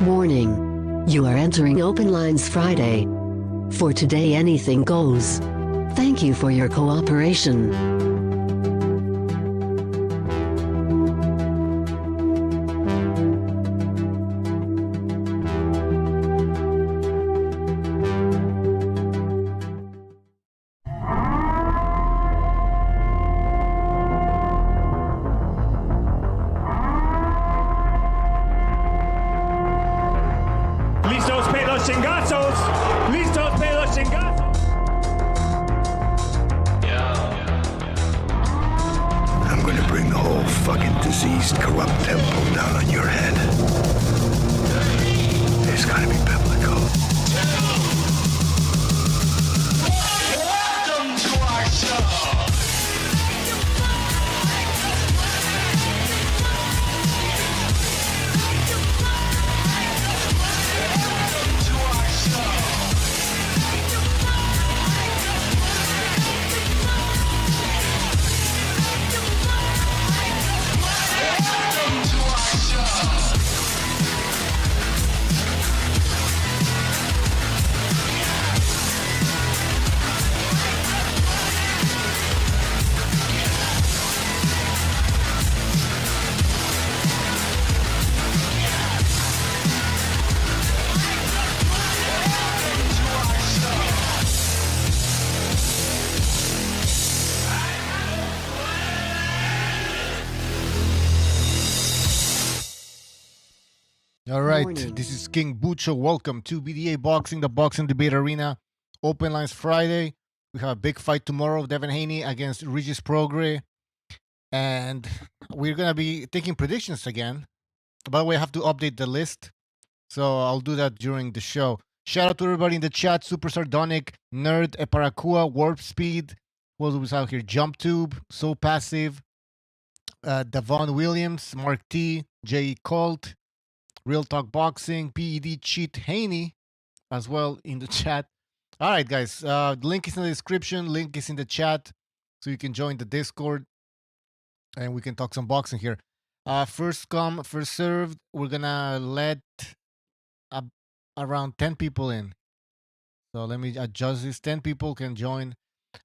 Warning. You are entering Open Lines Friday. For today anything goes. Thank you for your cooperation. ¡Listos pelos chingazos! ¡Listos pelos chingazos! I'm gonna bring the whole fucking diseased, corrupt temple down on your head. It's gotta be biblical. Welcome to our show. All right, Morning. this is King Bucho. Welcome to BDA Boxing, the Boxing Debate Arena. Open Lines Friday. We have a big fight tomorrow. Devin Haney against Regis Prograis. And we're going to be taking predictions again. By the way, I have to update the list. So I'll do that during the show. Shout out to everybody in the chat. Super Sardonic, Nerd, Eparacua, Warp Speed. What was out here? Jump Tube, So Passive, Devon Williams, Mark T, J. Colt, Real Talk Boxing, PED Cheat Haney as well in the chat. All right, guys. The link is in the description. Link is in the chat. So you can join the Discord and we can talk some boxing here. First come, first served. We're going to let around 10 people in. So let me adjust this. 10 people can join.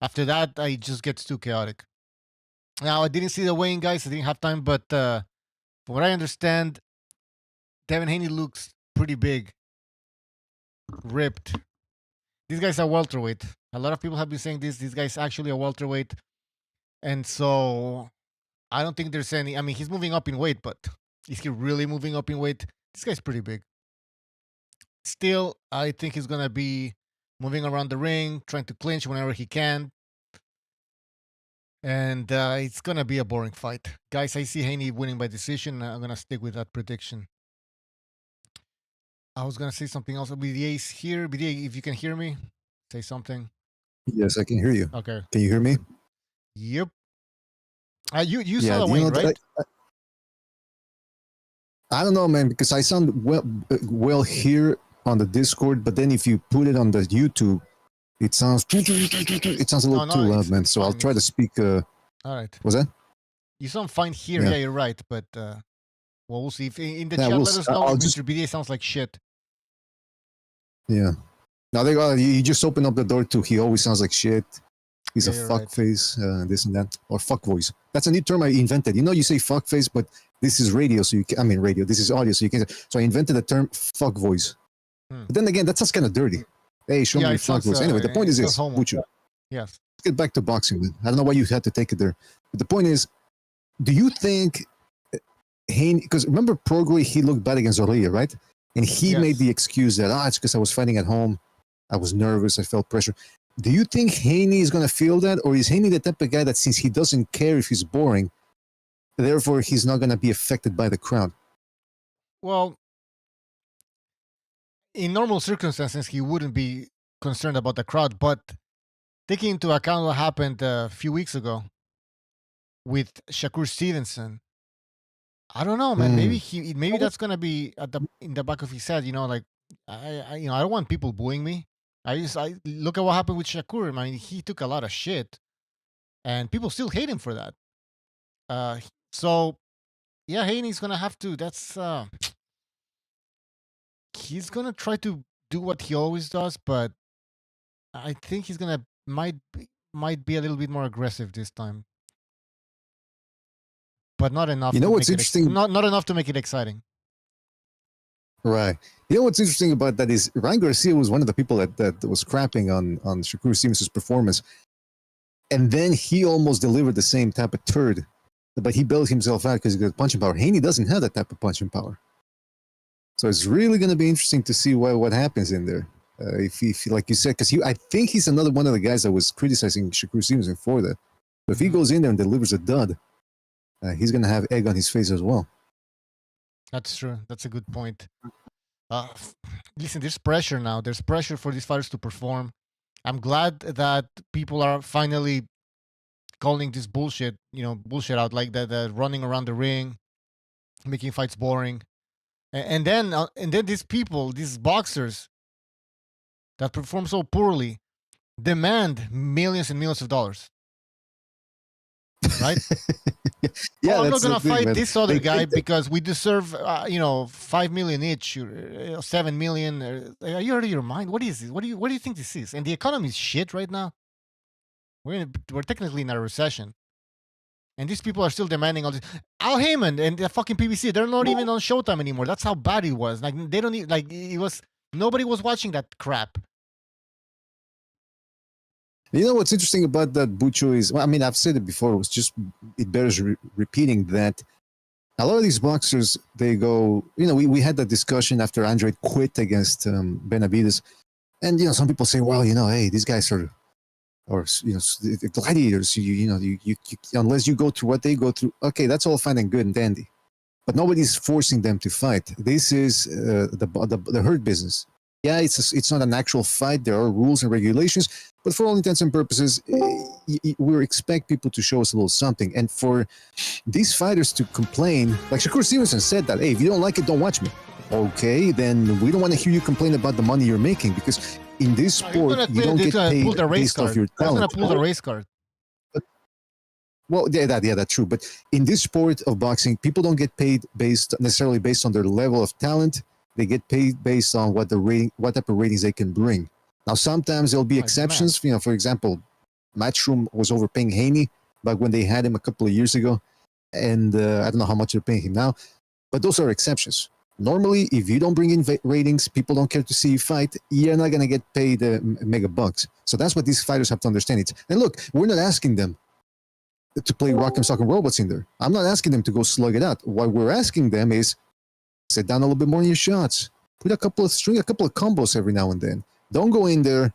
After that, it just gets too chaotic. Now, I didn't see the weighing, guys. I didn't have time. But from what I understand, Devin Haney looks pretty big, ripped. This guy's a welterweight. A lot of people have been saying this. This guy's actually a welterweight. And so I don't think there's any. I mean, he's moving up in weight, but is he really moving up in weight? This guy's pretty big. Still, I think he's going to be moving around the ring, trying to clinch whenever he can. And it's going to be a boring fight. Guys, I see Haney winning by decision. I'm going to stick with that prediction. I was going to say something else. BDA's here. BDA, if you can hear me, say something. Yes, I can hear you. Okay. Can you hear me? Yep. You saw the you weight, know, right? I don't know, man, because I sound well here on the Discord, but then if you put it on the YouTube, it sounds a little too loud, man. So I'll try to speak. All right. Was that? You sound fine here. Yeah, you're right. But well, we'll see. If in the chat, we'll let us know if Mr. BDA sounds like shit. Yeah. Now he just opened up the door to. He always sounds like shit. He's a fuck face, this and that, or fuck voice. That's a new term I invented. You know, you say fuck face, but this is radio, so you can, I mean radio. This is audio, so you can. So I invented the term fuck voice. But then again, that sounds kind of dirty. Hey, show me your fuck voice. Anyway, the point is this, Bucho. Yes. Let's get back to boxing, man. I don't know why you had to take it there. But the point is, do you think Haney, because remember Prograis, he looked bad against Zorrilla, right? And he made the excuse that, it's because I was fighting at home. I was nervous. I felt pressure. Do you think Haney is going to feel that? Or is Haney the type of guy that since he doesn't care if he's boring, therefore he's not going to be affected by the crowd? Well, in normal circumstances, he wouldn't be concerned about the crowd. But taking into account what happened a few weeks ago with Shakur Stevenson, I don't know, man. Maybe that's gonna be in the back of his head. You know, like I don't want people booing me. I look at what happened with Shakur. I mean, he took a lot of shit, and people still hate him for that. So yeah, Haney's gonna have to. That's he's gonna try to do what he always does, but I think he's gonna might be a little bit more aggressive this time, but not enough. You know to what's make interesting? Not enough to make it exciting. Right. You know what's interesting about that is Ryan Garcia was one of the people that was crapping on Shakur Stevens' performance. And then he almost delivered the same type of turd. But he bailed himself out because he got punching power. Haney doesn't have that type of punching power. So it's really going to be interesting to see what happens in there. If he, like you said, because I think he's another one of the guys that was criticizing Shakur Stevenson for that. But if he goes in there and delivers a dud, he's going to have egg on his face as well. That's true. That's a good point. Listen, there's pressure now. There's pressure for these fighters to perform. I'm glad that people are finally calling this bullshit, bullshit out, like that running around the ring, making fights boring. And then these people, these boxers that perform so poorly, demand millions and millions of dollars. Right? Yeah, I'm not gonna fight man. this other guy because we deserve, 5 million each, 7 million. Are you out of your mind? What is this? What do you think this is? And the economy is shit right now. We're technically in a recession, and these people are still demanding all this. Al Heyman and the fucking PBC, they're not even on Showtime anymore. That's how bad it was. Like they don't like it was. Nobody was watching that crap. You know what's interesting about that, Bucho, is, well, I mean, I've said it before, it bears repeating that a lot of these boxers, they go, we had that discussion after Andre quit against Benavides. And, some people say, well, hey, these guys are gladiators, you unless you go through what they go through, okay, that's all fine and good and dandy. But nobody's forcing them to fight. This is the hurt business. Yeah, it's not an actual fight. There are rules and regulations, but for all intents and purposes, we expect people to show us a little something. And for these fighters to complain, like Shakur Stevenson said that, hey, if you don't like it, don't watch me. Okay, then we don't want to hear you complain about the money you're making, because in this sport, you don't get paid based off your talent. Going to pull the race card. Well, that's true. But in this sport of boxing, people don't get paid necessarily based on their level of talent. They get paid based on what type of ratings they can bring. Now, sometimes there'll be exceptions. For example, Matchroom was overpaying Haney back when they had him a couple of years ago, and I don't know how much they're paying him now. But those are exceptions. Normally, if you don't bring in ratings, people don't care to see you fight, you're not going to get paid mega bucks. So that's what these fighters have to understand. And look, we're not asking them to play rock and sock and robots in there. I'm not asking them to go slug it out. What we're asking them is sit down a little bit more in your shots. String a couple of combos every now and then. Don't go in there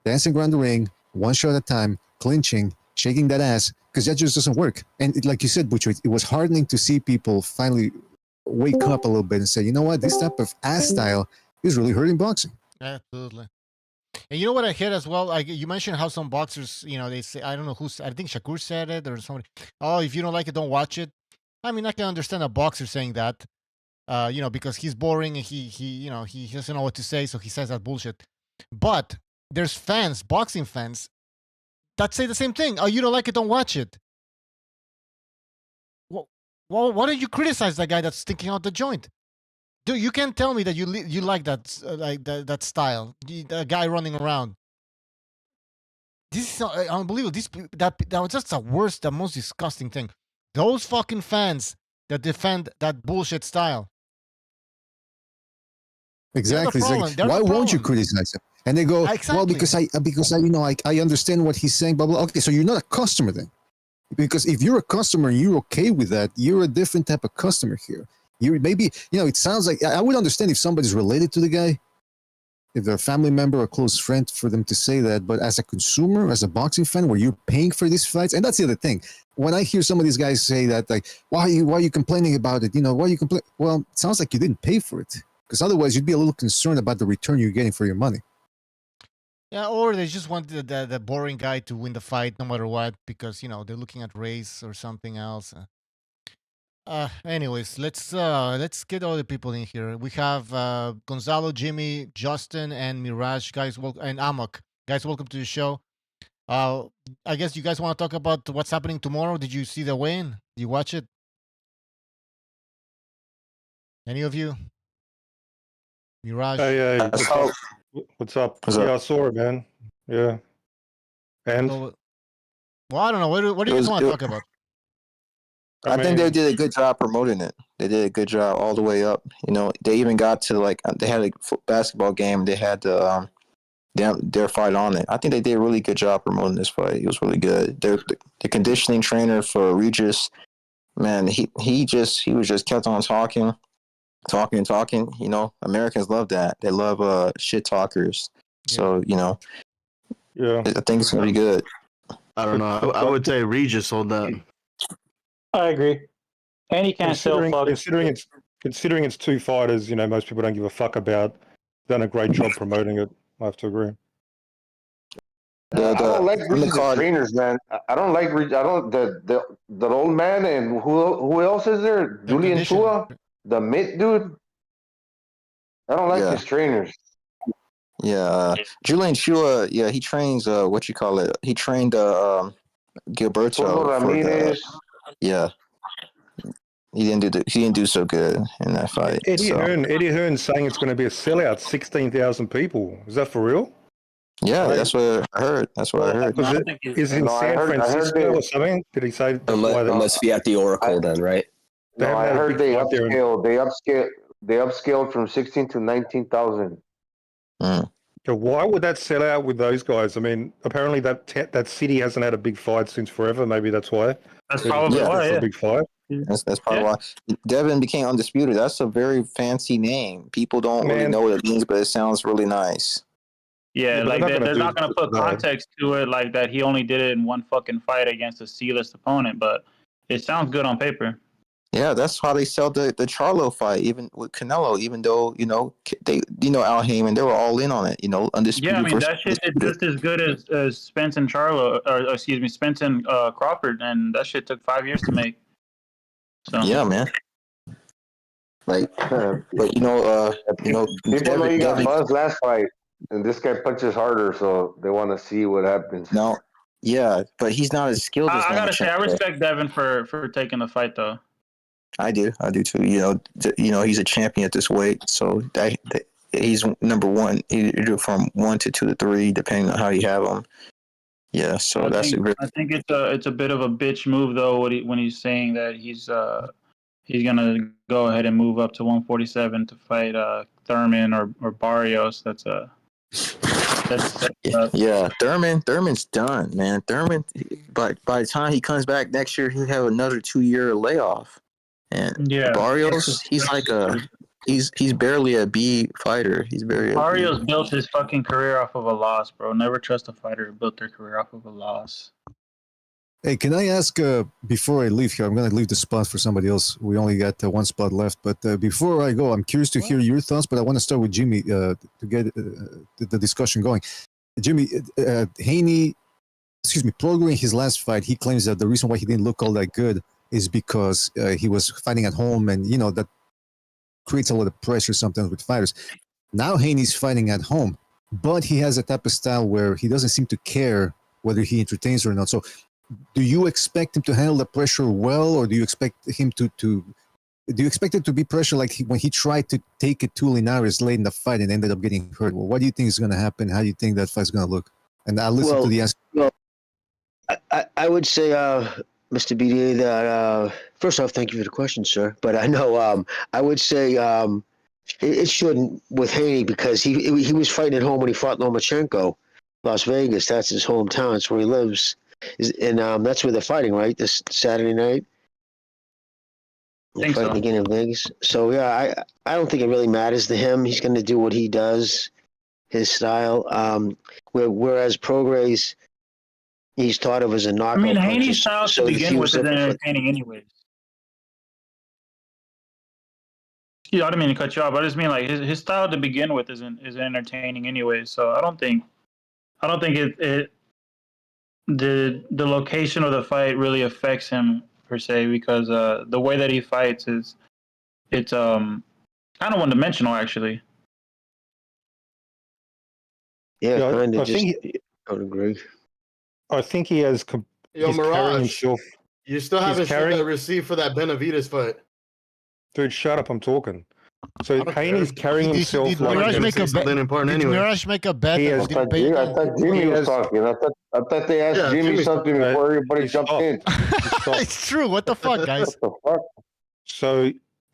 dancing around the ring, one shot at a time, clinching, shaking that ass, because that just doesn't work. And like you said, Butcher, it was heartening to see people finally wake up a little bit and say, you know what, this type of ass style is really hurting boxing. Absolutely. And you know what I heard as well? Like you mentioned how some boxers, they say, I don't know I think Shakur said it or somebody, oh, if you don't like it, don't watch it. I mean, I can understand a boxer saying that, because he's boring and he doesn't know what to say, so he says that bullshit. But there's boxing fans, that say the same thing. Oh, you don't like it, don't watch it. Well, why don't you criticize that guy that's sticking out the joint? Dude, you can't tell me that you like that that style, the guy running around. This is unbelievable. That was just the worst, the most disgusting thing. Those fucking fans that defend that bullshit style. Exactly. Why won't you criticize him? And they go, well, because I understand what he's saying. Blah blah. Okay, so you're not a customer then. Because if you're a customer and you're okay with that, you're a different type of customer here. You maybe, it sounds like, I would understand if somebody's related to the guy, if they're a family member or a close friend, for them to say that. But as a consumer, as a boxing fan, where you're paying for these fights, and that's the other thing. When I hear some of these guys say that, like, why are you complaining about it? Why you complain? Well, it sounds like you didn't pay for it, because otherwise you'd be a little concerned about the return you're getting for your money. Yeah, or they just want the boring guy to win the fight no matter what, because they're looking at race or something else. Anyways, let's get all the people in here. We have Gonzalo, Jimmy, Justin, and Mirage, guys. And Amok, guys. Welcome to the show. I guess you guys want to talk about what's happening tomorrow. Did you see the weigh-in? Did you watch it? Any of you? Mirage. Hey, I saw, what's up? What's Yeah, up? I saw it, man. Yeah. And So, well, I don't know. What do It you was. guys want to talk about? I think they mean, did a good job promoting it. They did a good job all the way up. You know, they even got to like they had a basketball game. They had the their fight on it. I think they did a really good job promoting this fight. It was really good. The conditioning trainer for Regis, man, he was just kept on talking. You know, Americans love that. They love shit talkers. Yeah. So, you know, yeah. I think it's gonna be good. I don't know. I would say Regis hold that. I agree. And he can't sell fuck. Considering it's two fighters, you know, most people don't give a fuck about. Done a great job promoting it. I have to agree. I don't like on the Regis' card, trainers, man. I don't like Regis. I don't the old man and who else is there? The Julian condition- Chua, the mid dude. I don't like Yeah. his trainers. Yeah, Julian Chua, yeah, he trains what you call it? He trained Gilberto Pablo for the Ramirez. yeah. He didn't do so good in that fight. Eddie so. Hearn's saying it's going to be a sellout, 16,000 people. Is that for real? Yeah, Right. that's what I heard. That's what I heard. Because is in No, I San heard Francisco they- or something? Did he say? It must be at the Oracle then, right? They No, haven't I had a heard big they fight there in- upscaled. They upscaled from 16 to 19,000. So why would that sell out with those guys? I mean, apparently that city hasn't had a big fight since forever. Maybe that's why. That's They're probably desperate why. for Yeah. a big fight. That's probably why Devin became undisputed. That's a very fancy name. People don't really Man. know what it means, but it sounds really nice. Yeah, Yeah, but like they're not they're gonna not do going to put that. context to it like that. He only did it in one fucking fight against a C-list opponent, but it sounds good on paper. Yeah, that's how they sell the Charlo fight, even with Canelo. Even though they Al Heyman, they were all in on it. You know, undisputed. Yeah, I mean versus that shit did undisputed. just as good as Spence and Spence and Crawford, and that shit took 5 years to make. So Yeah, man. Like, but People know you got Devin, buzzed last fight, and this guy punches harder, so they want to see what happens. no, yeah, but he's not as skilled as I gotta say, I Lomachenko. respect Devin for taking the fight though. I do too. You know, he's a champion at this weight, so he's number one, either from 1 to 2 to 3, depending on how you have him. Yeah, so I think it's a bit of a bitch move though when he's saying that he's gonna go ahead and move up to 147 to fight Thurman or Barrios. That's yeah. Thurman's done, man. Thurman, by the time he comes back next year, he'll have another 2-year layoff. And Barrios, he's like he's barely a B fighter. He's barely. Barrios built his fucking career off of a loss, bro. Never trust a fighter who built their career off of a loss. Hey, can I ask before I leave here? I'm going to leave the spot for somebody else. We only got one spot left. But before I go, I'm curious to hear your thoughts. But I want to start with Jimmy to get the discussion going. Jimmy, Haney, Prograis in his last fight, he claims that the reason why he didn't look all that good is because he was fighting at home, and that creates a lot of pressure sometimes with fighters. Now Haney's fighting at home, but he has a type of style where he doesn't seem to care whether he entertains or not. So do you expect him to handle the pressure well, or do you expect him to do you expect it to be pressure like when he tried to take it to Linares late in the fight and ended up getting hurt? Well, what do you think is going to happen? How do you think that fight's going to look? And I'll listen to the answer. Well, I would say, Mr. BDA, that first off, thank you for the question, sir. But I know I would say it shouldn't with Haney because he was fighting at home when he fought Lomachenko, Las Vegas. That's his hometown. It's where he lives. And that's where they're fighting, right? This Saturday night. They're Think fighting so. again in Vegas. So yeah, I don't think it really matters to him. He's going to do what he does, his style. Whereas Prograis, he's thought of as a knockout. I mean, puncher, Haney's style to so if begin he with was is looking for- entertaining anyways. Yeah, I didn't mean to cut you off, but I just mean like his style to begin with is entertaining anyways. So I don't think it the location of the fight really affects him per se because the way that he fights it's kind of one dimensional actually. Yeah, Yeah, kind I of. think I would agree. I think he has. Yo, he's carrying Mirage, himself. you still haven't carrying- seen that receipt for that Benavides fight. Dude, shut up! I'm talking. So Haney's carrying himself Did like Mirage make a bet? something important Did anyway. Mirage make a bet He that has- he's gonna pay? I thought Jimmy was talking. I thought they asked Yeah, Jimmy Jimmy's something talking. before everybody He's jumped stopped. in. It's true. What the fuck, guys? What the fuck? So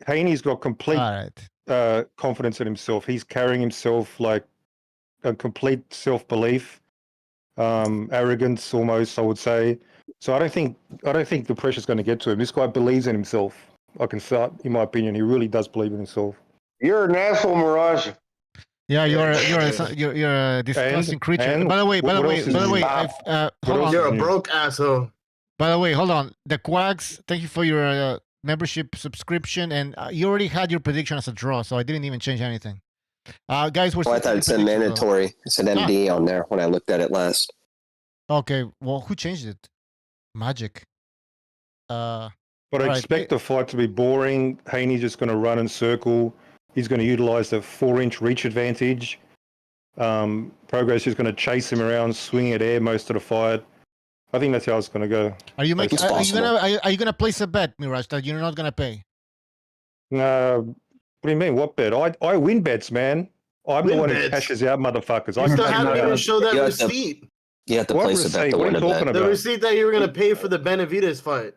Haney's got complete All right. confidence in himself. He's carrying himself like a complete self-belief, arrogance almost, I would say. So I don't think the pressure's going to get to him. This guy believes in himself. I can start, in my opinion, he really does believe in himself. You're an asshole, Mirage. Yeah, you're a disgusting creature. and By the way, what else is he? hold on. You're a broke asshole. By the way, hold on. The Quacks, thank you for your membership subscription, and you already had your prediction as a draw, so I didn't even change anything. Guys, we're. Oh, I thought it said mandatory. It said MD on there when I looked at it last. Okay, well, who changed it? Magic. But I right, expect the fight to be boring. Haney's just going to run and circle. He's going to utilize the 4-inch reach advantage. Prograis is going to chase him around, swinging at air most of the fight. I think that's how it's going to go. Are you making? Are you gonna place a bet, Mirage, that you're not gonna pay? What do you mean? What bet? I win bets, man. I'm the one who cashes out, motherfuckers. You still haven't even show that receipt. You have to place a bet to win a bet. The receipt that you were going to pay for the Benavides fight.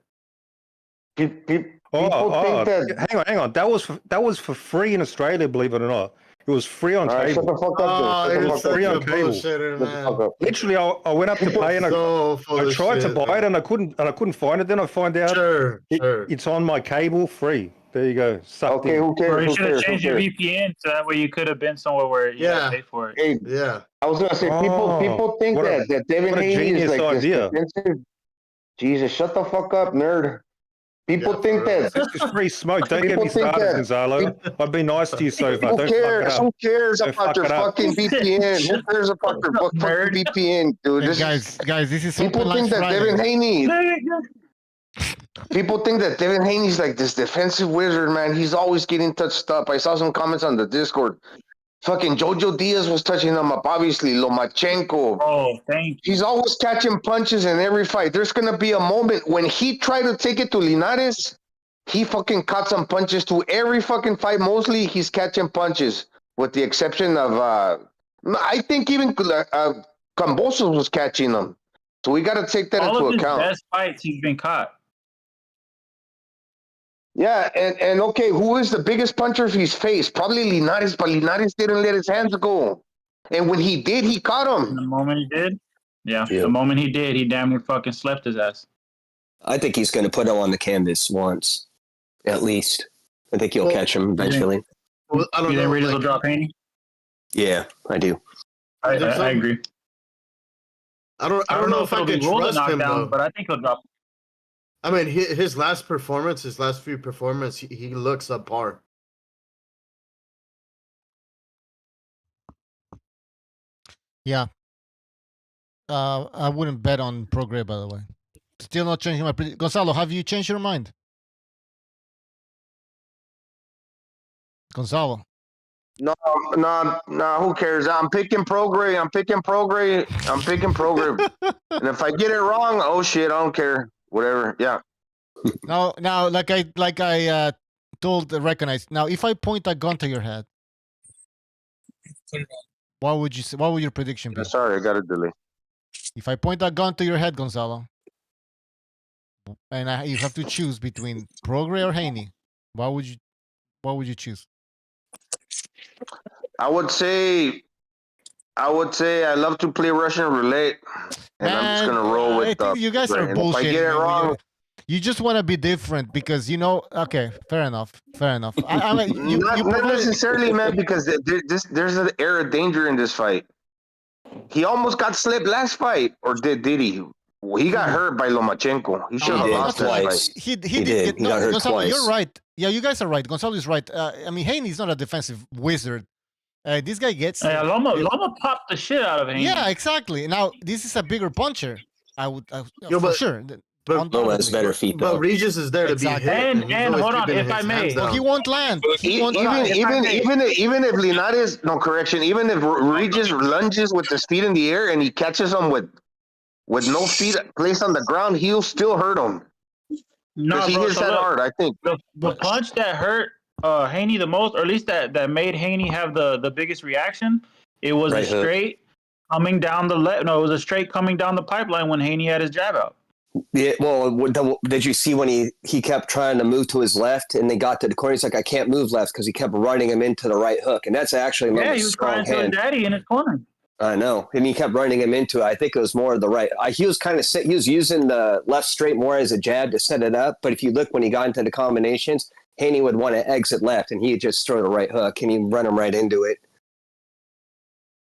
Hang on. That was for free in Australia, believe it or not. It was free on cable. Shut the fuck up. It was free on cable. Literally, I went up to pay and I tried to buy it and I couldn't find it. Then I find out it's on my cable free. There you go. Okay, who cares? Or you should have changed your VPN so that way you could have been somewhere where you had to pay for it. Hey, I was gonna say people think that Devin Haney is like this defensive. Jesus, shut the fuck up, nerd. People think that this is free smoke. Don't get me started, Gonzalo. I've been nice to you so far. Who cares? Who cares about your fucking VPN? Who cares about your fucking VPN, dude? Guys, this is people think that Devin Haney. People think that Devin Haney's like this defensive wizard, man. He's always getting touched up. I saw some comments on the Discord. Fucking Jojo Diaz was touching him up, obviously. Lomachenko. Oh, thank you. He's always catching punches in every fight. There's going to be a moment when he tried to take it to Linares, he fucking caught some punches to every fucking fight. Mostly he's catching punches, with the exception of, I think even Cambosos was catching them. So we got to take that into account. All of his best fights, he's been caught. Yeah, and okay, who is the biggest puncher he's faced? Probably Linares, but Linares didn't let his hands go. And when he did, he caught him. And the moment he did, the moment he did, he damn near fucking slept his ass. I think he's going to put him on the canvas once, at least. I think he'll catch him eventually. Well, I don't you know. think Regis will drop Haney? Yeah, I do. I agree. I don't know if I could trust him though. But I think he'll drop. I mean, his last few performances, he looks subpar. Yeah. I wouldn't bet on Prograis, by the way. Still not changing my prediction. Gonzalo, have you changed your mind? Gonzalo. No, who cares? I'm picking Prograis. And if I get it wrong, oh shit, I don't care. Whatever. Yeah. Now, like I told Recognize. Now, if I point a gun to your head, what would you say? What would your prediction be? Sorry, I got a delay. If I point a gun to your head, Gonzalo, and you have to choose between Prograis or Haney, what would you choose? I would say I love to play Russian roulette, and I'm just gonna roll with. You guys are bullshit. If I get it wrong, you just want to be different because Okay, fair enough. Not necessarily, man, because there's an air of danger in this fight. He almost got slipped last fight, or did he? Well, he got hurt by Lomachenko. He should have lost that fight. He did. He got hurt Gonzalo, twice. You're right. Yeah, you guys are right. Gonzalo is right. I mean, Haney's not a defensive wizard. This guy gets. Loma popped the shit out of Haney. Yeah, exactly. Now this is a bigger puncher. For sure. But Loma has better feet, though. But Regis is there to be hit. And hold on, if I may, he won't land. Even if Linares, even if Regis lunges with his feet in the air and he catches him with no feet placed on the ground, he'll still hurt him. No, he hits that hard, I think. The punch that hurt Haney the most, or at least that made Haney have the biggest reaction. It was Right a hook. straight coming down the No, it was a straight coming down the pipeline when Haney had his jab out. Yeah, well, did you see when he kept trying to move to his left and they got to the corner? He's like, I can't move left because he kept running him into the right hook, and that's actually Yeah, a he was strong crying to his hand. daddy in his corner. I know, and he kept running him into it. I think it was more of the right. He was he was using the left straight more as a jab to set it up. But if you look when he got into the combinations, Haney would want to exit left, and he'd just throw the right hook, and he'd run him right into it.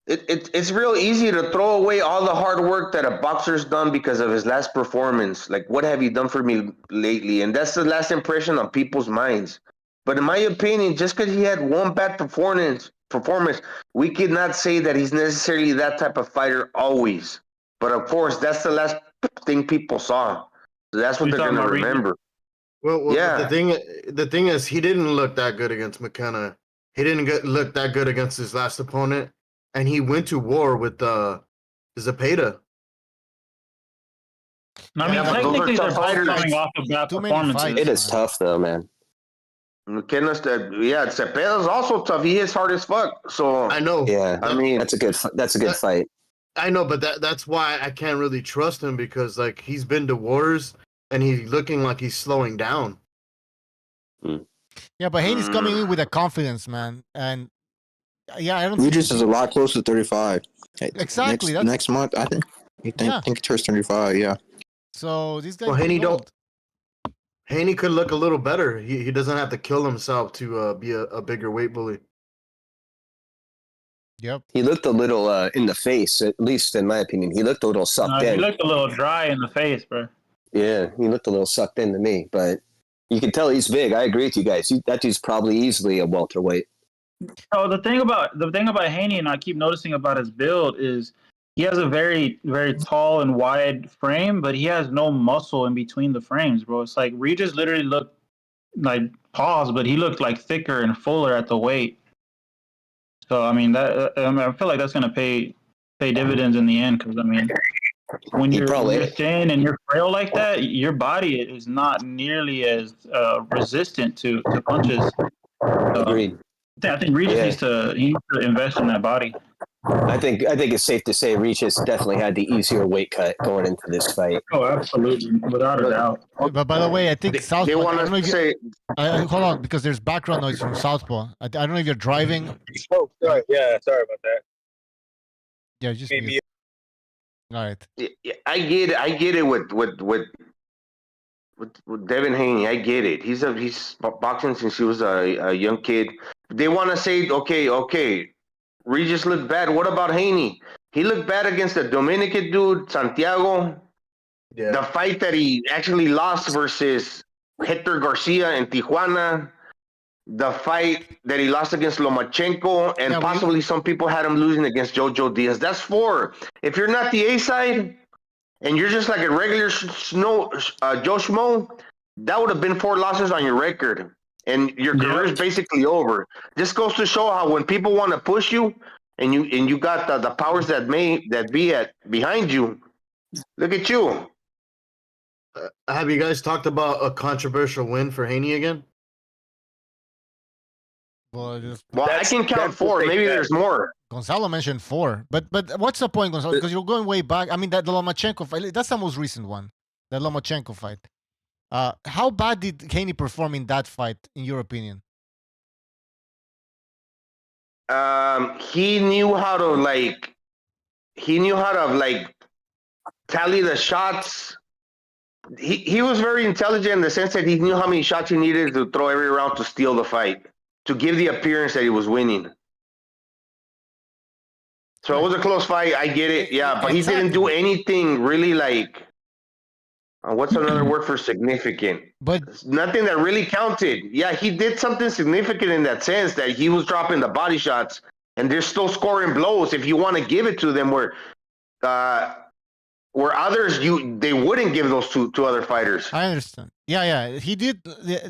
It's real easy to throw away all the hard work that a boxer's done because of his last performance. Like, what have you done for me lately? And that's the last impression on people's minds. But in my opinion, just because he had one bad performance, we could not say that he's necessarily that type of fighter always. But of course, that's the last thing people saw. So that's what You they're talking going to about Regis? remember. Well, Yeah. the thing is, he didn't look that good against McKenna. He didn't look that good against his last opponent, and he went to war with Zepeda. I mean, Yeah, but those technically, are they're tough both fighters. coming off of bad Too many performances. fights. It is tough though, man. McKenna's Cepeda's also tough. He hits hard as fuck. So I know. Yeah, I mean, that's a good fight. I know, but that's why I can't really trust him, because like he's been to wars and he's looking like he's slowing down. Yeah, but Haney's coming in with a confidence, man, and yeah, I don't. Regis is a lot closer to 35. Exactly, Next month, I think. I think he turns 35. Yeah. So these guys. Well, Haney getting old. Haney could look a little better. He doesn't have to kill himself to be a bigger weight bully. Yep. He looked a little in the face, at least in my opinion. He looked a little sucked He in. looked a little dry in the face, bro. Yeah, he looked a little sucked in to me, but you can tell he's big. I agree with you guys. That dude's probably easily a welterweight. So the thing about Haney, and I keep noticing about his build, is he has a very, very tall and wide frame, but he has no muscle in between the frames, bro. It's like Regis literally looked like paused, but he looked like thicker and fuller at the weight. So I mean I feel like that's gonna pay dividends in the end, because I mean, when you're thin and you're frail like that, your body is not nearly as resistant to punches. Agreed. I think Regis needs to invest in that body. I think it's safe to say Regis definitely had the easier weight cut going into this fight. Oh, absolutely, without a doubt. But by the way, I think Southpaw. They want to say. Hold on, because there's background noise from Southpaw. I don't know if you're driving. Oh, sorry. Yeah, sorry about that. Yeah, just maybe. All right. Yeah, I get it with Devin Haney. I get it. He's boxing since he was a young kid. They want to say, okay, Regis looked bad. What about Haney? He looked bad against the Dominican dude, Santiago. Yeah. The fight that he actually lost versus Hector Garcia in Tijuana. The fight that he lost against Lomachenko, and possibly some people had him losing against Jojo Diaz. That's 4. If you're not the A side, and you're just like a regular Joe Schmo, that would have been 4 losses on your record. And your career is basically over. This goes to show how when people want to push you, and you got the powers that be behind you. Look at you. Have you guys talked about a controversial win for Haney again? Well, I can count 4. Maybe there's more. Gonzalo mentioned 4, but what's the point, Gonzalo? Because you're going way back. I mean, the Lomachenko fight, that's the most recent one. The Lomachenko fight. How bad did Haney perform in that fight, in your opinion? He knew how to tally the shots. He was very intelligent in the sense that he knew how many shots he needed to throw every round to steal the fight, to give the appearance that he was winning. So it was a close fight. I get it. Yeah, but he didn't do anything really like. What's another word for significant? But nothing that really counted. Yeah, he did something significant in that sense that he was dropping the body shots, and they're still scoring blows. If you want to give it to them, where others they wouldn't give those to other fighters. I understand. Yeah, he did.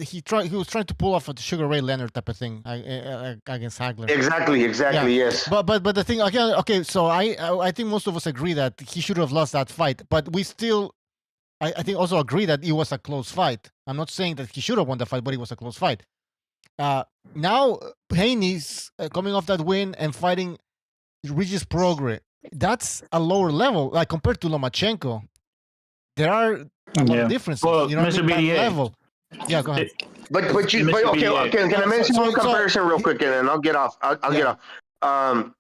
He was trying to pull off a Sugar Ray Leonard type of thing against Hagler. Exactly. Yeah. Yes. But the thing again. Okay, so I think most of us agree that he should have lost that fight, but we still. I think also agree that it was a close fight. I'm not saying that he should have won the fight, but it was a close fight. Now Haney's coming off that win and fighting Regis Prograis. That's a lower level, like compared to Lomachenko. There are a lot of differences. Well, you know what I Mr. mean? That BDA. level. Yeah, go ahead. But okay, BDA. can I mention one comparison real quick, and then I'll get off. I'll get off.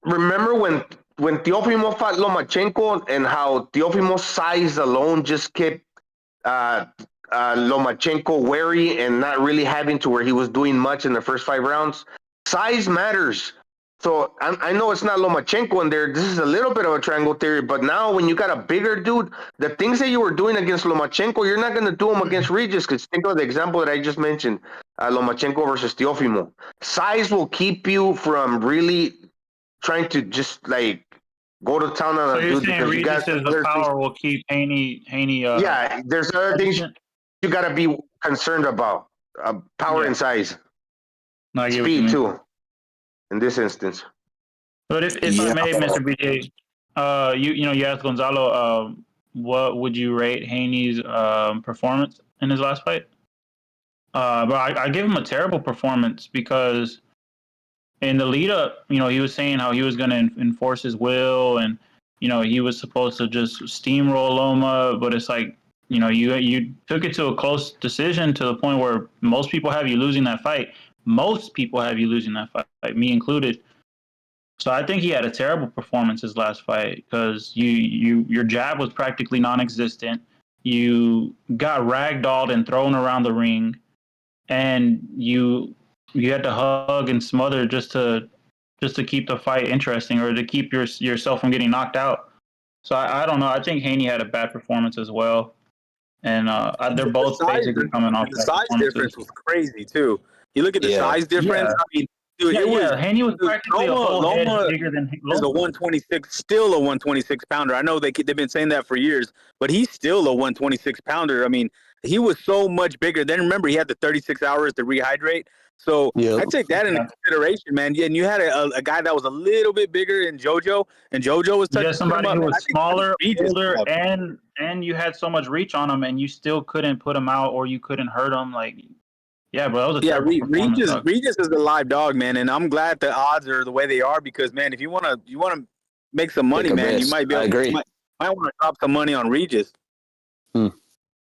Remember when Teofimo fought Lomachenko and how Teofimo's size alone just kept Lomachenko wary and not really having to where he was doing much in the first 5 rounds. Size matters. So I know it's not Lomachenko in there. This is a little bit of a triangle theory, but now when you got a bigger dude, the things that you were doing against Lomachenko, you're not going to do them against Regis. Because think of the example that I just mentioned, Lomachenko versus Teofimo. Size will keep you from really trying to just like go to town on So a you're dude saying because you got Regis' other power things. will keep Haney. Yeah, there's other things you got to be concerned about. Power and size. No, I get what you Speed mean. too. In this instance. But if I may, Mr. BJ, you asked Gonzalo, what would you rate Haney's performance in his last fight? But I give him a terrible performance because in the lead up, he was saying how he was going to enforce his will and he was supposed to just steamroll Loma, but it's like you took it to a close decision to the point where most people have you losing that fight. Most people have you losing that fight, me included. So I think he had a terrible performance his last fight because your jab was practically non-existent. You got ragdolled and thrown around the ring, and you had to hug and smother just to keep the fight interesting or to keep yourself from getting knocked out. So I don't know. I think Haney had a bad performance as well, and they're both basically coming off. The size difference was crazy too. You look at the size difference. Yeah. I mean, dude, Haney was practically a whole head bigger than is a 126, still a 126 pounder. I know they've been saying that for years, but he's still a 126 pounder. I mean, he was so much bigger. Then remember, he had the 36 hours to rehydrate. So I take that into consideration, man. Yeah, and you had a guy that was a little bit bigger in JoJo, and JoJo was touching somebody him who up. was smaller, older, and you had so much reach on him, and you still couldn't put him out or you couldn't hurt him. Like, yeah, bro, that was a terrible performance. Regis is the live dog, man, and I'm glad the odds are the way they are because, man, if you want to make some money, man, you might be able to, might want to drop some money on Regis. But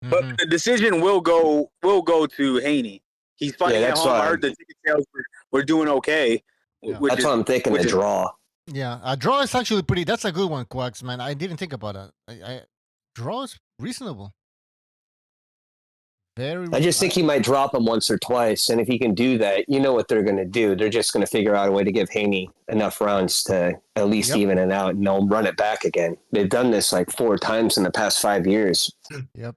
the decision will go to Haney. He's fighting at home. I heard the ticket sales were doing okay. That's what I'm thinking. A draw. Yeah, a draw is actually pretty. That's a good one, Quacks, man. I didn't think about that. Draw is reasonable. I just think he might drop him once or twice, and if he can do that, you know what they're going to do. They're just going to figure out a way to give Haney enough rounds to at least even it out, and they'll run it back again. They've done this like 4 times in the past 5 years. Yep.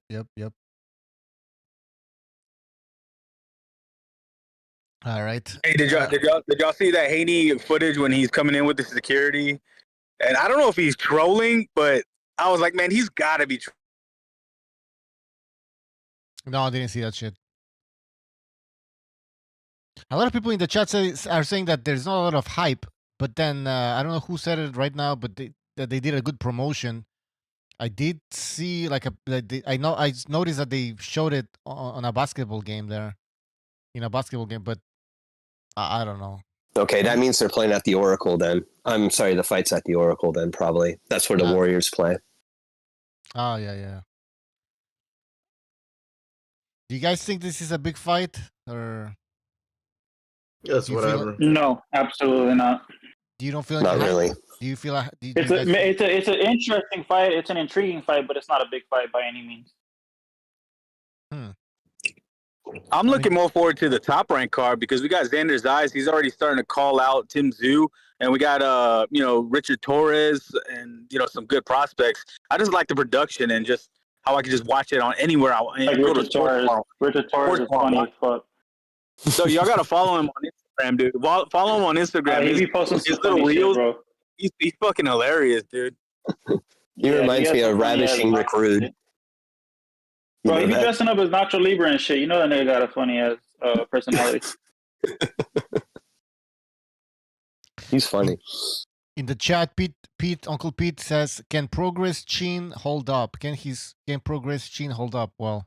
All right. Hey, did y'all see that Haney footage when he's coming in with the security? And I don't know if he's trolling, but I was like, man, he's got to be. No, I didn't see that shit. A lot of people in the chat are saying that there's not a lot of hype, but then I don't know who said it right now, but that they did a good promotion. I did see I noticed that they showed it on a basketball game there, in a basketball game, but I don't know. Okay, that means they're playing at the Oracle then. I'm sorry, the fight's at the Oracle then, probably. That's where the Warriors play. Oh, yeah. Do you guys think this is a big fight? Or yes, whatever. No, absolutely not. Do you don't feel not really? Do you feel it's an interesting fight. It's an intriguing fight, but it's not a big fight by any means. I'm looking more forward to the top rank card because we got Xander Zayas. He's already starting to call out Tim Tszyu, and we got Richard Torres and some good prospects. I just like the production and just how I can just watch it on anywhere I want. Richard Torres is funny as fuck. So y'all gotta follow him on Instagram, dude. Follow him on Instagram. He be posting his little reels, bro. He's fucking hilarious, dude. He reminds me of Ravishing Rick Rude. Bro, he be dressing up as Nacho Libre and shit. You know that nigga got a funny ass personality. He's funny. In the chat, Uncle Pete says, "Can Prograis chin hold up? Can Prograis chin hold up?" Well,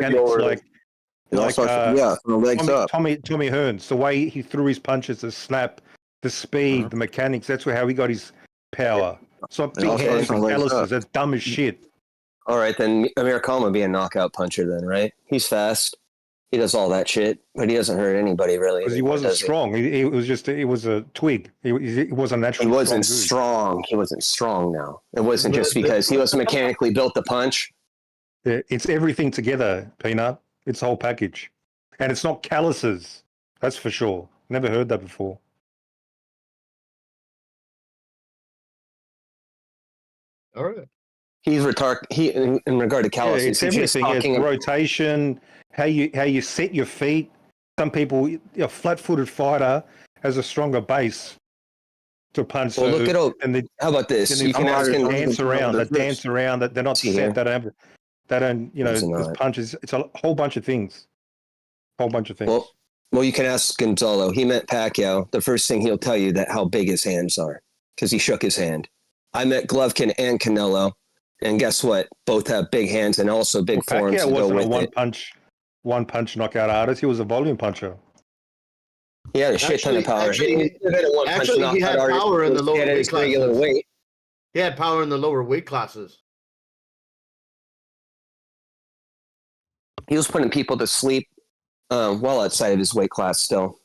mechanics. over Like Like, from the legs up. Tommy Hearns, the way he threw his punches, the snap, the speed, the mechanics. That's how he got his power. It's not big also hands from and legs calluses. up. That's dumb as shit. All right, then Amir Khan would be a knockout puncher then, right? He's fast. He does all that shit, but he doesn't hurt anybody really. Because he anymore, wasn't does he? strong. It was a twig. He wasn't naturally. He wasn't strong. strong. He wasn't strong now. It wasn't just because he wasn't mechanically built to punch. Yeah, it's everything together, Peanut. It's the whole package. And it's not calluses. That's for sure. Never heard that before. All right. He's in regard to calluses. It's he's just everything. It's talking rotation, how you set your feet. Some people, a flat-footed fighter has a stronger base to punch. Well, look at how about this? Then You can ask him. dance around. That they're not See set. here. They don't. There's punches. It's a whole bunch of things. Well, you can ask Gonzalo. He met Pacquiao. The first thing he'll tell you that how big his hands are because he shook his hand. I met Golovkin and Canelo, and guess what? Both have big hands and also big forearms Pacquiao to go wasn't with a one punch knockout artist. He was a volume puncher. He had a shit ton of power. Actually, he had power in the lower weight classes. He had power in the lower weight classes. He was putting people to sleep well outside of his weight class still.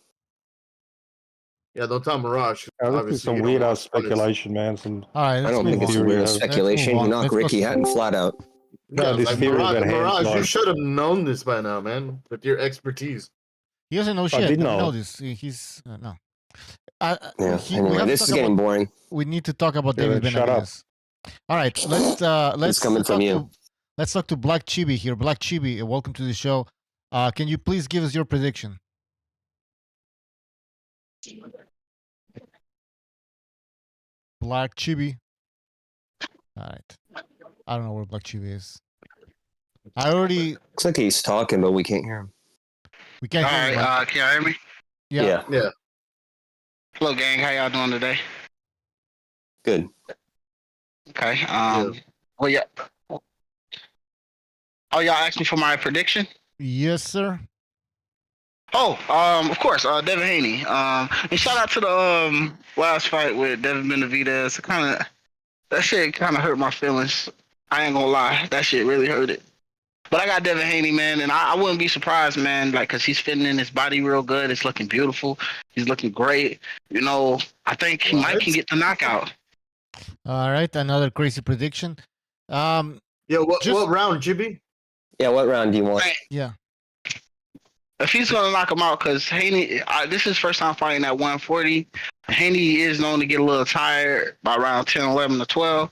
Yeah, don't tell Mirage. This is some weird ass speculation, man. All right, I don't think it's weird speculation. You knock Ricky Hatton flat out. Yeah, this like theory Mirage, about hands, you like- should have known this by now, man, with your expertise. He doesn't know shit. did know. No, this he's no. Yeah. we Anyway, have to this is talk getting about- boring. We need to talk about David shut up. Benavidez. All right, let's coming from you. Let's talk to Black Chibi here. Black Chibi, welcome to the show. Can you please give us your prediction? Black Chibi. All right. I don't know where Black Chibi is. I already. Looks like he's talking, but we can't hear him. We can't hear him. Alright, can y'all hear me? Yeah. Hello, gang. How y'all doing today? Good. Okay. Well, yeah. Oh, y'all asked me for my prediction? Yes, sir. Oh, of course, Devin Haney. And shout out to the last fight with Devin Benavidez. That shit kind of hurt my feelings. I ain't gonna lie, that shit really hurt it. But I got Devin Haney, man, and I wouldn't be surprised, man, like, cause he's fitting in his body real good. It's looking beautiful. He's looking great. You know, I think he might can get the knockout. All right, another crazy prediction. What round, Jibby? Yeah, what round do you want? Yeah. If he's gonna knock him out, cause Haney, this is his first time fighting at 140. Haney is known to get a little tired by round 10, 11, or 12.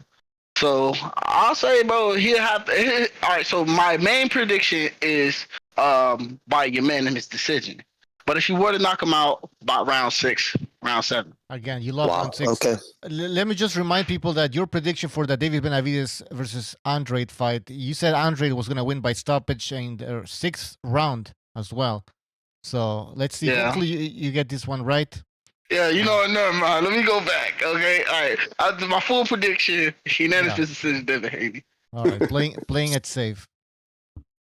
So I'll say, bro, he'll have to. All right. So my main prediction is by unanimous decision. But if you were to knock him out by round 6, round 7. Again, you lost round 6. Okay. Let me just remind people that your prediction for the David Benavidez versus Andrade fight, you said Andrade was going to win by stoppage in the 6th round as well. So let's see. Yeah. Hopefully you get this one right. Yeah, you know what? Never mind. Let me go back. Okay. All right. My full prediction: unanimous decision, Devin Haney. All right, playing it safe.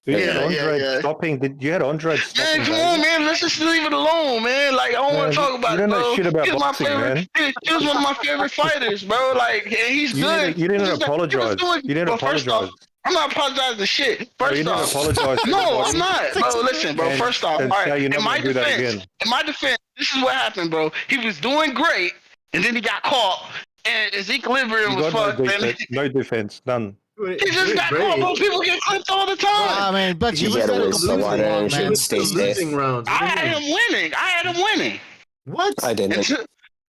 You had Andrade stopping. You had Andrade stopping. Man, come on, man. Let's just leave it alone, man. Like, I don't want to talk about you don't it, bro. know shit about He was boxing, my favorite. man. He was one of my favorite fighters, bro. Like, and he's good. You didn't apologize. You didn't apologize. I'm not apologizing to shit. First off, apologize to no, everybody. I'm not. Bro, listen, bro. And- First off, all and right. say you're not In my gonna do that defense, again. this is what happened, bro. He was doing great, and then he got caught, and his equilibrium You was got fucked. no defense, none. He just got caught, bro. People get clipped all the time. Ah, man, but you gotta was waste a lot of energy man. and stay safe. I had him winning. What? I didn't.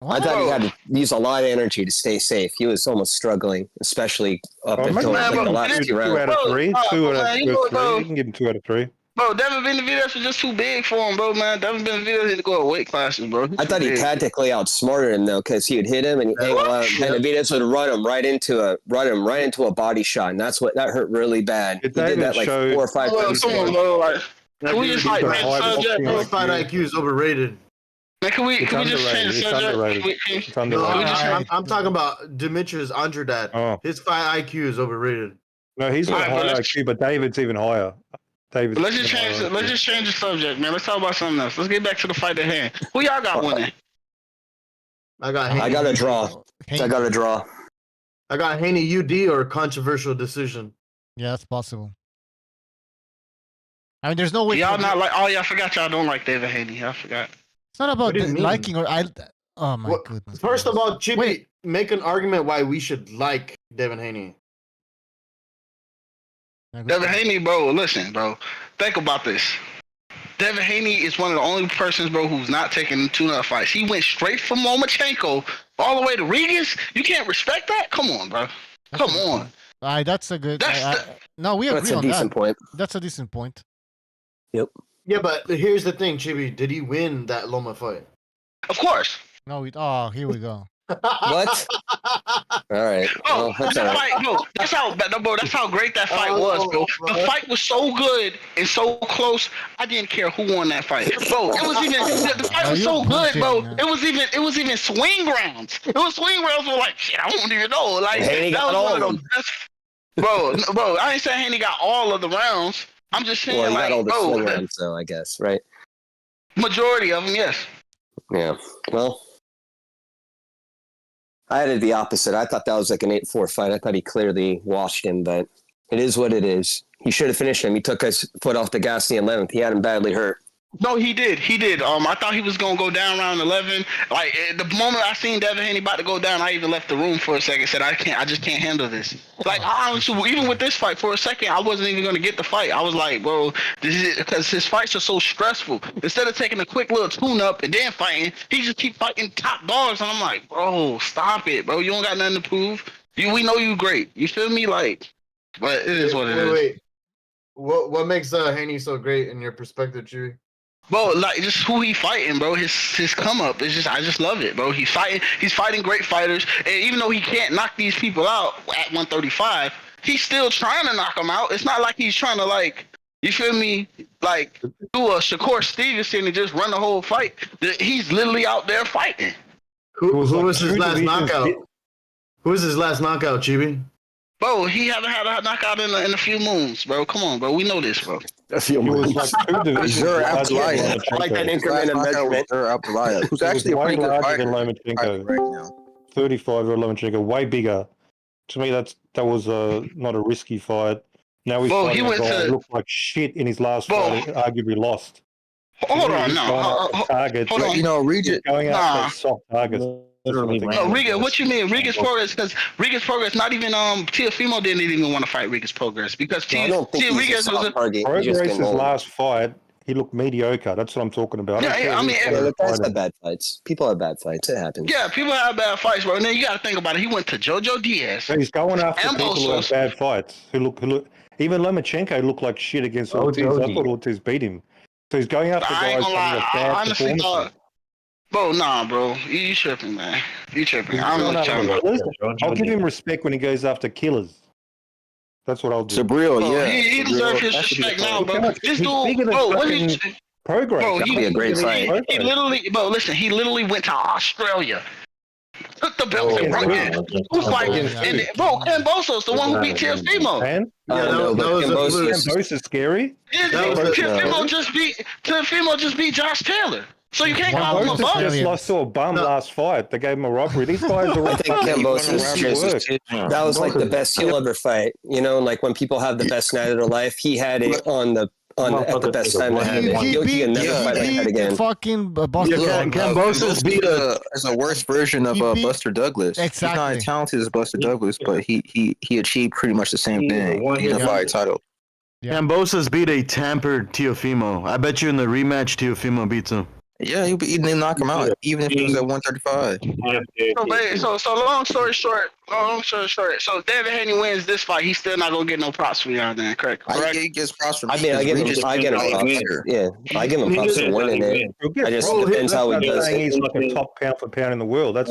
I thought he had to use a lot of energy to stay safe. He was almost struggling, especially up until like, the last 2 2 rounds. out of 3. 2 out of 3. bro. You can give him 2 out of 3. Bro, Devin Benavidez was just too big for him, bro, man. Devin Benavidez had to go to weight classes, bro. I thought he tactically outsmarted him though, because he would hit him and Benavidez would run him right into a body shot, and that hurt really bad. He did that like 4 or 5 times. Come on, bro. Like, can we just like change the subject, bro? His fight IQ is overrated. Man, can we just change the subject? It's underrated. I'm talking about Demetrius Andrade. Oh. His fight IQ is overrated. No, he's got Alright, high but let's- IQ, but David's even higher. David. Let's just change. Let's just change the subject, man. Let's talk about something else. Let's get back to the fight at hand. Who y'all got winning? I got a draw. I got a draw. I got Haney UD or controversial decision. Yeah, that's possible. I mean, there's no way. Y'all not like. Oh, yeah, I forgot y'all don't like David Haney. I forgot. It's not about What do you mean? liking or I. Oh my goodness. First of all, Chippy, make an argument why we should like Devin Haney. Devin Haney, bro. Listen, bro. Think about this. Devin Haney is one of the only persons, bro, who's not taking tune-up fights. He went straight from Lomachenko all the way to Regis. You can't respect that? Come on, bro. Come on. That's a good. No, we agree That's a on decent that. point. That's a decent point. Yep. Yeah, but here's the thing, Chibi. Did he win that Loma fight? Of course. No, here we go. What? All right. Oh, Well, that's that all right. fight, bro. That's how great that fight was, bro. The fight was so good and so close. I didn't care who won that fight, bro. It was even the fight was so good, bro. It was even swing rounds. It was swing rounds. Were like shit. I don't even know. Like Haney that got was all one of of the best. Bro. I ain't saying Haney got all of the rounds. I'm just saying, Well, he like, got all the bro, swing rounds, though, I guess, right? majority of them, yes. Yeah. Well, I had it the opposite. I thought that was like an 8-4 fight. I thought he clearly washed him, but it is what it is. He should have finished him. He took his foot off the gas in the 11th. He had him badly hurt. No, he did. He did. I thought he was gonna go down round 11. Like the moment I seen Devin Haney about to go down, I even left the room for a second. Said I just can't handle this. Like I honestly, even with this fight, for a second, I wasn't even gonna get the fight. I was like, bro, this is because his fights are so stressful. Instead of taking a quick little tune up and then fighting, he just keep fighting top dogs, and I'm like, bro, stop it, bro. You don't got nothing to prove. We know you great. You feel me? Like, but it is what it is. Wait. What makes Haney so great in your perspective, Chewy? Bro, like just who he fighting, bro. His come up is just I just love it, bro. He's fighting great fighters, and even though he can't knock these people out at 135, he's still trying to knock them out. It's not like he's trying to like, you feel me, like do a Shakur Stevenson and just run the whole fight. He's literally out there fighting. Who was his last knockout? Who was his last knockout, Chibi? Bro, he haven't had a knockout in a few moons, bro. Come on, bro. We know this, bro. A few moons. Like that increment of measurement. Who's actually a pretty good larger fighter than Lomachenko. right now. 35-year-old Lomachenko, way bigger. To me, that was not a risky fight. Now he's fighting a guy who looked like shit in his last fight, arguably lost. Hold on, now. Targets. Hold on. You know, Regis going after soft targets. No, Regis, what you mean? Regis Prograis, because Regis Prograis, not even Teofimo didn't even want to fight Regis Prograis because Regis was Prograis' last fight, he looked mediocre. That's what I'm talking about. Yeah, I mean, the guys have bad fights. People have bad fights. It happens. Yeah, people have bad fights, bro. And then you got to think about it. He went to Jojo Diaz. So he's going after people who have bad fights. Who look. Even Lomachenko looked like shit against Ortiz. I thought Ortiz beat him. So he's going after guys who have bad performances. Bro, nah, bro. You tripping, man. You tripping. I don't know what you're talking about. I'll give him respect when he goes after killers. That's what I'll do. Sabril, yeah. He deserves his respect now, bro. This dude, bro, what he... Prograis. Bro, That'd be a great fight. He literally, bro, listen, he literally went to Australia. Took the belts and brought it. Who's fighting? And bro, Camboso's the one who beat Teofimo. Camboso's scary. Teofimo just beat Josh Taylor. So you can't call him a bum. Just lost to a bum last fight. They gave him a robbery. These guys are. I think that was like the best he'll ever fight. You know, like when people have the best night of their life, he had it at the best time to have it. He can never fight like that again. Fucking Buster. Cambosos beat a worse version of Buster Douglas. Exactly. He's not as talented as Buster Douglas, but he achieved pretty much the same thing. He won a fight title. Cambosos beat a tampered Teofimo. I bet you in the rematch, Teofimo beats him. Yeah, he didn't knock him out, even if he was at 135. So long story short, so Devin Haney wins this fight, he's still not gonna get no props from y'all then, correct? He gets props from me. I mean, I give him props. Yeah, I give him props for winning it. I just depends how he does it. He's like a top pound for pound in the world. That's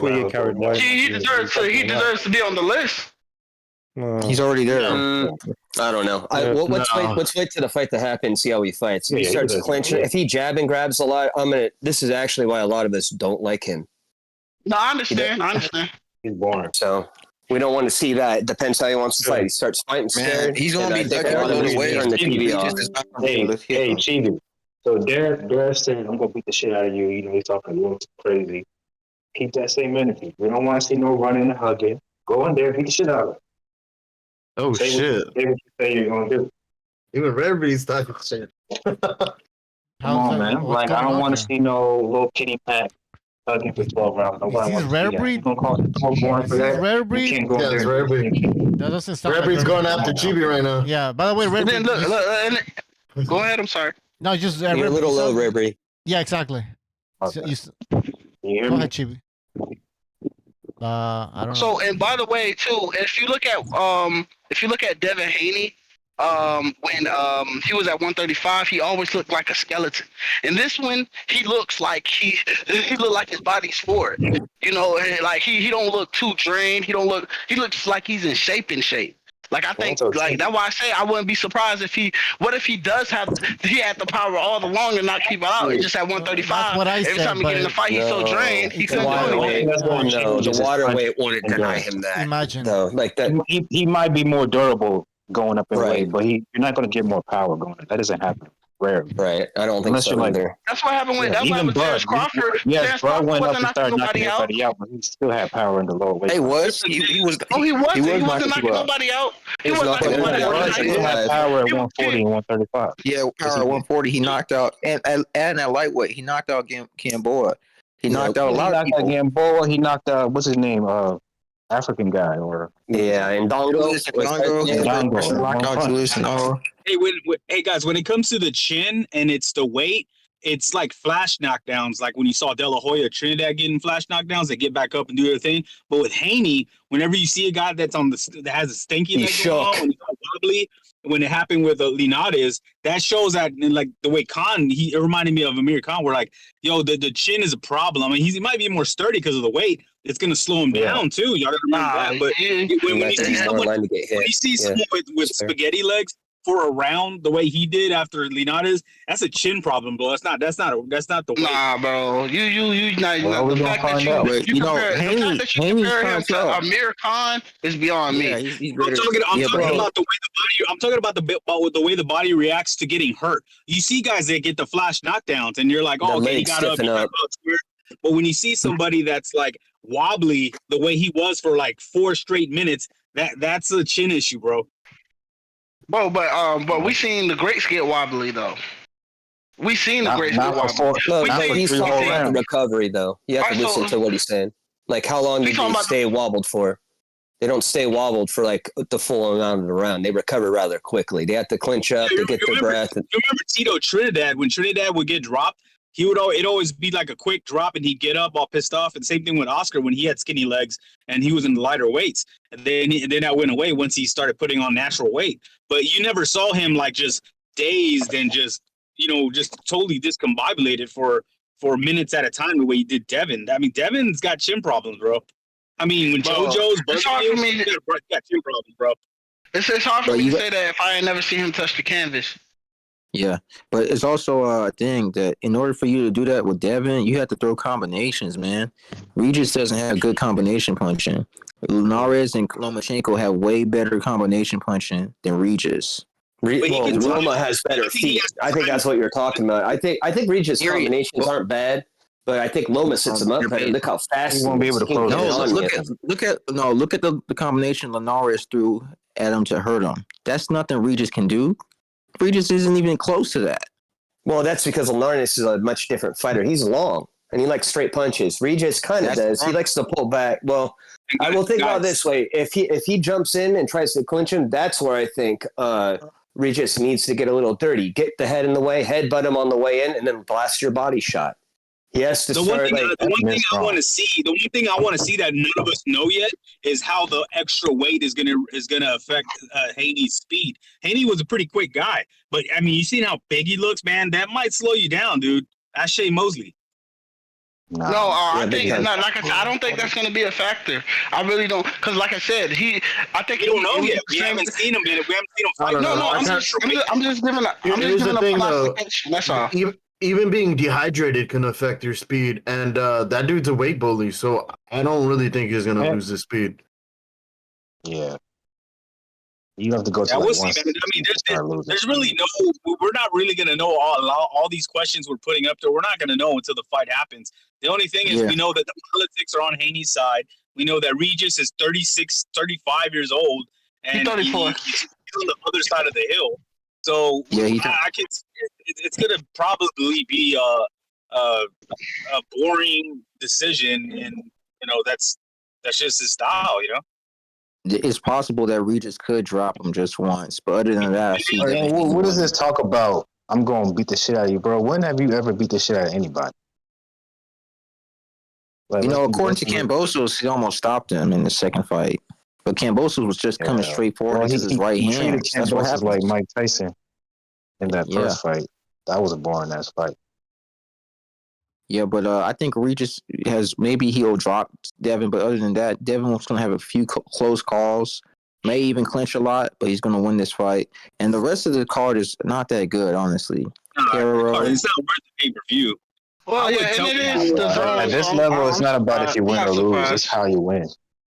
where you carried away. He deserves to be on the list. He's already there. I don't know. Let's wait till the fight to happen. See how he fights. If he starts clinching, if he jab and grabs a lot, this is actually why a lot of us don't like him. No, I understand. He's boring. So We don't want to see that. Depends how he wants to fight. He starts fighting scared. He's gonna be ducking a little way. Turn the TV off. Hey, Chibi. So Derek said, "I'm gonna beat the shit out of you." You know, he's talking a little crazy. Keep that same energy. We don't want to see no running and hugging. Go in there, beat the shit out of him. Oh shit! Say what you say you're gonna do. Even Redbeard's talking shit. Come on, man. Like I don't want to see no little kitty pack hugging for 12 rounds. Nobody wants to see that. You gonna call it more boring for that? Rare breed? You can't go in Yeah, it's there. Rare Breed. That doesn't sound Rare Breed's like going after Chibi right now. Yeah, by the way, Rare And breed. then look, go ahead. I'm sorry. No, just You're a Rare little Breed, low, sound- Rare Breed. Yeah, exactly. Okay. Go You hear me? ahead, Chibi. I don't know. So, and by the way, too, if you look at Devin Haney, when he was at 135, he always looked like a skeleton. In this one, he looks like he looked like his body's for it. You know, like he don't look too drained. He looks like he's in shape. Like I think, like that's why I say I wouldn't be surprised if he does have he had the power all along and knock people out. It's just at 135. That's what I Every said, time he get in the fight, he's so drained he couldn't do anything. No, the water weight wouldn't deny him that. Imagine. Though, like that. He might be more durable going up in Right. weight, but you're not going to get more power going up. That doesn't happen. Rare. Right. I don't think Unless so you're like, either. That's what happened with Terrence Crawford. Yes, Terrence Bud Crawford went up wasn't and knocking started knocking nobody out. everybody out, but he still had power in the lower weight. He was. Oh, he wasn't. He wasn't knocking knocking people out. nobody out. He He was wasn't knocking knocking nobody everybody out. out. He still had power at 140 and 135. Yeah, power at 140. He knocked out, and at lightweight, he knocked out Gamboa. He knocked out a lot of people. Gamboa. He knocked out what's his name? African guy or Yeah, and Dongo. Knocked out Julius and all. Hey guys, when it comes to the chin and it's the weight, it's like flash knockdowns. Like when you saw De La Hoya Trinidad getting flash knockdowns, they get back up and do their thing. But with Haney, whenever you see a guy that's that has a stinky leg going on, when he's all wobbly, when it happened with Linares, that shows that, and like the way Khan, it reminded me of Amir Khan. We're like, yo, the chin is a problem. I mean, he might be more sturdy because of the weight. It's gonna slow him down too. Y'all gotta remember that. But when you see someone with spaghetti legs for a round the way he did after Linares, that's a chin problem, bro. That's not the way. Nah, bro. You not Well, the we're fact gonna that find out. you You know, compare Haney- the fact that you Haney's compare him trying to to- Amir Khan is beyond me. Yeah, he's I'm better. talking Yeah, bro. about the way the body. I'm talking about the way the body reacts to getting hurt. You see guys that get the flash knockdowns, and you're like, oh, okay, he got up, he got square. But when you see somebody that's like wobbly the way he was for like 4 straight minutes, that's a chin issue, bro. Bro, but we seen the greats get wobbly though. We seen the greats get wobbly. Look, he's talking about the recovery, though. You have to listen to what he's saying. Like, how long did they stay wobbled for? They don't stay wobbled for like the full amount of the round. They recover rather quickly. They have to clinch up. They get their breath. You remember Tito Trinidad? When Trinidad would get dropped, it'd always be like a quick drop, and he'd get up all pissed off. And same thing with Oscar when he had skinny legs and he was in the lighter weights. And then that went away once he started putting on natural weight. But you never saw him like just dazed and just totally discombobulated for minutes at a time the way he did Devin. I mean, Devin's got chin problems, bro. I mean, when JoJo's it's hard for me. he got chin problems, bro. It's hard for me to say that if I ain't never seen him touch the canvas. Yeah, but it's also a thing that in order for you to do that with Devin, you have to throw combinations, man. Regis doesn't have good combination punching. Linares and Lomachenko have way better combination punching than Regis. Loma has better feet. I think that's what you're talking about. I think Regis combinations aren't bad, but I think Loma sits him up better. Look how fast he won't be able to close. No, look at the combination Linares threw at him to hurt him. That's nothing Regis can do. Regis isn't even close to that. Well, that's because Linares is a much different fighter. He's long and he likes straight punches. Regis kind of does. He likes to pull back. Well, I will think about it this way: if he jumps in and tries to clinch him, that's where I think Regis needs to get a little dirty. Get the head in the way, headbutt him on the way in, and then blast your body shot. He has to The one thing I want to see that none of us know yet is how the extra weight is gonna affect Haney's speed. Haney was a pretty quick guy, but I mean, you seen how big he looks, man. That might slow you down, dude. Ask Shea Mosley. I think like I said, I don't think that's going to be a factor. I really don't, because like I said, I think we don't know yet. We haven't seen him fight. I'm just giving a prognostication. That's all. Even being dehydrated can affect your speed, and that dude's a weight bully, so I don't really think he's gonna lose his speed. Yeah. You have to go to Yeah, like we'll see, one. man. I mean, there's really no. We're not really gonna know all these questions we're putting up there. We're not gonna know until the fight happens. The only thing is, we know that the politics are on Haney's side. We know that Regis is 36, 35 years old, and he's on the other side of the hill. So I can. It's gonna probably be a boring decision, and that's just his style, It's possible that Regis could drop him just once, but other than that, I see. What does this talk about? I'm going to beat the shit out of you, bro. When have you ever beat the shit out of anybody? Like, according to Kambosos, he almost stopped him in the second fight. But Kambosos was just coming straight forward into his right hand. That's what happened. Like Mike Tyson in that first fight. That was a boring ass fight. Yeah, but I think Regis he'll drop Devin, but other than that, Devin was going to have a few close calls, may even clinch a lot, but he's going to win this fight. And the rest of the card is not that good, honestly. It's not worth the pay-per-view. Well, and it is the zone. At this level, it's not about if you win or lose. It's how you win.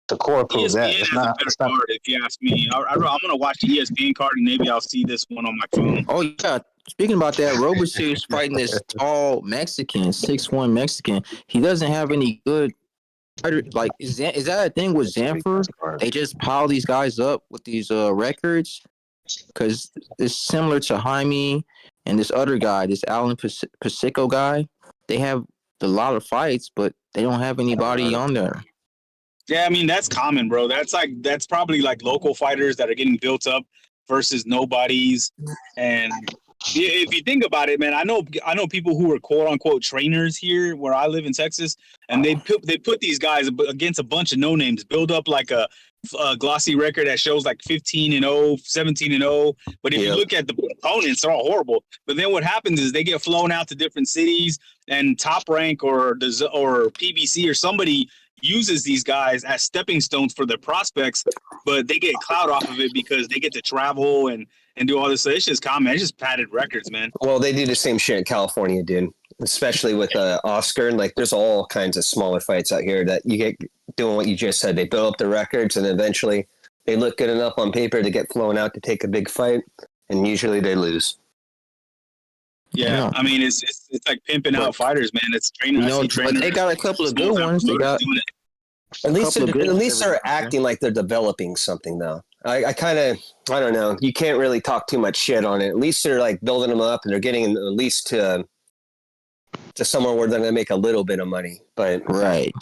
The core proves that. It's not. It's not. Card, if you ask me, I'm going to watch the ESPN card, and maybe I'll see this one on my phone. Oh, yeah. Speaking about that, Robert is fighting this tall Mexican, 6'1" Mexican. He doesn't have any good. Like, is that a thing with Zanfer? They just pile these guys up with these records because it's similar to Haney and this other guy, this Alan Pacico guy. They have a lot of fights, but they don't have anybody on there. Yeah, I mean that's common, bro. That's probably like local fighters that are getting built up versus nobodies. And if you think about it, man, I know people who are quote unquote trainers here where I live in Texas, and they put these guys against a bunch of no names, build up like a glossy record that shows like 15-0, 17-0. But if you look at the opponents, they're all horrible. But then what happens is they get flown out to different cities, and Top Rank or PBC or somebody uses these guys as stepping stones for their prospects, but they get clout off of it because they get to travel and do all this. So it's just common. It's just padded records, man. Well, they do the same shit in California, dude. Especially with Oscar. Like, there's all kinds of smaller fights out here that you get doing what you just said. They build up the records, and eventually they look good enough on paper to get flown out to take a big fight, and usually they lose. Yeah. I mean, it's like pimping out fighters, man. It's training. But they got a couple of good ones. They got at least they're acting like they're developing something, though. I don't know. You can't really talk too much shit on it. At least they're like building them up, and they're getting at least to somewhere where they're going to make a little bit of money. But right.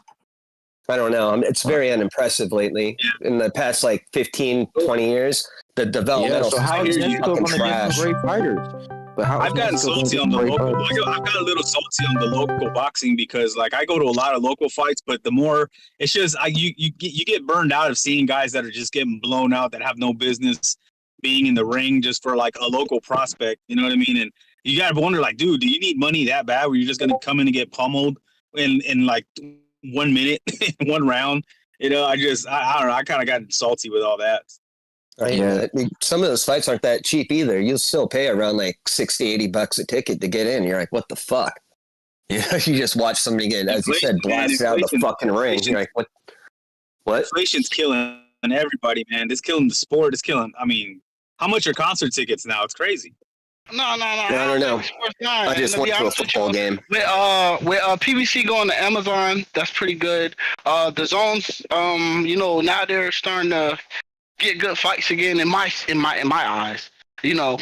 I don't know. It's very unimpressive lately. In the past, like 15, 20 years, the developmental how is he still going to get some great fighters? But I've gotten salty on the local. I've got a little salty on the local boxing because, like, I go to a lot of local fights, but the more it's just you get burned out of seeing guys that are just getting blown out that have no business being in the ring just for like a local prospect. You know what I mean? And you gotta wonder, like, dude, do you need money that bad where you're just gonna come in and get pummeled in like 1 minute, one round? You know, I don't know. I kind of got salty with all that. Yeah, some of those fights aren't that cheap either. You'll still pay around like $60-$80 a ticket to get in. You're like, what the fuck? You just watch somebody get, as you said, blasted out of the fucking ring. You're like, what? Inflation's killing everybody, man. It's killing the sport. It's killing. I mean, how much are concert tickets now? It's crazy. No. I don't know. I just went to a football game. With PBC going to Amazon, that's pretty good. The zones, now they're starting to get good fights again in my eyes. I know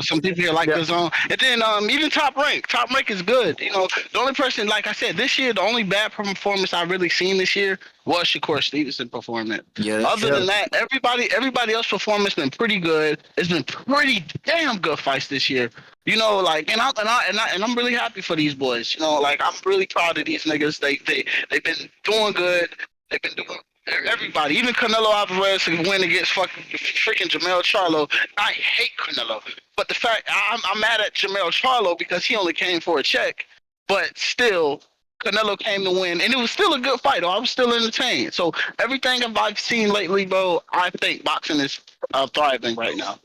some people here like the zone, and then even Top Rank is good. The only person, like I said, this year the only bad performance I've really seen this year was Shakur Stevenson performing. Yeah. Other than that, everybody else performance been pretty good. It's been pretty damn good fights this year. And I'm really happy for these boys. I'm really proud of these niggas. They've been doing good. They've been doing. Everybody, even Canelo Alvarez win against freaking Jamel Charlo. I hate Canelo, but the fact I'm mad at Jamel Charlo because he only came for a check, but still Canelo came to win, and it was still a good fight. I was still entertained. So everything I've seen lately, bro, I think boxing is thriving right now.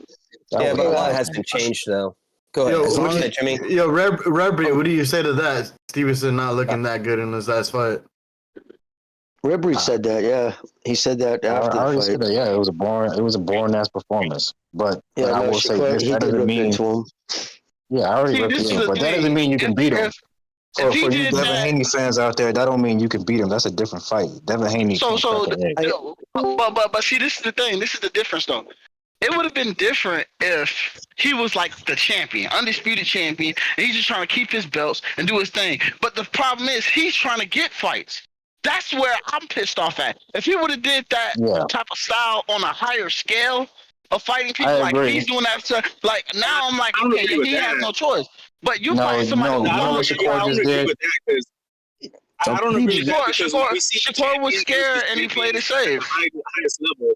Yeah, but a lot has been changed though. Go ahead, Jimmy. Rebri, what do you say to that? Stevenson not looking that good in his last fight. Ribery said that. Yeah, he said that after I already the said fight. that. Yeah, it was a boring ass performance. But Yeah, I no, will say Shakur, this: he that did doesn't rip mean. into him. Yeah, I already See, ripped this it is in, the but that doesn't thing. mean you can beat him. If he For you did Devin that, Haney fans out there, that don't mean you can beat him. That's a different fight. Devin Haney so can't so, crack an egg. but see, this is the thing. This is the difference, though. It would have been different if he was like the champion, undisputed champion, and he's just trying to keep his belts and do his thing. But the problem is he's trying to get fights. That's where I'm pissed off at. If he would have did that type of style on a higher scale of fighting people, like if he's doing that stuff, like now I'm like, okay, yeah, he has no choice. But you fighting somebody who's you know what Shakur just did? I don't agree with that because when we see Shakur was scared and he played it safe. At the highest level.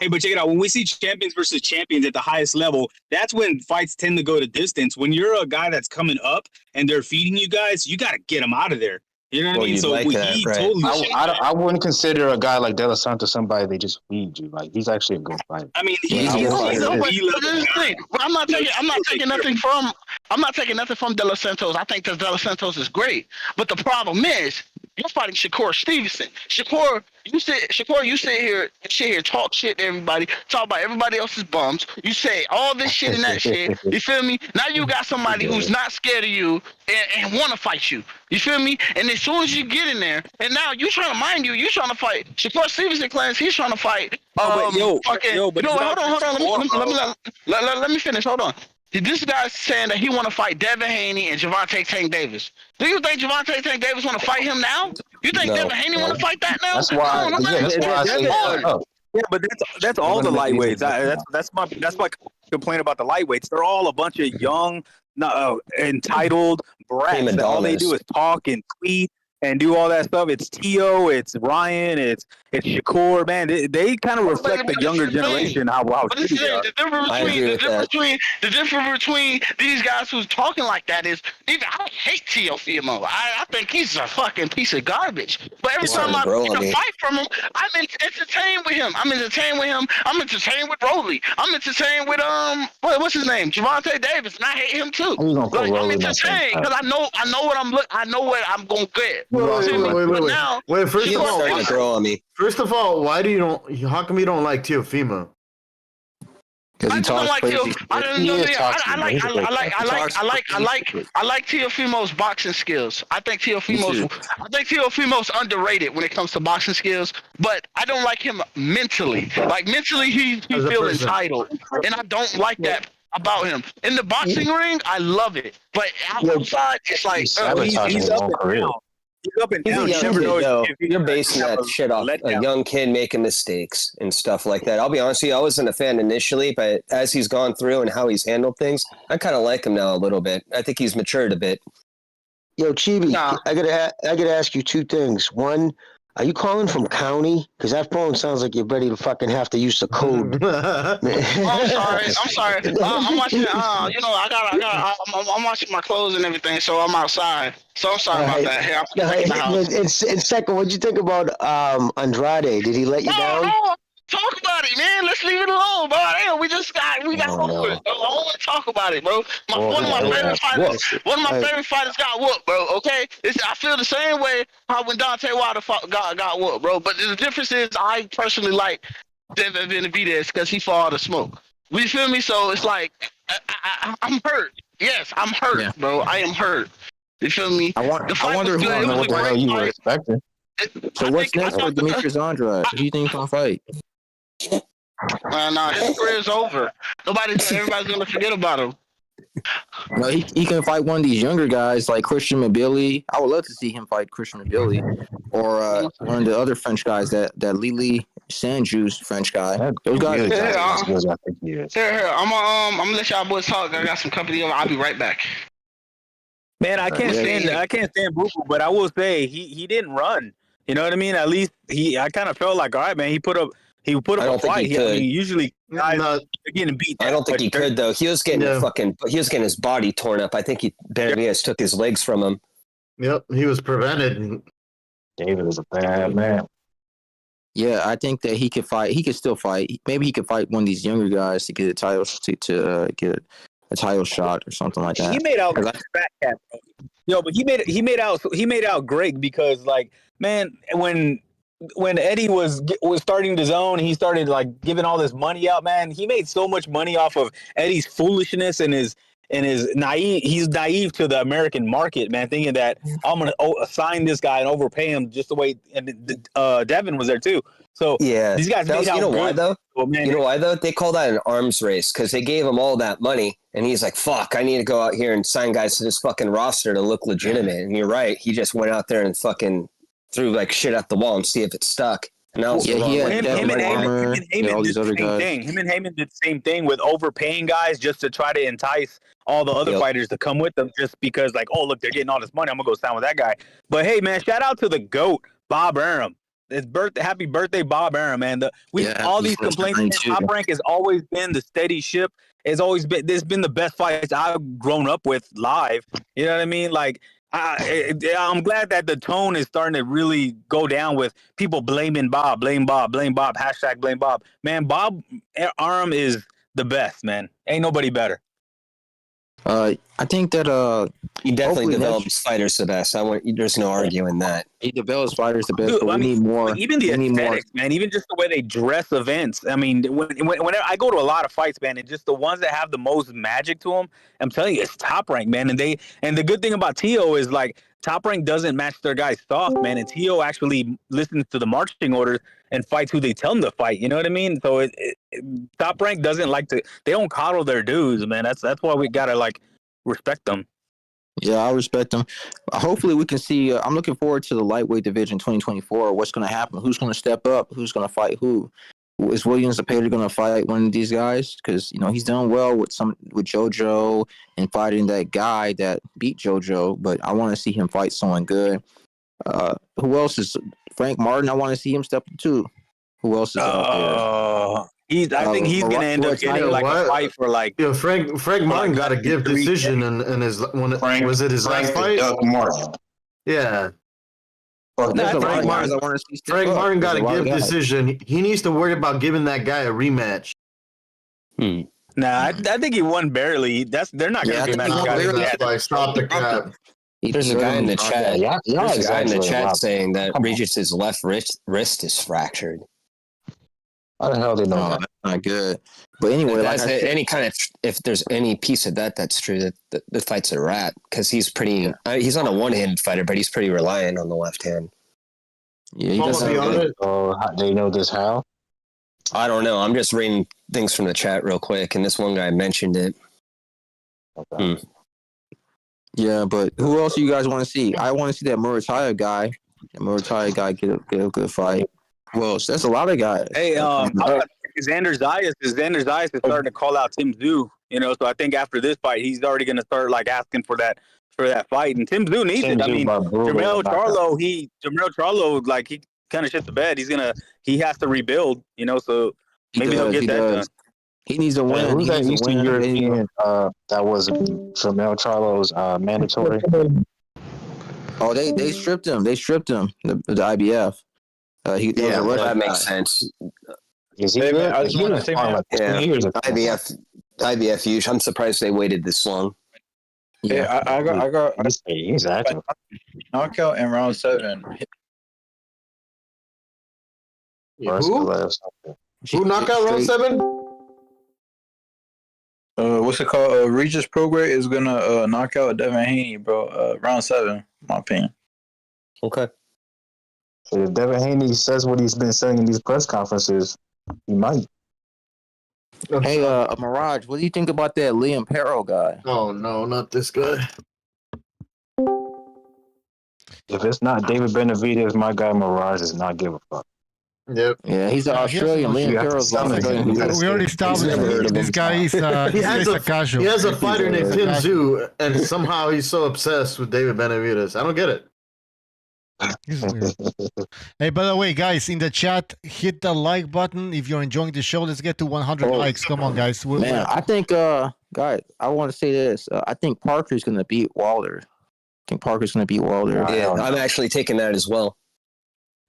Hey, but check it out. When we see champions versus champions at the highest level, that's when fights tend to go to distance. When you're a guy that's coming up and they're feeding you guys, you got to get them out of there. You know what I mean? So he totally. I wouldn't consider a guy like De La Santos somebody they just feed you. Like he's actually a good fighter. I mean, But this is the thing. I'm not taking nothing from De La Santos. I think that De La Santos is great. But the problem is you're fighting Shakur Stevenson. Shakur, you sit here, talk shit to everybody, talk about everybody else's bums. You say all this shit and that shit. You feel me? Now you got somebody who's not scared of you and want to fight you. You feel me? And as soon as you get in there, and now you trying to fight. Shakur Stevenson claims he's trying to fight. Hold on. Let me finish. Hold on. This guy's saying that he want to fight Devin Haney and Gervonta Tank Davis. Do you think Gervonta Tank Davis want to fight him now? You think Devin Haney want to fight that now? That's why. I say yeah, but that's all the lightweights. That's my complaint about the lightweights. They're all a bunch of young, entitled brats. All they do is talk and tweet and do all that stuff. It's Tio, it's Ryan, it's Shakur. Man, they kind of reflect the younger generation. How shitty they are. The difference between these guys who's talking like that is, even I hate Teofimo. I think he's a fucking piece of garbage. But every time I get a fight from him, I'm entertained with him. I'm entertained with Rolly. I'm entertained with what's his name, Gervonta Davis, and I hate him too. Like, I'm entertained because I know what I'm gonna get. Wait, first of all, how come you don't like Teofimo? Because he talks crazy. I like Teofimo's boxing skills. I think Teofimo's underrated when it comes to boxing skills, but I don't like him mentally. Like mentally, he feels entitled, and I don't like that about him. In the boxing ring, I love it, but outside, it's like he's up and down. He's up and down. You're basing that shit off a young kid making mistakes and stuff like that. I'll be honest with you, I wasn't a fan initially, but as he's gone through and how he's handled things, I kind of like him now a little bit. I think he's matured a bit. Yo, Chibi, I gotta ask you two things. One, are you calling from county? Because that phone sounds like you're ready to fucking have to use the code. I'm sorry. I'm watching. I'm washing my clothes and everything, so I'm outside. So I'm sorry about that. Here, I'm the house. And second, what'd you think about Andrade? Did he let you down? No, talk about it, man. Let's leave it alone, bro. Damn, we got over it. I don't want to talk about it, bro. One of my favorite fighters got whooped, bro. Okay, I feel the same way how when Dante Wilder got whooped, bro. But the difference is, I personally like Devin Benavidez because he fall out of smoke. You feel me? So it's like I'm hurt. Yes, I'm hurt, bro. I am hurt. You feel me? I wonder who the hell you were expecting. So what's next for Demetrius Andrade? Who do you think gonna fight? Nah, his career's over. Everybody's gonna forget about him. No, he can fight one of these younger guys like Christian Mabili. I would love to see him fight Christian Mabili, or one of the other French guys, that Lili Sanju's French guy. Those guys. Here, I'm gonna let y'all boys talk. I got some company over. I'll be right back. Man, I can't stand Buku, but I will say he didn't run. You know what I mean? At least I kind of felt like, all right, man, he put up a fight. Usually guys are getting beat. I don't think he could though. He was getting he was getting his body torn up. I think Benavidez took his legs from him. Yep, he was prevented. David was a bad man. Yeah, I think that he could fight. He could still fight. Maybe he could fight one of these younger guys to get a title to get a title shot or something like that. He made out Fat Cat, bro. Yo, but he made out Greg because, like, man, when when Eddie was starting to zone, he started like giving all this money out. Man, he made so much money off of Eddie's foolishness and his naive. He's naive to the American market, man, thinking that I'm gonna assign this guy and overpay him just the way. And Devin was there too. So Yeah, these guys made out. You know why though? Oh, man, you know why though? They call that an arms race because they gave him all that money, and he's like, "Fuck, I need to go out here and sign guys to this fucking roster to look legitimate." And you're right, he just went out there and fucking threw like shit at the wall and see if it stuck. And that was him and Heyman did the same thing. Him and Heyman did the same thing with overpaying guys just to try to entice all the other fighters to come with them, just because like, oh look, they're getting all this money, I'm gonna go sign with that guy. But hey, man, shout out to the GOAT, Bob Arum. His birthday, happy birthday, Bob Arum, man. All these complaints. Top Rank has always been the steady ship. It's always been. This has been the best fights I've grown up with live. You know what I mean? Like, I'm glad that the tone is starting to really go down with people blaming Bob, blame Bob, hashtag blame Bob. Man, Bob Arum is the best, man. Ain't nobody better. I think that he definitely develops fighters the best. There's no arguing that. He develops fighters the best, Dude, but we need more. Even the aesthetics, man. Even just the way they dress events. I mean, whenever I go to a lot of fights, man, and just the ones that have the most magic to them, I'm telling you, it's Top Rank, man. And the good thing about Tio is like Top Rank doesn't match their guys soft, man. And Tio actually listens to the marching orders and fights who they tell him to fight. You know what I mean? So Top Rank doesn't like to. They don't coddle their dudes, man. That's why we gotta like respect them. Yeah, I respect them. Hopefully, we can see. I'm looking forward to the lightweight division 2024. What's going to happen? Who's going to step up? Who's going to fight who? Is Williams Zepeda going to fight one of these guys? Because he's done well with JoJo and fighting that guy that beat JoJo. But I want to see him fight someone good. Who else is Frank Martin? I want to see him step up too. Who else is out there? I think he's going to end up getting like a fight for like. Yo, Frank Martin got a give decision in his was it his last fight? Yeah. Frank Martin got a give decision. He needs to worry about giving that guy a rematch. Nah, I think he won barely. They're not going to give that guy. Stop the cap. There's a guy in the chat. There's a guy in the chat saying that Come on. Regis's left wrist is fractured. How the hell they know that? That's not good. But anyway, like if there's any piece of that's true, that the fight's a wrap because he's pretty. He's on a one-handed fighter, but he's pretty reliant on the left hand. Yeah, he doesn't. They know this how? I don't know. I'm just reading things from the chat real quick, and this one guy mentioned it. Okay. Yeah, but who else do you guys want to see? I want to see that Murataya guy. Get a good fight. Well, that's a lot of guys. Hey, Xander Zayas is starting to call out Tim Tszyu. So I think after this fight, he's already going to start like asking for that fight, and Tim Tszyu needs it. I mean, Jermell Charlo, like he kind of shit the bed. He has to rebuild. So maybe he'll get that done. He needs to win. Who's that Eastern European that was Jermell Charlo's mandatory? Oh, they stripped him. The IBF. That makes sense. Is he good? IBF huge. I'm surprised they waited this long. Yeah, I got he's active. Knockout in round 7. Who knockout round 7? What's it called? Regis Prograis is gonna knock out Devin Haney, bro. Round 7, in my opinion. Okay. So if Devin Haney says what he's been saying in these press conferences, he might. Hey, Mirage, what do you think about that Liam Perro guy? Oh no, not this guy. If it's not David Benavidez, my guy Mirage does not give a fuck. Yep. Yeah, he's an Australian. Liam Perro's we already established this guy is casual. He has a fighter named Tim Tszyu, and somehow he's so obsessed with David Benavidez. I don't get it. Hey, by the way, guys, in the chat, hit the like button if you're enjoying the show. Let's get to 100 likes. Come on, guys. I think, guys, I want to say this. I think Parker's going to beat Wilder. Yeah, I'm actually taking that as well.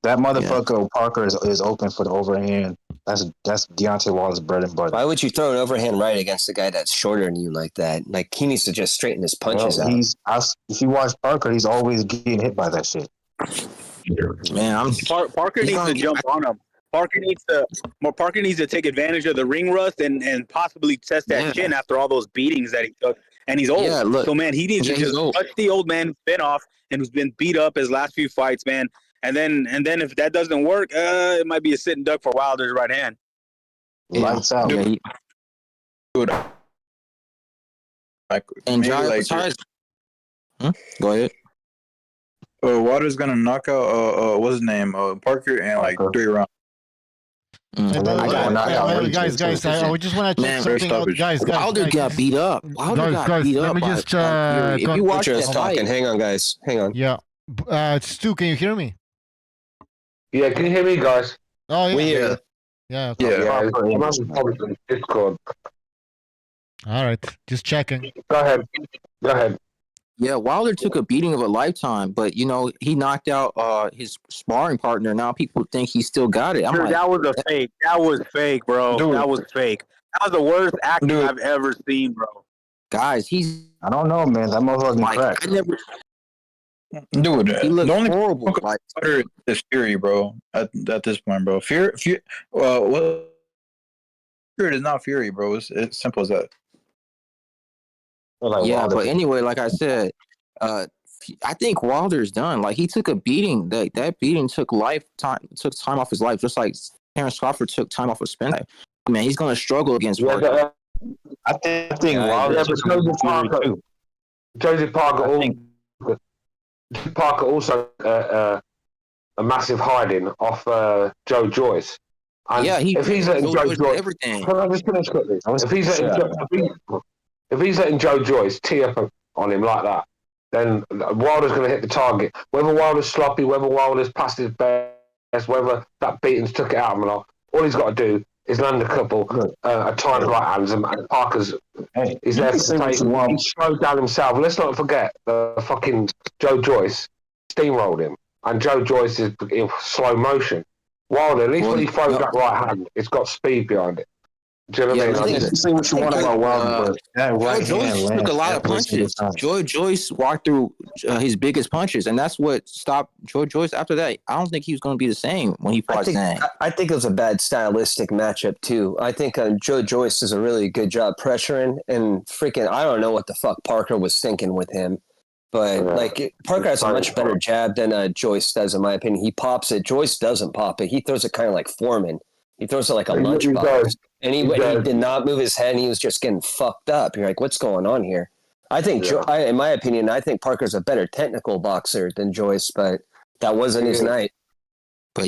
That motherfucker Parker is open for the overhand. That's Deontay Wilder's bread and butter. Why would you throw an overhand right against a guy that's shorter than you like that? Like, he needs to just straighten his punches out. If you watch Parker, he's always getting hit by that shit. Man, Parker needs to jump on him. Parker needs to take advantage of the ring rust and possibly test that chin after all those beatings that he took. And he's old. Yeah, look, so man, he needs to just touch the old man who's been off and who's been beat up his last few fights, man. And then if that doesn't work, it might be a sitting duck for Wilder's right hand. Lights out. Dude. And go ahead. Wilder's gonna knock out what's his name? Parker in like 3 rounds. Guys, I just want to check something out. Guys, Wilder got beat up. Let me just if you watch this talking, hang on, guys. Hang on. Yeah. Stu, can you hear me? Yeah, can you hear me, guys? Oh, yeah. We hear you. Yeah. I'm having problems with Discord. All right. Just checking. Go ahead. Yeah, Wilder took a beating of a lifetime, but he knocked out his sparring partner. Now people think he still got it. That was a fake. That was fake, bro. Dude. That was fake. That was the worst acting I've ever seen, bro. Guys, I don't know, man. That motherfucker's crack. Dude, he looks the only horrible. Fighter is Fury, bro. At this point, bro. Fury is not Fury, bro. It's simple as that. But anyway, like I said, I think Wilder's done. Like he took a beating. That beating took time off his life, just like Terrence Crawford took time off of Spence. Man, he's gonna struggle against Parker. I think Wilder took Joseph Parker also a massive hiding off Joe Joyce. And if he's letting Joe Joyce, everything. Can I just finish quickly? If he's letting Joe Joyce tee up on him like that, then Wilder's going to hit the target. Whether Wilder's sloppy, whether Wilder's past his best, whether that beating's took it out of him, all he's got to do is land a couple, a tiny right hands, and Parker's he's there to take. He slowed down himself. Let's not forget the fucking Joe Joyce steamrolled him, and Joe Joyce is in slow motion. Wilder, at least when he throws that right hand, it's got speed behind it. Do you know what I mean? See what you want about Wilder, but Joe Joyce took a lot of punches. Joe Joyce walked through his biggest punches, and that's what stopped Joe Joyce. After that, I don't think he was going to be the same when he fought Zhang. I think it was a bad stylistic matchup too. I think Joe Joyce does a really good job pressuring, and freaking I don't know what the fuck Parker was thinking with him. But Parker has a much better jab than Joyce does, in my opinion. He pops it. Joyce doesn't pop it. He throws it kind of like Foreman. He throws it like a lunchbox. And he did not move his head. And he was just getting fucked up. You're like, what's going on here? I think, in my opinion, I think Parker's a better technical boxer than Joyce, but that wasn't his night. But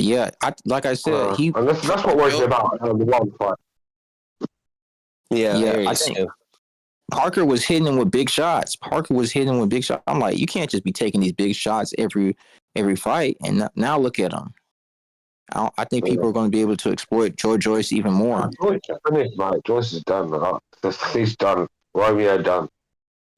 like I said, and that's what worries me about the one fight. I think Parker was hitting him with big shots. I'm like, you can't just be taking these big shots every fight. And now look at him. I think people are going to be able to exploit Joe Joyce even more. Joyce is done. He's done. Romeo done.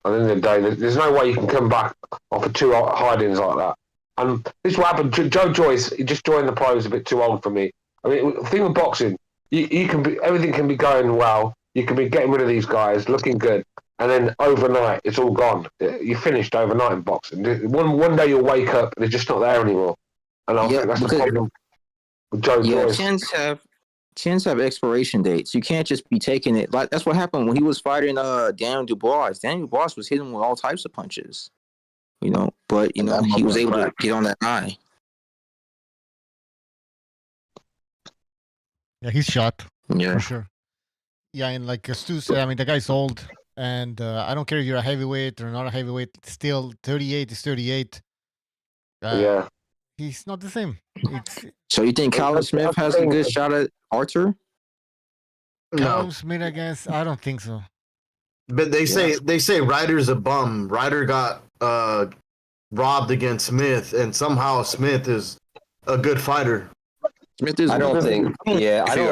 At the end of the day, there's no way you can come back off of 2 hidings like that. And this is what happened. Joe Joyce, he just joined the pros a bit too old for me. I mean, the thing with boxing, you can be everything can be going well. You can be getting rid of these guys, looking good, and then overnight it's all gone. You're finished overnight in boxing. One day you'll wake up and they're just not there anymore. And I think that's the problem. Joe Joyce. Chins have expiration dates. You can't just be taking it. Like that's what happened when he was fighting Daniel Dubois. Daniel Dubois was hitting with all types of punches, but he was able to get on that eye. Yeah, he's shot. Yeah, for sure. Yeah, and like Stu said, I mean the guy's old, and I don't care if you're a heavyweight or not a heavyweight. Still, 38 is 38. He's not the same. So you think Callum Smith has a good shot at Arthur? Callum Smith against? I don't think so. But they say Ryder's a bum. Ryder got robbed against Smith, and somehow Smith is a good fighter. I don't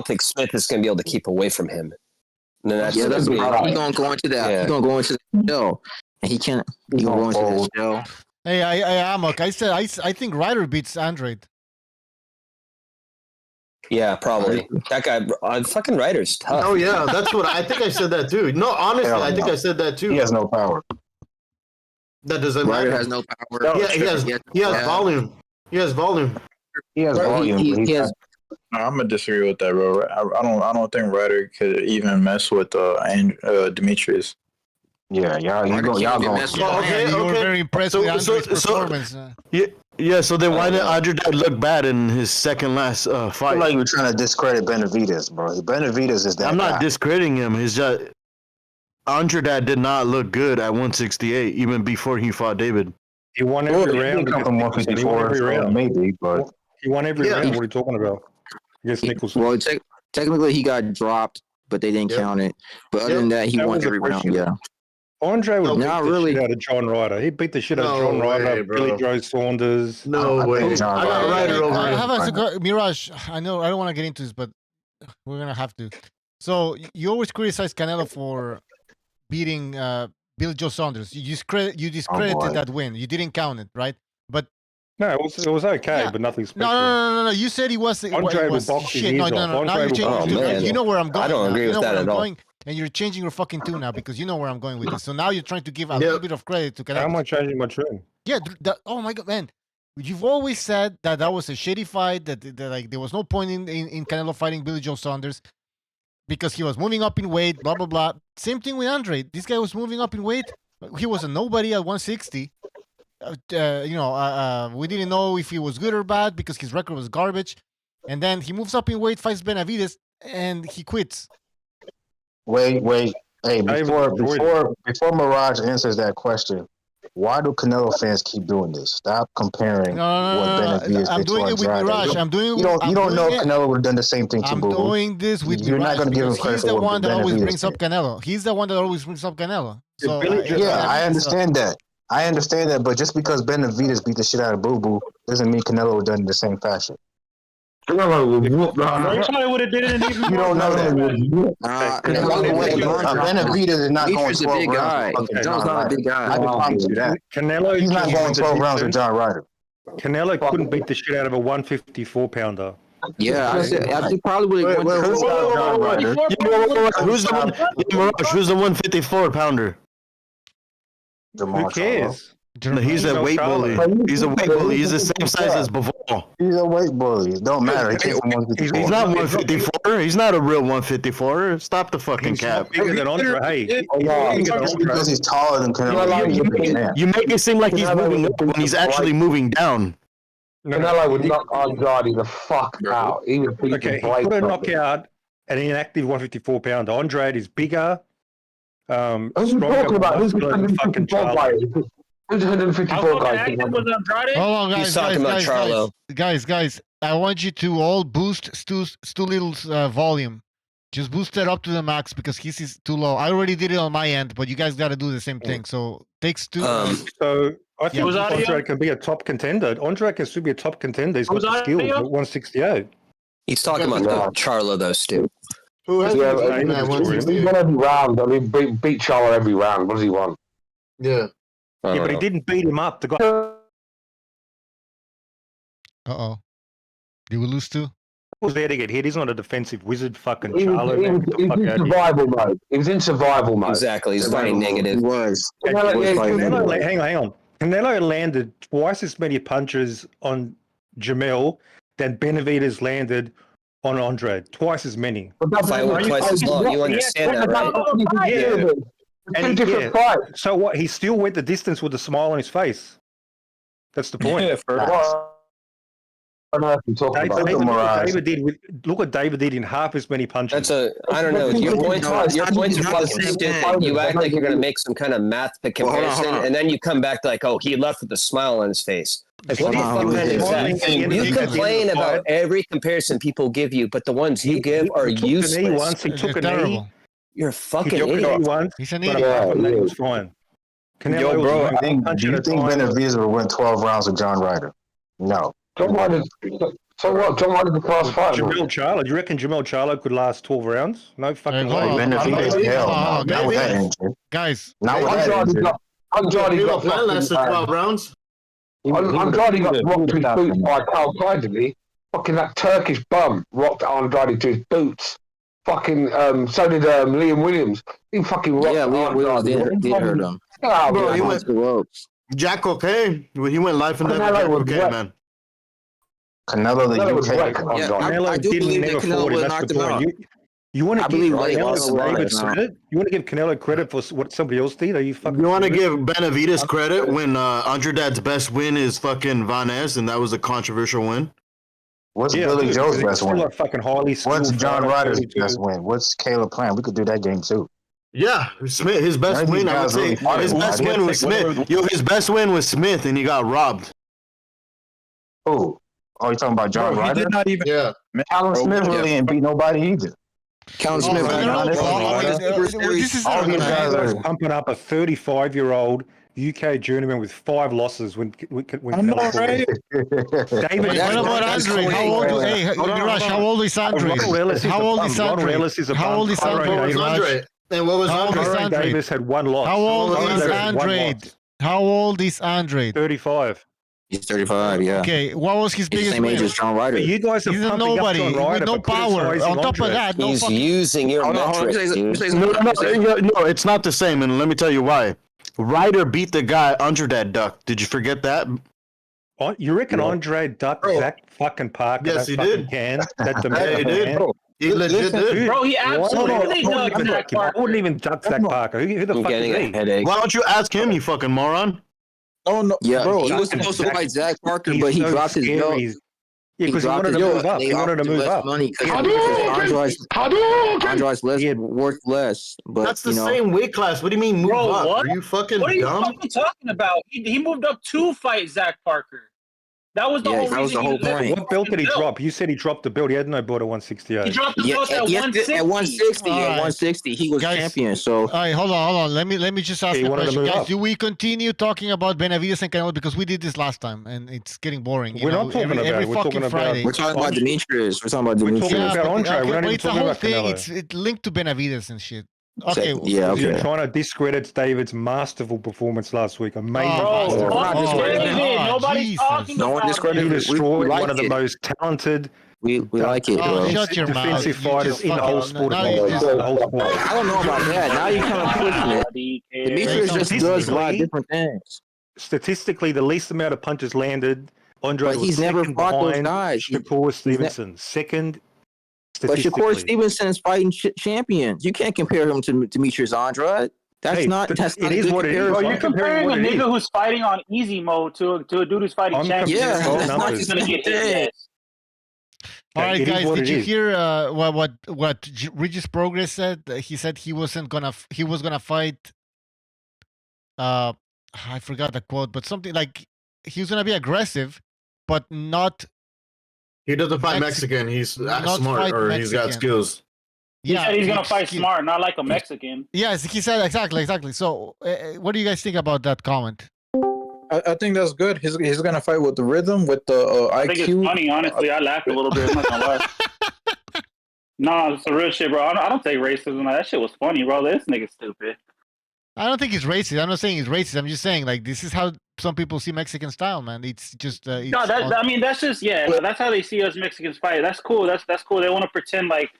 think Smith is going to be able to keep away from him. That's he's going to go into that. He's going to go into the shell, and he can't. He's going to go into the shell. Hey, Amok, I said I think Ryder beats Andrade. Yeah, probably. That guy, fucking Ryder's tough. Oh yeah, that's what I think. I said that too. No, honestly, I think I said that too. He has no power. That doesn't matter. Ryder has no power. Yeah, he has volume. He has volume. He has volume. He has. No, I'm gonna disagree with that, bro. I don't think Ryder could even mess with Demetrius. Yeah, y'all going. You were very impressed with Andre's performance. Yeah. So then why did Andre look bad in his second last I fight? feel like you're trying to discredit Benavidez, bro. Benavidez is that. I'm not guy. discrediting him. He's just Andre did not look good at 168 even before he fought David. He won every round. He come from 154, maybe, but he won every round. What are you talking about? Against Nicholson. Well, technically he got dropped, but they didn't count it. But other than that, he won every round. Yeah. Andre would beat Not the really. shit out of John Ryder. He beat the shit out of John Ryder, Billy Joe Saunders. No way. I got Ryder over I have Mirage. I know I don't want to get into this, but we're gonna have to. So you always criticize Canelo for beating Billy Joe Saunders. You discredited that win. You didn't count it, right? But no, it was okay, but nothing special. No. You said he was. Andre was boxing. Shit. No. Now you're changing. You know where I'm going. I don't agree with that at all. And you're changing your fucking tune now because you know where I'm going with this. So now you're trying to give a little bit of credit to Canelo. How am I changing my tune? Yeah. Oh my god, man. You've always said that was a shitty fight. That like there was no point in Canelo fighting Billy Joe Saunders because he was moving up in weight. Blah blah blah. Same thing with Andre. This guy was moving up in weight. He was a nobody at 160. We didn't know if he was good or bad because his record was garbage. And then he moves up in weight, fights Benavidez, and he quits. Wait. Hey, before Mirage answers that question, why do Canelo fans keep doing this? Stop comparing what Benavidez I'm did doing to it with Mirage. You don't know if Canelo would have done the same thing to Boo. I'm doing this with You're Mirage not going to give him because credit he's the for one that always Benavidez brings up did. Canelo. He's the one that always brings up Canelo. So I understand that. I understand that, but just because Benavidez beat the shit out of Boo Boo doesn't mean Canelo would have done it in the same fashion. Canelo would have did it even You don't know that. Benavidez is not going He's a 12 big guy. rounds. John's not a big guy. I can promise you that. He's not going 12 rounds with John Ryder. Canelo couldn't beat the shit out of a 154 pounder. Yeah, I think probably would have won. Who's the 154 pounder? Who cares? He's a weight bully. He's a weight bully. He's the same size as before. He's a weight bully. It don't matter. He's not 154. He's not a real 154. Stop the fucking cap. Bigger than Andre. Because he's taller than Canelo. You make it seem like he's moving up when he's actually moving down. Canelo would knock Andrade the fuck out. He would beat he put a knockout an inactive 154 pounder. Andrade is bigger. Who's talking about? Who's the fucking Charlo? Who's 154 guy? Hold on, guys. He's talking about Charlo. Guys, I want you to all boost Stu Little's volume. Just boost it up to the max because his is too low. I already did it on my end, but you guys got to do the same thing. So take Stu. So I think Andre can be a top contender. Andre can still be a top contender. He's got the skills at 168. He's talking about Charlo though, Stu. Who has he's won every round. I mean, beat Charlo every round. What does he want? Yeah. But he didn't beat him up. The guy. Did we lose too? He was there to get hit. He's not a defensive wizard. Fucking He was Charlo. in survival mode. He was in survival mode. Exactly. He's fighting negative. He was. Hang on. Canelo landed twice as many punches on Jamel than Benavidez landed on Andre. Twice as many. Fight went twice as long. You understand that, right? Yeah. Two different fights. So what? He still went the distance with a smile on his face. That's the point. Look what David did in half as many punches. I don't know. Your points are fucking stupid. You act like you're going to make some kind of math comparison, and then you come back to like, oh, he left with a smile on his face. Like, what the fuck is that? You complain about every comparison people give you, but the ones you give are useless. He took a knee. You're a fucking idiot. He's an idiot. It was fine. Yo, bro, do you think Benavidez would win 12 rounds with John Ryder? No. John Ryder's the class fighter. Jamel Charlo. Do you reckon Jamel Charlo could last 12 rounds? No fucking way. Benavidez, hell no. Not with that injury. Guys. Not with that injury. Andrade got lasted 12 rounds. Andrade got rocked to his boots by Carl Prideley. Fucking that Turkish bum rocked Andrade to his boots. Fucking so did Liam Williams. He fucking rocked. Yeah, Liam Williams did hurt him. Bro, he went Jack Cocaine. He went live in that Jack Cocaine, man. Canelo, the was UK. right. Canelo I do didn't believe never that Canelo fought him. would have That's knocked the him out. point. You want I to give believe Canelo David credit? You want to give Canelo credit for what somebody else did? Are you fucking? You want to serious? give Benavidez credit when Andradad's best win is fucking Vanez, and that was a controversial win? What's Billy Joe's best win? Like fucking highly What's skilled John fighter, Ryder's 32. best win? What's Caleb Plant? We could do that game too. Yeah, Smith. His best win, I would say, his best win was Smith. His best win was Smith, and he got robbed. Oh, you're talking about John Bro, he Ryder? did not even. Yeah. Callum Smith really ain't beat nobody either. Callum Smith, All these guys are pumping up a 35-year-old UK journeyman with 5 losses when I know, right? David, what about Andre? How old? Hey, Rush, how old is Andre? How old is Andre? How old is Andre? And what was How old is Andre? Andre? Davis had 1 loss. How old is Andre had Andre? 1 loss. How old is Andre? 35. He's 35, yeah. Okay, what was his He's the biggest same age win? as John Ryder. You guys are He's a pumping up nobody John Ryder, with no but power. criticizing On top of Andre. that, no He's fucking. using your metrics, dude. No, it's not the same, and let me tell you why. Ryder beat the guy Andradad ducked. Did you forget that? Oh, you reckon Andre ducked Zach fucking Parker? Yes, that he fucking did. Can? That Yeah, he did. He legit did. Bro, he absolutely I ducked Zach Parker. wouldn't even duck Zach Parker. Who the I'm fuck getting is a he? headache. Why don't you ask him, you fucking moron? Oh no, Yeah, bro. he was supposed to fight Zach Parker, but he so dropped his scary. belt. Yeah, because he wanted to move up. He wanted to move up. Money because Andre's less worth less. But That's the same weight class. What do you mean move Bro, up? what? Are you fucking What are you dumb? fucking talking about? He moved up to fight Zach Parker. That was the whole reason. That was the whole point. What belt did he drop? You said he dropped the belt. He had no belt at 168. He dropped the belt at 160. At 160, All right. at 160, he was Guys, champion. So All right, hold on. Let me just ask He a wanted to question, move guys. up. Do we continue talking about Benavidez and Canelo because we did this last time and it's getting boring? You We're know, not talking every, about every it. We're fucking talking about- Friday. we're talking about Demetrius. We're talking about We're Demetrius. talking about Andre. We're not but even it's the talking whole about thing. Canelo. It's linked to Benavidez and shit. Okay. Yeah, You're okay. trying to discredit David's masterful performance last week. Amazing. Bro, performance. fuck discrediting David. him. Nobody's Jesus. talking No one about discredited He him. him. destroyed like one of the it. most talented We like it, Oh, bro. shut your mouth. defensive You fighters just in the whole fucking- sport. now you just- The whole sport. I don't know about that. Now you're kind of pushing it. Demetrius just does a lot of different things. Statistically, the least amount of punches landed. Andre But was he's never second fought those behind guys. Shakur Stevenson. Second. But Shakur statistically. Stevenson is fighting champions. You can't compare him to Demetrius Andrade. That's Hey, not. but That's it not is a good what it is. comparison. Bro, I'm you're comparing a what it nigga is. who's fighting on easy mode to a dude who's fighting I'm champions. Yeah, comparing that's not numbers. He's gonna get his ass. All right, It is guys. what Did it you is. hear what Regis Prograis said? He said he was gonna fight. I forgot the quote, but something like he was gonna be aggressive, but not. He doesn't fight Mexican. He's not smart, fight or he's got Mexican. skills. He said he's gonna big fight skill. smart, not like a Mexican. Yes, he said exactly. So, what do you guys think about that comment? I think that's good. He's gonna fight with the rhythm, with the I think IQ. it's funny, honestly. I laughed a little bit. I'm not gonna lie. No, it's a real shit, bro. I don't take racism. That shit was funny, bro. This nigga's stupid. I don't think he's racist. I'm not saying he's racist. I'm just saying like this is how some people see Mexican style, man. It's just it's No, I mean that's just that's how they see us Mexicans fight. That's cool. That's cool. They want to pretend like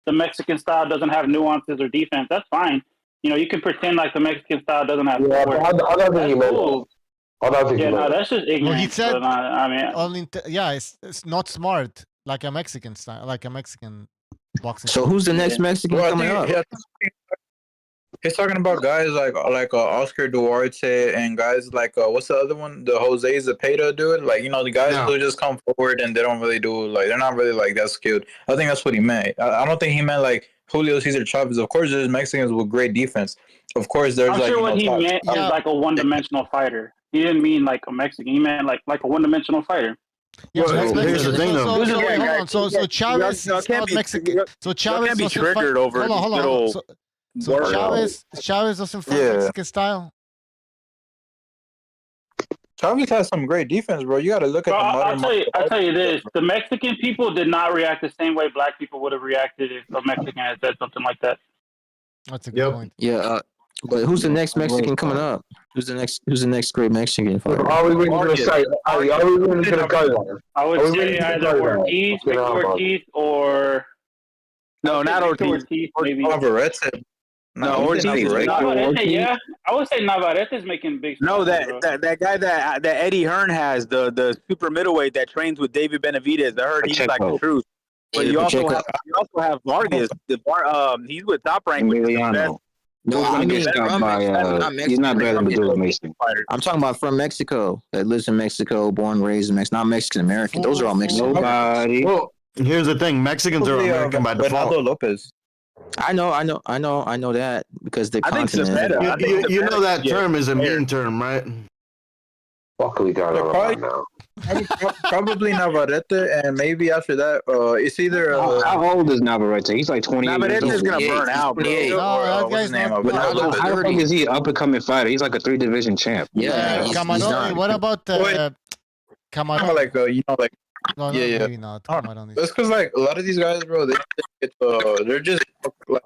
the Mexican style doesn't have nuances or defense. That's fine. You know, you can pretend like the Mexican style doesn't have. Yeah, but I don't think he meant that. I don't think he Yeah, meant no, that. that's just ignorant. Well, he said but, I mean, it's not smart like a Mexican style, like a Mexican boxing. So who's the next Mexican Well, I coming think up? he's talking about guys like Oscar Duarte and guys like what's the other one? The Jose Zepeda dude. Like, you know, the guys who just come forward and they don't really do, like, they're not really like that skilled. I think that's what he meant. I don't think he meant like Julio Cesar Chavez. Of course, there's Mexicans with great defense. Of course, there's I'm like, sure you what know, he top- meant is like a one-dimensional fighter. He didn't mean like a Mexican. He meant like a one-dimensional fighter. Yeah, Well, so here's the thing, though. hold on. So Chavez is not Mexican. So Chavez can't be doesn't fight- triggered over Hold on. little So Chavez doesn't fight Yeah. Mexican style. Chavez has some great defense, bro. You got to look at Bro, the modern. I'll tell you this: the Mexican people did not react the same way Black people would have reacted if a Mexican had said something like that. That's a good point. Yeah, but who's the next Mexican coming up? Who's the next great Mexican fighter? Are we really going to say? Are we really going to go there? I would Are we say really gonna either go there? Ortiz, Okay, Victor now, Ortiz, or no, not Victor Ortiz. maybe. Alvarez. No, Ortiz is Navarrete, yeah. I would say Navarrete is making big. No, strides, that guy that Eddie Hearn has, the super middleweight that trains with David Benavidez. I heard he's like the truth. But you also have Vargas. He's with Top Rank. Emiliano. No, I mean, he's not better than Abdul Mason. I'm talking about from Mexico, that lives in Mexico, born, raised in Mexico. Not Mexican American. Those are all Mexican. Nobody. Well, here's the thing: Mexicans are American by default. Bernardo Lopez. I know that because the continent. You know that term is a mean term, right? What are we going on about now? Probably Navarrete, and maybe after that, it's either. How old is Navarrete? He's like 28. Navarrete is gonna burn out, bro. What's his name? How the fuck is he an up and coming fighter? He's like a 3-division champ. Yeah, Camarón. What about Camarón? Like like. No, yeah. Maybe not. Camarón. That's because like a lot of these guys, bro, they're just like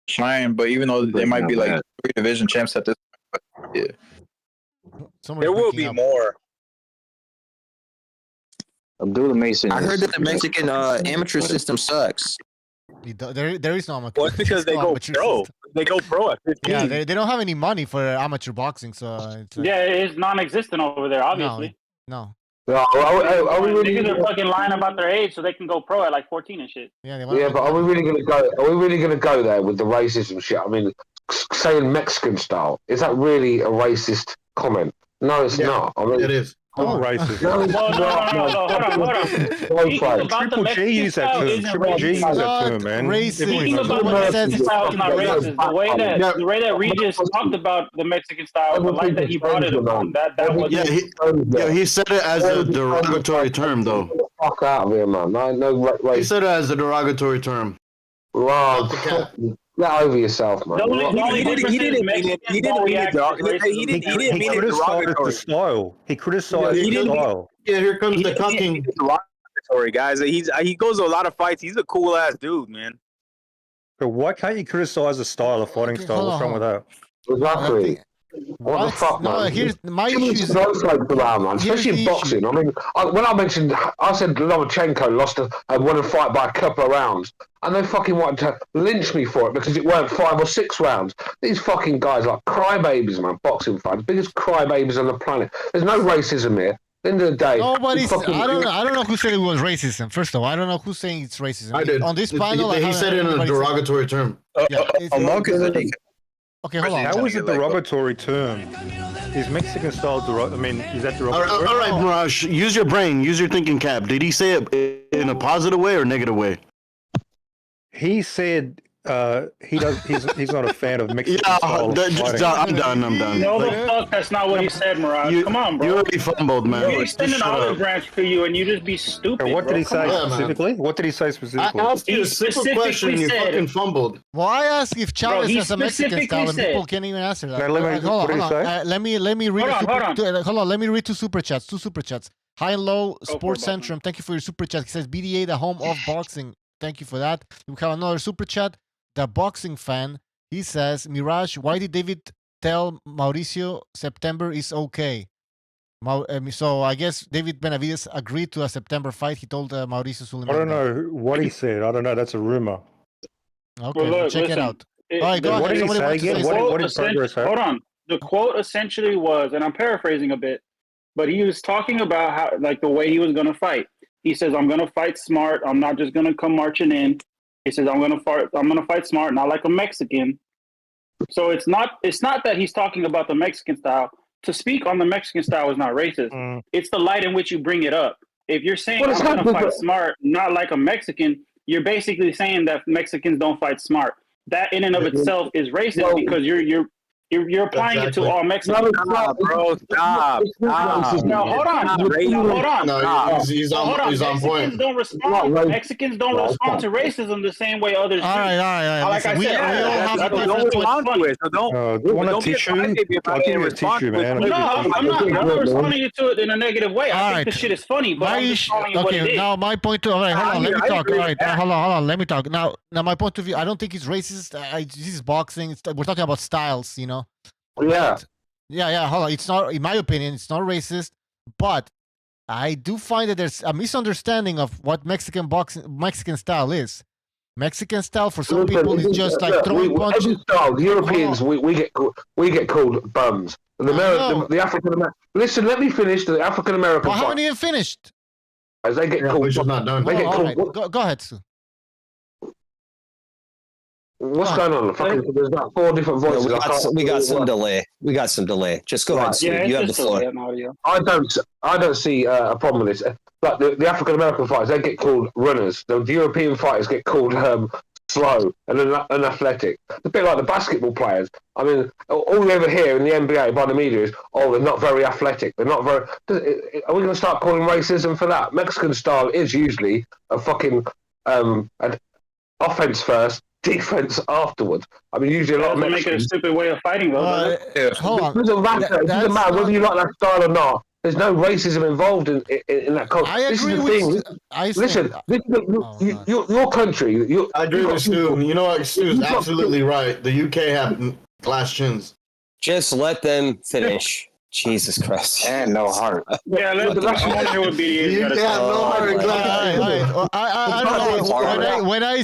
shine, but even though they might be like 3-division champs at this point, yeah. There will be more. Abdullah Mason. I heard that the Mexican amateur system sucks. There is no amateur. Well, it's because they go pro. They go pro at 15. Yeah, they don't have any money for amateur boxing, so yeah, it's non-existent over there. Obviously, no. Are we really? They're fucking lying about their age so they can go pro at like 14 and shit. Yeah, but are we really gonna go? Are we really gonna go there with the racism shit? I mean, saying Mexican style, is that really a racist comment? No, it's not. I mean, it is. Racist. No, hold on. Triple G use that term. Triple G use that term, man. Speaking about the Mexican style is not racist. The way that Regis talked about the Mexican style, the light that he brought it upon, that was he said it as a derogatory term, though. Fuck out of here, man. He said it as a derogatory term. Wow. Get over yourself, man. He didn't mean it. He didn't mean it. He criticized the style. He criticized the style. Yeah, here comes the cucking. Derogatory, guys. He goes to a lot of fights. He's a cool ass dude, man. But why can't you criticize the style, the fighting style? What's wrong with that? Exactly. What the fuck, man? No, here's my issue. Especially in boxing. I mean, when I said Lomachenko lost won a fight by a couple of rounds, and they fucking wanted to lynch me for it because it weren't 5 or 6 rounds. These fucking guys are like crybabies, man. Boxing fans, biggest crybabies on the planet. There's no racism here. At the end of the day, nobody's. I don't know who said it was racism. First of all, I don't know who's saying it's racism. I did. On this panel, he said it in a derogatory term. Okay, hold on. How is it derogatory term? Is Mexican style derogatory? I mean, is that derogatory? All right, Mirage, use your brain, use your thinking cap. Did he say it in a positive way or negative way? He said he's not a fan of Mexican style. I'm done. No, the fuck, that's not what he said, Mirage. Come on, bro. You already fumbled, man. You extend an olive branch to you and you just be stupid. What did he say specifically? What did he say specifically? I asked you a simple question, you fucking fumbled. Well, I asked if Chavez has a Mexican style, and people can't even answer that. Hold on. Let me read. Hold on. Let me read two super chats. High and Low Sports Centrum. Thank you for your super chat. He says BDA, the home of boxing. Thank you for that. We have another super chat. The boxing fan. He says, Mirage, why did David tell Mauricio September is okay? So I guess David Benavidez agreed to a September fight. He told Mauricio Suleiman. I don't know what he said. I don't know. That's a rumor. Okay, well, check it out. All right, go ahead. What did he say again? What did Prograis say? Hold on. The quote essentially was, and I'm paraphrasing a bit, but he was talking about how, like, the way he was going to fight. He says, "I'm going to fight smart. I'm not just going to come marching in." He says, "I'm going to fight smart, not like a Mexican." So it's not that he's talking about the Mexican style. To speak on the Mexican style is not racist. It's the light in which you bring it up. If you're saying I'm going to fight smart, not like a Mexican, you're basically saying that Mexicans don't fight smart. That in and of itself is racist because you're applying it to all Mexicans. Stop, bro. Stop. No, hold on. No, he's on point. Mexicans don't respond to racism the same way others do. All right. Like I said, don't respond to it. So don't be afraid about it and respond to it. No, I'm not responding to it in a negative way. I think the shit is funny, but I'm just telling you what it is. Now my point of view. Hold on, let me talk. All right, hold on. Let me talk. Now my point of view. I don't think it's racist. This is boxing. We're talking about styles, you know. Yeah. Hold on. It's not, in my opinion, it's not racist, but I do find that there's a misunderstanding of what Mexican style is. Mexican style for some people is just like throwing punches. Every style, the Europeans, we get called bums. The African American. Listen, let me finish. The African American. I haven't even finished. They get called. We're just not done. They get called. Right. Go ahead, Stu. What's going on? There's about 4 different voices. We got some delay. We got some delay. Just go ahead, Stu. You have the floor. I don't see a problem with this. But the African American fighters, they get called runners. The European fighters get called slow and unathletic. It's a bit like the basketball players. I mean, all you ever hear in the NBA by the media is, "Oh, they're not very athletic. They're not very." Are we going to start calling racism for that? Mexican style is usually a fucking an offense first, defense afterwards. I mean, usually a lot of Mexicans make it a stupid way of fighting, though. Hold on. It doesn't matter whether you like that style or not. There's no racism involved in that culture. I agree with Listen, your country. I agree with Stu. You know what? Stu is absolutely right. The UK have glass chins. Just let them finish. Jesus Christ. And no heart. Yeah, I want to hear what BDA You got no heart and glass. I don't know. When I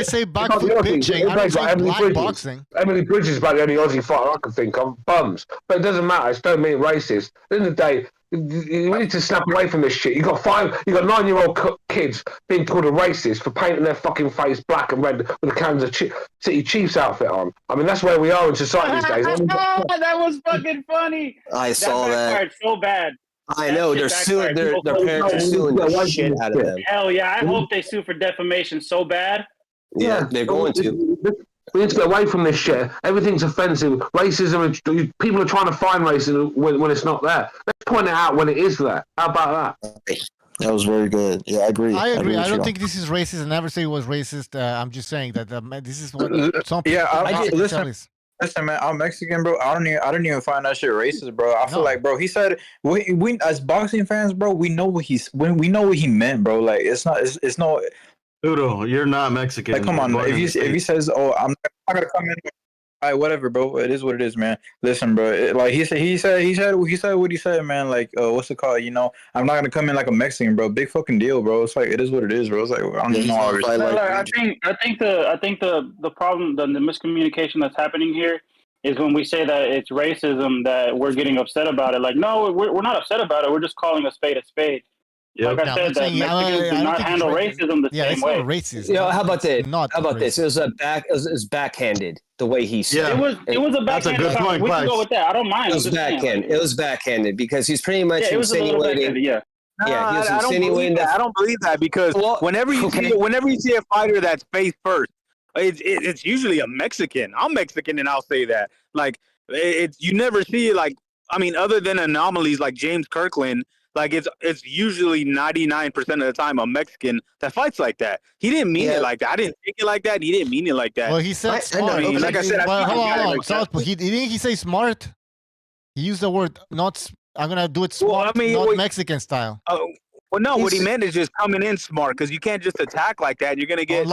say back foot pitching, I don't say black boxing. Emily Bridges is about the only Aussie fighter I can think of. Bums. But it doesn't matter. It don't mean racist. At the end of the day, you need to snap away from this shit. You got 9-year-old kids being called a racist for painting their fucking face black and red with a Kansas City Chiefs outfit on. I mean, that's where we are in society these days. That was fucking funny. I saw that. So bad. I know they're suing. Their parents are suing the shit out of them. Hell yeah! I hope they sue for defamation so bad. Yeah, they're going to. We need to get away from this shit. Everything's offensive. Racism, people are trying to find racism when it's not there. Let's point it out when it is there. How about that? That was very good. Yeah, I agree. I don't think this is racist. I never say it was racist. I'm just saying that this is what some people. Listen, man, I'm Mexican, bro. I don't even find that shit racist, bro. I feel like, bro, he said we as boxing fans, bro, we know what he meant, bro. Like it's no. Udo, you're not Mexican. Like, come on, if he says, "Oh, I'm not gonna come in," all right, whatever, bro. It is what it is, man. Listen, bro. Like he said what he said, man. Like, what's it called? You know, I'm not gonna come in like a Mexican, bro. Big fucking deal, bro. It's like it is what it is, bro. It's like I don't know. I think the problem, the miscommunication that's happening here is when we say that it's racism that we're getting upset about it. Like, no, we're not upset about it. We're just calling a spade a spade. Yep. Like I said, that Mexicans do not handle racism the same way. Racist. You know, how about this? How about this? It was backhanded the way he said. It was a backhanded. That's a good point. We can go with that. I don't mind. It was backhanded. It was backhanded because he's pretty much insinuating. He was insinuating that. I don't believe that because whenever you see a fighter that's face first, it's usually a Mexican. I'm Mexican, and I'll say that. Like you never see other than anomalies like James Kirkland. Like it's usually 99% of the time a Mexican that fights like that. He didn't mean it like that. I didn't think it like that. He didn't mean it like that. Well, he said smart. Like I said, hold on. Didn't he say smart? He used the word not. I'm gonna do it smart, not Mexican style. Well, no, what he meant is just coming in smart because you can't just attack like that. You're gonna get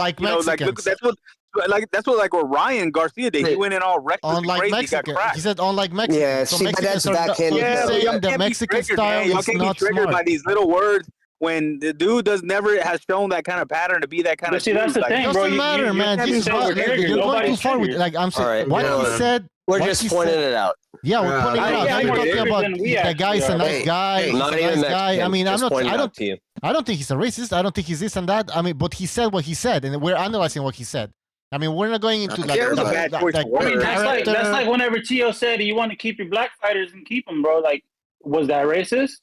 that's what Ryan Garcia did. He went in all reckless crazy. Mexican. He got cracked. He said unlike Mexican. Yeah, so that's backhanded. The Mexican style y'all is can't not be triggered smart by these little words when the dude never has shown that kind of pattern to be that kind of. See, that's the thing, bro. Doesn't matter, man. You're going too far with I'm saying what he said. We're just pointing it out. Yeah, we're pointing it out. Now you're talking about the guy's a nice guy. He's a nice guy. I mean, I don't think he's a racist. I don't think he's this and that. I mean, but he said what he said, and we're analyzing what he said. I mean, we're not going into that's like whenever Tio said you want to keep your black fighters and keep them, bro. Like, was that racist?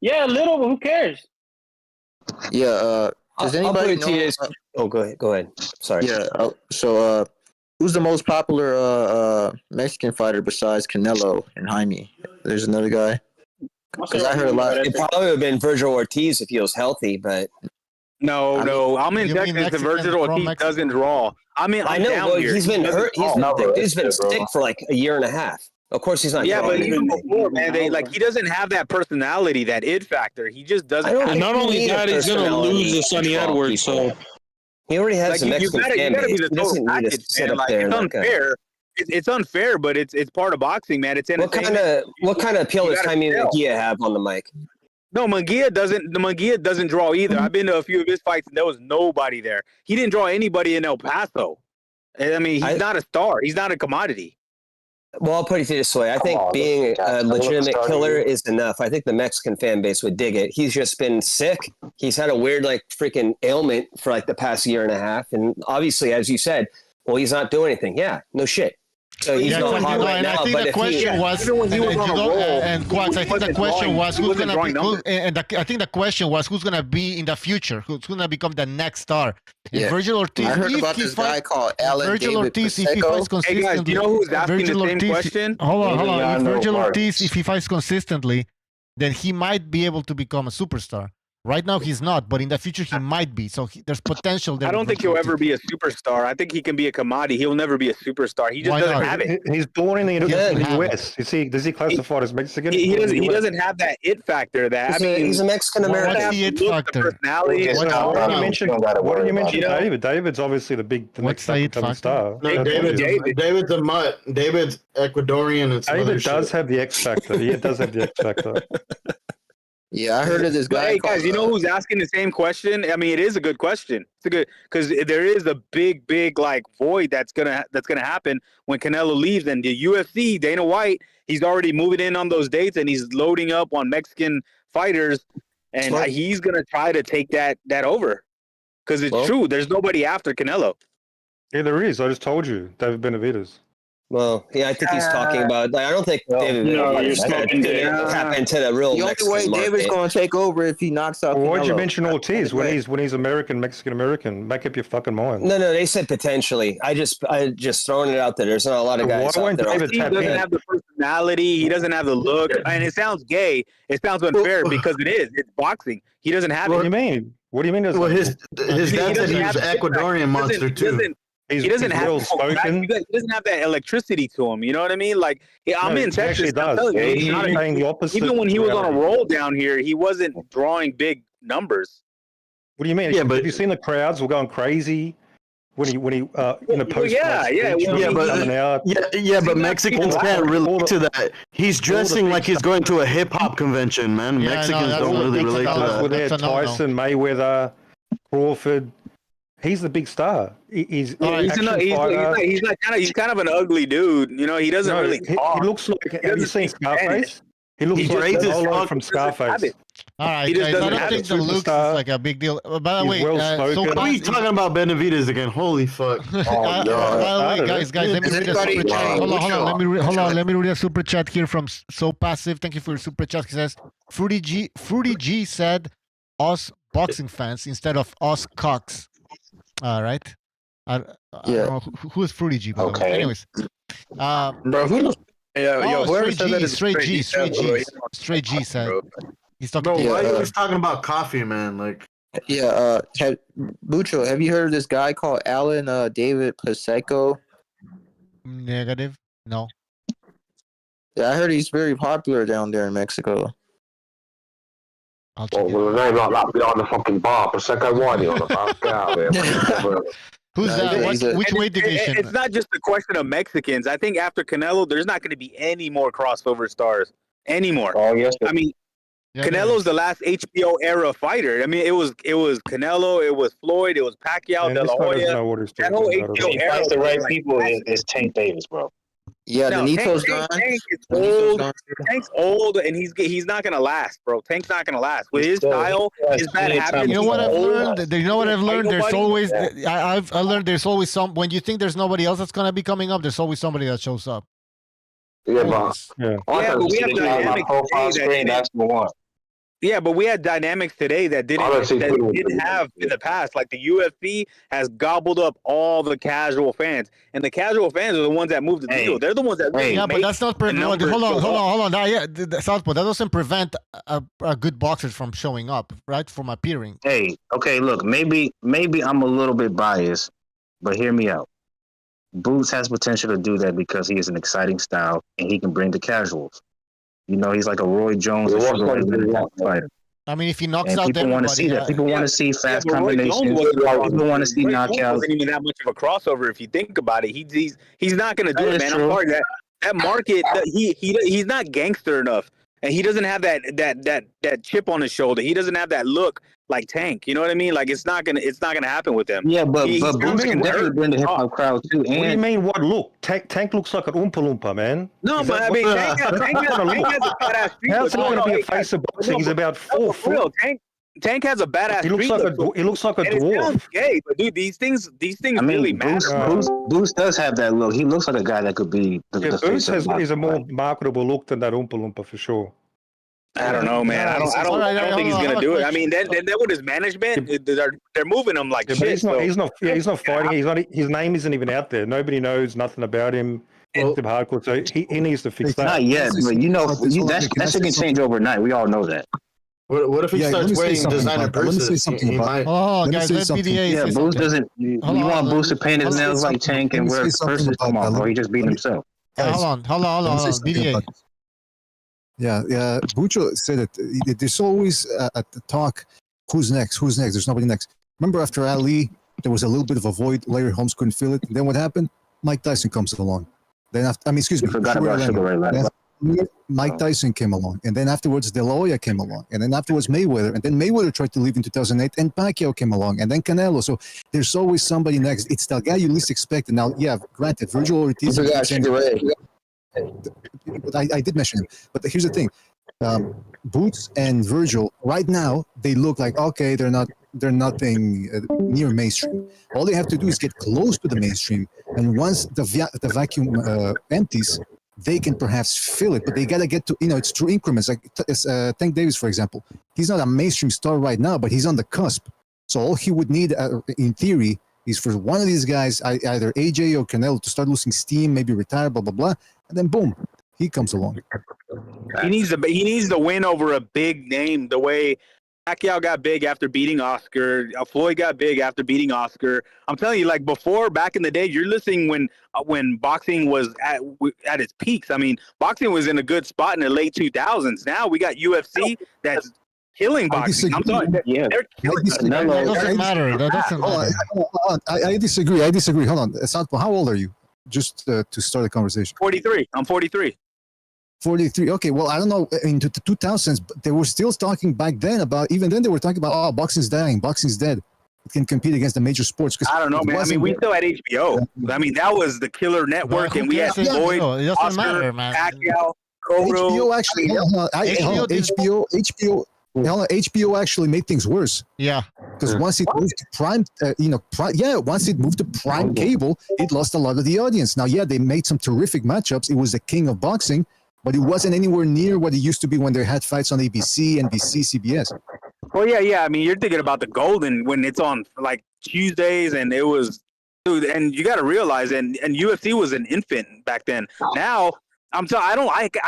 Yeah, a little, but who cares? Yeah. Does anybody know? Go ahead. Sorry. Yeah. So, who's the most popular Mexican fighter besides Canelo and Haney? There's another guy. Because I heard a lot. It probably would have been Virgil Ortiz if he was healthy, but. No. I'm in Texas. The Virgil Ortiz doesn't draw. I know. Well, he's been hurt. He's been sick for like a year and a half. Of course, he's not. Yeah, but even before, man, he doesn't have that personality, that it factor. He just doesn't. And not only that, he's gonna lose to Sonny Edwards. So he already has a Mexican fan base. He doesn't need to sit up there. It's unfair. It's unfair, but it's part of boxing, man. It's what kind of appeal does Jaime Mejia have on the mic? No, Munguia doesn't draw either. I've been to a few of his fights, and there was nobody there. He didn't draw anybody in El Paso. I mean, he's not a star. He's not a commodity. Well, I'll put it this way. I think being a legitimate killer is enough. I think the Mexican fan base would dig it. He's just been sick. He's had a weird, like, freaking ailment for, like, the past year and a half. And obviously, as you said, well, he's not doing anything. Yeah, no shit. So he's going hot right now. I think the question was, and Quax, I think the question was who's going to be, and I think the question was who's going to be in the future, who's going to become the next star. Yeah. Virgil Ortiz. I heard about this guy called Alan Virgil David Ortiz, Pacheco. if he fights consistently. Hey guys, do you know who's asking Virgil the same Ortiz, question? Hold on. If Virgil Marks. Ortiz, if he fights consistently, then he might be able to become a superstar. Right now, he's not, but in the future, he might be. So there's potential there. I don't think he'll ever be a superstar. I think he can be a commodity. He'll never be a superstar. He just doesn't have it. He's born in the US. Does he classify as Mexican? He doesn't have that it factor. He's a Mexican American. What's the it factor? Personality. What do you mention David? David's obviously the next star. No, David's a mutt. David's Ecuadorian. And David does have the X factor. He does have the X factor. Yeah, I heard of this guy. Hey guys, you know who's asking the same question? I mean, it is a good question. It's a good because there is a big like void that's gonna happen when Canelo leaves, and the UFC, Dana White, he's already moving in on those dates, and he's loading up on Mexican fighters, and he's gonna try to take that over because it's true. There's nobody after Canelo. Yeah, there is. I just told you, David Benavidez. Well, yeah, I think he's talking about. Like, I don't think David is going to tap into the real. The only way David's going to take over if he knocks out. Why'd you mention Ortiz when he's American, Mexican American? Make up your fucking mind. No, they said potentially. I just throwing it out there. There's not a lot of guys out there. He doesn't have the personality. He doesn't have the look, and it sounds gay. It sounds unfair because it is. It's boxing. He doesn't have it. What do you mean? What do you mean? Well, his dad said he was Ecuadorian monster too. He doesn't have that electricity to him. You know what I mean? Like, I'm in Texas. Even when he was on a roll down here, he wasn't drawing big numbers. What do you mean? Yeah, but have you seen the crowds were going crazy when he in a post? But Mexicans can't relate to that. He's dressing like he's going to a hip hop convention, man. Mexicans don't really relate to that. Tyson, Mayweather, Crawford. He's the big star. He's kind of an ugly dude. You know, he doesn't really talk. He looks like. Have you seen Scarface? He looks like the from Scarface. All right, guys, I don't think the looks is like a big deal. By the way, what are you talking about Benavidez again? Holy fuck! By the way, guys, let me read a super chat. Hold on. Let me read a super chat here from So Passive. Thank you for your super chat. He says, Fruity G said, "Us boxing fans instead of us cocks." All right. I don't know who is Fruity G? By the way. Anyways, bro, who? Whoever said that is Straight G said he's talking. Bro, why are you talking about coffee, man? Like, Bucho, have you heard of this guy called Alan David Pacheco? Negative. No. Yeah, I heard he's very popular down there in Mexico. With a name like that behind the fucking bar, Prosecco, why are you on about? Get out of here. Who's that? Which weight division? It's not just a question of Mexicans. I think after Canelo, there's not going to be any more crossover stars anymore. Oh yes. I mean, Canelo's the last HBO era fighter. I mean, it was Canelo, it was Floyd, it was Pacquiao, De La Hoya. That whole HBO era. If the right people is Tank Davis, bro. Yeah, Nito's gone. Tank is old. Tank's old, and he's not gonna last, bro. Tank's not gonna last with his style, his bad habits. You know what I've learned? You know what I've learned? There's always I've learned there's always some. When you think there's nobody else that's gonna be coming up, there's always somebody that shows up. Yeah, but but we have dynamics that's the one. Yeah, but we had dynamics today that didn't have in the past. Like the UFC has gobbled up all the casual fans, and the casual fans are the ones that move the needle. They're the ones that really but that's not prevent. Hold on. Southpaw, that doesn't prevent a good boxers from showing up, right? From appearing. Hey, okay, look, maybe I'm a little bit biased, but hear me out. Boots has potential to do that because he is an exciting style and he can bring the casuals. You know, he's like a Roy Jones fighter. I mean, if he knocks out people want to see that. People want to see fast combinations. People want to see knockouts. Wasn't even that much of a crossover if you think about it. He's not going to do it, man. I'm sorry that market. He's not gangster enough. and he doesn't have that chip on his shoulder. He doesn't have that look like Tank. You know what I mean? Like it's not gonna happen with him. Yeah, but Boots can definitely bring the hip hop crowd too. What do you mean? What look? Tank looks like an Oompa Loompa, man. No, but I mean, Tank has a badass streak. How's he going to be a face of boxing? He's about 4 foot. Tank has a badass. He looks like he looks like a dwarf. It sounds gay, but dude, these things really matter. Boost does have that look. He looks like a guy that could be the Boost is a more marketable look than that Oompa Loompa for sure. I don't know, man. I don't think he's gonna do it. I mean, then with his management, they're moving him like shit. He's not fighting. His name isn't even out there. Nobody knows nothing about him. Hardcore. So he needs to fix that. Not yet, but that shit can change overnight. We all know that. What if he starts wearing designer purses? Oh, guys, let BDA. Yeah, Boost doesn't. You want Boost to paint his nails like Tank and wear purses? Come on, bro. He just beat himself. Hold on. BDA. Yeah. Bucho said that there's always a talk. Who's next? There's nobody next. Remember after Ali, there was a little bit of a void. Larry Holmes couldn't fill it. And then what happened? Mike Tyson comes along. Then excuse me. Forgot about Sugar Ray Leonard. Mike Tyson came along, and then afterwards De La Hoya came along, and then afterwards Mayweather, and then Mayweather tried to leave in 2008, and Pacquiao came along, and then Canelo. So there's always somebody next. It's the guy you least expect. And now, yeah, granted, Virgil Ortiz. I did mention him, but here's the thing: Boots and Virgil right now they look like okay, they're nothing near mainstream. All they have to do is get close to the mainstream, and once the vacuum empties, they can perhaps fill it, but they got to get to, it's through increments. Like Tank Davis, for example, he's not a mainstream star right now, but he's on the cusp. So all he would need, in theory, is for one of these guys, either AJ or Canelo, to start losing steam, maybe retire, blah, blah, blah. And then boom, he comes along. He needs to win over a big name the way Pacquiao got big after beating Oscar. Floyd got big after beating Oscar. I'm telling you, like before, back in the day, you're listening when boxing was at its peaks. I mean, boxing was in a good spot in the late 2000s. Now we got UFC that's killing boxing. I'm sorry, they're killing it. That doesn't matter. I disagree. Hold on, Santo, how old are you? Just to start the conversation. 43. I'm 43. 43. Okay, well, I don't know. In the 2000s, they were still talking back then about. Even then, they were talking about, boxing's dying, boxing's dead. It can compete against the major sports. I don't know, man. I mean, we still had HBO. I mean, that was the killer network, and we had Floyd, Oscar, Pacquiao, Cotto. HBO actually, HBO actually made things worse. Yeah, because once it moved to prime, once it moved to prime cable, it lost a lot of the audience. Now, they made some terrific matchups. It was the king of boxing. But it wasn't anywhere near what it used to be when they had fights on ABC, NBC, CBS. Well, yeah. I mean, you're thinking about the Golden when it's on like Tuesdays, and it was, dude. And you got to realize, and UFC was an infant back then. Now, I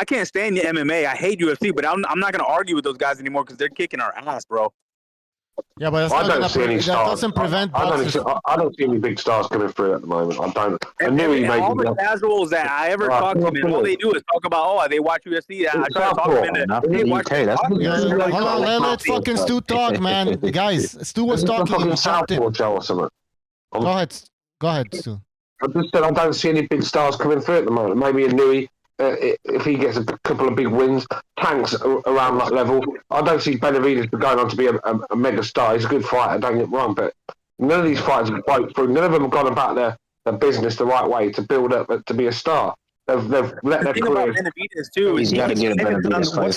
can't stand the MMA. I hate UFC, but I'm not going to argue with those guys anymore because they're kicking our ass, bro. Yeah, but I don't see any stars. Doesn't prevent. I don't see any big stars coming through at the moment. I don't. All the casuals that I ever talk to, man, all they do is talk about, they watch UFC. I try to talk them into. Hold on, let fucking Stu talk, man. Guys, Stu was talking. Go ahead, Stu. I just said I don't see any big stars coming through at the moment. Maybe a Nui. If he gets a couple of big wins, Tank's around that level. I don't see Benavidez going on to be a mega star. He's a good fighter, don't get me wrong, but none of these fighters have broke through. None of them have gone about their business the right way to build up to be a star. They've let their career. Benavidez too. What's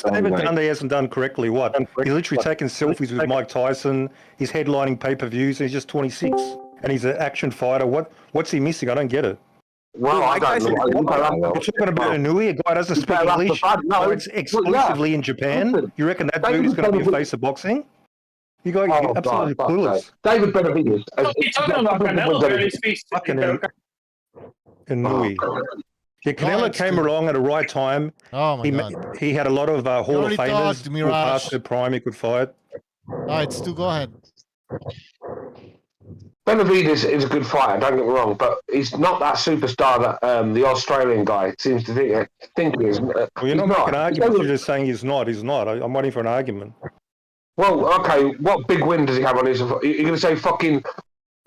David done that he hasn't done correctly? What? He's literally taking selfies with Mike Tyson. He's headlining pay-per-views. He's just 26, and he's an action fighter. What's he missing? I don't get it. Well, I don't know. You're talking about a Nui, a guy doesn't speak English, so it's exclusively in Japan. You reckon that dude is going to be a face of boxing? You guys are absolutely clueless. David Benavidez. You're talking about Canelo barely speaks and Nui. Yeah, Canelo came along at the right time. Oh my God. He had a lot of Hall of Famers who past their prime he could fight. All right, Stu, go ahead. Benavidez is a good fighter, don't get me wrong, but he's not that superstar that the Australian guy seems to think he is. Well, you're not making an argument, you're just saying he's not. I'm waiting for an argument. Well, okay, what big win does he have on his... You're going to say fucking...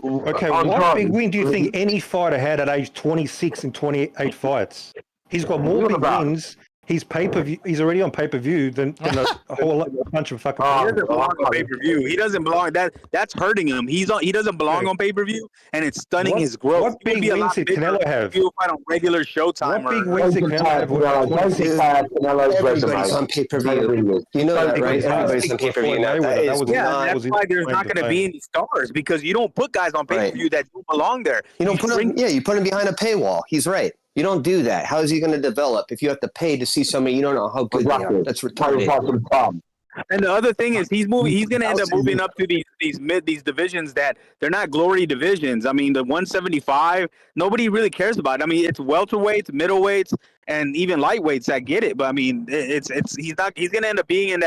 Okay, what big win do you think any fighter had at age 26 and 28 fights? He's got more big wins. he's pay-per-view. He's already on pay-per-view. Then a whole bunch of fucking. He doesn't belong on pay-per-view. He doesn't belong. That's hurting him. He doesn't belong on pay-per-view, and it's stunning his growth. What big wins did Canelo have? He'll fight on regular Showtime. What big wins did Everybody's on pay-per-view. You know that, right? Everybody's on pay-per-view now. That's why there's not going to be any stars because you don't put guys on pay-per-view that don't belong there. You don't put him. Yeah, you put him behind a paywall. He's right. You don't do that. How is he going to develop if you have to pay to see somebody you don't know how good they are? That's retarded. And the other thing is he's moving. He's going to end up moving up to these divisions that they're not glory divisions. I mean, the 175, nobody really cares about it. I mean, it's welterweights, middleweights, and even lightweights that get it. But I mean, he's going to end up being in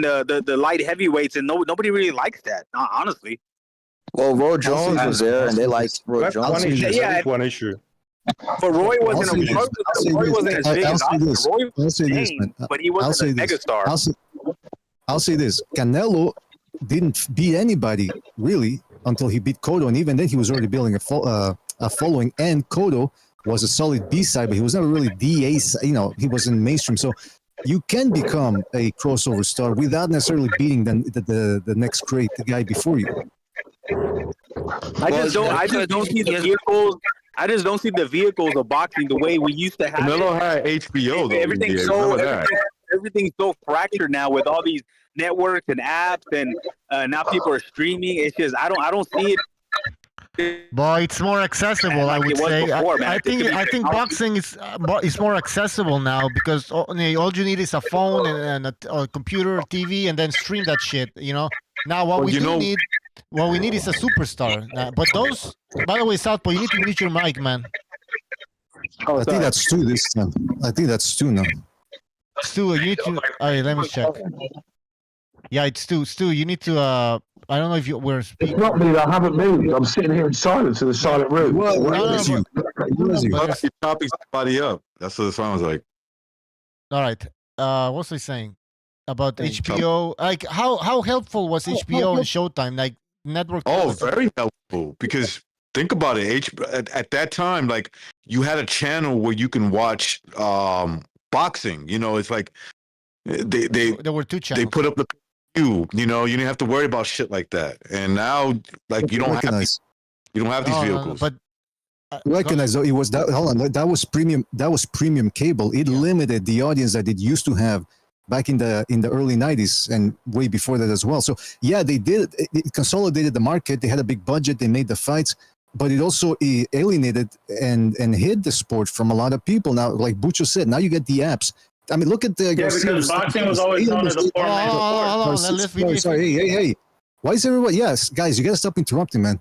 the light heavyweights, and nobody really likes that, honestly. Well, Roy Jones was there, and they liked Roy Jones. That's one issue. But Roy wasn't as big as Oscar. Roy was but he wasn't a megastar. I'll say this: Canelo didn't beat anybody really until he beat Cotto, and even then he was already building a following. And Cotto was a solid B side, but he was never really the ace. You know, he wasn't mainstream. So you can become a crossover star without necessarily beating the next great guy before you. I just don't see the vehicles. I just don't see the vehicles of boxing the way we used to have. Canelo had HBO though. Everything's so fractured now with all these networks and apps, and now people are streaming. It's just I don't see it. But it's more accessible, I would say. I think boxing is more accessible now because all you need is a phone and a computer, TV, and then stream that shit. You know. Now what we need is a superstar. But those, by the way, Southpaw, you need to mute your mic, man. I think that's Stu this time. I think that's Stu now. Stu, you need to. All right, let me check. Yeah, it's Stu. Stu, you need to. I don't know if you were speaking. It's not me. I haven't moved. I'm sitting here in silence in the silent room. You're chopping somebody up. That's what it sounds like. All right. What's he saying about HBO? Like, how helpful was HBO and Showtime? Like network. Oh, very helpful because. Think about it. At that time, like you had a channel where you can watch boxing. You know, it's like there were two channels. They put up the view. You know, you didn't have to worry about shit like that. And now, like you don't have these vehicles. But recognize though, it was that. Hold on, that was premium. That was premium cable. It limited the audience that it used to have back in the early 90s and way before that as well. So yeah, they did. It consolidated the market. They had a big budget. They made the fights. But it also alienated and hid the sport from a lot of people. Now, like Bucho said, now you get the apps. I mean, look at the Garcia. Because boxing was always known as a sport. Sorry, hey. Why is everybody? Yes, guys, you gotta stop interrupting, man.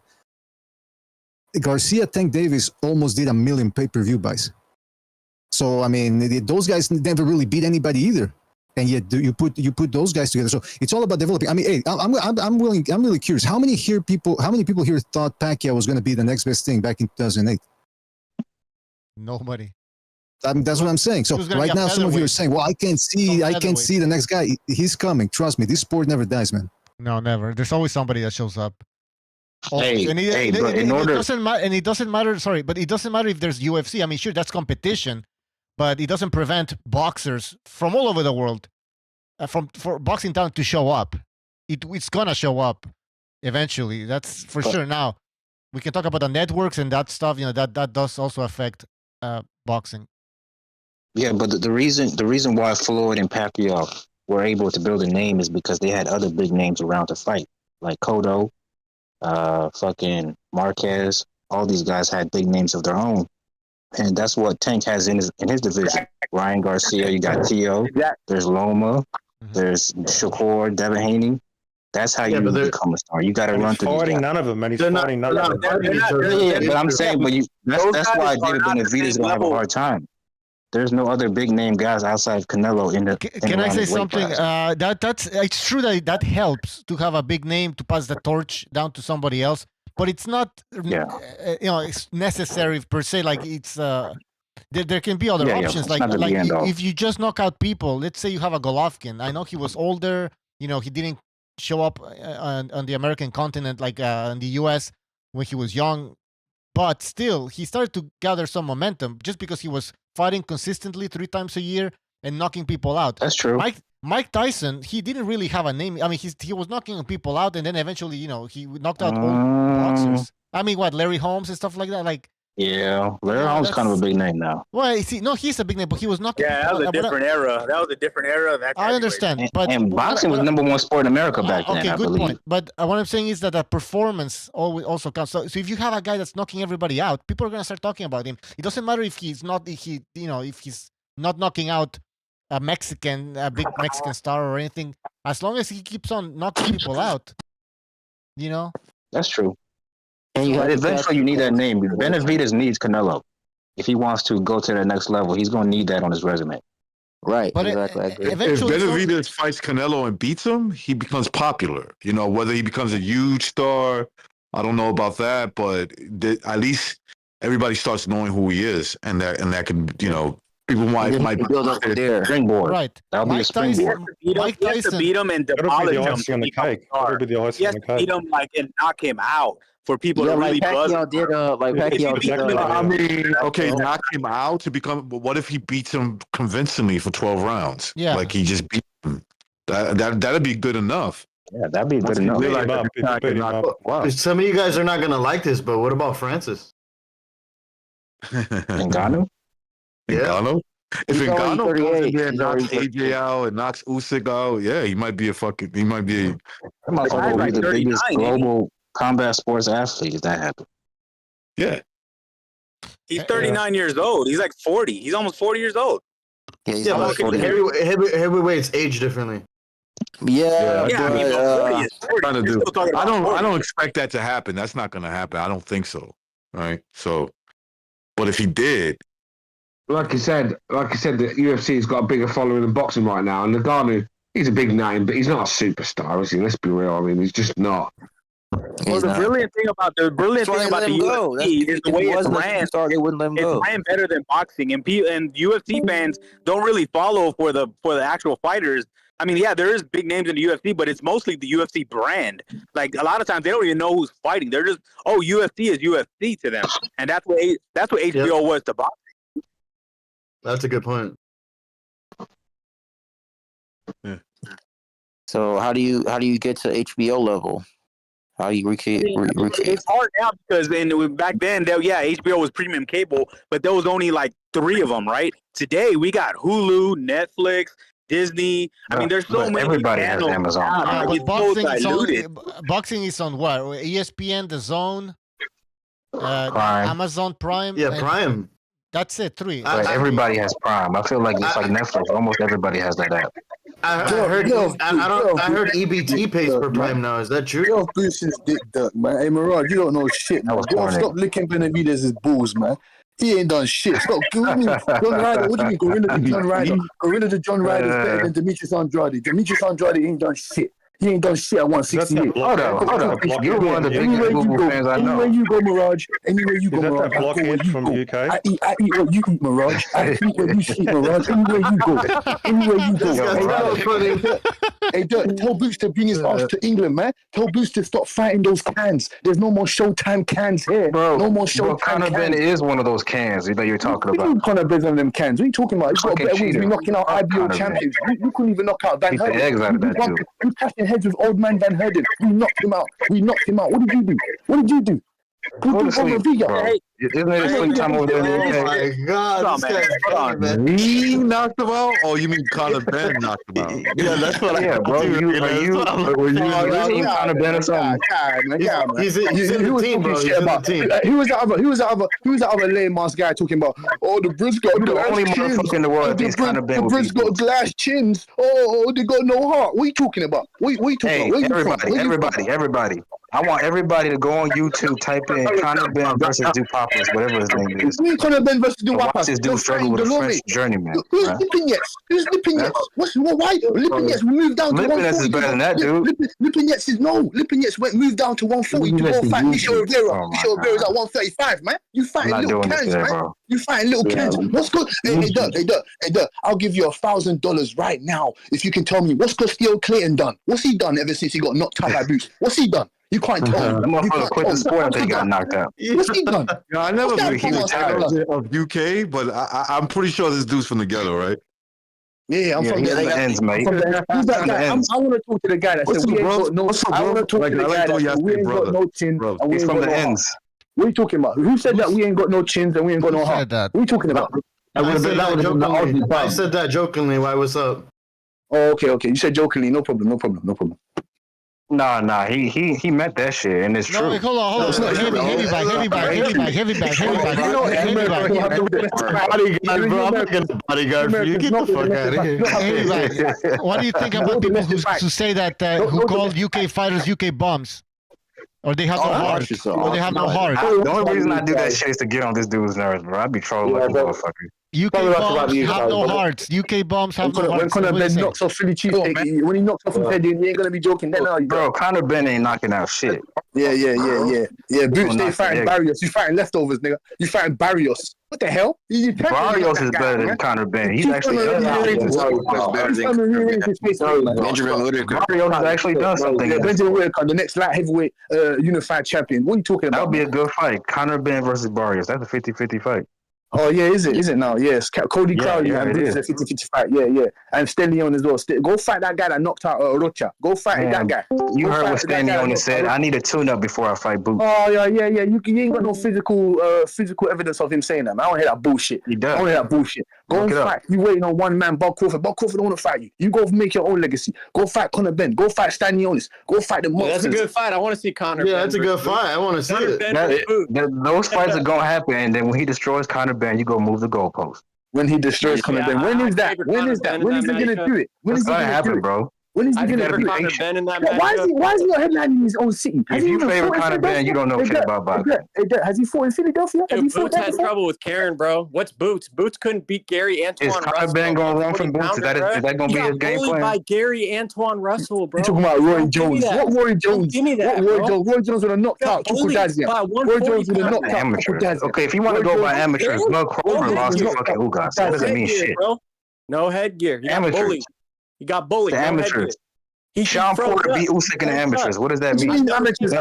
Garcia, Tank Davis almost did 1 million pay-per-view buys. So I mean, those guys never really beat anybody either. And yet you put those guys together. So it's all about developing. I mean, hey, I'm really curious. How many people here thought Pacquiao was going to be the next best thing back in 2008? Nobody. I mean, that's what I'm saying. So right now, some of you are saying, "Well, I can't see the next guy. He's coming. Trust me, this sport never dies, man." No, never. There's always somebody that shows up. It doesn't matter. Sorry, but it doesn't matter if there's UFC. I mean, sure, that's competition. But it doesn't prevent boxers from all over the world, for boxing town to show up. It's gonna show up eventually. That's for sure. Now we can talk about the networks and that stuff. You know that does also affect boxing. Yeah, but the reason why Floyd and Pacquiao were able to build a name is because they had other big names around to fight, like Cotto, fucking Marquez. All these guys had big names of their own. And that's what Tank has in his division. Ryan Garcia, you got Tio, there's Loma, there's Shakur, Devin Haney. That's how you become a star. You got to run through. He's fighting none of them, man. He's fighting none of them. But I'm saying, that's why David Benavidez gonna have a hard time. There's no other big name guys outside of Canelo in the. Can I say something? That's it's true that helps to have a big name to pass the torch down to somebody else. But it's not, it's necessary per se. Like it's, there can be other options. Like if you just knock out people, let's say you have a Golovkin. I know he was older. You know, he didn't show up on the American continent like in the U.S. when he was young. But still, he started to gather some momentum just because he was fighting consistently 3 times a year and knocking people out. That's true. Mike Tyson, he didn't really have a name. I mean, he was knocking people out, and then eventually, he knocked out old boxers. I mean, Larry Holmes and stuff like that. Like, yeah, Larry Holmes is kind of a big name now. Well, he's a big name, but he was knocking. Yeah, that was a different era. That was a different era. I understand, but boxing was number one sport in America back then. Okay, I good believe. point. But what I'm saying is that the performance also counts. So if you have a guy that's knocking everybody out, people are gonna start talking about him. It doesn't matter if he's not knocking out a big Mexican star or anything. As long as he keeps on knocking people out, That's true. And eventually, you need that name. Benavidez needs Canelo. If he wants to go to the next level, he's going to need that on his resume. Right, but exactly. If Benavidez fights Canelo and beats him, he becomes popular. Whether he becomes a huge star, I don't know about that, but at least everybody starts knowing who he is, and that can, people might build up there. Springboard. Right. That'll be a springboard. He has to beat him and demolish him. On the cake. That'll be the icing He has on to the beat cake. him and knock him out for people to really buzz. Pacquiao did. I mean, okay, knock him out to become. But what if he beats him convincingly for 12 rounds? Yeah, like he just beat him. That'd be good enough. Yeah, that'd be good enough. Wow. Some of you guys are not gonna like this, but what about Francis? Ngannou? Ngannou? If He's only Ngannou goes in 38. there and knocks AJ out and knocks Usyk out, yeah, he might be. That might be the biggest global combat sports athlete if that happens. Yeah. He's 39 years old. He's like 40. He's almost 40 years old. Yeah, but heavyweights age differently. Yeah, Trying to do. I don't expect that to happen. That's not going to happen. I don't think so. Right. So, but if he did, like you said, the UFC's got a bigger following than boxing right now, and Ngannou, he's a big name, but he's not a superstar, is he? Let's be real. I mean, he's just not. Well, the brilliant thing about the UFC is the way it's ran. They wouldn't let him go. It's ran better than boxing, and UFC fans don't really follow for the actual fighters. I mean, yeah, there is big names in the UFC, but it's mostly the UFC brand. Like a lot of times, they don't even know who's fighting. They're just, UFC is UFC to them, and that's what HBO was to boxing. That's a good point. Yeah. So how do you get to HBO level? How do you recreate? It's hard now because back then, HBO was premium cable, but there was only like 3 of them, right? Today we got Hulu, Netflix, Disney. I mean, there's so many. Everybody has Amazon. But boxing is on what? ESPN, The Zone, Amazon Prime. Yeah, Prime. That's it. 3. But everybody has Prime. I feel like it's like Netflix. Almost everybody has that app. I heard EBT pays for Prime now. Is that true? Yo, Bruce is dick duck, man. Hey, Mirage, you don't know shit, man. Stop licking Benavidez's balls, man. He ain't done shit. Stop. What do you mean? John Ryder, what do you mean? Gorilla to John Ryder. Gorilla to John Ryder is better than Demetrius Andrade. Demetrius Andrade ain't done shit. He ain't done shit at 168. Hold on. You're one of the biggest Google fans I know. Anywhere you go, Mirage. Anywhere you go, Mirage. Is that blockhead from the UK? I eat what you eat, Mirage. I eat what you eat, Mirage. Anywhere you go. Anywhere you go. Hey, tell Boots to bring his ass to England, man. Tell Boots to stop fighting those cans. There's no more Showtime cans here. Bro, no more Showtime Conor cans. Ben is one of those cans that you're talking about. Conor Ben's one of them cans. What are you talking about? He's got better wins. We're knocking out IBO champions. You couldn't even knock out Van Herden. You cashing heads with old man Van Herden. We knocked him out. What did you do? Isn't it sleep time over there? Oh my God, this guy's man. He knocked him out? Oh, you mean Conor Ben knocked him out? Yeah, that's what I bro. Were you Conor Ben or something? He's in the team, bro. He's in the team. Who was that other lame ass guy talking about? Oh, the Brits got glass only chins. motherfucker in the world thinks Conor Ben. The Brits got glass chins. Oh, they got no heart. What are you talking about? What are you talking about? Everybody. I want everybody to go on YouTube, type in Conor Ben versus Dupapas, whatever his name is. Conor Ben versus Dupapas. Watch this dude struggle with a French journeyman. Who's Lipinets? Why? Lipinets moved down to 140. Lipinets is better than that, dude. Lipinets moved down to 140 to go fight Michel Rivera. Michel Rivera's at 135, man. You fighting little cans, man. You fighting little cans. What's good? Hey, Duck, I'll give you $1,000 right now if you can tell me what's Theo Clayton done. What's he done ever since he got knocked out by Boots? What's he done? You can't tell me. That motherfucker quit the sport after he got knocked out. What's he done? I never been a huge fan of UK, but I'm pretty sure this dude's from the ghetto, right? Yeah, I'm from the ends, mate. Who's that guy? I want to talk to the guy that said we ain't got no. I want to talk to the guy that said we ain't got no chin and we ain't got no ends. What are you talking about? Who said that we ain't got no chins and we ain't got no heart? What are you talking about? I said that jokingly. Why? What's up? Oh, okay. You said jokingly. No problem. Nah. He meant that shit, and it's true. No, hold on. Heavy back. Bro, I'm not gonna bodyguard for you. Get the fuck out of here. Heavy back. What do you think about people who say that who call UK fighters UK bums? Or they have no heart. Or they have no heart. The only reason I do that shit is to get on this dude's nerves, bro. I be trolling like a motherfucker. UK bombs have no hearts. UK bombs have no hearts. When Conor Ben knocks off Philly cheesesteak, when he knocks off his head, you ain't gonna be joking then, are you? Bro, Conor Ben ain't knocking out shit. Yeah. Boots, they fighting Barrios. You fighting leftovers, nigga. You fighting Barrios. What the hell? Barrios is better than Conor Ben. He's actually Benjamin Whittaker. Barrios has actually done something. Benjamin Whittaker, the next light heavyweight unified champion. What are you talking about? That'll be a good fight. Conor Ben versus Barrios. That's a 50-50 fight. Oh yeah, is it now? Yes, Cody Crowley and Bruce is a 50-50 fight. Yeah, and Stenleon as well. Go fight that guy that knocked out Rocha. Go fight that guy. You heard what Stenleon said. I need a tune-up before I fight Boots. Oh yeah. You ain't got no physical evidence of him saying that, man. I don't hear that bullshit. He does. I don't hear that bullshit. Go and fight. You waiting on one man, Bob Crawford. Bob Crawford don't want to fight you. You go make your own legacy. Go fight Conor Ben. Go fight Stanionis. Go fight the monsters. That's a good fight. I want to see Conor. Yeah, that's a good fight. I want to see it. Those fights are gonna happen, and then when he destroys Conor Ben, you go move the goalpost. When he destroys Conor Ben, when is that? When is he gonna do it? When is he gonna happen, bro? When is he gonna do it? Why is he not headlining his own city? If you favor Conor Ben, you don't know shit about boxing. Has he fought in Philadelphia? Boots had trouble with Karen, bro. What's Boots? Boots couldn't beat Gary Antoine Russell. Is Conor Ben gonna run from Boots? Is that gonna be his game plan? By Gary Antoine Russell, bro. You talking about Roy Jones? What Roy Jones? Give me that, Roy Jones would have knocked out Chukwudazia. Roy Jones would have knocked out Chukwudazia. Okay, if you want to go by amateurs, Mel Crawford lost to fucking Ugas. That doesn't mean shit. No headgear. He got bullied. The amateurs. Sean Porter beat Usyk in the amateurs. What does that mean? Amateurs.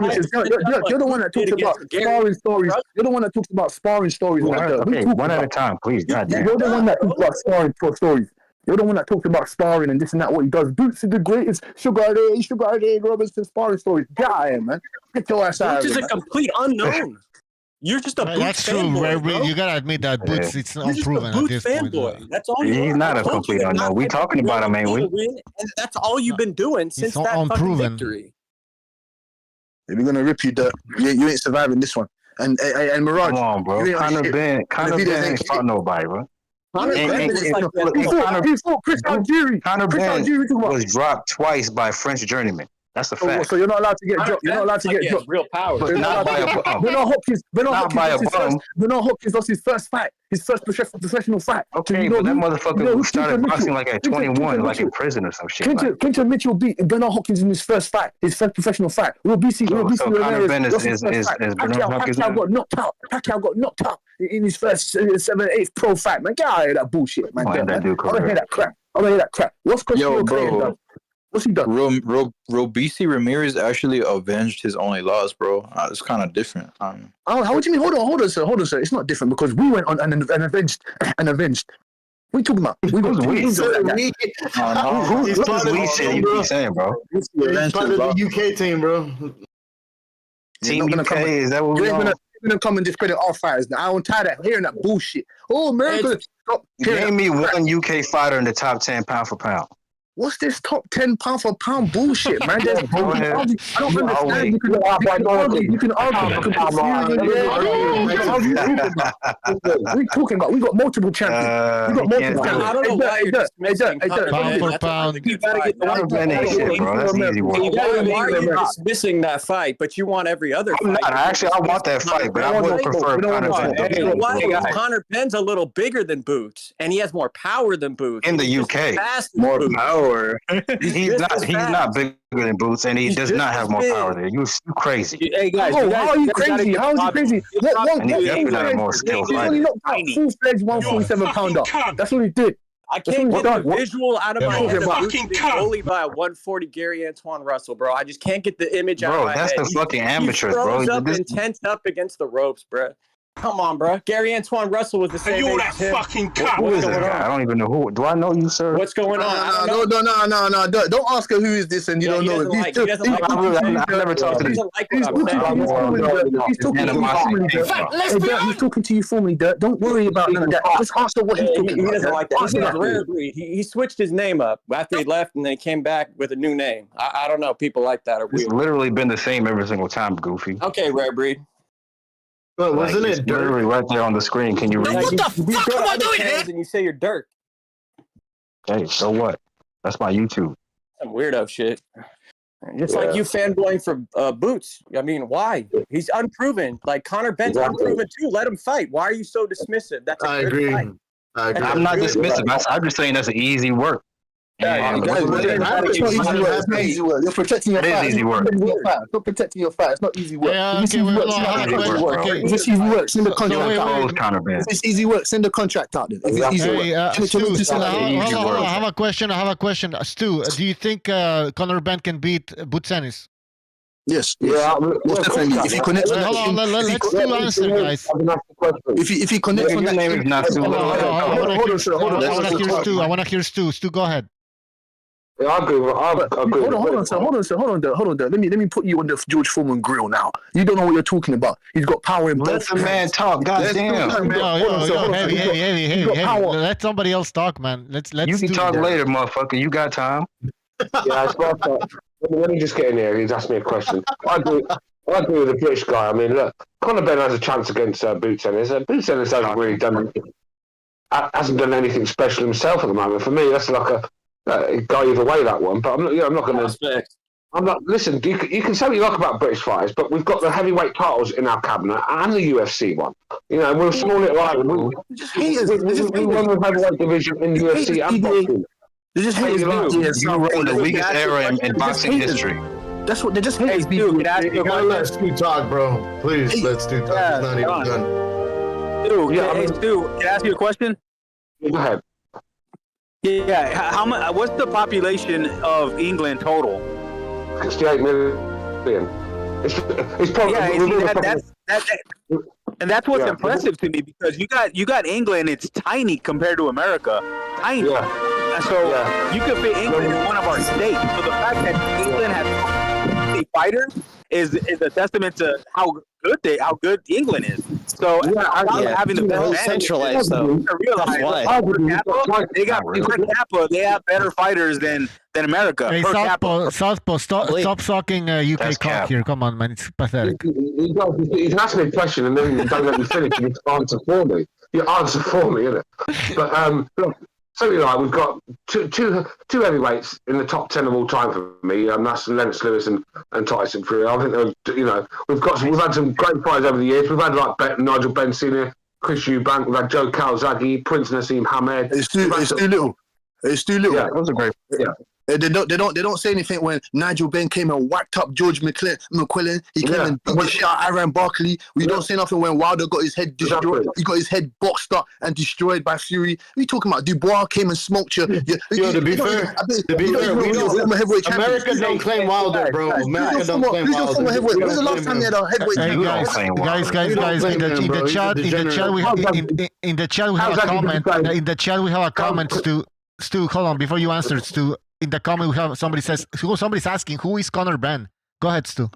You're the one that talks about sparring stories. You're the one that talks about sparring stories. Okay, one at a time, please. You're the one that talks about sparring stories. You're the one that talks about sparring and this and that, what he does. Boots is the greatest. Sugar Ray Robinson sparring stories. Get out of here, man. Get your ass out of here. Boots is a complete unknown. You're just a Boots That's fanboy, true. You gotta admit that Boots it's unproven at this point. That's all. He's not a complete unknown. We talking about him, ain't we? And that's all you've been doing since that fucking victory. We're gonna rip you, dirt. You ain't surviving this one. And Mirage, come on, bro. Conor Ben ain't fought nobody, bro. Conor Ben fought Chris Algieri. Conor Ben was dropped twice by French journeyman. That's a fact. So you're not allowed to get dropped. You're not allowed to get dropped. Real power. But not by a bum. Bernard Hopkins lost his first fight. His first professional fight. Okay, but that motherfucker started boxing like at 21, like in prison or some shit. Clinton Mitchell beat Bernard Hopkins in his first fight, his first professional fight. So Conor Ben is Bernard Hopkins. Pacquiao got knocked out in his first 7th, 8th pro fight. Man, get out of here, that bullshit, man. I don't hear that crap. What's Costco Clayton done? What's he done? Robisi Ramirez actually avenged his only loss, bro. It's kind of different. How do you mean? Hold on, sir. It's not different because we went on and avenged. What are you talking about? We got we. Who's we saying, bro? He's part of the UK team, bro. Team UK, is that what we're on? You're gonna come and discredit our fighters. Now, I don't tired of hearing that bullshit. Oh, America. Name me one UK fighter in the top 10 pound for pound. What's this top 10 pound for pound bullshit, man? I don't understand. You can argue. We're talking about. We got multiple champions. We got multiple champions. I don't know why you're dismissing pound for pound. You gotta get the one bro. That's easy work. Why are you dismissing that fight, but you want every other fight? Actually, I want that fight, but I would prefer Conor Ben. Why? Conor Ben's a little bigger than Boots, and he has more power than Boots. In the UK, more power. He's not bigger than Boots, and he does not have more power there. You crazy. Hey guys, how are you crazy? How is he crazy? And he's definitely not a more skilled fighter. He knocked out full-fledged 147 pounder. That's what he did. I can't get the visual out of my head of Boots being bullied by a 140 Gary Antoine Russell, bro. I just can't get the image out of my head. Bro, that's the fucking amateurs, bro. He throws up and tense up against the ropes, bro. Come on, bro. Gary Antoine Russell was the same you age that as him. fucking cunt. Who is that guy? I don't even know who. Do I know you, sir? What's going on? No. Don't ask her who is this and you don't know it. He doesn't like I never talked to this. He's talking to you formally, Dirt. Don't worry about none of that. Just ask her what he's talking about. He doesn't like that. He's a rare breed. He switched his name up after he left, and then he came back with a new name. I don't know. People like that are weird. It's literally been the same every single time, Goofy. Okay, rare breed. But wasn't it literally right there on the screen? Can you read? What the fuck am I doing here? And you say you're Dirk. Hey, so what? That's my YouTube. Some weirdo shit. Just like you fanboying for Boots. I mean, why? He's unproven. Like Conor Benn's unproven too. Let him fight. Why are you so dismissive? That's a good fight. I agree. I'm not dismissive. I'm just saying that's easy work. Yeah, guys, it's not easy work. You're protecting your fight. It is easy work. You're protecting your fight. It's not easy work. Yeah, okay, It's easy work. Send the contract out. If it's easy work, send the contract out. If it's easy work. Stu, I have a question. Stu, do you think Conor Benn can beat Boots Ennis? Yes. Yeah. Definitely. If he connects, hold on. Let's do answer, guys. If he connects on that, name is not Stu. I want to hear Stu. Stu, go ahead. Yeah, I agree. Hold on. Let me put you on the George Foreman grill now. You don't know what you're talking about. He's got power in both. Let the man talk. Goddamn. Heavy. Let somebody else talk, man. Let's. You can talk later, motherfucker. You got time. Yeah, let me just get in here. He's asked me a question. I agree with the British guy. I mean, look, Conor Benn has a chance against Boots Ennis. Boots Ennis hasn't really done anything special himself at the moment. For me, that's like a guy either way, that one. But I'm not going to. I'm not. Listen, you can say what you like about British fighters, but we've got the heavyweight titles in our cabinet and the UFC one. You know, we're a small little island. We run the heavyweight division in UFC and boxing. They just hate you run the weakest era in boxing history. That's what they just hate. Hey, Stu, let Stu talk, bro. Please, let Stu talk. He's not even done. Stu, can I ask you a question? Go ahead. Yeah, how much? What's the population of England total? 68 million. It's probably and that's what's impressive to me, because you got England. It's tiny compared to America. Tiny. Yeah. And so you could fit England in one of our states. So the fact that England has fighters is a testament to how good England is. So having the best centralized though. They got per capita. They have better fighters than America. Hey, Southpaw, stop sucking UK cock here. Come on, man, it's pathetic. He's asked me a question and then you don't let me finish. You answer for me. You answer for me, innit? But look. Something like we've got two heavyweights in the top 10 of all time for me, and that's Lennox Lewis and Tyson Fury. I think we've had some great fighters over the years. We've had like Nigel Benn Senior, Chris Eubank, we've had Joe Calzaghe, Prince Nassim Hamed. It's too little. Yeah, that was a great. Yeah. They don't say anything when Nigel Benn came and whacked up George McQuillan. He came and beat the shit out Aaron Barkley. We don't say nothing when Wilder got his head destroyed. He got his head boxed up and destroyed by Fury. What are you talking about? Dubois came and smoked you. To be fair, America don't claim Wilder, bro. America don't claim Wilder. When's the last time they had a heavyweight? Guys, in the chat we have a comment. In the chat we have a comment. Stu, hold on. Before you answer, Stu, in the comment we have somebody's asking who is Conor Benn. Go ahead, Stu.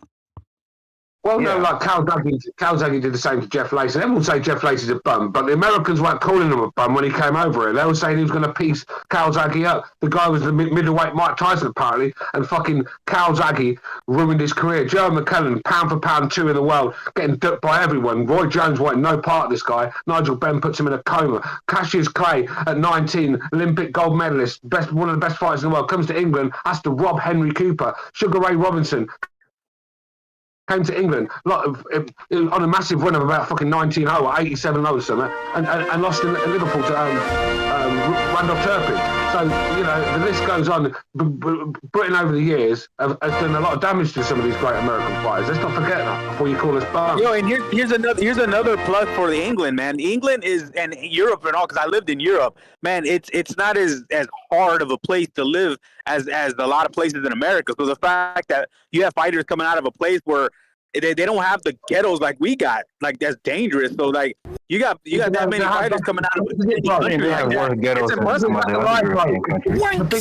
Well, no, like Calzaghe did the same to Jeff Lacey. Everyone say Jeff Lacey's a bum, but the Americans weren't calling him a bum when he came over here. They were saying he was going to piece Calzaghe up. The guy was the middleweight Mike Tyson, apparently, and fucking Calzaghe ruined his career. Joe McKellen, pound for pound 2 in the world, getting ducked by everyone. Roy Jones wanted no part of this guy. Nigel Benn puts him in a coma. Cassius Clay, at 19, Olympic gold medalist, one of the best fighters in the world, comes to England, has to rob Henry Cooper. Sugar Ray Robinson came to England on a massive run of about fucking 19-0 or 87-0 or something, and lost in Liverpool to Randolph Turpin. So, the list goes on. Britain over the years has done a lot of damage to some of these great American fighters. Let's not forget that before you call us bums. And here's another plug for the England, man. England is, and Europe and all, because I lived in Europe, man, it's not as hard of a place to live as a lot of places in America. So the fact that you have fighters coming out of a place where they don't have the ghettos like we got. Like that's dangerous. So like you got that many fighters coming out of They have worse ghettos than some other European countries. Let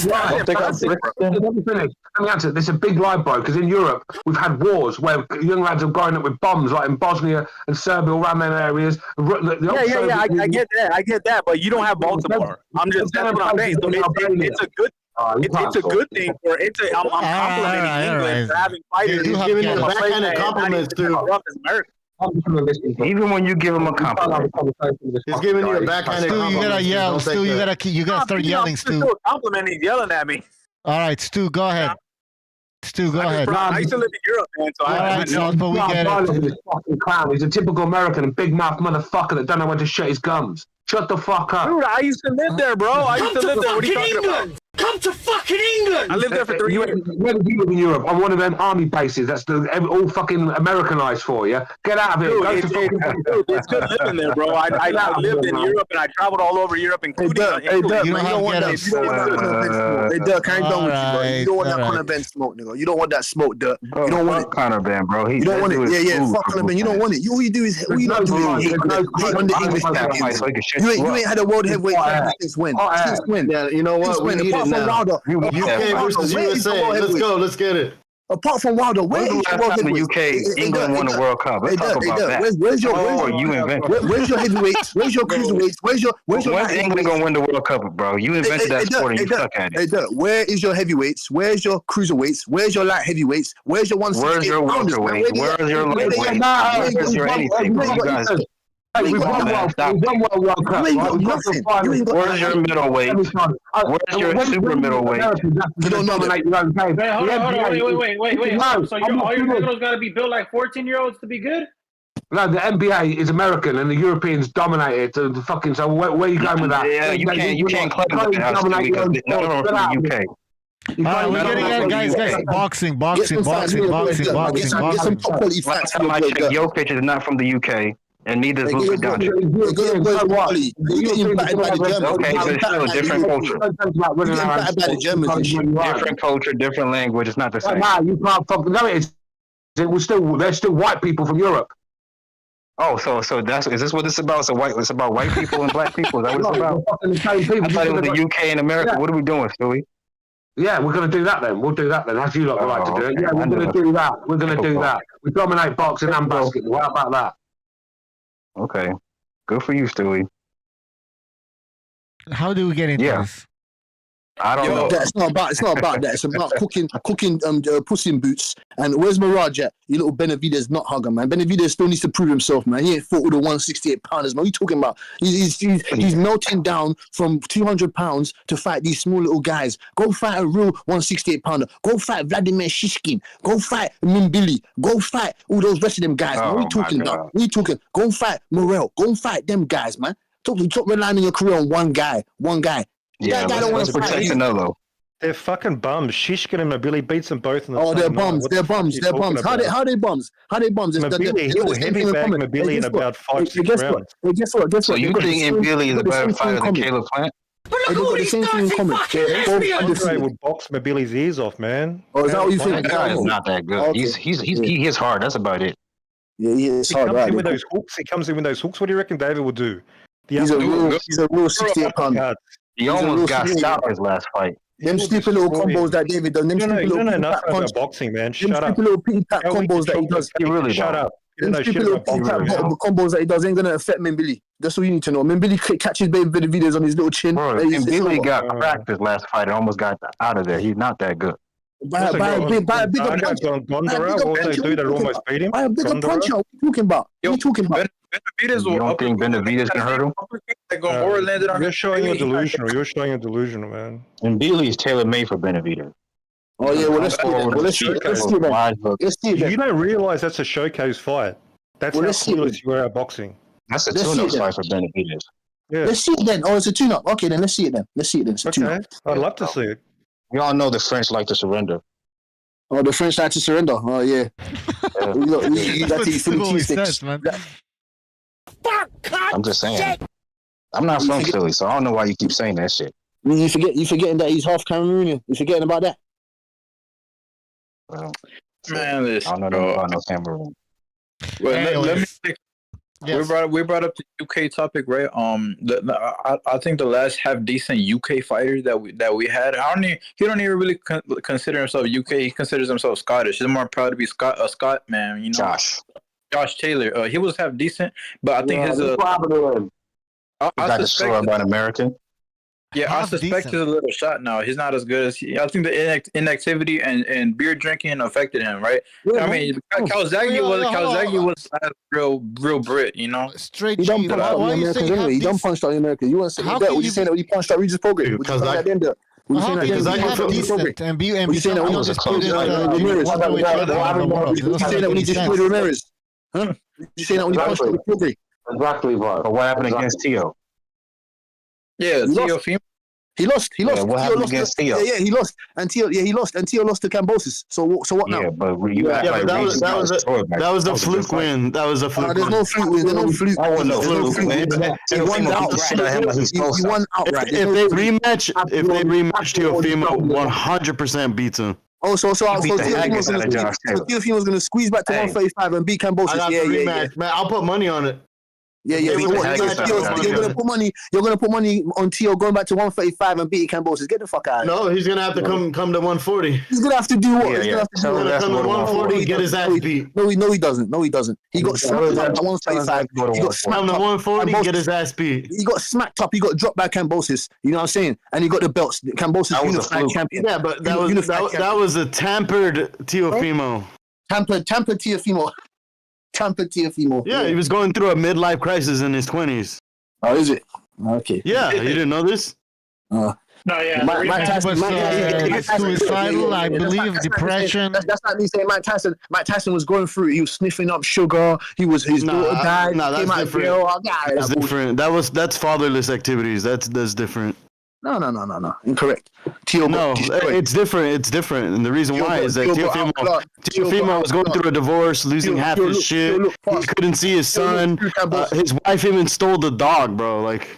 me answer. There's a big lie, bro, because in Europe we've had wars where young lads have grown up with bombs, like in Bosnia and Serbia, around them areas. I get that, but you don't have Baltimore. That's what I'm saying. So it's a good. It's a good thing for I'm complimenting England for having fighters. He's giving you a backhanded compliment, too. Even when you give him a compliment, he's giving you a backhanded compliment. You gotta yell. Stu, you gotta start yelling, Stu. Compliment, he's yelling at me. All right, Stu, go ahead. Stu, go ahead. I used to live in Europe, man. So but we get it. He's a typical American and big mouth motherfucker that don't know when to shut his gums. Shut the fuck up. Dude, I used to live there, bro. I used to live there. What are you talking about? Come to fucking England! I lived there for 3 years. Where did you live in Europe? On one of them army bases. That's all fucking Americanized for you. Get out of here. Dude, it's good living there, bro. I lived in Europe and I traveled all over Europe, including Hey, Dirk, you don't want that smoke. Hey, Dirk, I ain't done with you, bro. You don't want that Conor Ben smoke, nigga. You don't want that smoke, Dirk. You don't want it. Conor Ben, bro. You don't want it. Yeah, fuck Conor Ben. You don't want it. All you do is hate on the English champions. You ain't had a world heavyweight champion since when? Since when? Yeah, you know what? We need it now. UK versus USA. Let's go. Let's get it. Apart from Wilder, where is your world heavyweight? The UK, England won the World Cup. Let's talk about that. Where's your heavyweights? Where's your cruiserweights? Where's England gonna win the World Cup, bro? You invented that sport and you suck at it. Hey, Dirk, where is your heavyweights? Where's your cruiserweights? Where's your light heavyweights? Where's your 168? Where's your welterweight? Where's your lightweight? Where's your anything? You guys. We won World Cup. Where's your middleweight? Where's your super middleweight? You don't nominate your own game. Hold on, wait. So all your girls got to be built like 14-year-olds to be good? No, the NBA is American and the Europeans dominate it. So where are you going with that? Yeah, you can't claim that because the UK. We're getting at guys. Boxing. Last time I checked, Jokic is not from the UK. And neither is Luka Doncic. Okay, but it's still a different culture. Different culture, different language. It's not the same. Nah, you can't fucking know it. They're still white people from Europe. Oh, so is this what it's about? It's about white people and black people. Is that what it's about? I thought it was the UK and America. Yeah. What are we doing, Stewie? Yeah, we're going to do that then. We'll do that then. That's you lot like to do it. Yeah, we're going to do that. We're going to do that. We dominate boxing and basketball. How about that? Okay, good for you, Stewie. How do we get into this? I don't know. It's not about that. It's about cooking pussy in boots. And where's Mirage at? You little Benavidez not hugger, man. Benavidez still needs to prove himself, man. He ain't fought with the 168 pounders, man. What are you talking about? He's melting down from 200 pounds to fight these small little guys. Go fight a real 168 pounder. Go fight Vladimir Shishkin. Go fight Mimbili. Go fight all those rest of them guys. Man. What are you talking about? What are you talking? Go fight Morel. Go fight them guys, man. Stop relying on your career on one guy. Yeah, let's protect Canelo. They're fucking bums. Shishkin and Mobili beats them both in the they're bums. They're bums. How they bums? Mobili, he'll heavy bag Mobili in about 5-6 rounds. Guess what? So you think Mobili is a better fighter than Caleb Plant? They've got the same thing in common. Andre would box Mobili's ears off, man. Oh, is that what you think? That guy is not that good. Okay. He hits hard. That's about it. Yeah, he is hard. He comes in with those hooks. He comes in with those hooks. What do you reckon David will do? He's a real 68 pounder. He almost got stopped his last fight. Them stupid little combos that David does. Them stupid little nothing about boxing, man. Shut up. Them stupid little pity-pat combos that he does. He really shut up. Them stupid little pity-pat combos that he does ain't gonna affect Mimbili. That's all you need to know. Mimbili catches Benavidez on his little chin. Mimbili got cracked his last fight and almost got out of there. He's not that good. By a bigger punch. By a bigger punch. What are you talking about? You don't think Benavidez can hurt him? You're showing you're delusional, man. And Beasley is tailor-made for Benavidez. Oh yeah, well let's see it. You don't realize that's a showcase fight. That's how clueless you are at boxing. That's a tune-up fight for Benavidez. Yeah. Let's see it then. Oh, it's a tune-up. Okay, then let's see it then. It's a tune-up. I'd love to see it. We all know the French like to surrender. Oh, the French like to surrender. Oh yeah. You got to eat Philly cheesesteaks. I'm just saying. I'm not from Philly, so I don't know why you keep saying that shit. You forgetting that he's half Cameroonian. You forgetting about that? Man, this I don't know nothing about no Cameroon. Well, let me. Yes. We brought up the UK topic, right? I think the last half decent UK fighter that we had. He don't even really consider himself UK. He considers himself Scottish. He's more proud to be a Scot man. You know, Josh Taylor. He was half decent, but I think his. I suspect about American. Yeah, I suspect he's a little shot now. He's not as good as I think the inactivity and beer drinking affected him, right? Yeah, I mean, Calzaghe was real Brit, you know. Straight He done punched out the Americans anyway. He done punched out the Americans. You want to say that? Would you say that when he punched out Regis Prograis? Would you say that then? Would you say that then? And be Would you say that when he undisputed Ramirez? Would you say that when he destroyed Ramirez? Huh? Would you say that when he punched out Prograis? Exactly, but what happened against Tio? Yeah, Tio Fimo. He lost. Yeah, what happened against Tio? Yeah, he lost. And Tio lost. And Tio lost to Cambosis. So what now? Yeah, but you act like that was a fluke win. That was a fluke. There's no fluke win. There's no fluke. That was a fluke. He won outright. He won outright. If they rematch Teofimo, 100% beats him. Oh, so Teofimo's gonna squeeze back to 135 and beat Cambosis. Yeah. Man, I'll put money on it. Yeah. You're gonna put money. You're gonna put money on Tio going back to 135 and beating Cambosis. Get the fuck out of here. No, he's gonna have to come to 140. He's gonna have to do what? He's gonna have to come to 140, get his ass beat. No, he doesn't. He got smacked up at 135. He got smacked up. 140, get his ass beat. He got smacked up. He got dropped by Cambosis. You know what I'm saying? And he got the belts. Cambosis unified champion. Yeah, but that was a tampered Teofimo. Tampered Teofimo. Teofimo. Yeah, he was going through a midlife crisis in his 20s. Oh, is it? Okay. Yeah, you didn't know this? No, yeah. Mike Tyson was suicidal, I believe, depression. That's like me saying Mike Tyson was going through it. He was sniffing up sugar. His daughter died. No, that's different. That's different. That's fatherless activities. That's different. No. Incorrect. It's different. It's different. And the reason why is that Teofimo was going through a divorce, losing half his shit. He couldn't see his son. His wife even stole the dog, bro. Like,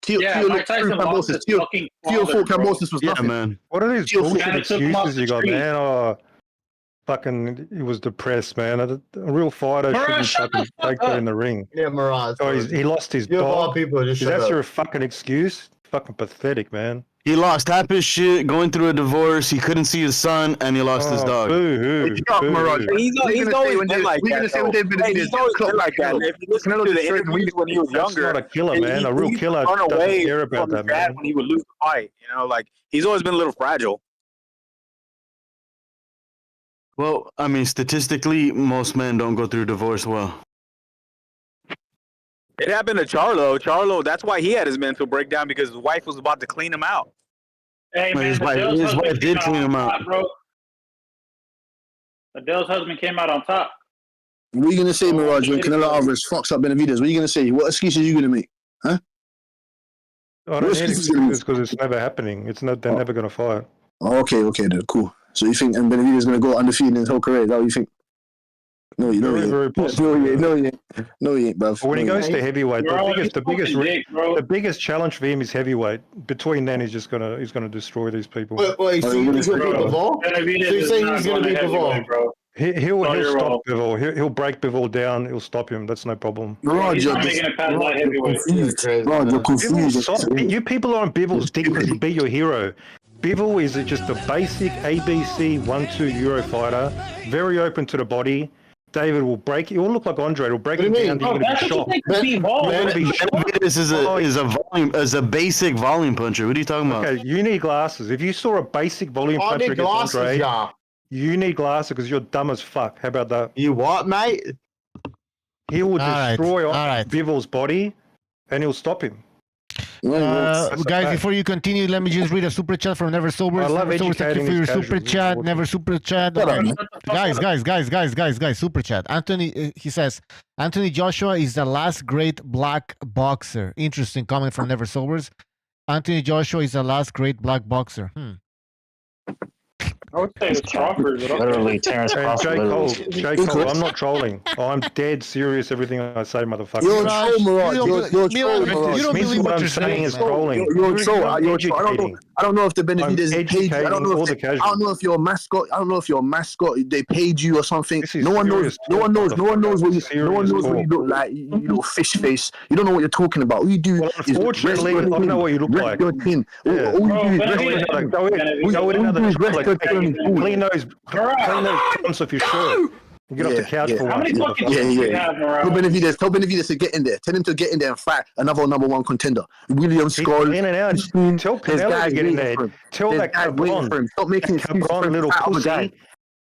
Mike Tyson lost his fucking father, Cambosis was nothing. Yeah, man. What are these bullshit excuses you got, man? Oh, fucking, he was depressed, man. A real fighter shouldn't fucking take that in the ring. Yeah, Mirage. Oh, he lost his dog. That's your fucking excuse? Fucking pathetic, man. He lost half his shit going through a divorce. He couldn't see his son, and he lost his dog. He's always been like that. He's always been like that. If you listen to the interviews when he was younger, not a killer, man. A real killer doesn't care about that, man. When he would lose the fight, you know, like he's always been a little fragile. Well, I mean, statistically, most men don't go through divorce well. It happened to Charlo, that's why he had his mental breakdown, because his wife was about to clean him out. Hey, man, his wife did clean him out. Bro. Adele's husband came out on top. What are you going to say, Mirage, when Canelo Alvarez fucks up Benavidez? What are you going to say? What excuses are you going to make? Huh? I don't need excuses because it's never happening. They're never going to fight. Okay, then, cool. So you think Benavidez is going to go undefeated in his whole career? Is that what you think? No, you know very possible. No, you ain't, bro. When he goes to heavyweight, the biggest challenge for him is heavyweight. Between then, he's gonna destroy these people. Wait, so he's gonna beat Bivol? So you're saying he's gonna beat Bivol? He'll stop Bivol. He'll break Bivol down. He'll stop him. That's no problem. Roger, You people are on Bivol's dick because he beat your hero. Bivol is just a basic ABC 1-2 Euro fighter, very open to the body. David will break. It will look like Andre. It'll break it down. You're going to be shocked. Benavidez is a basic volume puncher. What are you talking about? Okay, you need glasses. If you saw a basic volume puncher against Andre, you need glasses because you're dumb as fuck. How about that? You what, mate? He will destroy Bivol's body, and he'll stop him. Guys, before you continue, let me just read a super chat from Never Sober. I love Thank you for your super chat. Never super chat. Guys, super chat. Anthony, he says, Anthony Joshua is the last great black boxer. Interesting comment from Never Sobers. Anthony Joshua is the last great black boxer. I would say it's Crawford. Literally, Terrence And Crawford. J. Cole, I'm not trolling. I'm dead serious. Everything I say, motherfucker. You're a troll, Mirage. You're a troll, Mirage. You don't believe what what I'm you're saying is trolling. You're a troll. I'm I don't know if the Benavidez paid you. I don't know if I don't know if you're a mascot. I don't know if you're a mascot. They paid you or something. No one knows. No one knows. No one knows what you look like. You little fish face. You don't know what you're talking about. All you do is unfortunately, I don't know what you look like. Your chin. All you do is rest your chin. Clean those crumbs off your shirt. You get off the couch for How once. many fucking chicks do you have, Tell Benavidez to get in there. Tell him to get in there and fight another number one contender. William Scholes. In and out. Tell Canelo to get in there. Tell that cabron. Stop making cabron, little pussy.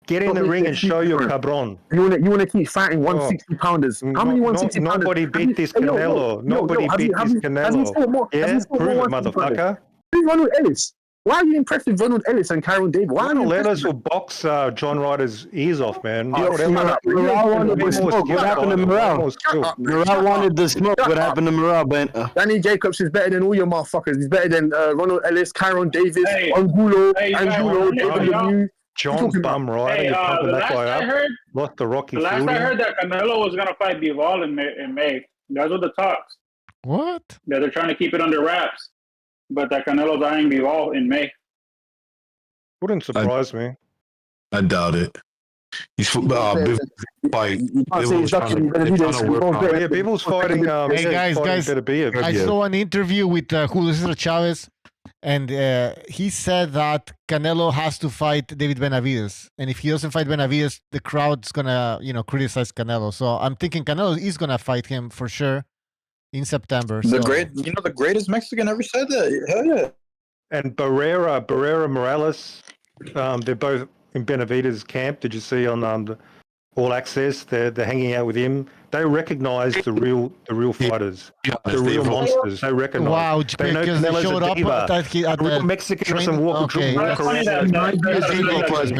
Get in the ring and show your cabron. You want to keep fighting 160 pounders. How many 160 pounders? Nobody beat this Canelo. Nobody beat this Canelo. Yeah, prove it, motherfucker. Who's Ronald Ellis? Why are you impressed with Ronald Ellis and Kyron Davis? Why Ronald Ellis will box John Ryder's ears off, man. Morale wanted the smoke. What happened to Morale? Morale wanted the smoke. What happened to Morale, Ben? Danny Jacobs is better than all your motherfuckers. He's better than Ronald Ellis, Kyron Davis, Angulo, David Lemieux. John Bum Ryder, you're pumping that guy up. Lost the Rocky. The last I heard that Canelo was gonna fight Bivol in May. Those were the talks. What? Yeah, they're trying to keep it under wraps. But that Canelo's eyeing Bivol in May. Wouldn't surprise me. I doubt it. He's fight. People's fighting. Hey guys, I saw an interview with Julio Cesar Chavez, and he said that Canelo has to fight David Benavidez, and if he doesn't fight Benavidez, the crowd's gonna, criticize Canelo. So I'm thinking Canelo is gonna fight him for sure in September. The greatest Mexican ever said that. Hell yeah. And Barrera Morales, they're both in Benavidez' camp. Did you see on the All Access? They're hanging out with him. They recognize the real fighters, the real monsters. They recognize. Wow, they know because they Canela's showed up at the Mexicans and walk around.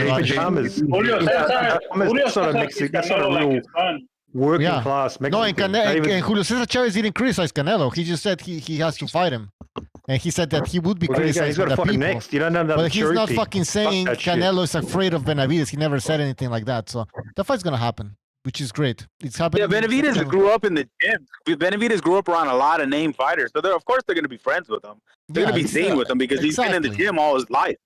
Pajamas. That's not a Mexican. That's not a real working class Mexican. No, and Julio Cesar Chavez didn't criticize Canelo. He just said he has to fight him. And he said that he would be criticized. He's got to fight him next. You don't know that. But he's not fucking saying Canelo is afraid of Benavidez. He never said anything like that. So the fight's going to happen, which is great. It's happening. Yeah, Benavidez grew up in the gym. Benavidez grew up around a lot of named fighters. So of course they're going to be friends with him. They're going to be seen with him because he's been in the gym all his life.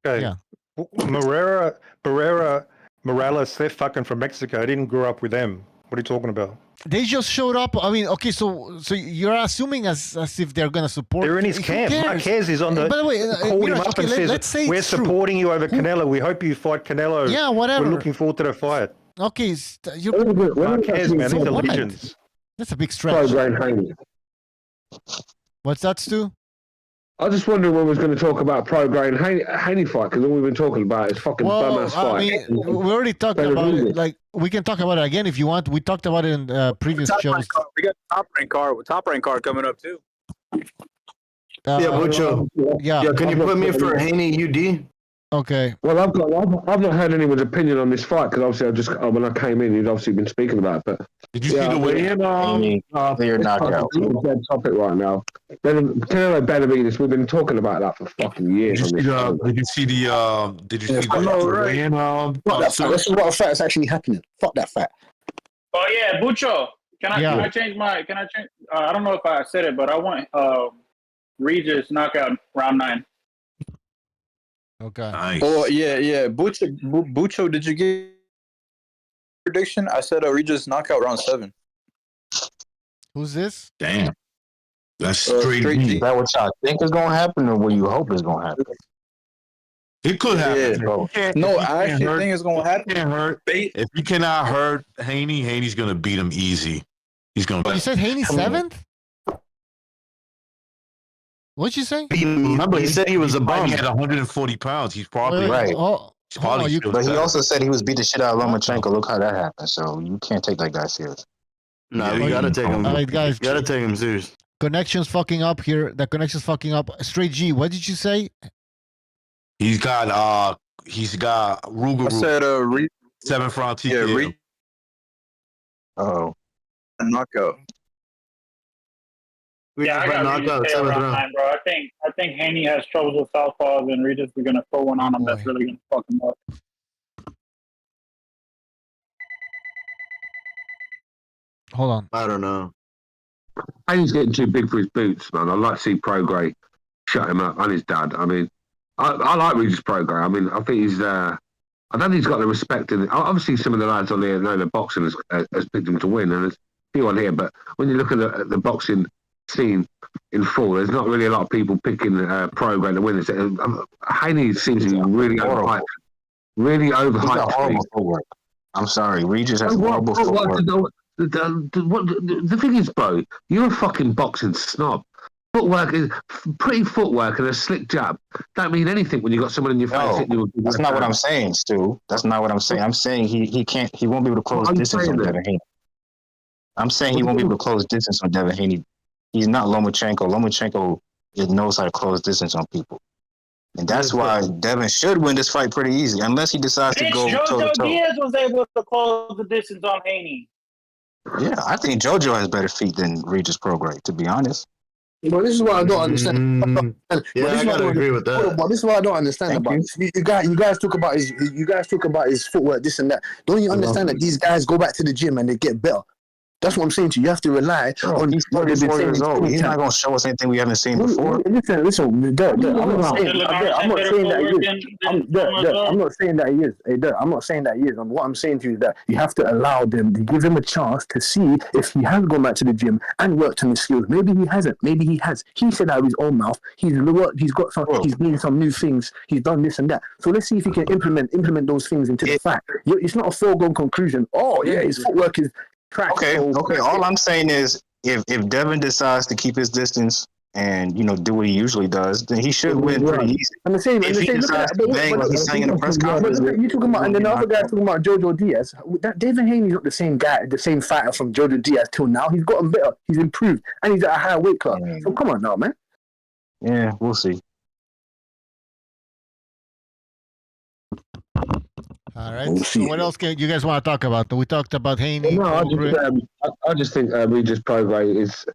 Okay. Yeah. Barrera, Morales, they're fucking from Mexico. I didn't grow up with them. What are you talking about? They just showed up. I mean, okay, so you're assuming as if they're going to support. They're in his camp. Marquez is on the. By the way, called him up and says, "We're supporting you over Canelo. We hope you fight Canelo. Yeah, whatever. We're looking forward to the fight." Okay, Marquez, man, these are legends. That's a big stretch. What's that, Stu? I just wondering when we was going to talk about Prograis and Haney fight, because all we've been talking about is fucking bum-ass fight. I mean, we already talked about it. Like, we can talk about it again if you want. We talked about it in previous shows. We got top rank card coming up too. Bucho. Yeah. Can you put me for Haney UD? Okay. Well, I've not heard anyone's opinion on this fight because obviously I just when I came in, you'd obviously been speaking about it. But did you see the weigh-in? Clear knockout. Dead topic right now. Canelo Benavidez, we've been talking about that for fucking years. Did you see the weigh-in? This is what a fight is actually happening. Fuck that fight. Oh yeah, Bucho. Can I change my? I don't know if I said it, but I want Regis knockout round 9. Okay. Nice. Oh yeah. Bucho, did you get prediction? I said Regis knockout round 7. Who's this? Damn. That's straight. Is that what y'all think is gonna happen, or what you hope is gonna happen? It could happen. Yeah, no, I actually think it's gonna happen. Can't hurt. If you cannot hurt Haney, Haney's gonna beat him easy. He's gonna. You said Haney 7th? What'd you say? Remember, he said he was a bum. He had 140 pounds. He's probably right. But he also said he was beat the shit out of Lomachenko. Look how that happened. So you can't take that guy serious. No, you gotta take him. All right, guys. You gotta take him serious. Connection's fucking up here. The connection's fucking up. Straight G, what did you say? He's got Ruger. I said 7th round TKO. Oh, knockout. Yeah, I got Regis KO round 9, bro. I think Haney has troubles with southpaws, and Regis is gonna throw one on him that's really gonna fuck him up. Hold on. I don't know. Haney's getting too big for his boots, man. I'd like to see Prograis shut him up and his dad. I mean, I like Regis Prograis. I mean, I think he's I don't think he's got the respect. Obviously, some of the lads on here know the boxing has picked him to win, and there's a few on here. But when you look at the boxing scene in full, there's not really a lot of people picking Prograis to win. Haney seems to be really overhyped. Really overhyped. I'm sorry, Regis has horrible footwork. The thing is, bro, you're a fucking boxing snob. Footwork is pretty footwork and a slick jab. Don't mean anything when you got someone in your face. That's not what I'm saying, Stu. That's not what I'm saying. I'm saying he won't be able to close distance on Devin Haney. I'm saying he won't be able to close distance on Devin Haney. He's not Lomachenko. Lomachenko knows how to close distance on people. And that's why Devin should win this fight pretty easy, unless he decides to go toe-to-toe. JoJo Diaz was able to close the distance on Haney. Yeah, I think JoJo has better feet than Regis Prograis, to be honest. But this is what I don't understand. Yeah, I gotta agree with that. But this is what I don't understand about this. You guys talk about his footwork, this and that. Don't you understand that these guys go back to the gym and they get better? That's what I'm saying to you. You have to rely on. He's 34 years old. He's not going to show us anything we haven't seen before. Listen. I'm not saying that he is. I'm not saying that he is. And what I'm saying to you is that you have to allow them to give him a chance to see if he has gone back to the gym and worked on his skills. Maybe he hasn't. Maybe he has. He said out of his own mouth, he's got some. He's doing some new things. He's done this and that. So let's see if he can implement those things into the fight. It's not a foregone conclusion. Oh yeah, his footwork is. Okay. All I'm saying is, if Devin decides to keep his distance and do what he usually does, then he should win pretty easy. I'm saying, if he decides to bang like he's saying in a press conference, you talking about, and then the other guy talking about JoJo Diaz. Devin Haney's not the same guy, the same fighter from JoJo Diaz till now. He's gotten better. He's improved, and he's at a higher weight class. So come on now, man. Yeah, we'll see. All right. So what else can you guys want to talk about? We talked about Haney. No, I just think Regis Prograis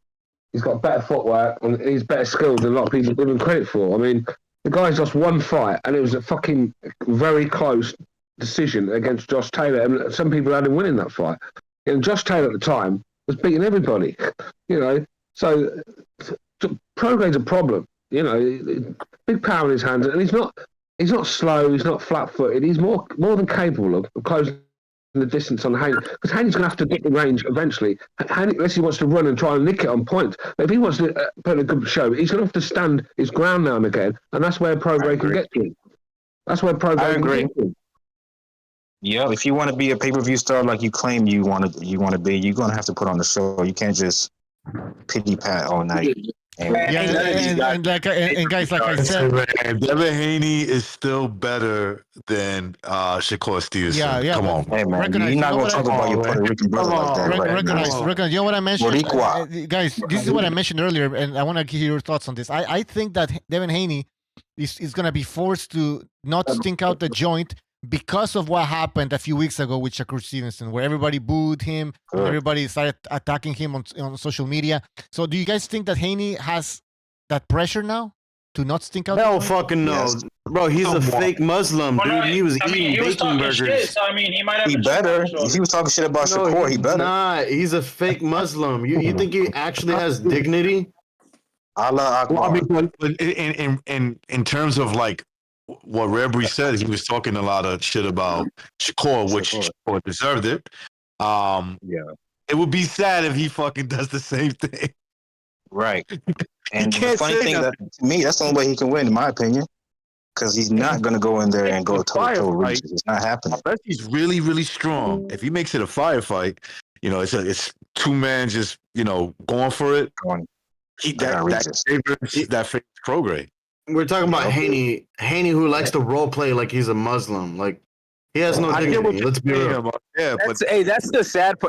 he's got better footwork and he's better skilled than a lot of people give him credit for. I mean, the guy's lost one fight and it was a fucking very close decision against Josh Taylor, and some people had him winning that fight. And Josh Taylor at the time was beating everybody, So Prograis' a problem, big power in his hands, and he's not slow. He's not flat-footed. He's more than capable of closing the distance on Haney. Because Haney's going to have to get the range eventually. Haney, unless he wants to run and try and nick it on point. But if he wants to put in a good show, he's going to have to stand his ground now and again. And that's where Prograis can get to him. That's where Prograis can get to him. Yeah, if you want to be a pay-per-view star like you claim you want to be, you're going to have to put on the show. You can't just pity-pat all night. And guys, like I said, Devin Haney is still better than Shakur Stevenson. Yeah. Come on, hey man, you're not going to talk about your Puerto Rican brother like that. Recognize. You know what I mentioned, guys? This is what I mentioned earlier, and I want to hear your thoughts on this. I think that Devin Haney is going to be forced to not stink out the joint because of what happened a few weeks ago with Shakur Stevenson, where everybody booed him, everybody started attacking him on social media. So do you guys think that Haney has that pressure now to not stink out? Hell fucking no. Yes. Bro, he's a fake Muslim, dude. He was eating bacon burgers. Shit, so, he might have he better. If he was talking shit about Shakur, he better. Nah, he's a fake Muslim. You think he actually has dignity? Allah Akbar. In terms of like what Rebri said, he was talking a lot of shit about Shakur, which Shakur deserved it. It would be sad if he fucking does the same thing. Right. And the funny thing that to me, that's the only way he can win, in my opinion. Because he's not going to go in there and go toe-to-toe with Regis. It's not happening. Unless he's really, really strong. If he makes it a firefight, it's two men just, going for it. That favors Prograis. We're talking about Haney who likes to role play like he's a Muslim. Like, He has no dignity. Let's be real. Yeah, that's the sad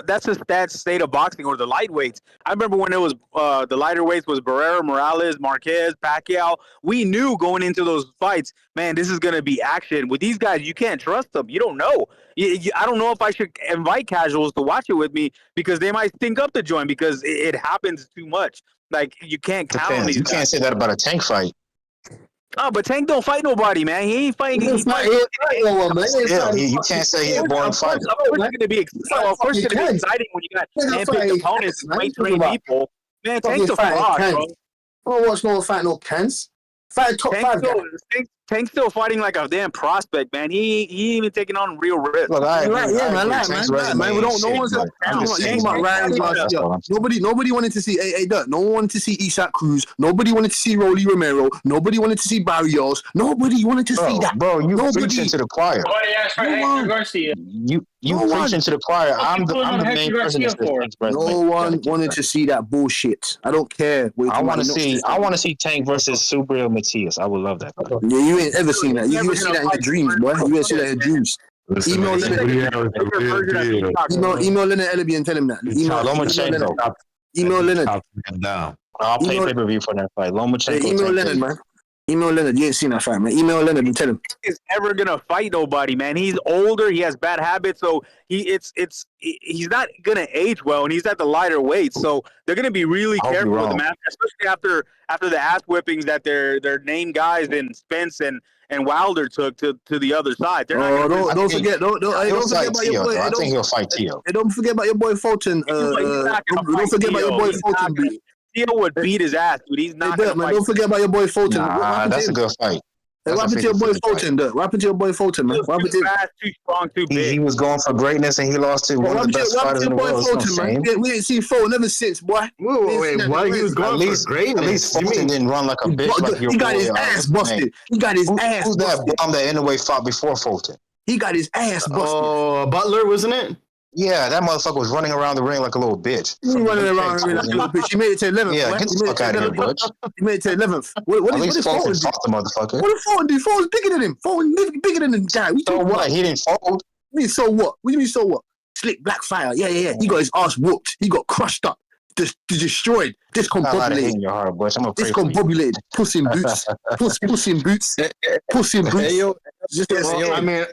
state of boxing, or the lightweights. I remember when it was the lighter weights was Barrera, Morales, Marquez, Pacquiao. We knew going into those fights, man, this is gonna be action. With these guys, you can't trust them. You don't know. I don't know if I should invite casuals to watch it with me because they might stink up the joint because it happens too much. Like you can't count on these. You can't say that about a Tank fight. Oh, but Tank don't fight nobody, man. He ain't fighting. You can't say he's a boring fighter. Of course, it's going to be exciting when you got handpicked opponents and train people. Man, Tank's a fraud, bro. I don't watch no fight, no cans. Fight top five. Tank's still fighting like a damn prospect, man. He ain't even taking on real risk. Look, man. We don't. No one's Nobody wanted to see Dirt. No one wanted to see Isaac Cruz. Nobody wanted to see Rolly Romero. Nobody wanted to see Barrios. Nobody wanted to see that. Bro, you preaching to the choir. You preaching to the choir. I'm the main person. No one wanted to see that bullshit. I don't care. I want to see Tank versus Subriel Matias. I would love that. Yeah, you ain't ever seen that. You ain't seen that in your dreams, boy. You ain't seen that in your dreams. Email Leonard Ellaby and tell him that. Email Leonard. I'll pay pay-per-view for that fight. Lomachenko. Email Leonard, man. Email Leonard. You ain't seen that fight, man. Email Leonard and tell him. He's ever gonna fight nobody, man. He's older. He has bad habits, so he's not gonna age well, and he's at the lighter weight, so they're gonna be really careful with him, especially after the ass whippings that their name guys in Spence and Wilder took to the other side. They're not don't forget about your boy. I think he'll fight Tio. Don't forget about your boy Fulton. Don't forget about your boy Fulton. Tio would beat his ass, dude. He's not. Man, don't forget about your boy Fulton. That's a good fight. What happened to your boy Fulton, man? What happened to your boy Fulton, man? Too fast, too strong, too big. He was going for greatness and he lost to one of the best fighters in the world. We ain't seen Fulton ever since, boy. Wait, why he was going for greatness? At least Fulton didn't run like a bitch like your boy. He got his ass busted. He got his ass busted. Who's that bomb that anyway fought before Fulton? He got his ass busted. Oh, Butler, wasn't it? Yeah, that motherfucker was running around the ring like a little bitch. He running around the ring like a little bitch. He made it to 11th. Yeah, get the fuck out of here, butch. He made it to 11th. What did Fulton fought the motherfucker? What did Fulton do? Fulton's bigger than him. Fulton bigger than the guy. So what? He didn't fold? I mean, so what? What do you mean, so what? Slick Black Fire. Yeah. He got his ass whooped. He got crushed up. Destroyed. Discombobulated. Discombobulated. Puss in boots. Puss in boots. Puss in boots. I mean,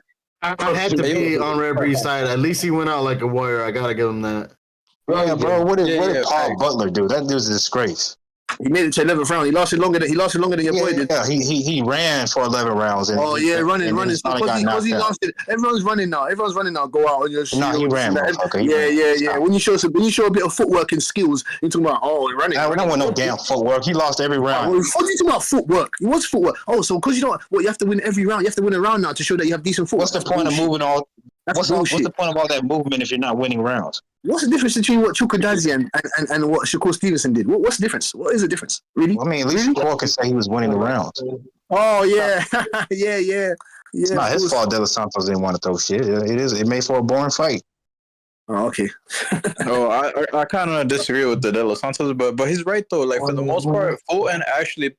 I had to be on Red Breed's side. At least he went out like a warrior. I gotta give him that. Bro, what did Paul Butler do? That dude's a disgrace. He made it to 11th round. He lasted longer than your boy did. Yeah, he ran for 11 rounds. And running. Because he lasted. Everyone's running now. Go out on your shoes. No, he ran. Yeah. When you show a bit of footwork and skills, you're talking about running. We don't want no damn footwork. He lost every round. What are you talking about footwork? What's footwork? Oh, so because you don't, you have to win every round. You have to win a round now to show that you have decent footwork. What's the point of moving all? What's the point of all that movement if you're not winning rounds? What's the difference between what Chukwueze and what Shakur Stevenson did? What's the difference? What is the difference? Really? I mean, at least Shakur can say he was winning the rounds. Oh, yeah. Yeah. It's not his fault De Los Santos didn't want to throw shit. It made for a boring fight. Oh, okay. I kind of disagree with the De Los Santos, but he's right though. Like for the most part, Fulton actually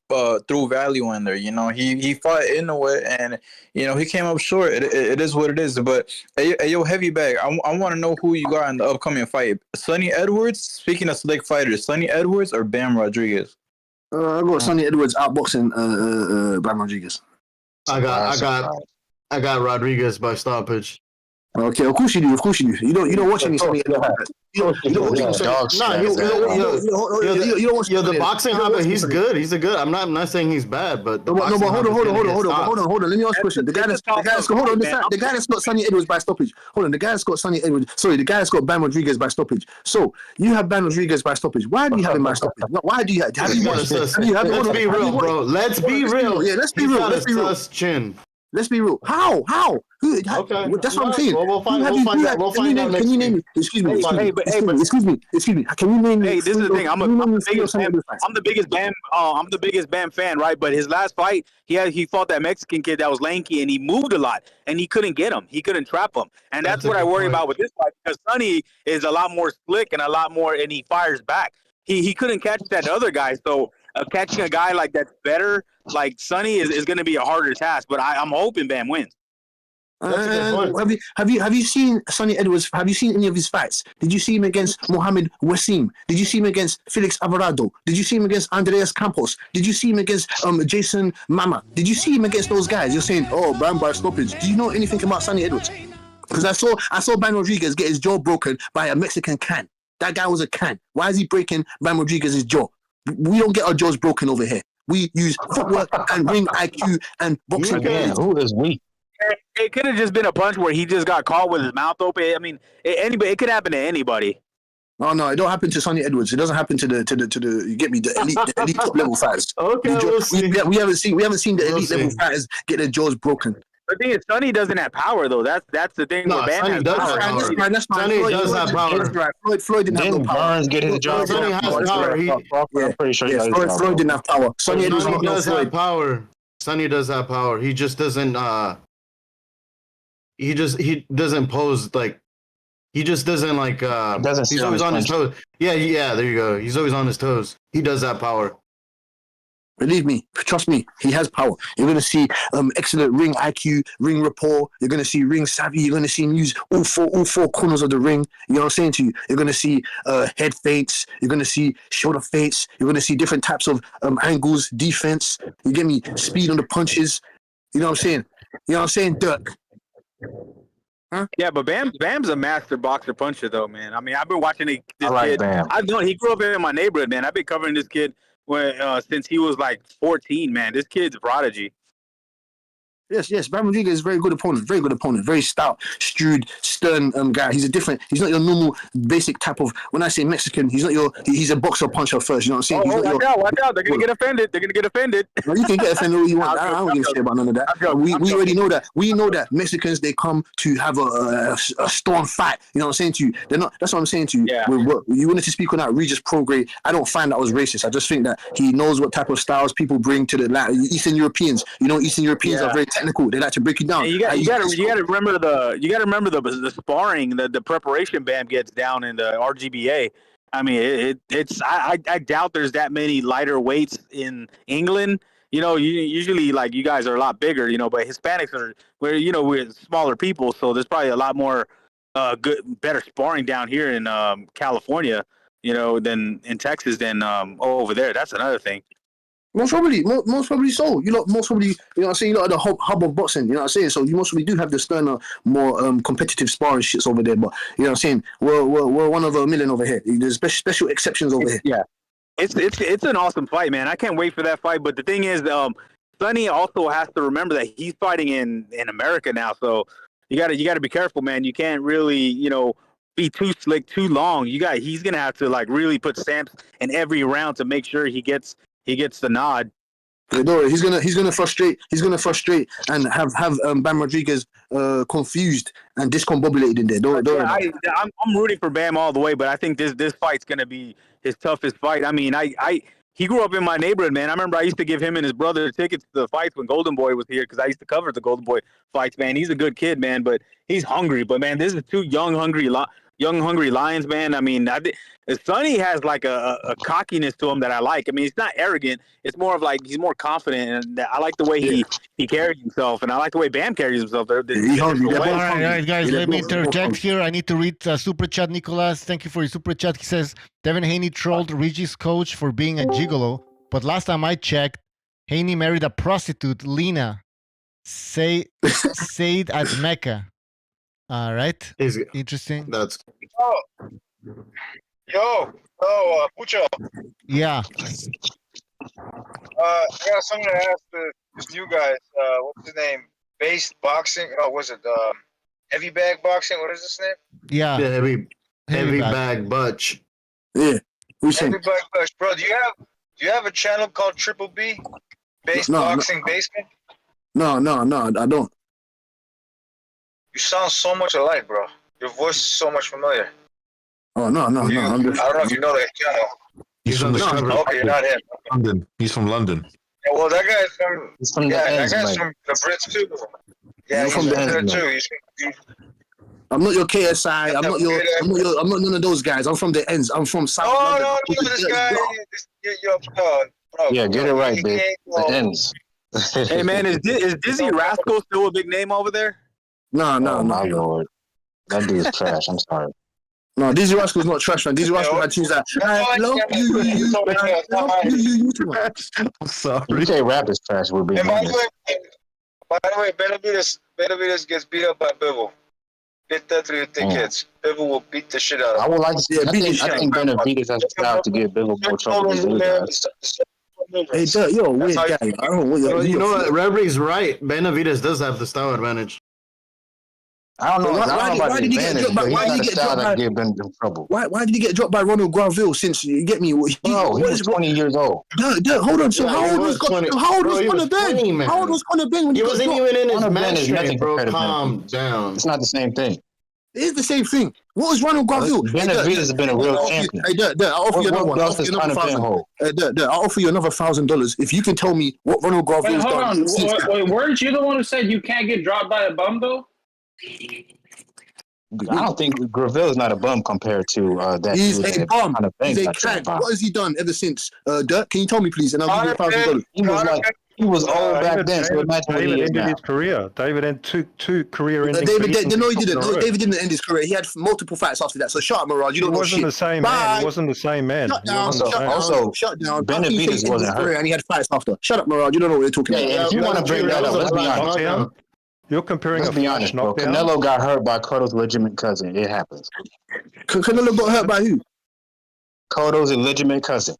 threw value in there. You know, he fought into it, and you know he came up short. It is what it is. But yo, heavy bag. I want to know who you got in the upcoming fight. Sonny Edwards. Speaking of slick fighters, Sonny Edwards or Bam Rodriguez? I got Sonny Edwards outboxing Bam Rodriguez. I got Rodriguez by stoppage. Okay, of course you do. You don't watch any Sonny Edwards. You don't watch the boxing habit. He's good. I'm not saying he's bad, but hold on. Let me ask a question. The guy that's got Sonny Edwards by stoppage. Hold on. The guy that's got Sonny Edwards. Sorry, the guy that's got Bam Rodriguez by stoppage. So you have Bam Rodriguez by stoppage. Why do you have him by stoppage? Why do you have? Let's be real, bro. Let's be real. Yeah, let's be real. Let's be real. Chin. Let's be real. How? Okay. That's what I'm saying. We'll find out. Can you name me? Excuse me. Can you name me? Hey, this is the thing. I'm the biggest Bam fan, right? But his last fight, he fought that Mexican kid that was lanky and he moved a lot and he couldn't get him. He couldn't trap him. And that's what I worry about with this fight because Sonny is a lot more slick and a lot more, and he fires back. He couldn't catch that other guy, so catching a guy like that's better, like Sonny, is going to be a harder task. But I'm hoping Bam wins. That's a good point. Have you seen Sonny Edwards? Have you seen any of his fights? Did you see him against Mohamed Wassim? Did you see him against Felix Alvarado? Did you see him against Andreas Campos? Did you see him against Jason Mama? Did you see him against those guys? You're saying, oh, Bam by stoppage. Do you know anything about Sonny Edwards? Because I saw Bam Rodriguez get his jaw broken by a Mexican can. That guy was a can. Why is he breaking Bam Rodriguez's jaw? We don't get our jaws broken over here. We use footwork and ring IQ and boxing. Again, who is we? It could have just been a punch where he just got caught with his mouth open. I mean, it could happen to anybody. Oh no, it don't happen to Sonny Edwards. It doesn't happen to the you get me, the elite top level fighters. Okay, we haven't seen the elite level fighters get their jaws broken. The thing is, Sonny doesn't have power though. That's the thing. No, Sonny does have power. Sonny does have power. Floyd didn't have no power. Burns get his job. Sonny has power. I'm pretty sure Floyd didn't have power. Sonny does have power. Sonny does have power. He just doesn't. He doesn't pose like. He just doesn't like. He's always on his toes. Yeah. There you go. He's always on his toes. He does have power. Believe me, trust me, he has power. You're going to see excellent ring IQ, ring rapport. You're going to see ring savvy. You're going to see him use all four corners of the ring. You know what I'm saying to you? You're going to see head feints. You're going to see shoulder feints. You're going to see different types of angles, defense. You get me? Speed on the punches. You know what I'm saying? You know what I'm saying, Dirk? Huh? Yeah, but Bam's a master boxer puncher, though, man. I mean, I've been watching this kid. Bam. I've known he grew up in my neighborhood, man. I've been covering this kid since he was like 14, man. This kid's a prodigy. Yes. Bam Rodriguez is a very good opponent. Very stout, shrewd, stern guy. He's not your normal basic type of. When I say Mexican, he's a boxer puncher first. You know what I'm saying? Watch out! They're gonna get offended. Well, you can get offended all you want. I don't give a shit about none of that. We already know that. We know that Mexicans, they come to have a strong fight. You know what I'm saying to you? They're not. That's what I'm saying to you. Yeah. You wanted to speak on that Regis Prograis. I don't find that was racist. I just think that he knows what type of styles people bring to the Eastern Europeans. You know, Eastern Europeans are very technical. They like to break it down. And you got to remember the sparring, the preparation Bam gets down in the RGBA. I mean, I doubt there's that many lighter weights in England. You know, usually like you guys are a lot bigger, you know, but Hispanics we're smaller people, so there's probably a lot more better sparring down here in California, you know, than in Texas than over there. That's another thing. Most probably so. Most probably, you know what I'm saying? You lot are the hub of boxing, you know what I'm saying? So you most probably do have the sterner, more competitive sparring shits over there, but you know what I'm saying? We're one of a million over here. There's special exceptions over here. Yeah. It's an awesome fight, man. I can't wait for that fight. But the thing is, Sonny also has to remember that he's fighting in America now. So you gotta be careful, man. You can't really, you know, be too slick too long. He's gonna have to like really put stamps in every round to make sure he gets the nod. He's gonna frustrate and have Bam Rodriguez confused and discombobulated in there. I'm rooting for Bam all the way, but I think this fight's gonna be his toughest fight. I mean, he grew up in my neighborhood, man. I remember I used to give him and his brother tickets to the fights when Golden Boy was here because I used to cover the Golden Boy fights, man. He's a good kid, man, but he's hungry. But man, this is two young hungry lions, man. I mean, Sonny has like a cockiness to him that I like. I mean, he's not arrogant. It's more of like he's more confident, and I like the way he carries himself, and I like the way Bam carries himself. All right, guys, let me interject here. I need to read Super Chat. Nicolas, thank you for your Super Chat. He says, Devin Haney trolled Regis' coach for being a gigolo, but last time I checked, Haney married a prostitute, Lena, Said at Mecca. All right. Interesting. Yo, Pucho. Yeah. I got something to ask this new guys. What's his name? Based boxing. Oh, was it heavy bag boxing? What is his name? Yeah. Heavy bag butch. Yeah. Heavy bag butch, bro. Do you have a channel called Triple B? Based Boxing Basement? No, I don't. You sound so much alike, bro. Your voice is so much familiar. Oh, no. I don't know if you know that channel. He's from Okay, you're not him. London. He's from London. Yeah, well, that guy's from. He's from the that guy's from the Brits too. Yeah, he's from there too. I'm not your KSI. I'm not none of those guys. I'm from the ends. I'm from South London. No, this guy. Bro, yeah, get it right, babe. The ends. Hey, man, is Dizzy Rascal still a big name over there? No. My lord, that dude's trash. I'm sorry. No, Dizzy Rascal's not trash, man. Dizzy Rascal had tunes like, I love you too much. I'm sorry. You say rap is trash, we're being And by honest. the way, Benavides gets beat up by Bivol. Get that through your thick heads. Bivol will beat the shit out of him. I would like to see. I think Benavides has a style to give Bivol more trouble than these guys. Hey, Dirt, you're a weird guy. I don't know what You know what? Rebrie's right. Benavides does have the style advantage. I don't know. Why did he get dropped by? Why did he get dropped by? Trouble. Why did he get dropped by Ronald Granville? Since you get me, he was 20 years old. Hold on. So how old was Conor Ben? How old was Conor Ben when he wasn't even in his match nothing, bro? Calm down. It's not the same thing. It is the same thing. What was Ronald Granville? Benavides has been a real champion. Hey, I'll offer you another one. I'll offer you another $1,000. I'll offer you another $1,000 if you can tell me what Ronald Granville's done. Wait, weren't you the one who said you can't get dropped by a bum though? I don't think Granville is not a bum compared to that. He's a bum. He's a crack. What has he done ever since? Dirk, can you tell me, please? And I'll give you $1,000. He was old back then. So imagine what he is ended now. his career. David ended two career-ending. David didn't. No, David didn't end his career. He had multiple fights after that. So shut up, Mirage. You don't know shit. He wasn't the same man. He wasn't the same man. Shut down. Benavides wasn't hurt. And he had fights after. Shut up, Mirage. You don't know what you're talking about. If you want to bring that up, let's be honest. You're comparing Let's be honest, bro. Canelo got hurt by Cotto's legitimate cousin. It happens. Canelo got hurt by who? Cotto's illegitimate cousin.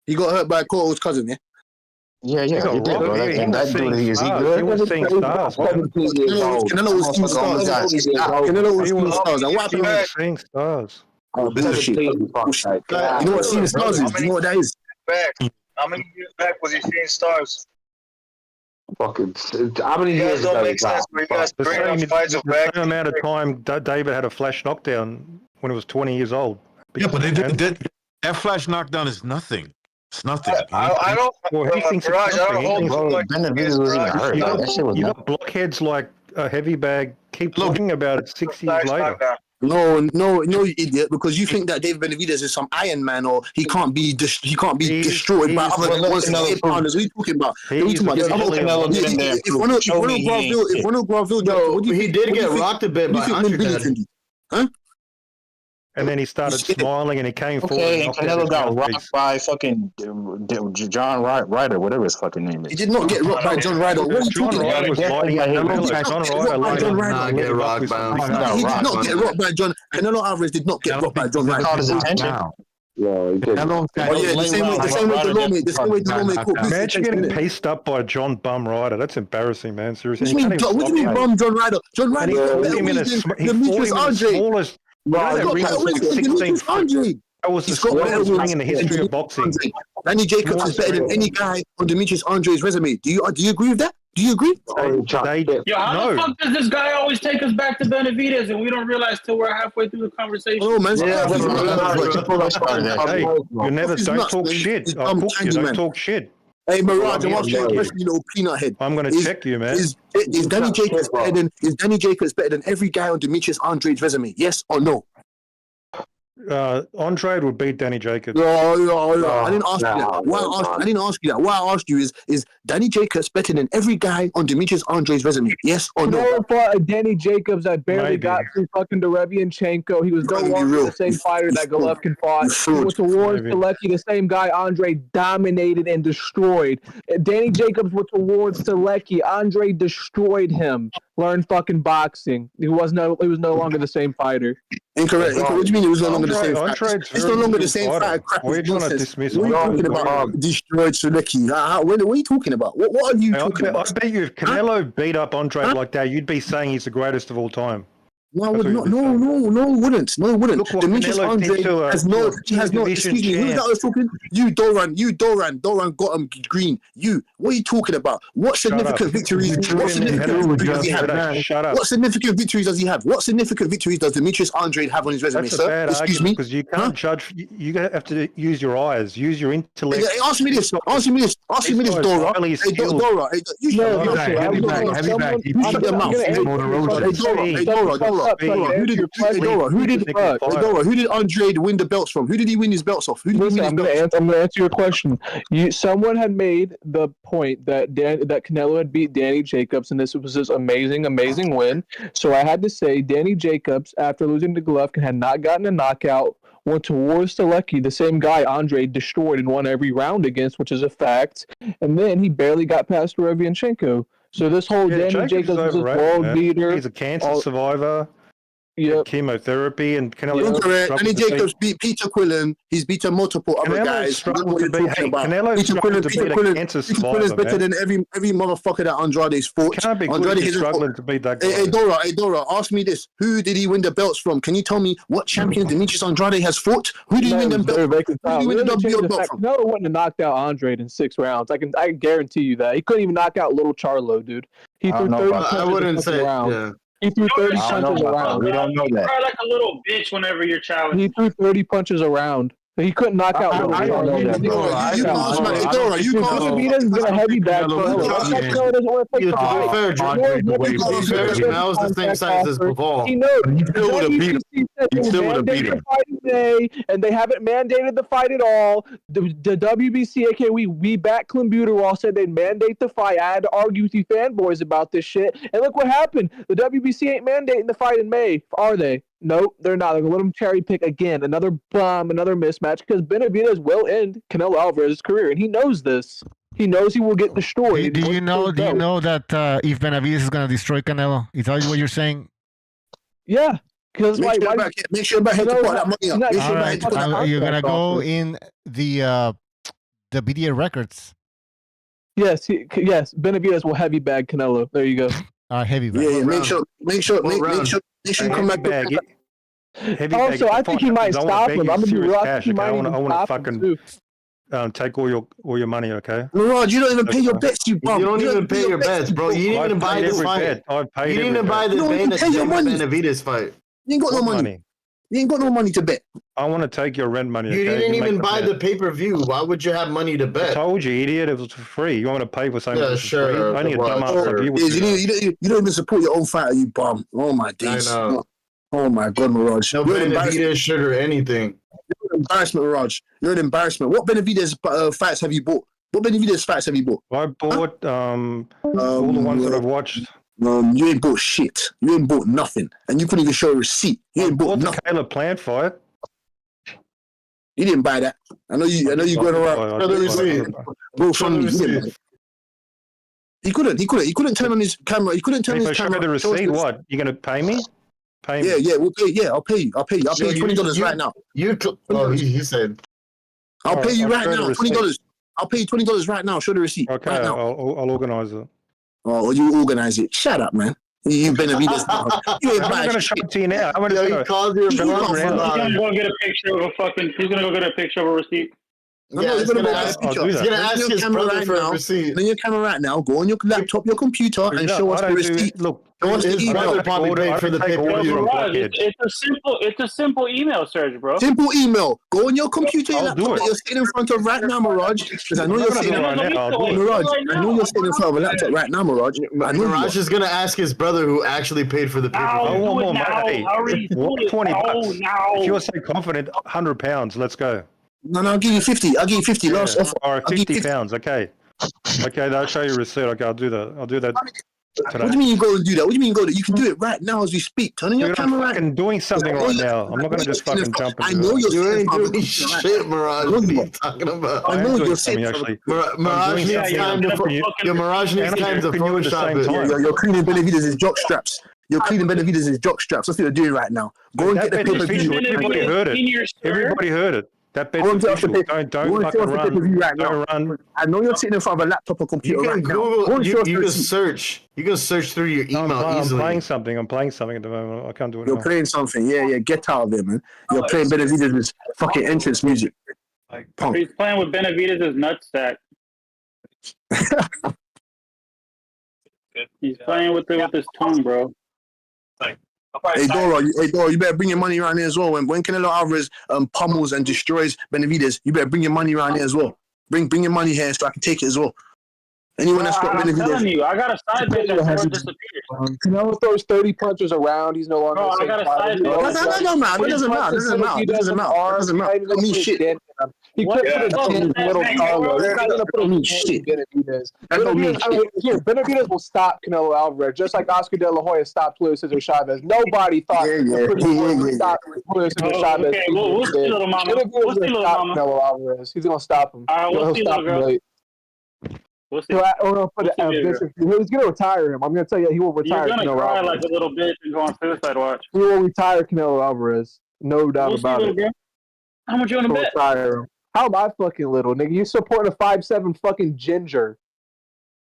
He got hurt by Cotto's cousin, yeah? Yeah, he did, bro. That dude, is he good? He was seeing stars. Canelo was seeing stars. Canelo was seeing stars. And what happened? He was seeing stars. Oh, bullshit. You know what seeing stars is? You know what that is? How many years back was he seeing stars? Fucking, how many years ago? The same amount of time David had a flash knockdown when he was 20 years old. Yeah, but that flash knockdown is nothing. It's nothing. I don't. Well, he thinks Mirage, it's nothing. You got blockheads like a heavy bag keep talking about it 6 years later. No, you idiot! Because you think that David Benavides is some Iron Man, or he can't be destroyed by other partners. What are you talking about? If Ronald Granville, he did get rocked a bit by Andre. Huh? And then he started smiling and he came forward. Okay, and Canelo got rocked by fucking John Ryder, whatever his fucking name is. He did not get rocked by John Ryder. What are you talking about? He did not get rocked by John. Canelo Alvarez did not get rocked by John Ryder. Caught his attention. Yeah, the same way the lawmaker caught. Imagine getting paced up by John Bum Ryder. That's embarrassing, man. Seriously. What do you mean bum John Ryder? John Ryder Demetrius Andre. That was the smallest thing in the history of boxing. Danny Jacobs is better than any guy on Demetrius Andre's resume. Do you agree with that? Do you agree? How the fuck does this guy always take us back to Benavides and we don't realize till we're halfway through the conversation? Oh man, hey, you never don't talk shit. Don't talk shit. Hey Mirage, I'm asking you a question, you little peanut head. I'm gonna check you, man. Is Danny Jacobs better than every guy on Demetrius Andre's resume? Yes or no? Andre would beat Danny Jacobs. I didn't ask you that. I didn't ask you that. What I asked you is Danny Jacobs better than every guy on Demetrius Andre's resume? Yes or no? No, for Danny Jacobs, I barely got through fucking Derevianchenko. He was no longer the same fighter that Golovkin fought. He was towards Selecki, the same guy Andre dominated and destroyed. Danny Jacobs was towards Selecki. Andre destroyed him. Learn fucking boxing. He was no longer the same fighter. Incorrect. What do you mean it was no longer the same fighter? It's no longer the same fighter. What are you trying to dismiss? What are you talking about? Destroyed Selecki. What are you talking about? What are you talking about? I bet you if Canelo beat up Andre like that, you'd be saying he's the greatest of all time. No, I would not. No, wouldn't. Demetrius Andre has no. Excuse me. Who that was talking? You, Doran. Got him green. You. What are you talking about? What significant victories? What significant victories does he have? Shut up. What significant victories does he have? What significant victories does Demetrius Andre have on his resume, That's sir? a bad Excuse me. Because you can't judge. You have to use your eyes. Use your intellect. Ask me this, Dora. Hey, Dora. You shut your mouth. Who did Andre win the belts from? Who did he win his belts off? Listen, I'm going to answer your question. Someone had made the point that Canelo had beat Danny Jacobs, and this was this amazing win. So I had to say Danny Jacobs, after losing to Golovkin, had not gotten a knockout, went towards Selecki, the same guy Andre destroyed and won every round against, which is a fact. And then he barely got past Derevyanchenko. So this whole Danny Jacobs is this world beater. He's a cancer survivor. Chemotherapy and Canelo. Danny Jacobs beat Peter Quillen. He's beaten multiple other guys. Peter Quillen's better than every motherfucker that Andrade's fought. Can't be struggling to beat that guy. Hey Dora, ask me this: who did he win the belts from? Can you tell me what champion Demetrius Andrade has fought? Who did he win the belts from? Who did he win the WBO belt from? Canelo wouldn't have knocked out Andre in 6 rounds. I can guarantee you that. He couldn't even knock out Little Charlo, dude. He threw 30 punches. I wouldn't say. Yeah. He threw 30 punches around. We don't know that. You cry like a little bitch whenever you're challenged. He threw 30 punches around. He couldn't knock out Little Charlo. Benavidez has been a heavy bag. Canelo is the same size as Bivol. He knows. He still would have beat him. He still would have beat him. And they haven't mandated the fight at all. The WBC, aka we back Clembuterol, said they'd mandate the fight. I had to argue with you fanboys about this shit. And look what happened. The WBC ain't mandating the fight in May, are they? Nope, they're not. They're going to let him cherry pick again. Another bum, another mismatch, because Benavidez will end Canelo Alvarez's career, and he knows this. He knows he will get destroyed. Do you know that if Benavidez is going to destroy Canelo? Is that what you're saying? Yeah. Because make sure about to put that money up. All right, you're going to go in the BDA records. Yes, Benavidez will heavy bag Canelo. There you go. Heavy bag. Yeah, make sure you come back. Also, I think he might stop him. I'm gonna be real. I want to fucking take all your money, okay? Mirage, you don't even pay your bets, you bum. You don't even pay your bets, bro. You didn't even buy this fight. You didn't even buy the Benavidez fight. You ain't got no money. You ain't got no money to bet. I want to take your rent money. You didn't even buy the pay-per-view. Why would you have money to bet? I told you, idiot. It was free. You want to pay for something? Yeah, sure. Only a dumbass like you would do that. You don't even support your own fighter, you bum. Oh my days. I know. Oh my God, Mirage. No Benavidez shirt or anything. You're an embarrassment, Mirage. You're an embarrassment. What Benavidez fights have you bought? What Benavidez fights have you bought? I bought all the ones that I've watched. You ain't bought shit. You ain't bought nothing, and you couldn't even show a receipt. You ain't bought nothing. The Caleb Plant fight. You didn't buy that. I know you going around. Bro, from me. He couldn't turn on his camera. He couldn't turn his camera. Show me the receipt. What? You gonna pay me? Pay me. Yeah, we'll pay. Yeah, I'll pay you. I'll pay you $20 right now. He said. I'll pay you right now. $20. I'll pay you $20 right now. Show the receipt. Okay, right now. I'll organize it. Oh, you organize it. Shut up, man. You Benavidez. You ain't I'm gonna show it to you now. I'm gonna He's gonna go get a picture of a fucking. He's gonna go get a picture of a receipt. He's gonna ask his brother for a receipt. On your camera right now. Go on your laptop, your computer, and show us the receipt. Look, his brother probably paid for the pay-per-view. It's a simple email search, bro. Simple email. Go on your computer, your laptop that you're sitting in front of right now, Mirage. Because I know you're sitting Mirage. I know you're sitting in front of a laptop right now, Mirage. Mirage is gonna ask his brother who actually paid for the pay-per-view. $20. If you're so confident, £100. Let's go. No, I'll give you 50. I'll give you 50. Last offer. All right, £50. Okay. Okay, I'll show you a receipt. Okay, I'll do that. Today. What do you mean you go and do that? What do you mean you go to? You can do it right now as we speak. Turn on your camera right now. I'm doing something right now. I'm not going to just fucking jump into I know you're ain't doing shit, Mirage. What are you talking about? I know you're sitting. Mirage needs time to Photoshop it. You're cleaning Benavidez' jock straps. You're cleaning Benavidez' jock straps. That's what you're doing right now. Go and get the pay-per-view. Everybody heard it. Everybody heard it. That bet's official. Don't fucking run. Right now. I know you're sitting in front of a laptop or computer right Google, now. you can search. You can search through your email easily. I'm playing something at the moment. I can't do it. You're playing something. Yeah. Get out of there, man. You're playing Benavidez' fucking entrance music. He's playing with Benavidez' nutsack. He's playing with his tongue, bro. Hey Dora, you better bring your money around here as well. When Canelo Alvarez pummels and destroys Benavidez, you better bring your money around here as well. Bring your money here so I can take it as well. Anyone that's got I'm Benavidez. telling you, I got a side bet that never disappears. Canelo throws 30 punches around. He's no longer Bro, the I same got a fighter. side bet. No, that doesn't matter. He couldn't put his little Carlos. He's not going to put him shit. Benavidez will stop Canelo Alvarez, just like Oscar De La Hoya stopped Julio Cesar Chavez. Nobody thought would stop Julio Cesar Chavez. Okay, we'll see, little mama. We'll see, little mama. Canelo Alvarez. He's going to stop him. All right, we'll see, little girl. We'll see. He's going to retire him. I'm going to tell you, he will retire. You're going to cry like a little bitch and go on suicide watch. He will retire Canelo Alvarez. No doubt about it. Girl. How much you want to bet? Retire him. How am I fucking little, nigga? You supporting a 5'7" fucking ginger.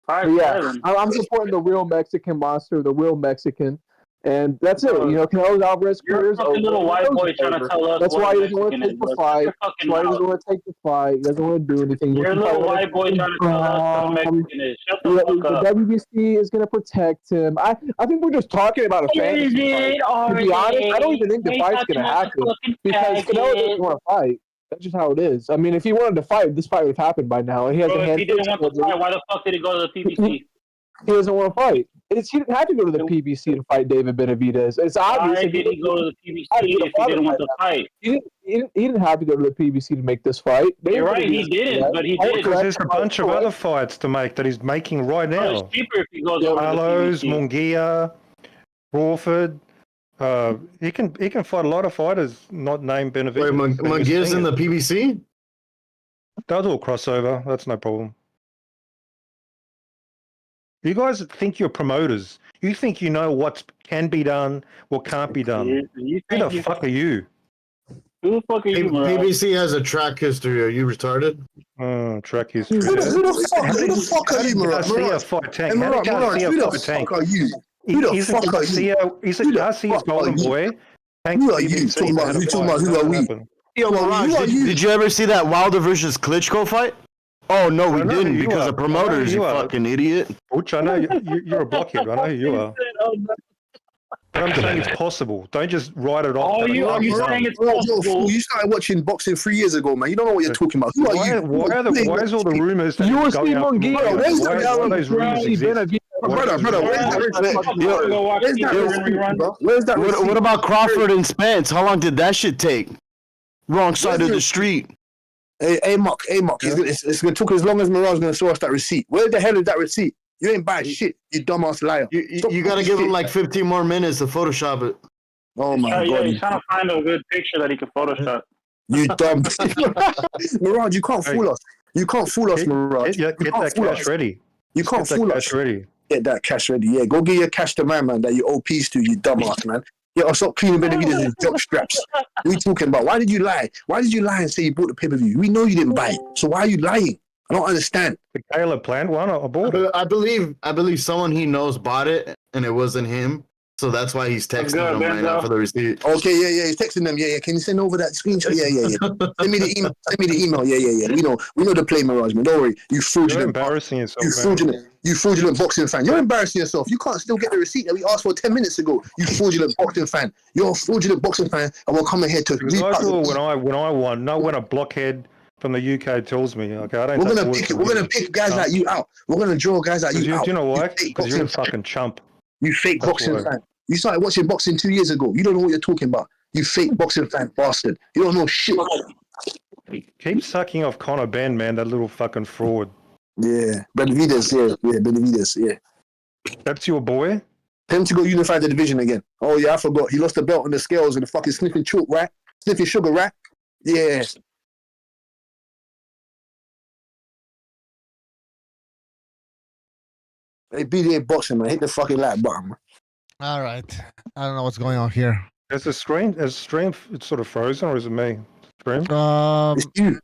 5'7". Yeah, I'm supporting the real Mexican monster, the real Mexican. And that's it. You know, Canelo Alvarez's career is over. You're a little white boy trying to tell us. That's why he doesn't want to take the fight. That's why he doesn't want to take the fight. He doesn't want to do anything. You're a little white boy trying to tell us what Mexican is. Shut the fuck up. The WBC is going to protect him. I think we're just talking about a fantasy fight. To be honest, I don't even think the fight's going to happen because Canelo doesn't want to fight. That's just how it is. I mean, if he wanted to fight, this fight would have happened by now. He has Bro, if he didn't want to fight, why the fuck did he go to the PBC? He doesn't want to fight. He didn't have to go to the PBC to fight David Benavidez. It's obvious. Why did he go to the PBC if he didn't want to fight? He didn't have to go to the PBC to make this fight. You're right, he didn't, but he did. Because there's a bunch of other fights to make that he's making right now. It's cheaper if he goes Carlos, to the PBC. Munguia, Crawford. He can fight a lot of fighters not named Benavidez. Wait, Munguia's in the PBC? They'll do a crossover. That's no problem. You guys think you're promoters. You think you know what can be done, what can't be done. Who the fuck are you? Who the fuck are you, PBC has a track history. Are you retarded? Track history. Who the fuck are you, Mirage? Who the fuck are you? Who the fuck are you? Isn't Garcia's golden boy? Who are you? Talking about who are we? Yo, Mirage, did you ever see that Wilder versus Klitschko fight? Oh, no, we didn't because of promoters, you fucking idiot. Butch, I know you're a blockhead. I know who you are. But I'm saying it's possible. Don't just write it off. Are you saying it's possible? You started watching boxing 3 years ago, man. You don't know what you're talking about. Who are you? Why is all the rumors that you were going Steve out? Munguia. Why those rumors exist? Brother, where's that? What about Crawford and Spence? How long did that shit take? Wrong side of the street. Hey, Mark. It's going to take as long as Mirage going to show us that receipt. Where the hell is that receipt? You ain't buying shit, you dumbass liar. You got to give him like 15 more minutes to Photoshop it. Oh my God. Yeah, he's trying to find a good picture that he can Photoshop. You dumb. Mirage, you can't fool us. You can't fool us, Mirage. Get that cash ready. You can't fool us. Get that cash ready. Yeah, go get your cash to man that you owe peace to, you dumbass, man. Yeah, I'll stop cleaning Benavidez and jock straps. What are you talking about? Why did you lie? Why did you lie and say you bought the pay-per-view? We know you didn't buy it. So why are you lying? I don't understand. The Caleb planned one. I bought it. I believe someone he knows bought it and it wasn't him. So that's why he's texting them right now for the receipt. Okay, yeah. He's texting them. Yeah. Can you send over that screenshot? Yeah. Send me the email. Yeah. We know the play, Mirage, man. Don't worry. You fraudulent. You're embarrassing yourself. You fraudulent boxing fan. You're embarrassing yourself. You can't still get the receipt that we asked for 10 minutes ago. You fraudulent boxing fan. You're a fraudulent boxing fan, and we're coming here to. When I won, not when a blockhead from the UK tells me. Okay, I don't. We're gonna pick guys like you out. We're gonna draw guys like you out. Do you know why? Because you're a fucking chump. You fake boxing fan. You started watching boxing 2 years ago. You don't know what you're talking about. You fake boxing fan bastard. You don't know shit. Keep sucking off Conor Ben, man. That little fucking fraud. Yeah, Benavidez. Yeah, Benavidez. Yeah. That's your boy. Tell him to go unify the division again. Oh yeah, I forgot. He lost the belt on the scales and the fucking sniffing chalk, right? Sniffing sugar, right? Yeah. Hey, BDA boxing, man. Hit the fucking like button, man. All right. I don't know what's going on here. Is the stream it's sort of frozen, or is it me? Stream?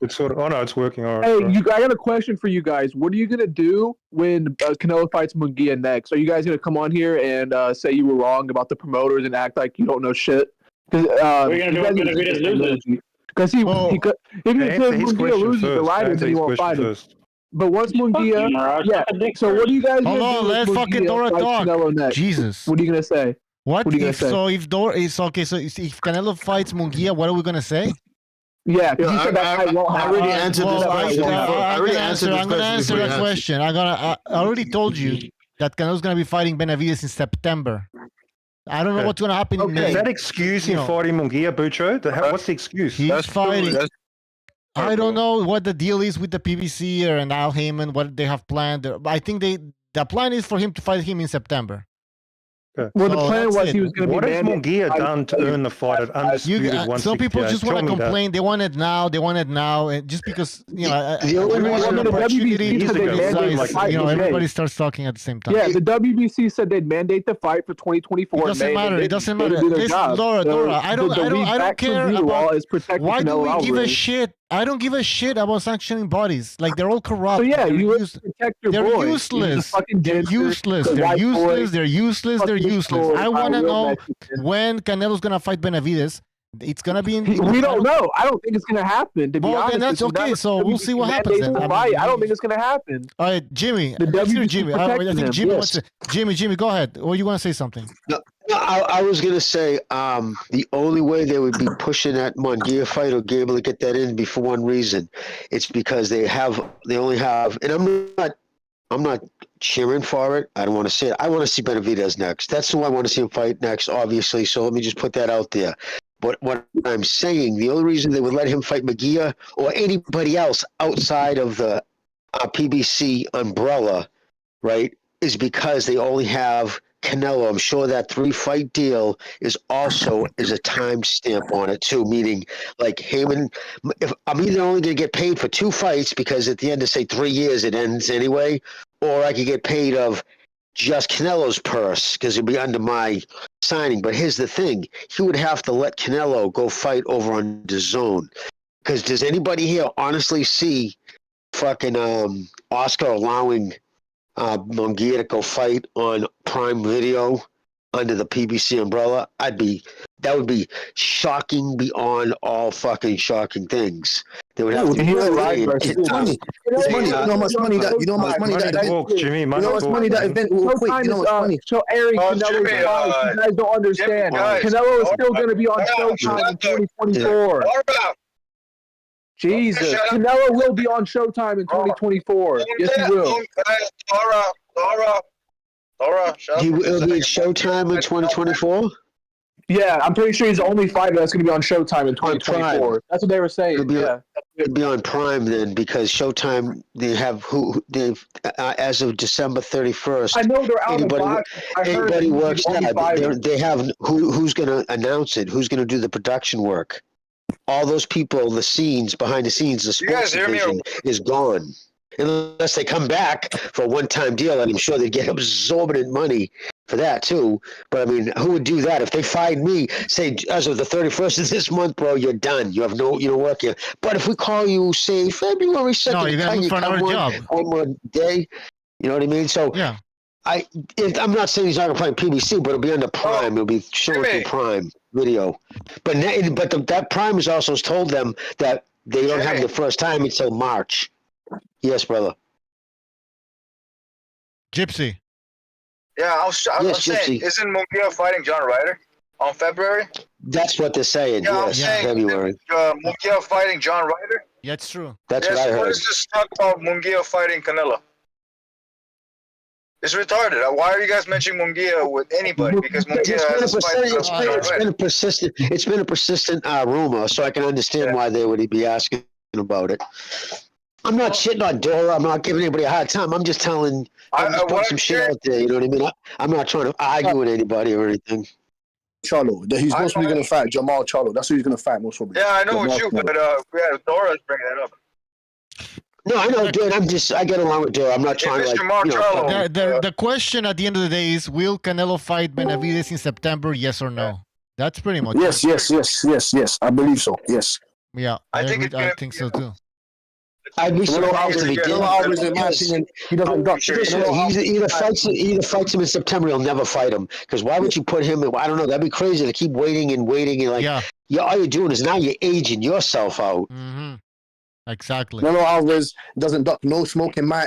It's sort of. Oh no, it's working. All right. Hey, I got a question for you guys. What are you gonna do when Canelo fights Munguia next? Are you guys gonna come on here and say you were wrong about the promoters and act like you don't know shit? Because we're gonna do it when Benavidez loses. Because if Munguia loses the rider, then he won't fight him. But once Munguia, So what are you guys gonna do? Hold on, let fucking Dora talk. Jesus. What are you gonna say? What are you gonna say? So if Canelo fights Munguia, what are we gonna say? Yeah, because you said that fight won't happen. I already answered this question. I'm gonna answer that question. I already told you that Canelo's gonna be fighting Benavides in September. I don't know what's gonna happen in May. Is that excuse in fighting Munguia, Bucho? What's the excuse? He's fighting. I don't know what the deal is with the PBC and Al Heyman, what they have planned. I think the plan is for him to fight him in September. Well, the plan was he was going to be. What has Munguia done to earn the fight at undisputed 168? Some people just want to complain. They want it now. They want it now, and just because everybody starts talking at the same time. Yeah, the WBC said they'd mandate the fight for 2024. It doesn't matter. It doesn't matter. Dora, I don't care about. Why do we give a shit? I don't give a shit about sanctioning bodies. Like, they're all corrupt. So yeah, you protect your they're boys. useless. They're useless. They're useless. They're useless. They're useless. I want to know when Canelo's gonna fight Benavides. It's gonna be in. We don't know. I don't think it's gonna happen. To be honest, then that's okay. So we'll see what happens. Then. I don't think it's gonna happen. All right, Jimmy. Jimmy. I think Jimmy wants to. Jimmy, go ahead. Or you want to say something? No, I was gonna say the only way they would be pushing that Munguia fight or be able to get that in be for one reason. It's because they only have, and I'm not cheering for it. I don't want to say it. I want to see Benavides next. That's who I want to see him fight next, obviously. So let me just put that out there. But what I'm saying, the only reason they would let him fight Munguia or anybody else outside of the PBC umbrella, right, is because they only have Canelo. I'm sure that 3-fight deal is a time stamp on it too, meaning like Heyman, if I'm either only going to get paid for 2 fights because at the end of say 3 years it ends anyway, or I could get paid of just Canelo's purse because it'd be under my signing. But here's the thing, he would have to let Canelo go fight over on DAZN, because does anybody here honestly see fucking Oscar allowing Munguia to go fight on Prime Video under the PBC umbrella? That would be shocking beyond all fucking shocking things. They would have to money. You know how much money that event will quit. You know how much money. So airing Canelo's fight, you guys don't understand. Canelo is still going to be on Showtime in 2024. Jesus, Canelo will be on Showtime in 2024. Yes, he will. He will be at Showtime in 2024? Yeah, I'm pretty sure he's the only fighter that's going to be on Showtime in 2024. That's what they were saying. It'll be on Prime then, because Showtime, as of December 31st. I know they're out of box. Anybody works now. They have who's going to announce it, who's going to do the production work. All those people, the scenes, behind the scenes, the sports division is gone. Unless they come back for a one-time deal, and I'm sure they'd get exorbitant money for that too. But I mean, who would do that? If they fired me, say as of the 31st of this month, bro, you're done. You have you don't work here. But if we call you, say February 2nd, no, you gotta look for another job. One more day. You know what I mean? So yeah. I'm not saying he's not going to fight PBC, but it'll be under Prime. It'll be shown through Prime Video. But that Prime has also told them that they don't have the first time until March. Yes, brother. Gypsy. Yeah, I'm saying, Gypsy. Isn't Munguia fighting John Ryder on February? That's what they're saying. Yeah, yes, I'm saying, February. Munguia fighting John Ryder? Yeah, it's true. That's what I heard. What is this talk about Munguia fighting Canelo? It's retarded. Why are you guys mentioning Munguia with anybody? Because Munguia it's been a persistent rumor, so I can understand why they would be asking about it. I'm not shitting on Dora. I'm not giving anybody a hard time. I'm just telling. I'm just putting some shit out there. You know what I mean? I'm not trying to argue with anybody or anything. Charlo. He's mostly going to fight Jamal Charlo. That's who he's going to fight most probably. Yeah, I know what you, but Dora's bringing that up. No, I know, dude. I get along with Dora. I'm not trying to the question at the end of the day is: will Canelo fight Benavides in September? Yes or no? That's pretty much. Yes. I believe so. Yes. Yeah, I think so too. I'd be surprised if he did. In my opinion, he doesn't duck. He either fights him in September. He'll never fight him, because why would you put him? I don't know. That'd be crazy to keep waiting and all you're doing is now you're aging yourself out. Mm-hmm. Exactly. Canelo Alvarez doesn't duck no smoke in my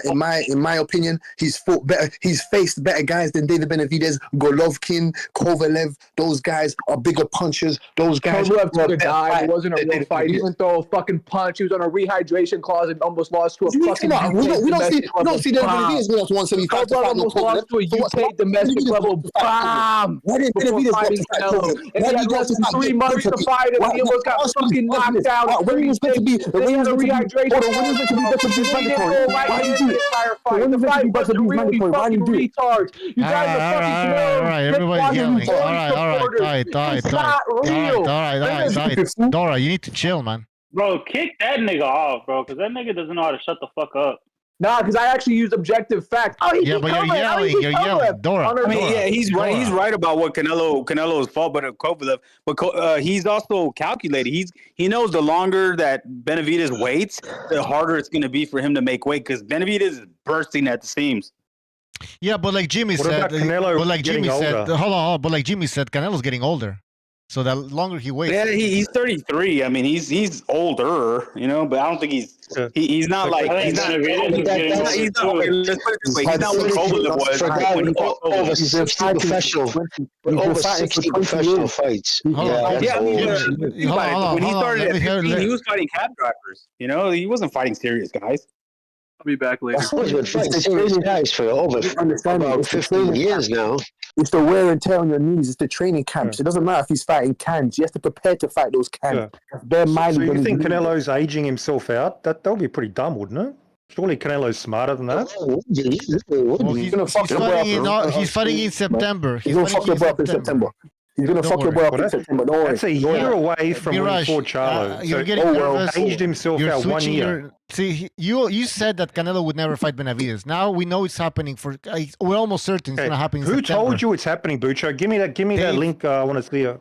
opinion. He's fought better. He's faced better guys than David Benavidez, Golovkin, Kovalev. Those guys are bigger punchers. Those guys. Kovalev took a dive. It wasn't a real fight. He didn't throw a fucking punch. He was on a rehydration clause and almost lost to a fucking. We don't see David Benavidez go up to 175. Kovalev almost lost to a UK domestic level bomb. Why didn't Benavidez go to Canelo? And he had less than 3 months to fight, and he almost got fucking knocked out. When he was meant to be, when he was rehydration. When he was meant to be mandatory, why did you do it? The fight wasn't really fucking retards. You guys are fucking all right, everybody yelling. All right. Dora, you need to chill, man. Bro, kick that nigga off, bro, because that nigga doesn't know how to shut the fuck up. Nah, because I actually used objective facts. Oh, yeah, but you're yelling. Dora. I mean, yeah, he's right. He's right about what Canelo's fault, but Kovalev. But he's also calculated. He knows the longer that Benavidez waits, the harder it's going to be for him to make weight because Benavidez is bursting at the seams. Yeah, but like Jimmy said, hold on. But like Jimmy said, Canelo's getting older. So the longer he waits, yeah, he's 33. I mean, he's older, you know, but I don't think he's not like he's not. Let's put it this way: he's not what Kovalev was over 60 professional fights. Yeah, when he started at 15, he was fighting cab drivers. You know, he wasn't fighting serious guys. I'll be back later. He's been fighting serious guys for over about 15 years now. It's the wear and tear on your knees. It's the training camps. It doesn't matter if he's fighting cans. You have to prepare to fight those cans. So you think Canelo's aging himself out? That would be pretty dumb, wouldn't it? Surely Canelo's smarter than that. Well, he's fighting in September. He's going to fuck your boy up in September. He's going to fuck your boy up in September. Don't worry. That's a year away from when he fought Charlo. You're getting nervous. Aged himself out 1 year. See, you said that Canelo would never fight Benavidez. Now we know it's happening. We're almost certain it's going to happen in Who September. told you it's happening, Bucho? Give me that link. I want to see it.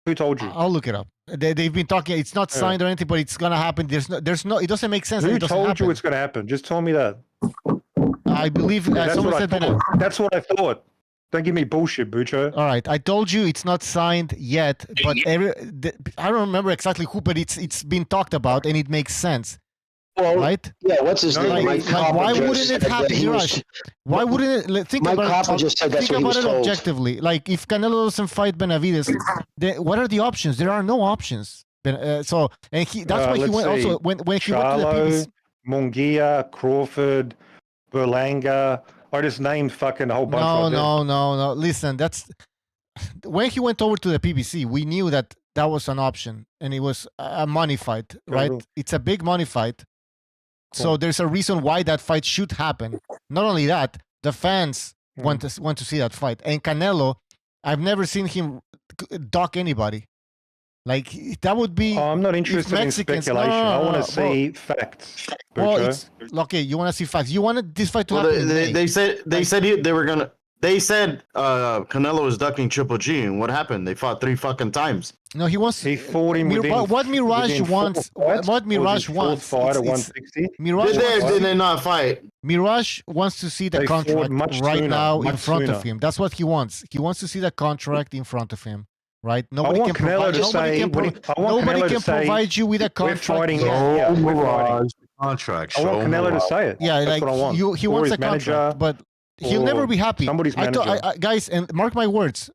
Who told you? I'll look it up. They've been talking. It's not signed or anything, but it's going to happen. There's no. It doesn't make sense. Who told you it's going to happen? Just tell me that. I believe someone said that. That's what I thought. Don't give me bullshit, Bucho. All right, I told you it's not signed yet, but I don't remember exactly who, but it's been talked about and it makes sense. Well, right? Yeah, what's his name? Why wouldn't it happen, Hiraj? Why wouldn't it? Think about it. Just said that's think what about he was it told. objectively. Like, if Canelo doesn't fight Benavidez, what are the options? There are no options. That's why he went. Also, when he went to the PBC, Munguia, Crawford, Berlanga. I just named fucking a whole bunch. No. Listen, that's when he went over to the PBC. We knew that was an option, and it was a money fight, right? It's a big money fight. So there's a reason why that fight should happen. Not only that, the fans want to see that fight. And Canelo, I've never seen him dock anybody. Like, that would be. I'm not interested in speculation. I want to see facts. Well, okay. You want to see facts. You want this fight to happen. They said they were gonna. They said Canelo was ducking Triple G, and what happened? They fought 3 fucking times. No, he fought him what Mirage wants. What Mirage wants. Fight at 160. Did they not fight? Mirage wants to see the contract right now in front of him. That's what he wants. He wants to see the contract in front of him. Right? Nobody can provide you with a contract. Contract. I want Canelo to say it. Yeah, that's like what I want. He wants a contract, but he'll never be happy. Somebody's manager. Guys, and mark my words.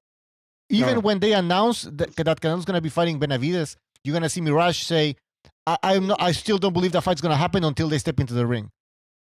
Even when they announce that Canelo's going to be fighting Benavidez, you're going to see Mirage say, "I still don't believe that fight's going to happen until they step into the ring."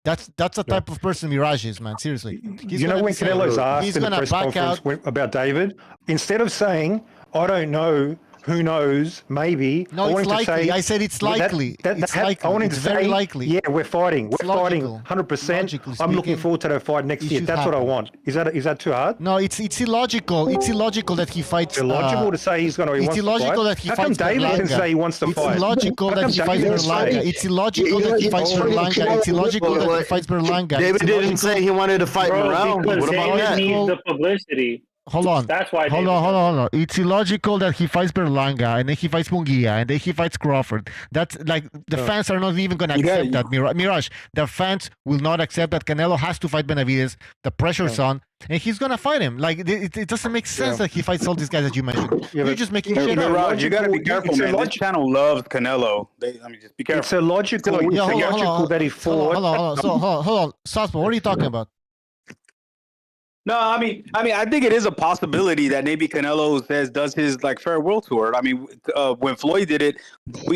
That's the type of person Mirage is, man. Seriously. You know when Canelo's asked in the press conference about David, instead of saying, "I don't know, who knows, maybe." No, it's likely. I said it's likely. It's likely. I want him to very say, likely. "Yeah, we're fighting. We're fighting 100%. I'm looking forward to that fight next year." That's what I want. Is that too hard? No, it's illogical. It's illogical that he fights. It's illogical to say he's going to. It's illogical that he fights. How come David can say he wants to fight? It's illogical that he fights Berlanga. It's illogical that he fights Berlanga. It's illogical that he fights Berlanga. David didn't say he wanted to fight Morel. What about that? David needs the publicity. hold on. That's why. Hold on. It's illogical that he fights Berlanga and then he fights Munguia and then he fights Crawford. That's like the fans are not even going to accept that. Mirage, the fans will not accept that Canelo has to fight Benavidez. The pressure's on, and he's going to fight him. Like it doesn't make sense that he fights all these guys that you mentioned. You're just making shit up. Mirage, you got to be careful, man. This channel loves Canelo. Just be careful. It's illogical. That he fought. Hold on. Southpaw, what are you talking about? No, I mean, I think it is a possibility that maybe Canelo does his like farewell tour. I mean, when Floyd did it,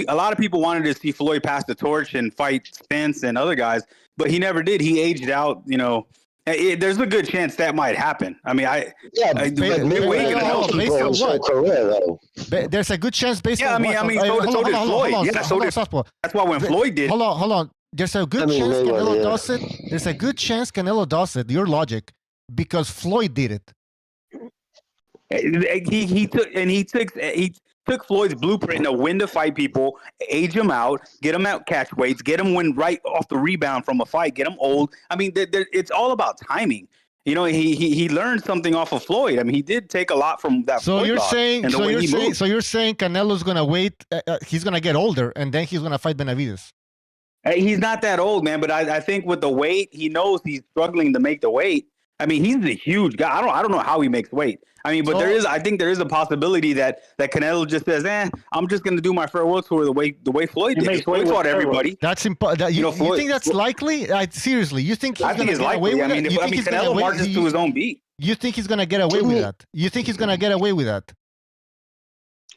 a lot of people wanted to see Floyd pass the torch and fight Spence and other guys, but he never did. He aged out. You know, there's a good chance that might happen. I mean, there's a good chance based on. So did Floyd. That's why when Floyd did. Hold on. There's a good chance Canelo does it. There's a good chance Canelo does it. Your logic. Because Floyd did it. He took Floyd's blueprint and when to fight people, age them out, get them out catch weights, get them win right off the rebound from a fight, get them old. I mean, it's all about timing. You know, he learned something off of Floyd. I mean, he did take a lot from that. So you're saying Canelo's gonna wait. He's gonna get older, and then he's gonna fight Benavidez. He's not that old, man. But I think with the weight, he knows he's struggling to make the weight. I mean, he's a huge guy. I don't know how he makes weight. I mean, but I think there is a possibility that Canelo just says, I'm just going to do my farewell tour the way Floyd did. Floyd fought everybody. That's impossible. You think that's likely? Seriously, you think he's going to get away with it? I mean, Canelo marches to his own beat. You think he's going to get away with that? You think he's going to get away with that?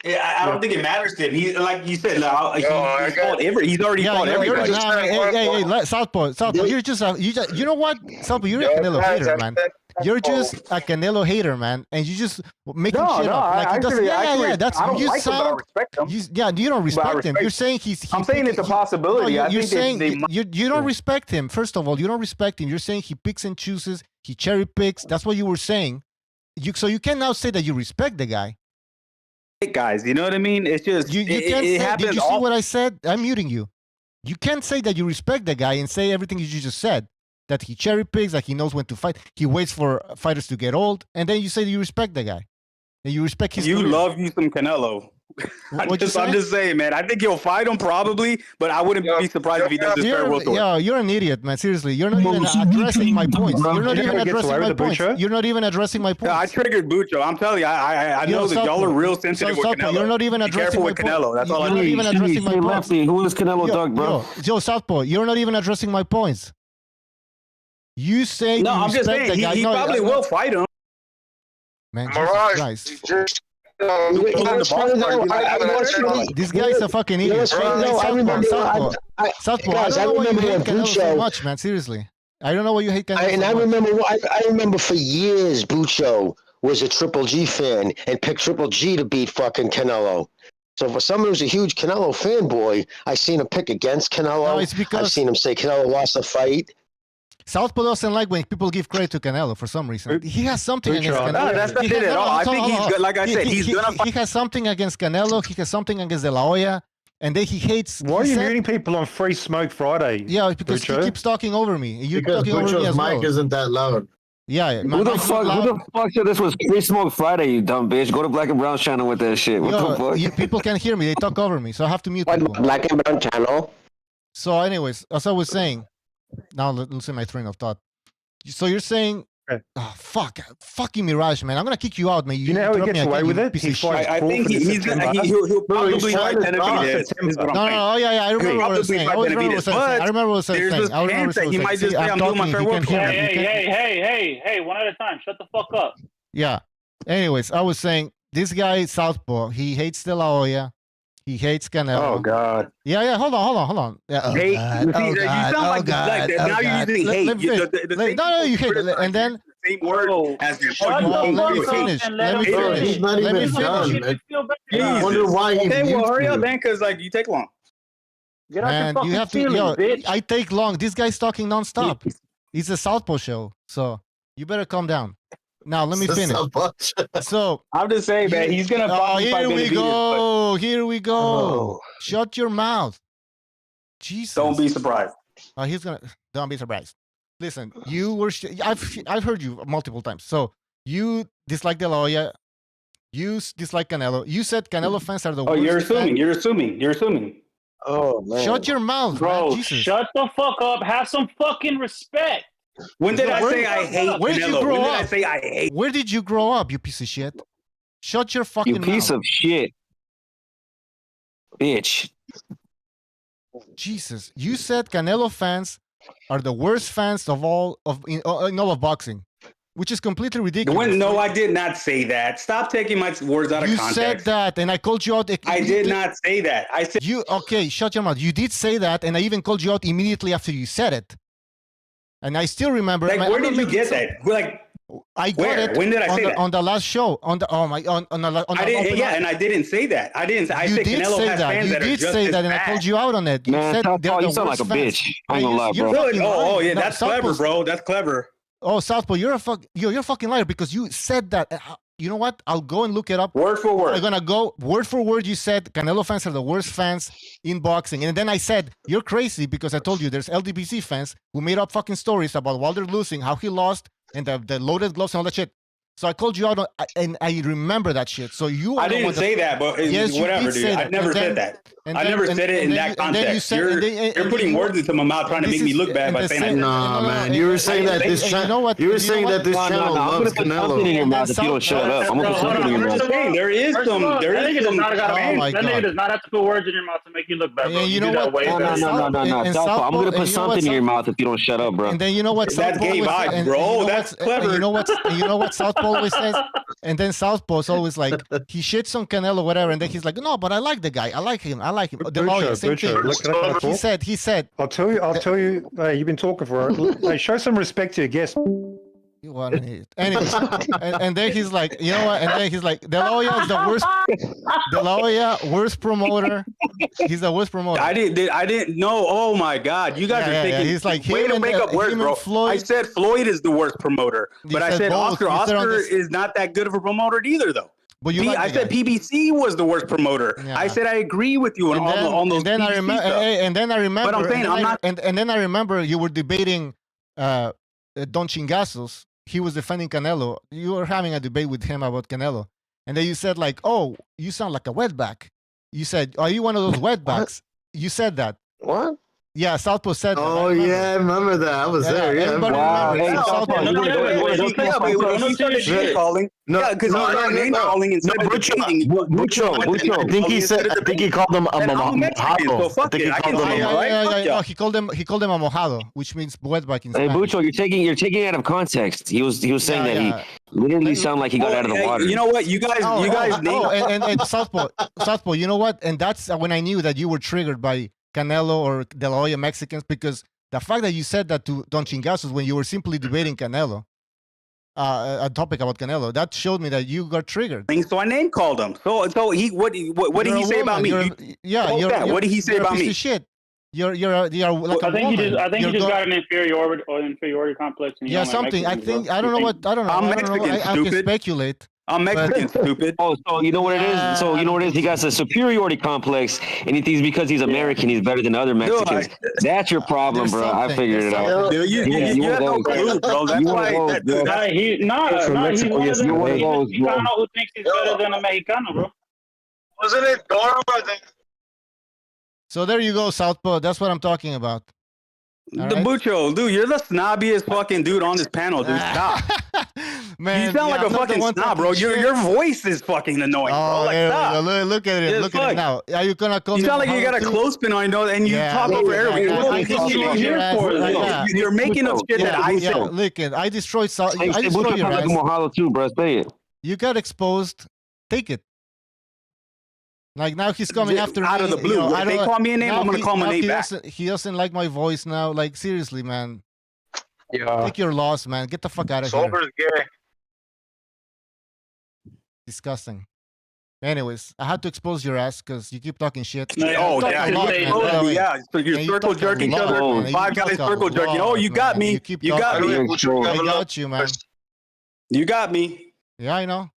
Yeah, I don't think it matters to him. He, like you said, he's already fought everybody. Hey, Southpaw, you're just you know what, Southpaw, you're a Canelo hater, man. You're just a Canelo hater, man, and you just making shit up. Like that's you sound. You don't respect him. You're saying I'm saying it's a possibility. You're saying you don't respect him. First of all, you don't respect him. You're saying he picks and chooses. He cherry picks. That's what you were saying. So you can now say that you respect the guy. Guys, you know what I mean? It's just you can't say, did you see what I said? I'm muting you. You can't say that you respect the guy and say everything you just said. That he cherry picks, that he knows when to fight. He waits for fighters to get old, and then you say that you respect the guy. And you respect his career. Love you some Canelo. I'm just saying, man. I think he'll fight him probably, but I wouldn't be surprised if he does his farewell tour. Yeah, you're an idiot, man. Seriously, you're not even addressing my points. You're not even addressing my points. You're not even addressing my points. I triggered Bucho. I'm telling you, I know that y'all are real sensitive with Canelo. You're not even addressing my points. Be careful with Canelo. That's all I need. You're not even addressing my points. Who is Canelo Dog, bro? Yo, Southpaw, you're not even addressing my points. You say no. I'm just saying he probably will fight him. Man, Jesus Christ. This guy's a fucking idiot. Southpaw, I don't know why you hate Canelo so much, man. Seriously, I don't know why you hate Canelo. And I remember for years, Bucho was a Triple G fan and picked Triple G to beat fucking Canelo. So for someone who's a huge Canelo fanboy, I seen him pick against Canelo. No, it's because I've seen him say Canelo lost a fight. Southpaw doesn't like when people give credit to Canelo for some reason. He has something against Canelo. No, that's not it at all. I think he's good. Like I said, he's gonna fight. He has something against Canelo. He has something against De La Hoya, and then he hates. Why are you muting people on Free Smoke Friday? Yeah, because he keeps talking over me. You're talking over me as well. Mic isn't that loud. Yeah, who the fuck said this was Free Smoke Friday, you dumb bitch? Go to Black and Brown's channel with that shit. What the fuck? People can't hear me. They talk over me, so I have to mute people. Black and Brown channel. So, anyways, as I was saying, now let's see my train of thought. So you're saying, fucking Mirage, man. I'm gonna kick you out, man. You know how he gets away with it? I think he'll probably fight Benavidez. No, I remember what I was saying. I remember what I was saying. There's a chance that he might just say, I'm doing my farewell tour. Hey, one at a time. Shut the fuck up. Yeah. Anyways, I was saying, this guy, Southpaw, he hates De La Hoya. He hates Canelo. Oh God. Yeah. Hold on. Yeah, hate. You sound like now you're using hate. No, you hate. And then same word as your. Let me finish. He's not even done. I wonder why he. Okay, well, hurry up, man, because like you take long. Get out your fucking feelings, bitch. I take long. This guy's talking nonstop. It's a Southpaw show, so you better calm down. Now let me finish. So I'm just saying, man, he's gonna. Here we go. Oh. Shut your mouth. Jesus. Don't be surprised. He's gonna. Don't be surprised. Listen, you were. I've heard you multiple times. So You dislike De La Hoya. You dislike Canelo. You said Canelo fans are the worst. Oh, you're assuming. fans. You're assuming. You're assuming. Oh man! Shut your mouth, bro. man. Jesus. Shut the fuck up. Have some fucking respect. When did I Where- say I hate Where did you Canelo? grow When did up? I say I hate? Where did you grow up, you piece of shit? Shut your fucking You mouth. piece of shit. Bitch. Jesus. You said Canelo fans are the worst fans of all in all of boxing, which is completely ridiculous. No, I did not say that. Stop taking my words out of You context. said that, and I called you out. I did not say that. I said you. Okay, shut your mouth. You did say that, and I even called you out immediately after you said it. And I still remember. Like, where did you get that? Like, I got it. When did I say the, that? On the last show. On the I didn't. Yeah, and I didn't say that. I didn't. I said Canelo has fans that are just say as that, and I bad. called you out on it. You Man, said Southpaw, they're you the sound like worst a fans. bitch. I ain't gonna lie, bro. Really? Oh, yeah, No, that's clever, Southpaw's- bro. That's clever. Oh, Southpaw, you're a fucking liar because you said that. You know what? I'll go and look it up. Word for word. I'm gonna go word for word. You said Canelo fans are the worst fans in boxing, and then I said you're crazy because I told you there's LDBC fans who made up fucking stories about Wilder losing, how he lost, and the loaded gloves and all that shit. So I called you out, and I remember that shit. So you. I didn't say that, but Yes, you whatever, did dude. say I that. never And then- said that. and I then- never and- said it and in then that you- and then you context. said- and then- You're and putting you- words into my mouth trying to this make me is- look bad and by the saying same- that. Nah, no, man. You were saying that this and you know what? you were And you saying know that this what? channel I'm gonna loves put something in your Canelo. mouth if you don't shut up. I'm gonna put something in your mouth. There is First of some. all, There that is nigga does some. not gotta Oh my that nigga God. does not have to put words in your mouth to make you look bad, bro. And you You know do that what? way No, better. And Southpaw, I'm gonna Southpaw- put and you know what, something in your Southpaw- mouth if you don't shut up, bro. And then you know what? That's Southpaw gay always vibes, and bro. you know That's what- clever. And you know what Southpaw always says? And then Southpaw's always like, he shits on Canelo, whatever, and then he's like, no, but I like the guy. I like him. De La Hoya, same thing. Look, can I talk? He said. I'll tell you. Hey, you've been talking for. Hey, show some respect to your guest. You want an idiot. Anyway, and then he's like, you know what? And then he's like, De La Hoya is the worst. De La Hoya, worst promoter. He's the worst promoter. I didn't know. Oh my God, you guys Yeah, are yeah, thinking. yeah. He's like way him to and, make up words, him and bro. Floyd. I said Floyd is the worst promoter, You but I said said both. Oscar. You said on Oscar this- is not that good of a promoter either, though. But you like I the said guy. PBC was the worst promoter. Yeah. I said I agree with you on all those. And then I PBC remember. stuff. And then I remember. But I'm saying and then I'm I- not. And then I remember you were debating Don Chingazos. He was defending Canelo. You were having a debate with him about Canelo, and then you said like, "Oh, you sound like a wetback." You said, "Are you one of those wetbacks?" You said that. What? Yeah, Southpaw said that. Oh yeah, I remember that. I was there. Yeah. everybody Wow, remembers. hey, Southpaw, Southpaw, He started name calling. Yeah, because he started name calling instead of debating. Bucho. I think he said. I think he called him a And I'm Mexican, so mojado. I fuck think it. he I called can him say a it, mojado. right? Fuck No, y'all. he called him a mojado, which means wetback in Hey, Spanish. Bucho, you're taking it out of context. He was saying that he literally sounded like he got out of the water. You know what? You guys name. And Southpaw, you know what? And that's when I knew that you were triggered by Canelo or De La Hoya Mexicans, because the fact that you said that to Don Chingazos when you were simply debating Canelo, a topic about Canelo, that showed me that you got triggered. So I name called him. So he what did he say about me? What did he say you're a about piece me? of shit. You're like I a think woman. I think You're you just go- got an inferiority complex. And you Yeah, don't like something. I Mexicans, think bro. I don't know what I don't know. I'm I don't know. Mexican, I can stupid. speculate. I'm Mexican, stupid. Oh, so you know what it is? So you know what it is? He got a superiority complex, and he thinks because he's American, he's better than other Mexicans. That's your problem, There's bro. I something. figured it out. Dude, you have no clue, bro. That's why. Nah, he's one of them. He's You're one of those, bro. Mexicano who thinks he's better than a Mexicano, bro. Wasn't it Dora that So there you go, Southpaw. That's what I'm talking about. All The right? Bucho, dude, you're the snobbiest fucking dude on this panel, dude. Stop. Man, You sound yeah, like a I'm not the fucking one snob, bro. talking shit. Your voice is fucking annoying, bro. Oh, Like, there we stop. go. Look at it. Yeah, Look at fuck. it now. Are you gonna call You me sound like you got a Mohammed too? clothespin on, and you Yeah, talk over yeah, everyone. yeah, What I the think fuck you are should you here ask- for? yeah. You're making up shit that I Yeah, said. look it. I destroyed. Hey, I destroyed Bucho your sounds like a ass. mojado too, bro. Say it. You got exposed. Take it. Like now he's coming Yeah, after out me. of the blue. You know, If I they don't- call me a name, now I'm gonna call my now name back. He doesn't like my voice now. Like seriously, man. Yeah. Take your loss, man. Get the fuck out of here. Sober's gay? Disgusting. Anyways, I had to expose your ass because you keep talking shit. No, Oh, You talk yeah. a lot, man. Yeah. So you're Yeah, you circle talk a jerking each lot, other. man. You Five talk guys a circle jerking. Oh, you lot, got man. me. You keep You got talking. me. I got you, man. You got me. Yeah, I know.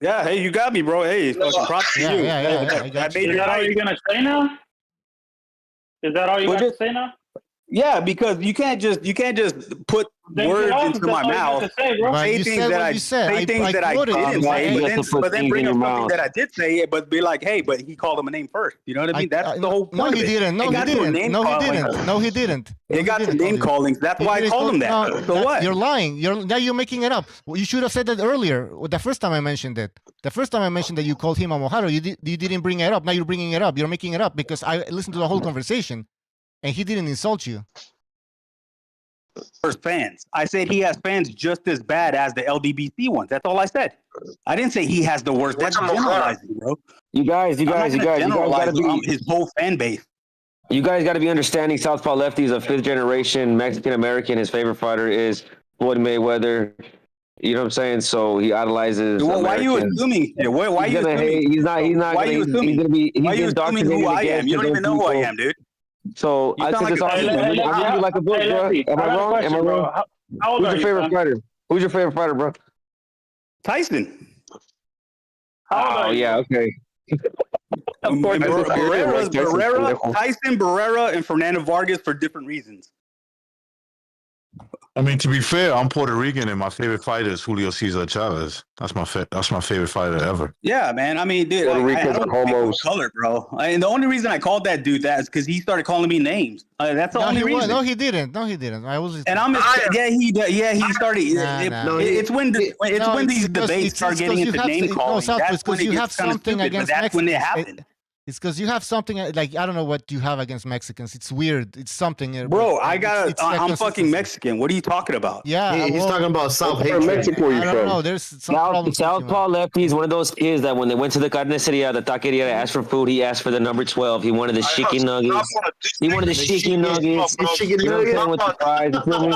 Yeah, hey, you got me, bro. Hey, fucking props to Yeah, you. yeah, yeah, I I got made you. Is it that all right. you're gonna say now? Is that all you Well, got to just- say now? Yeah, because you can't just put words into my mouth, say things that I didn't say, but then bring up something that I did say, but be like, hey, but he called him a name first. You know what I mean? That's the whole point. No, he didn't. No, he didn't. No, he didn't. It got to name callings. That's why I called him that. So what? You're lying. Now you're making it up. Well, you should have said that earlier. The first time I mentioned it. The first time I mentioned that you called him a mojado, you didn't bring it up. Now you're bringing it up. You're making it up because I listened to the whole conversation, and he didn't insult you. First fans. I said he has fans just as bad as the LDBC ones. That's all I said. I didn't say he has the worst. That's generalizing, bro. You guys gotta be his whole fan base. You guys got to be understanding. Southpaw Lefty is a 5th generation Mexican American. His favorite fighter is Floyd Mayweather. You know what I'm saying? So he idolizes. Well, why are you assuming? Why are you assuming? He's not He's gonna be. Why are you assuming who I am? You don't even know who I am, dude. So I think it's awesome. I'm reading you like a book, bro. Am I wrong? Am I wrong? Who's your favorite fighter? Who's your favorite fighter, bro? Tyson. Oh yeah, okay. Tyson, Barrera, and Fernando Vargas for different reasons. I mean, to be fair, I'm Puerto Rican, and my favorite fighter is Julio Cesar Chavez. That's my favorite fighter ever. Yeah, man. I mean, dude, I don't homos. Color, bro. And the only reason I called that dude that is because he started calling me names. That's the only reason. No, he didn't. I was. And I'm. He started. It's when these debates start getting into name calling. That's when it gets kind of stupid. But that's when it happened. It's because you have something like I don't know what you have against Mexicans. It's weird. It's something. Bro, I'm fucking Mexican. What are you talking about? Yeah, he's talking about South Mexico. I don't know. There's some Southpaw Lefty is one of those kids that when they went to the carniceria, the taqueria to ask for food, he asked for the number 12. He wanted the chicken nuggets. He wanted the chicken nuggets. The chicken nuggets with the fries. No,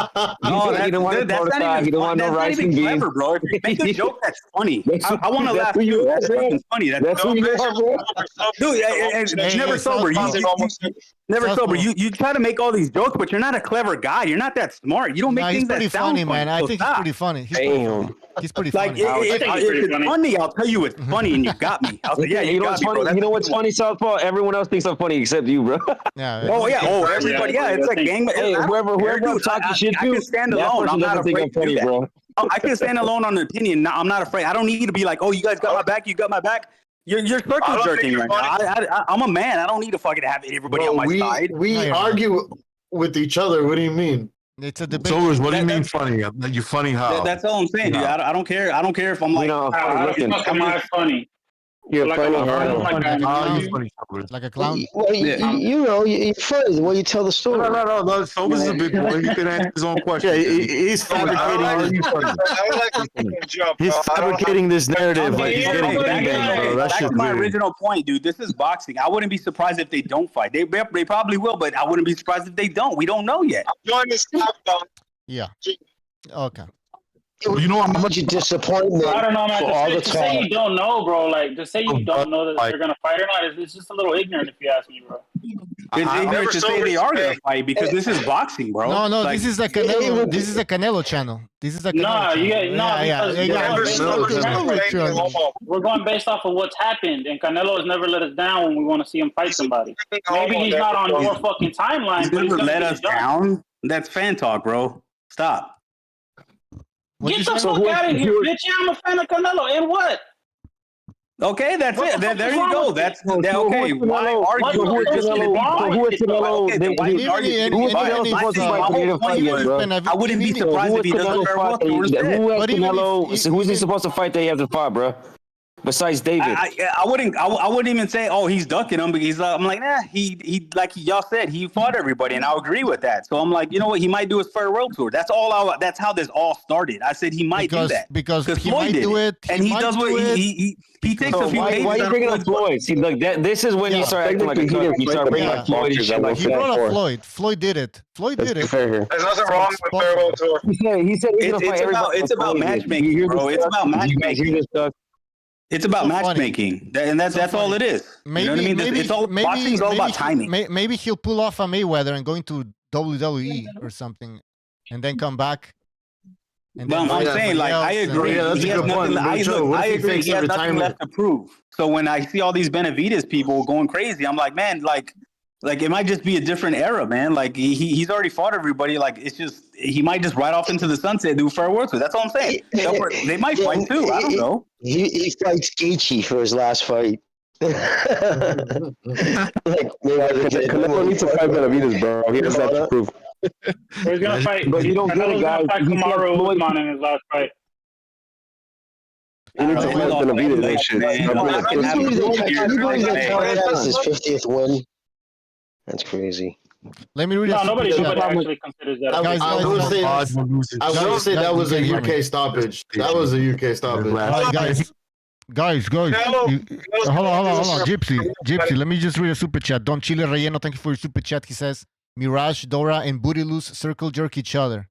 that's not even clever, bro. Make a joke that's funny. I want to laugh too. That's fucking funny. That's dude. It's never sober. Never sober. You try to make all these jokes, but you're not a clever guy. You're not that smart. You don't make things that sound funny, man. I think he's pretty funny. He's pretty funny. If it's funny, I'll tell you it's funny, and you got me. I'll say, yeah, you got me, bro. You know what's funny, Southpaw? Everyone else thinks I'm funny except you, bro. Yeah. Oh yeah. Oh, everybody. Yeah, it's like gang. Hey, whoever I'm talking shit to, I can stand alone. I'm not afraid to do that, bro. I can stand alone on an opinion. I'm not afraid. I don't need to be like, oh, you guys got my back. You got my back. You're circle jerking right now. I'm a man. I don't need to fucking have everybody on my side. We argue with each other. What do you mean? It's a debate. So what do you mean funny? You funny how? That's all I'm saying, dude. I don't care. I don't care if I'm like. I'm funny. You're like funny. Like a clown. Well, you know, you're funny the way you tell the story. No. Sober's a big boy. He can answer his own question. Yeah, he's fabricating. He's fabricating this narrative like he's getting bang, bro. That's my original point, dude. This is boxing. I wouldn't be surprised if they don't fight. They probably will, but I wouldn't be surprised if they don't. We don't know yet. Yeah. Okay. You know how much disappointment. I don't know, man. For all the Just say you don't know, bro. Like, just say you don't know that they're gonna fight or not. It's just a little ignorant, if you ask me, bro. It's ignorant to say they are gonna fight because this is boxing, bro. No. This is the Canelo. This is the Canelo channel. This is the Canelo channel. We're going based off of what's happened, and Canelo has never let us down when we want to see him fight somebody. Maybe he's not on your fucking timeline. He's never let us down. That's fan talk, bro. Stop. Get the fuck out of here, bitch. I'm a fan of Canelo. And what? Okay, that's it. There you go. That's okay. Why argue? Who is Canelo? I wouldn't be surprised if he doesn't very well. Who's he supposed to fight that he hasn't fought, bro? Besides David, I wouldn't even say, oh, he's ducking him because I'm like, nah, he like y'all said, he fought everybody, and I agree with that. So I'm like, you know what, he might do his farewell tour. That's all. That's how this all started. I said he might do that because he Floyd might do it, and he does what he takes a few. Why are you bringing up Floyd? See, look, this is when you start acting like a cook. You start bringing up Floyd. He brought up Floyd. Floyd did it. There's nothing wrong with farewell tour. He said he's gonna fight everybody. It's about matchmaking, bro. It's about matchmaking. It's about matchmaking, and that's all it is. Maybe, you know what I mean? It's all boxing's all about timing. Maybe he'll pull off a Mayweather and go into WWE or something, and then come back. And then I'm saying, like, I agree. He has nothing. I agree. He has nothing left to prove. So when I see all these Benavidez people going crazy, I'm like, man, like it might just be a different era, man. Like he's already fought everybody. Like it's just he might just ride off into the sunset and do farewells with. That's all I'm saying. They might fight too. I don't know. He fights Gaethje for his last fight. Canelo needs to fight Benavidez, bro. He has that to prove. He's gonna fight. But you don't get it, guys. Fight Kamaru Usman in his last fight. He needs to fight Benavidez and shit. Can you believe that his 50th win? That's crazy. Let me read. Nobody actually considers that. I will say that was a UK stoppage. That was a UK stoppage. Guys, hold on. Gypsy, let me just read a super chat. Don Chile Relleno, thank you for your super chat. He says, Mirage, Dora, and Booty Loose circle jerk each other.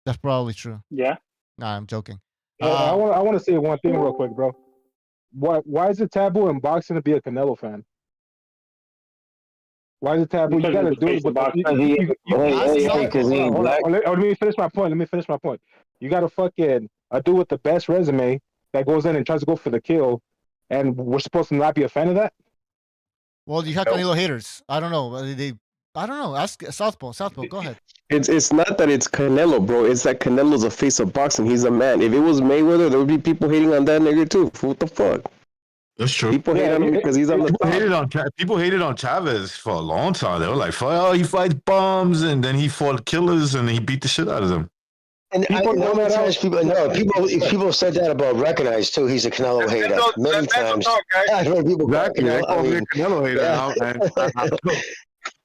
That's probably true. Yeah. Nah, I'm joking. I want to say one thing real quick, bro. Why is it taboo in boxing to be a Canelo fan? Why is it taboo? You gotta do it. Let me finish my point. You gotta fucking do with the best resume that goes in and tries to go for the kill, and we're supposed to not be a fan of that? Well, you have Canelo haters. I don't know. I don't know. Ask Southpaw. Go ahead. It's not that it's Canelo, bro. It's that Canelo's a face of boxing. He's a man. If it was Mayweather, there would be people hating on that nigga too. What the fuck? That's true. People hate on him because he's on the top. People hated on Chavez for a long time. They were like, "Oh, he fights bums," and then he fought killers, and he beat the shit out of them. And people said that about Recognize too. He's a Canelo hater many times. I heard people Canelo hater.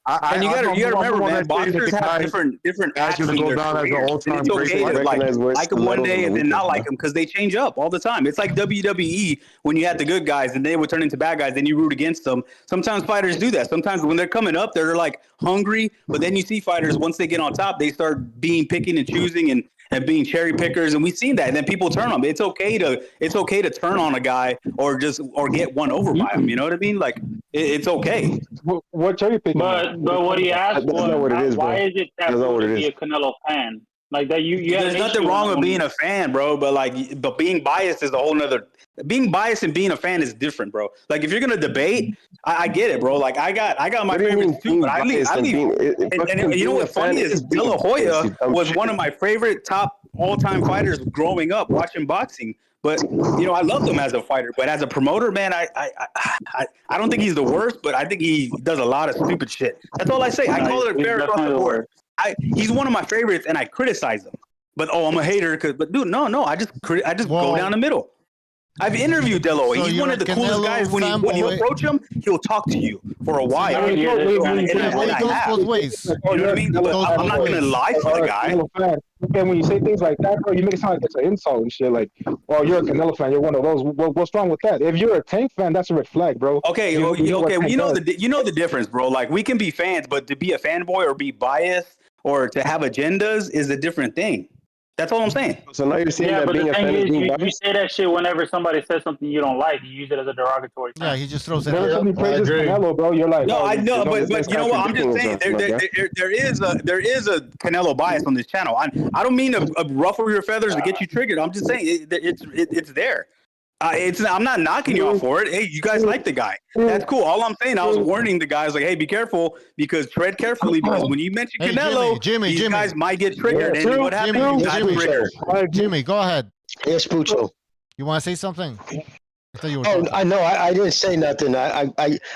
And you gotta remember, man, boxers have different actions in their career. And it's okay to like them one day and then not like them because they change up all the time. It's like WWE when you had the good guys and they would turn into bad guys, then you root against them. Sometimes fighters do that. Sometimes when they're coming up, they're like hungry, but then you see fighters once they get on top, they start picking and choosing and being cherry pickers, and we've seen that. And then people turn on them. It's okay to turn on a guy or get one over by him. You know what I mean? Like it's okay. What cherry picking? But what he asked was, why is it taboo to be a Canelo fan? Like that, There's nothing wrong with being a fan, bro. But being biased is a whole nother. Being biased and being a fan is different, bro. Like if you're gonna debate, I get it, bro. Like I got my favorites too, but I leave. And you know what's funny is De La Hoya was one of my favorite top all-time fighters growing up watching boxing. But I loved him as a fighter. But as a promoter, man, I don't think he's the worst, but I think he does a lot of stupid shit. That's all I say. I call it fair across the board. He's one of my favorites, and I criticize him. But I'm a hater. But dude, no. I just go down the middle. I've interviewed De La Hoya. He's one of the coolest guys. When you approach him, he'll talk to you for a while. And I have. You know what I mean? But I'm not gonna lie for the guy. And when you say things like that, bro, you make it sound like it's an insult and shit. Like, oh, you're a Canelo fan. You're one of those. What's wrong with that? If you're a Tank fan, that's a red flag, bro. Okay, you know the difference, bro. Like we can be fans, but to be a fanboy or be biased or to have agendas is a different thing. That's all I'm saying. So now you're saying that being a fan is being biased? You say that shit whenever somebody says something you don't like. You use it as a derogatory term. Yeah, he just throws it out. Somebody praises Canelo, bro. You're like, no, I know, but you know what? I'm just saying there is a Canelo bias on this channel. I don't mean to ruffle your feathers to get you triggered. I'm just saying it's there. I'm not knocking you off for it. Hey, you guys like the guy. That's cool. All I'm saying, I was warning the guys like, hey, be careful because tread carefully because when you mention Canelo, these guys might get triggered. And what happened? Jimmy, go ahead. Yes, Pucho. You want to say something? I know. I didn't say nothing. I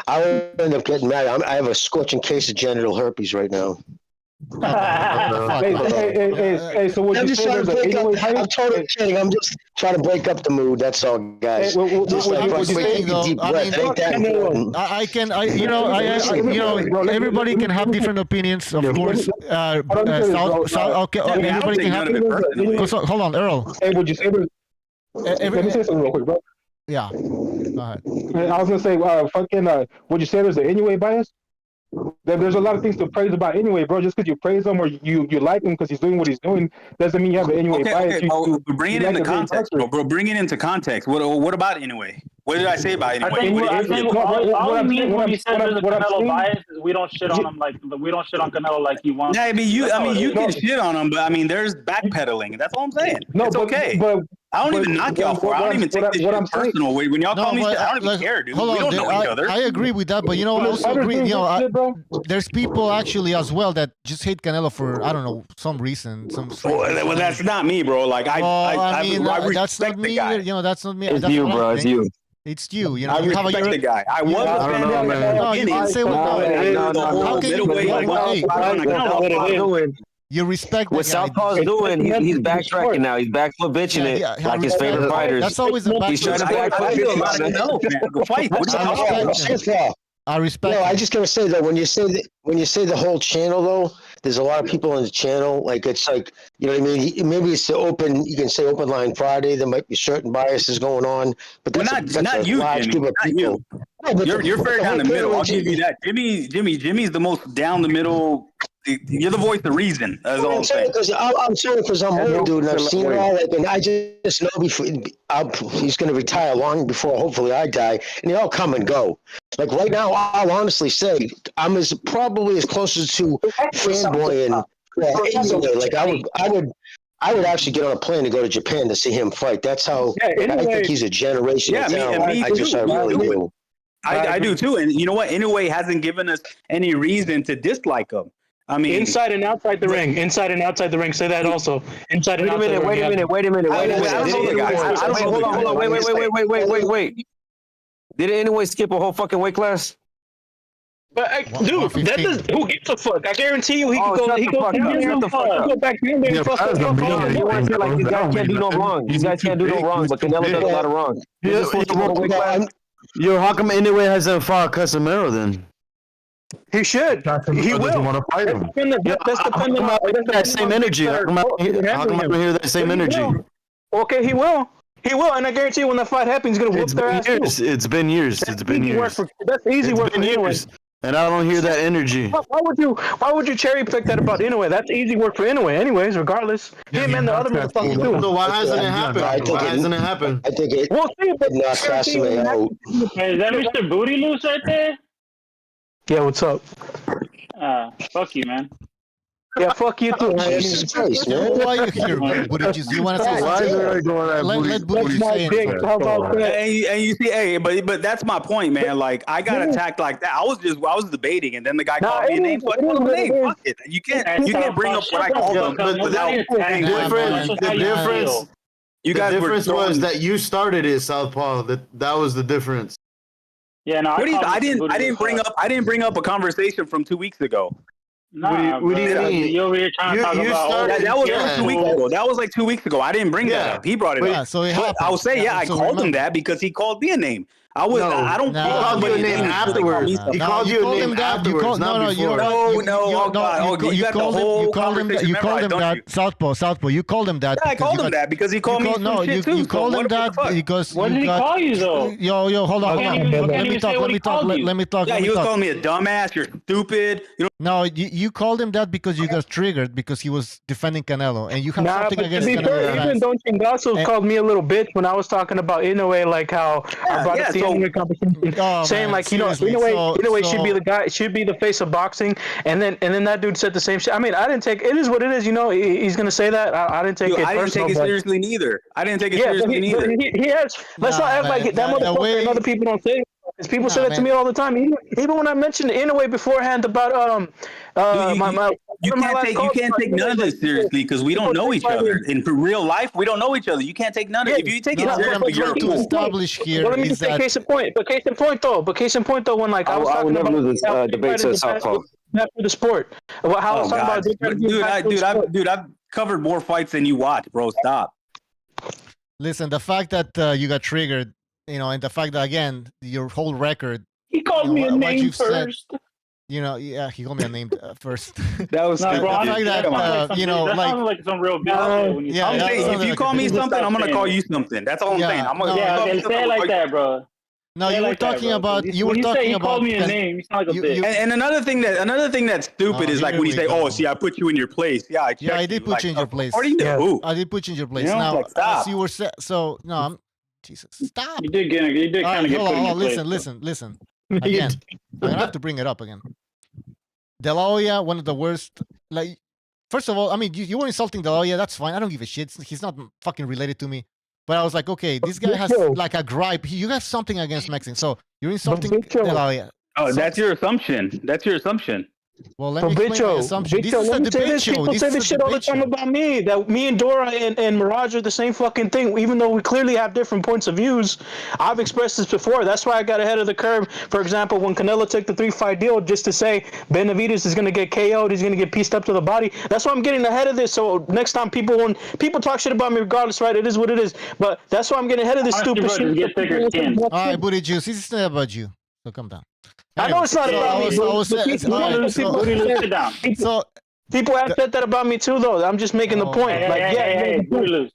will end up getting mad. I have a scorching case of genital herpes right now. Hey, so what I'm you just say? trying to break up. I'm totally kidding. I'm just trying to break up the mood. That's all, guys. Everybody can have different opinions, of course. Everybody can have. Hold on, Earl. Hey, would you say there's? Let me say something real quick, bro. Yeah. Go ahead. I was gonna say, would you say there's an Inoue bias? There's a lot of things to praise about anyway, bro. Just because you praise him or you like him because he's doing what he's doing doesn't mean you have an Inoue bias. Bring it into context, bro. Bring it into context. What about Inoue? What did I say about Inoue? I think all he means when he says there's a Canelo bias is we don't shit on him like we don't shit on Canelo like he wants. Yeah, I mean you can shit on him, but I mean there's backpedaling. That's all I'm saying. No, it's okay. But I don't even knock y'all for it. I don't even take this shit personal. When y'all call me shit, I don't even care, dude. We don't know each other. I agree with that, but you know, I also agree. You know, there's people actually as well that just hate Canelo for I don't know some reason. Well, that's not me, bro. Like I mean, that's not me. You know, that's not me. It's you, bro. It's you. It's you. You know, I respect the guy. I was a fan of him. No, you can say what. You respect what Southpaw's doing. He's backtracking now. He's backfoot bitching it like his favorite fighters. That's always a backfoot. He's trying to backfoot. I respect. No, I just gotta say though, when you say the whole channel though, there's a lot of people in the channel. Like it's like, you know what I mean. Maybe it's the open. You can say open line Friday. There might be certain biases going on, but that's not you, Jimmy. Not you. No, you're fair down the middle. I'll give you that. Jimmy's the most down the middle. You're the voice of reason. That's all I'm saying. I'm saying because I'm old, dude, and I've seen it all. Like, and I just know he's going to retire long before, hopefully, I die, and they all come and go. Like right now, I'll honestly say I'm probably as close to fanboying. Anyway, like I would actually get on a plane to go to Japan to see him fight. That's how I think he's a generational talent. I really do. I do too, and you know what? Inoue hasn't given us any reason to dislike him. I mean, inside and outside the ring. Inside and outside the ring. Say that also. Inside and outside the ring. Wait a minute. Hold on. Wait. Did Inoue skip a whole fucking weight class? But dude, that does. Who gives a fuck? I guarantee you, he can go. He goes go back in there and fuck up. You want to say like these guys can't do no wrong. These guys can't do no wrong, but Canelo does a lot of wrong. Yo, how come Inoue hasn't fought Casemiro then? He should. He will. Want to fight him. That's dependent on that same energy. How come I don't hear that same energy? Okay, he will. He will, and I guarantee you, when that fight happens, he's gonna whoop their ass too. It's been years. It's been years. That's easy work for Inoue. And I don't hear that energy. Why would you cherry pick that about Inoue? That's easy work for Inoue, anyways. Regardless, him and the other motherfuckers too. So why hasn't it happened? Why hasn't it happened? I think it. We'll see, but Hey, is that Mr. Booty Loose right there? Yeah, what's up? Fuck you, man. Yeah, fuck you too. Jesus Christ, man. Why are you here, Booty? You want to say something? Let Booty say it. How about that? And you see, hey, but that's my point, man. Like I got attacked like that. I was debating, and then the guy called me a name. So I called him a name. Fuck it. You can't bring up what I called him without saying the difference. You guys the difference was that you started it, Southpaw. That was the difference. Yeah, no. I didn't bring up a conversation from 2 weeks ago. Nah, what do you mean? You're over here trying to talk about that was 2 weeks ago. That was like 2 weeks ago. I didn't bring that up. He brought it up. So I'll say, I called him that because he called me a name. I don't. He called you a name afterwards. He called you a name afterwards. No. You called him that. Southpaw. You called him that. Yeah, I called him that because he called me. No, you called him that because. What did he call you though? Yo, hold on. Let me talk. Yeah, he was calling me a dumbass. You're stupid. No, you called him that because you got triggered because he was defending Canelo, and you have something against Canelo. Even Don Chingazo called me a little bitch when I was talking about Inoue, like how I brought up the Inoue conversation, saying like Inoue should be the guy, should be the face of boxing, and then that dude said the same shit. I mean, I didn't take it is what it is. He's gonna say that. I didn't take it. I didn't take it seriously neither. I didn't take it seriously neither. He has. Let's not act like that motherfucker and other people don't say it. People say that to me all the time. Even when I mentioned Inoue beforehand about you can't take none of this seriously because we don't know each other in real life. We don't know each other. You can't take none of it. If you take it seriously, you're to establish here. Well, let me just say case in point. But case in point though, when like I was talking about this debate to Southpaw after the sport, how I was talking about dude, I've covered more fights than you watch, bro. Stop. Listen, the fact that you got triggered. And the fact that again, your whole record. He called me a name first. He called me a name first. That was no, bro. Like that, sounds like some real business. I'm saying, if you call me something, I'm gonna call you something. That's all I'm saying. I'm gonna say it like that, bro. No, you were talking about. You were talking about. Called me a name. You sound like a bitch. And another thing that's stupid is like when you say, "Oh, see, I put you in your place." Yeah, I did put you in your place. What do you do? I did put you in your place. Now, as you were so no, I'm. Jesus, stop! You did kind of get put in your place. Listen. Again, I'm gonna have to bring it up again. De La Hoya, one of the worst. Like, first of all, I mean, you were insulting De La Hoya. That's fine. I don't give a shit. He's not fucking related to me. But I was like, okay, this guy has like a gripe. You have something against Mexicans, so you're insulting. Oh, that's your assumption. That's your assumption. Well, let me explain my assumption. This is a debate show. People say this shit all the time about me. That me and Dora and Mirage are the same fucking thing. Even though we clearly have different points of views, I've expressed this before. That's why I got ahead of the curve. For example, when Canelo took the 3-fight deal, just to say Benavidez is going to get KO'd, he's going to get pieced up to the body. That's why I'm getting ahead of this. So next time when people talk shit about me, regardless, right? It is what it is. But that's why I'm getting ahead of this stupid shit. All right, Booty Juice. This is not about you. So come down. I know it's not about me. People have said that about me too, though. I'm just making the point.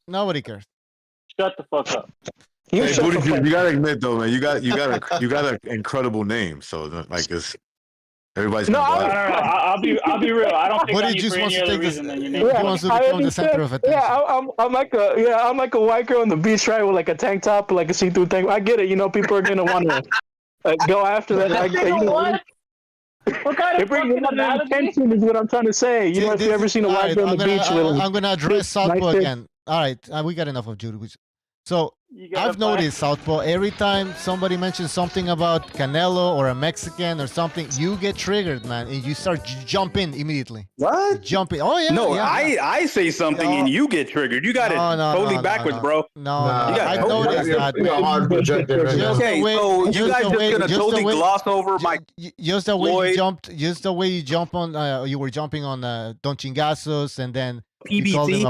Nobody cares. Shut the fuck up. You gotta admit though, man. You got an incredible name. So like it's everybody's. No, I'll be real. I don't think Booty Juice wants to take this. He wants to become the center of attention. Yeah, I'm like a white girl on the beach, right, with like a tank top, like a see-through thing. I get it. You know, people are gonna want to. Go after that. What kind of fucking attention is what I'm trying to say. You know, if you ever seen a white girl on the beach with I'm going to address Southpaw again. All right, we got enough of Judy. So I've noticed, Southpaw, every time somebody mentions something about Canelo or a Mexican or something, you get triggered, man, and you start jumping immediately. What? Jumping. Oh, yeah. No, yeah. I say something and you get triggered. You got it totally backwards, bro. No, I've noticed that. Okay, so you guys just going to totally gloss over my... Just the way you jump on, you were jumping on Don Chingazos and then... PBC.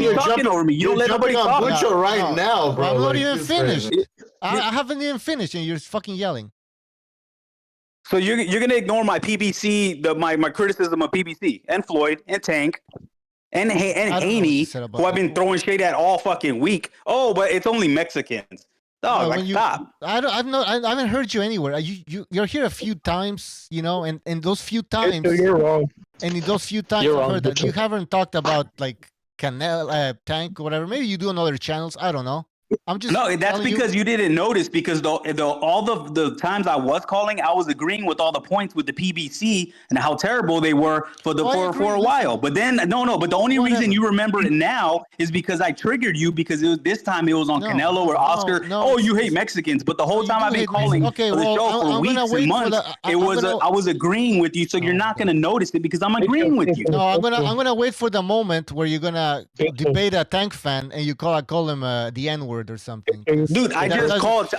You're jumping over me. You don't let nobody talk. Right now, bro. I'm not even finished. I haven't even finished, and you're fucking yelling. So you're gonna ignore my PBC, my criticism of PBC and Floyd and Tank and Haney, who I've been throwing shade at all fucking week. Oh, but it's only Mexicans. Oh, stop. I haven't heard you anywhere. You're here a few times, you know, and those few times. You're wrong. And in those few times I've heard that you haven't talked about like Canel, Tank, or whatever. Maybe you do on other channels. I don't know. I'm just that's because you didn't notice, because all the times I was calling, I was agreeing with all the points with the PBC and how terrible they were for a while. But then but the only reason you remember it now is because I triggered you, because this time it was on Canelo or Oscar. You hate Mexicans, but the whole time I've been calling for the show for weeks and months, I was agreeing with you, so you're not gonna notice it because I'm agreeing with you. No, I'm gonna wait for the moment where you're gonna debate a Tank fan and you call him the N-word or something. Dude, I just told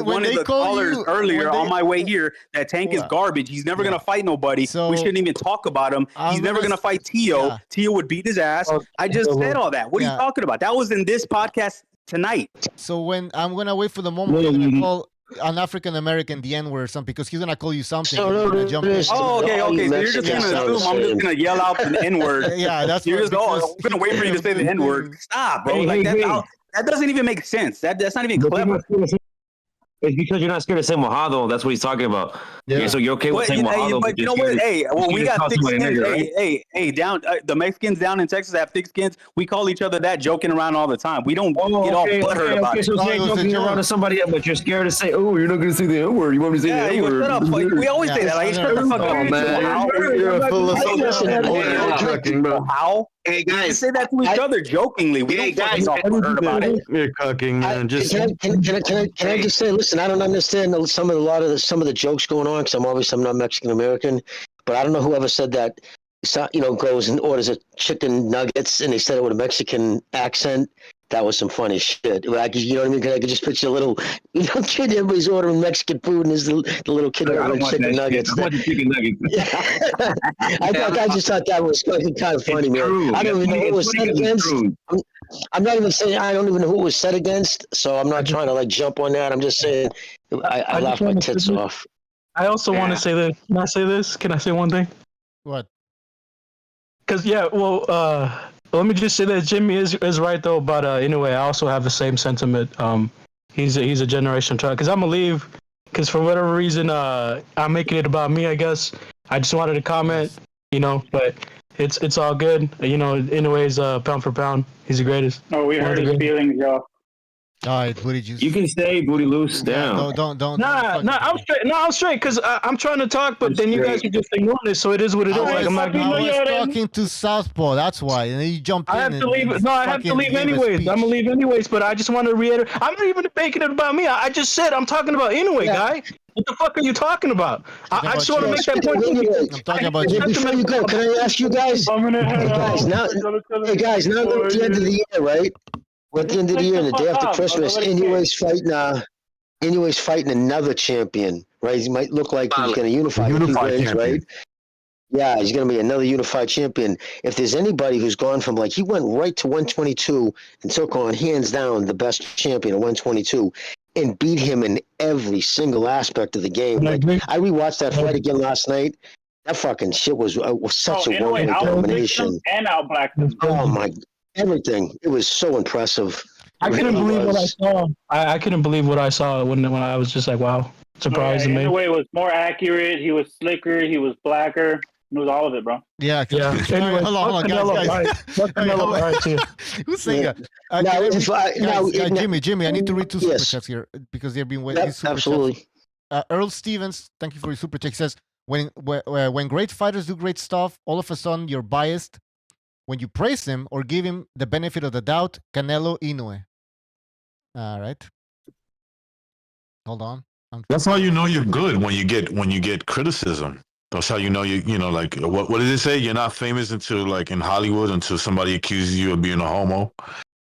one of the callers earlier on my way here that Tank is garbage. He's never gonna fight nobody. So we shouldn't even talk about him. He's never gonna fight Tio. Yeah. Tio would beat his ass. I just said all that. What are you talking about? That was in this podcast tonight. So when I'm gonna wait for the moment you're gonna call an African American the N-word or something, because he's gonna call you something. Okay. So you're just gonna assume I'm just gonna yell out the N-word. Yeah, that's you're just I'm gonna wait for you to say the N-word. Stop, bro. That doesn't even make sense. That's not even clever. It's because you're not scared to say mojado. That's what he's talking about. Yeah. So you're okay with saying mojado. But you know what? Hey, when we got thick skins, hey, down the Mexicans down in Texas have thick skins. We call each other that, joking around all the time. We don't get all butthurt about it. So you're joking around to somebody else, but you're scared to say, "Oh, you're not going to say the N-word. You want me to say the N-word?" Shut up. We always say that. Like, shut the fuck up, man. You're a philosophical. How? Hey guys, we say that to each other jokingly. We don't fucking hurt about it. You're cucking, man. Can I just say, listen, I don't understand some of the jokes going on, because I'm not Mexican American, but I don't know whoever said that. Goes and orders a chicken nuggets, and they said it with a Mexican accent. That was some funny shit. You know what I mean? I could just picture a little kid. Everybody's ordering Mexican food, and there's the little kid ordering chicken nuggets. I just thought that was kind of funny, man. I don't even know who it was said against. I'm not even saying I don't even know who it was said against, so I'm not trying to jump on that. I'm just saying I laughed my tits off. I also want to say this. Can I say this? Can I say one thing? What? Because let me just say that Jimmy is right though. But anyway, I also have the same sentiment. He's a generation child. Because I'm gonna leave. Because for whatever reason, I'm making it about me. I guess I just wanted to comment. But it's all good. Anyways, pound for pound, he's the greatest. Oh, we hurt his feelings, y'all. All right, booty juice. You can say booty loose down. No, don't. Nah, I'm straight. No, I'm straight because I'm trying to talk, but then you guys are just ignoring it. So it is what it is. Like I'm not. I was talking to Southpaw. That's why, and then you jumped in. I have to leave. No, I have to leave anyways. I'm gonna leave anyways. But I just want to reiterate. I'm not even making it about me. I just said I'm talking about Inoue, guy. What the fuck are you talking about? I just want to make that point. I'm talking about you. Before you go, can I ask you guys? Now we're at the end of the year, right? We're at the end of the year and the day after Christmas. Inoue's fighting another champion, right? He might look like he's going to unify wins, right? Yeah, he's going to be another unified champion. If there's anybody who's gone from he went right to 122 and took on hands down the best champion at 122 and beat him in every single aspect of the game. I rewatched that fight again last night. That fucking shit was such a one-way domination. And outblacked him. Oh my, everything. It was so impressive. I couldn't believe what I saw. I couldn't believe what I saw when I was just like, wow, surprising me. Inoue was more accurate. He was slicker. He was blacker. It was all of it, bro. Yeah. Anyway, hold on, guys. Who's saying that? Jimmy, I need to read two super chats here because they've been waiting. Absolutely. Earl Stevens, thank you for your super chat. Says when great fighters do great stuff, all of a sudden you're biased. When you praise him or give him the benefit of the doubt, Canelo Inoue. All right. Hold on. That's how you know you're good when you get criticism. That's how you know what did it say? You're not famous until in Hollywood until somebody accuses you of being a homo.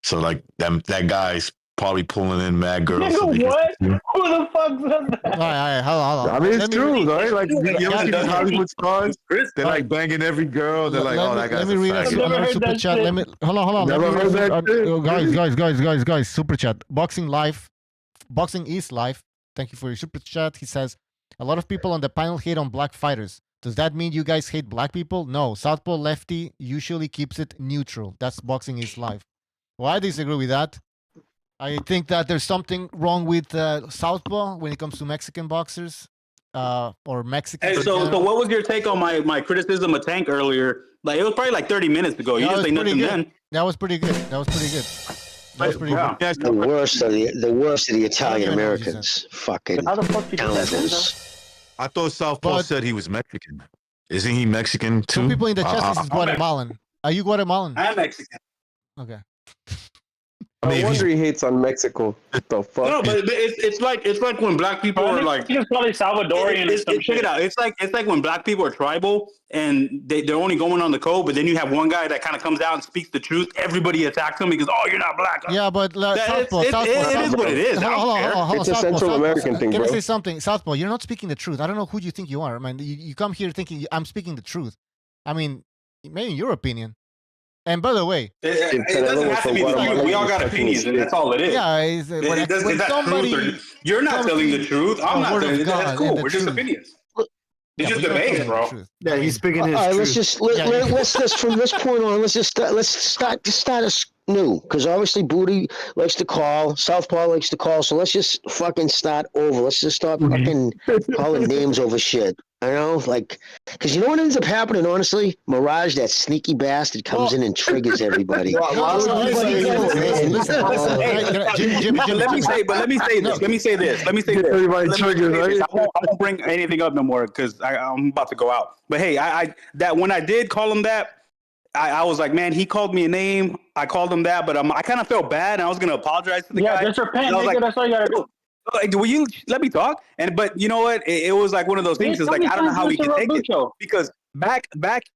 So that guy's probably pulling in mad girls. What? Who the fuck said that? All right, hold on. I mean, it's true, right? You ever see these Hollywood stars? They're banging every girl. They're oh, that guy's let me read another super chat. Hold on. Never heard that. Guys, super chat. Boxing is live. Thank you for your super chat. He says, a lot of people on the panel hate on black fighters. Does that mean you guys hate black people? No. Southpaw Lefty usually keeps it neutral. That's Boxing is live. Well, I disagree with that. I think that there's something wrong with Southpaw when it comes to Mexican boxers or Mexican. Hey, so what was your take on my criticism of Tank earlier? It was probably 30 minutes ago. You didn't say nothing then. That was pretty good. The worst of the Italian Americans. Fucking scoundrels. I thought Southpaw said he was Mexican. Isn't he Mexican too? Some people in the chat is Guatemalan. Are you Guatemalan? I'm Mexican. Okay. I wonder he hates on Mexico. What the fuck? No, but it's like when black people are like. He's probably Salvadorian. Check it out. It's like when black people are tribal and they're only going on the code, but then you have one guy that kind of comes out and speaks the truth. Everybody attacks him because you're not black. Yeah, but Southpaw, it is what it is. Hold on. It's a Central American thing, bro. Let me say something, Southpaw. You're not speaking the truth. I don't know who you think you are. I mean, you come here thinking I'm speaking the truth. I mean, maybe in your opinion. And by the way, it doesn't have to be the truth. We all got opinions, and that's all it is. Yeah, when somebody you're not telling the truth. I'm not telling. That's cool. We're just opinions. It's just debates, bro. Yeah, he's speaking his truth. Let's just from this point on. Let's start us new, because obviously Booty likes to call, Southpaw likes to call. So let's just fucking start over. Let's just stop fucking calling names over shit. I know, because you know what ends up happening, honestly? Mirage, that sneaky bastard, comes in and triggers everybody. Let me say this. Everybody triggers, right? I won't bring anything up no more because I'm about to go out. But hey, that when I did call him that, I was like, man, he called me a name. I called him that, but I kind of felt bad, and I was gonna apologize to the guy. Yeah, just repent, nigga. That's all you gotta do. Will you let me talk? But you know what? It was like one of those things. It's I don't know how we can take it because back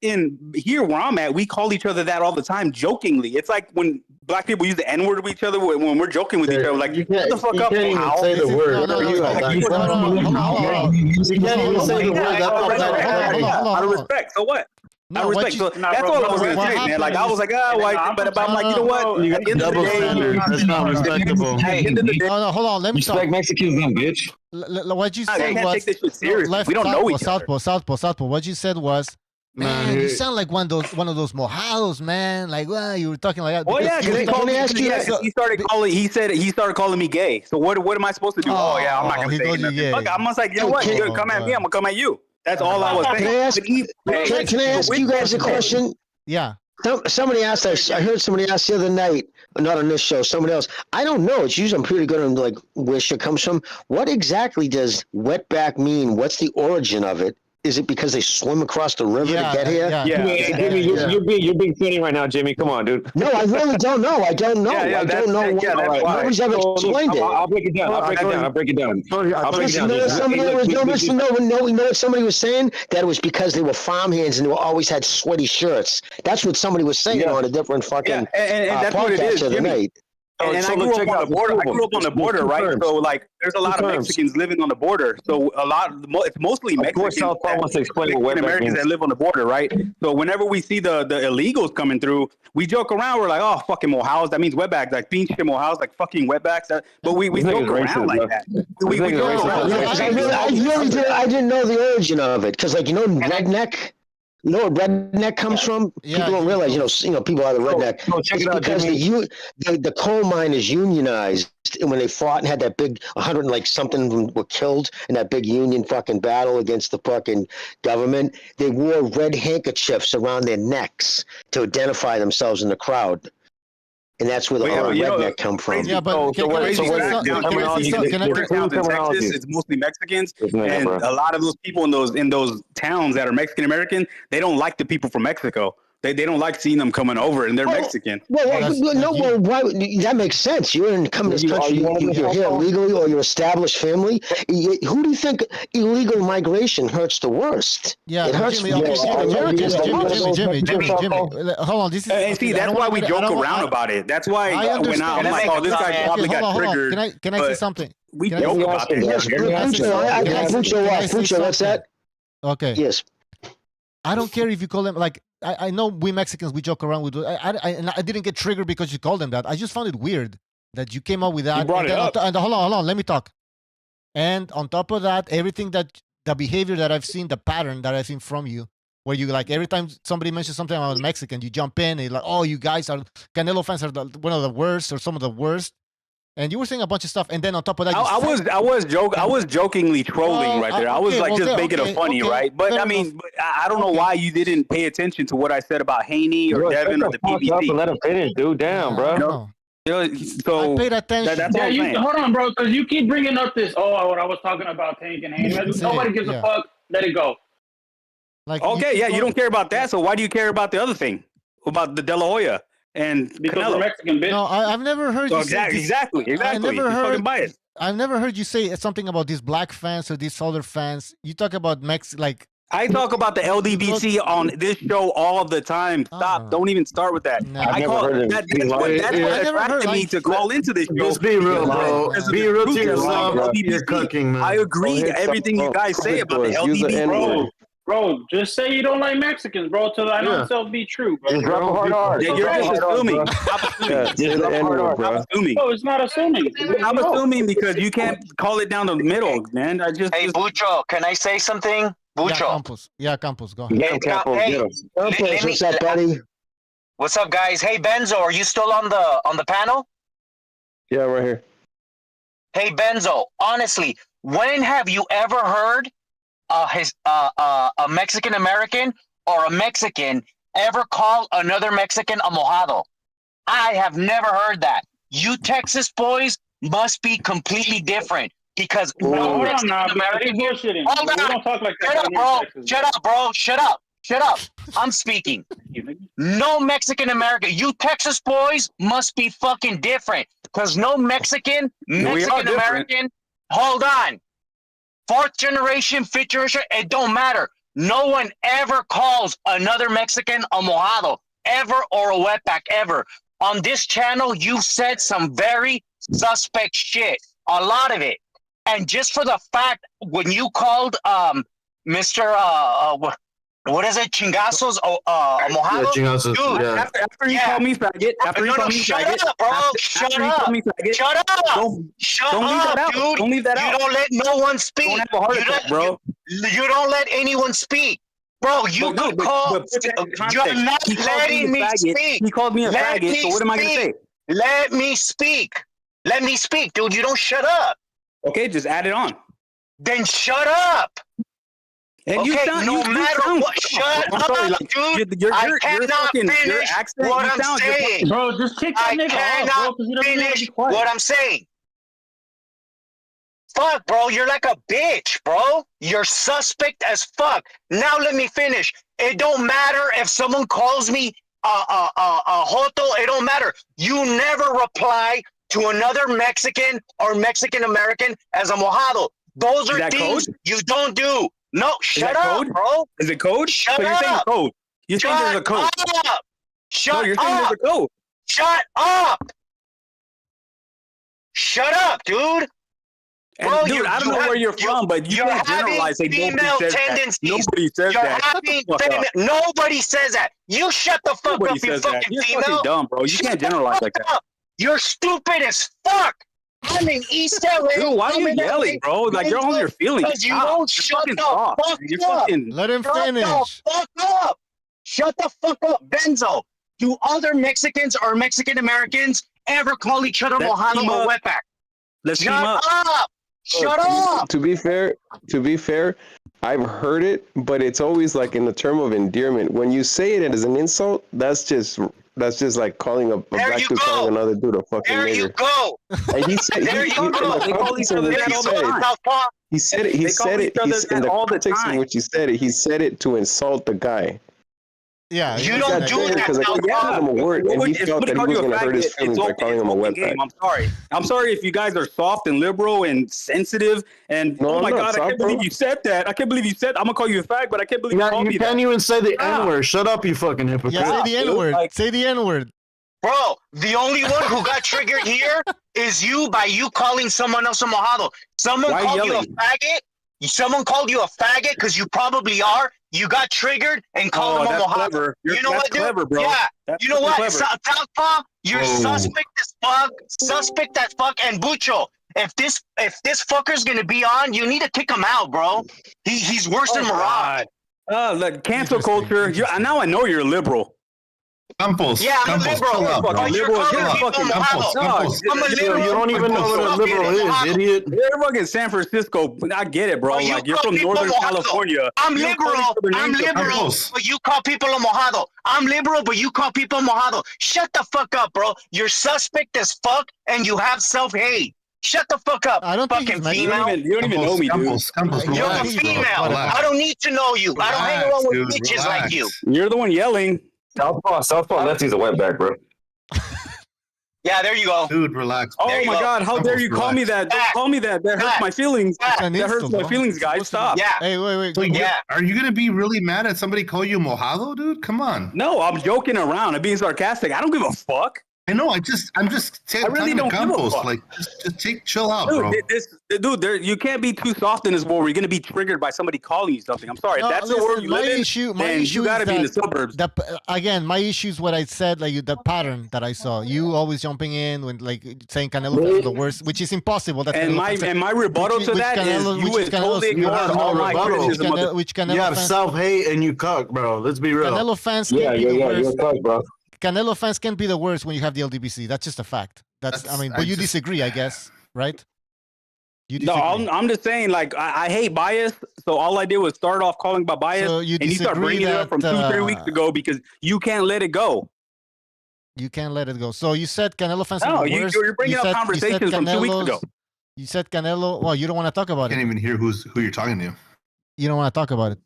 in here where I'm at, we call each other that all the time, jokingly. It's like when black people use the N-word with each other when we're joking with each other. Like, shut the fuck up, pal. Say the word. You can't even say the word. Out of respect. So what? I respect. So that's all I was gonna say, man. I was like, but I'm like, you know what? You got double standard. That's not respectable. Hey, no, hold on. Let me talk. Respect Mexicans, then, bitch. What you said was, take this shit serious. We don't know each other. Southpaw. What you said was, man, you sound like one of those mojados, man. Like, well, you were talking like that. Oh yeah, he started calling me gay. So what am I supposed to do? I'm not gonna say nothing. Look, I'm just like, you know what? You're gonna come at me, I'm gonna come at you. That's all I was saying. Can I ask you guys a question? Yeah. Somebody asked us. I heard somebody ask the other night, not on this show, somebody else. I don't know. It's usually I'm pretty good on like where shit comes from. What exactly does wetback mean? What's the origin of it? Is it because they swim across the river to get here? Jimmy, you're being funny right now, Jimmy. Come on, dude. No, I really don't know. I don't know. I don't know. Nobody's ever explained it. I'll break it down. I'll break it down. You know what somebody was saying? That it was because they were farmhands and they always had sweaty shirts. That's what somebody was saying on a different fucking and that's what it is, Jimmy. And I grew up on the border. I grew up on the border, right? So like, there's a lot of Mexicans living on the border. So it's mostly Mexicans, Americans that live on the border, right? So whenever we see the illegals coming through, we joke around. We're like, oh, fucking mojados. That means wetbacks. Like pinche mojados, like fucking wetbacks. But we joke around like that. We joke around. I didn't know the origin of it because, like, redneck. You know where redneck comes from? People don't realize, you know, people are the redneck. Check it out, because the coal mine is unionized, and when they fought and had that big 100 and like something were killed in that big union fucking battle against the fucking government, they wore red handkerchiefs around their necks to identify themselves in the crowd. And that's where the redneck come from. Yeah, but it's mostly Mexicans, and a lot of those people in those towns that are Mexican American, they don't like the people from Mexico. They don't like seeing them coming over, and they're Mexican. Why? That makes sense. You're in coming to this country. You're here illegally, or you're established family. Who do you think illegal migration hurts the worst? Yeah, it hurts Jimmy. Hold on. This is. And see, that's why we joke around about it. That's why when I'm like, oh, this guy probably got triggered. Can I say something? We joke about it. What's that? Okay. Yes. I don't care if you call them like. I know we Mexicans, we joke around with. I didn't get triggered because you called them that. I just found it weird that you came up with that. You brought it up. And hold on, let me talk. And on top of that, everything the behavior that I've seen, the pattern that I've seen from you, where you like every time somebody mentions something about Mexican, you jump in and you're like, oh, you guys are Canelo fans are one of the worst or some of the worst. And you were saying a bunch of stuff, and then on top of that, I was jokingly trolling right there. I was just making it funny, right? But I mean, I don't know why you didn't pay attention to what I said about Haney or Devin or the BBC. Let him finish, dude. Damn, bro. So I paid attention. That's hold on, bro, because you keep bringing up this. What I was talking about Tank and Haney. Nobody gives a fuck. Let it go. Like, you don't care about that. So why do you care about the other thing about the De La Hoya? And because Mexican bitch. No, I've never heard you say exactly. I've never heard you say something about these black fans or these other fans. You talk about I talk about the LDBC on this show all the time. Stop! Don't even start with that. No. That's what attracted me to call into this show. Just be real, bro. Be real to yourself. You're cooking, man. I agree to everything you guys say about the LDBC. Bro, just say you don't like Mexicans, bro, till I know itself be true, bro. Just drop a hard You're just assuming. No, it's not assuming. I'm assuming because you can't call it down the middle, man. Hey, Bucho, can I say something? Bucho. Yeah, Campos, go ahead. What's up, buddy? What's up, guys? Hey, Benzo, are you still on the panel? Yeah, right here. Hey, Benzo, honestly, when have you ever heard a Mexican American or a Mexican ever call another Mexican a mojado? I have never heard that. You Texas boys must be completely different because no Mexican American. Hold on. Don't talk like that. Shut up, bro. Shut up. I'm speaking. No Mexican American. You Texas boys must be fucking different because no Mexican American. Hold on. 4th generation, 5th generation, it don't matter. No one ever calls another Mexican a mojado, ever, or a wetback, ever. On this channel, you said some very suspect shit, a lot of it. And just for the fact, when you called Mr. What is it? Chingazos? Mojado? Yeah, Chingazos. Dude, after you call me faggot. Shut up, bro. Shut up. Don't leave that out, dude. Don't leave that out. You don't let no one speak. Don't have a heart attack, bro. You don't let anyone speak. Bro, you could call. You're not letting me speak. He called me a faggot, so what am I going to say? Let me speak. Let me speak, dude. You don't shut up. Okay, just add it on. Then shut up. And okay, no matter what, shut up, dude. I cannot finish what I'm saying. Bro, just kick that nigga off, bro, I cannot finish what I'm saying. Fuck, bro, you're like a bitch, bro. You're suspect as fuck. Now let me finish. It don't matter if someone calls me a joto. It don't matter. You never reply to another Mexican or Mexican American as a mojado. Those are things you don't do. No, shut up, bro. Is it code? Shut so you're saying up. code. You're saying there's a code. Up. Shut no, you're saying up. There's a code. Shut up. Shut up, dude. And bro, dude, I don't know where you're from, but you can't generalize. Say nobody says that. Nobody says that. Nobody says that. You shut the fuck up, you fucking You're female. fucking dumb, bro. You can't generalize like that. You're stupid as fuck. I'm in East LA. Dude, why are you yelling, bro? Like you're on your feelings. Because you won't shut the fuck up. Let him finish. Shut the fuck up. Shut the fuck up, Benzo. Do other Mexicans or Mexican Americans ever call each other mojado or wetback? Let's shut up. Shut up. To be fair, I've heard it, but it's always like in the term of endearment. When you say it as an insult, that's just like calling a black dude calling another dude a fucking nigger. There you go. And he said, there you go. They call each other that all the time. He said it. He said it. In the context in which he said it, he said it to insult the guy. Yeah, you don't do that. Because I called him a word, and he felt that he was going to hurt his feelings by calling him a wetback. I'm sorry if you guys are soft and liberal and sensitive. And oh my god, I can't believe you said that. I can't believe you said. I'm gonna call you a fag, but I can't believe you called me that. You can't even say the N-word. Shut up, you fucking hypocrite. Yeah, say the N-word. Say the N-word. Bro, the only one who got triggered here is you by you calling someone else a mojado. Someone called you a faggot. Someone called you a faggot because you probably are. You got triggered and called him a mojado. You know what, dude? Clever, bro. Yeah. That's you know what? clever. You're suspect as fuck. Suspect as fuck. And Bucho, if this fucker's gonna be on, you need to kick him out, bro. He's worse than Mirage. Look, cancel culture. Now I know you're a liberal. Campos. Yeah, I'm a liberal. You don't even know what a liberal is, idiot. You're fucking San Francisco. I get it, bro. Like you're from Northern California. I'm liberal, but you call people a mojado. I'm liberal, but you call people mojado. Shut the fuck up, bro. You're suspect as fuck, and you have self-hate. Shut the fuck up, I don't fucking female. You don't even know me, dude. You're a female. I don't need to know you. I don't hang around with bitches like you. You're the one yelling. Southpaw Lefty's a wetback, bro. Yeah, there you go. Dude, relax. Oh my god, how dare you call me that? Don't call me that. That hurts my feelings. That hurts my feelings, guys. Stop. Yeah. Hey, wait. So are you gonna be really mad at somebody call you mojado, dude? Come on. No, I'm joking around. I'm being sarcastic. I don't give a fuck. I know. I'm just saying. I really don't give a fuck. Like, just chill out, dude, bro. You can't be too soft in this world. Where you're gonna be triggered by somebody calling you something. I'm sorry. If that's the world you live in, then you gotta be in the suburbs. Again, my issue is what I said, like the pattern that I saw. You always jumping in when like saying Canelo is the worst, which is impossible. That's and my rebuttal to that is you would totally ignore all my criticism. You have self-hate and you cuck, bro. Let's be real. Canelo fans you're cuck, bro. Canelo fans can be the worst when you have the LDBC. That's just a fact. But you disagree, I guess, right? You disagree. No, I'm just saying, like, I hate bias. So all I did was start off calling about bias, and you start bringing it up from 2-3 weeks ago because you can't let it go. You can't let it go. So you said Canelo fans are the worst. You're bringing up conversations from 2 weeks ago. You said Canelo. Well, you don't want to talk about it. I can't even hear who you're talking to. You don't want to talk about it.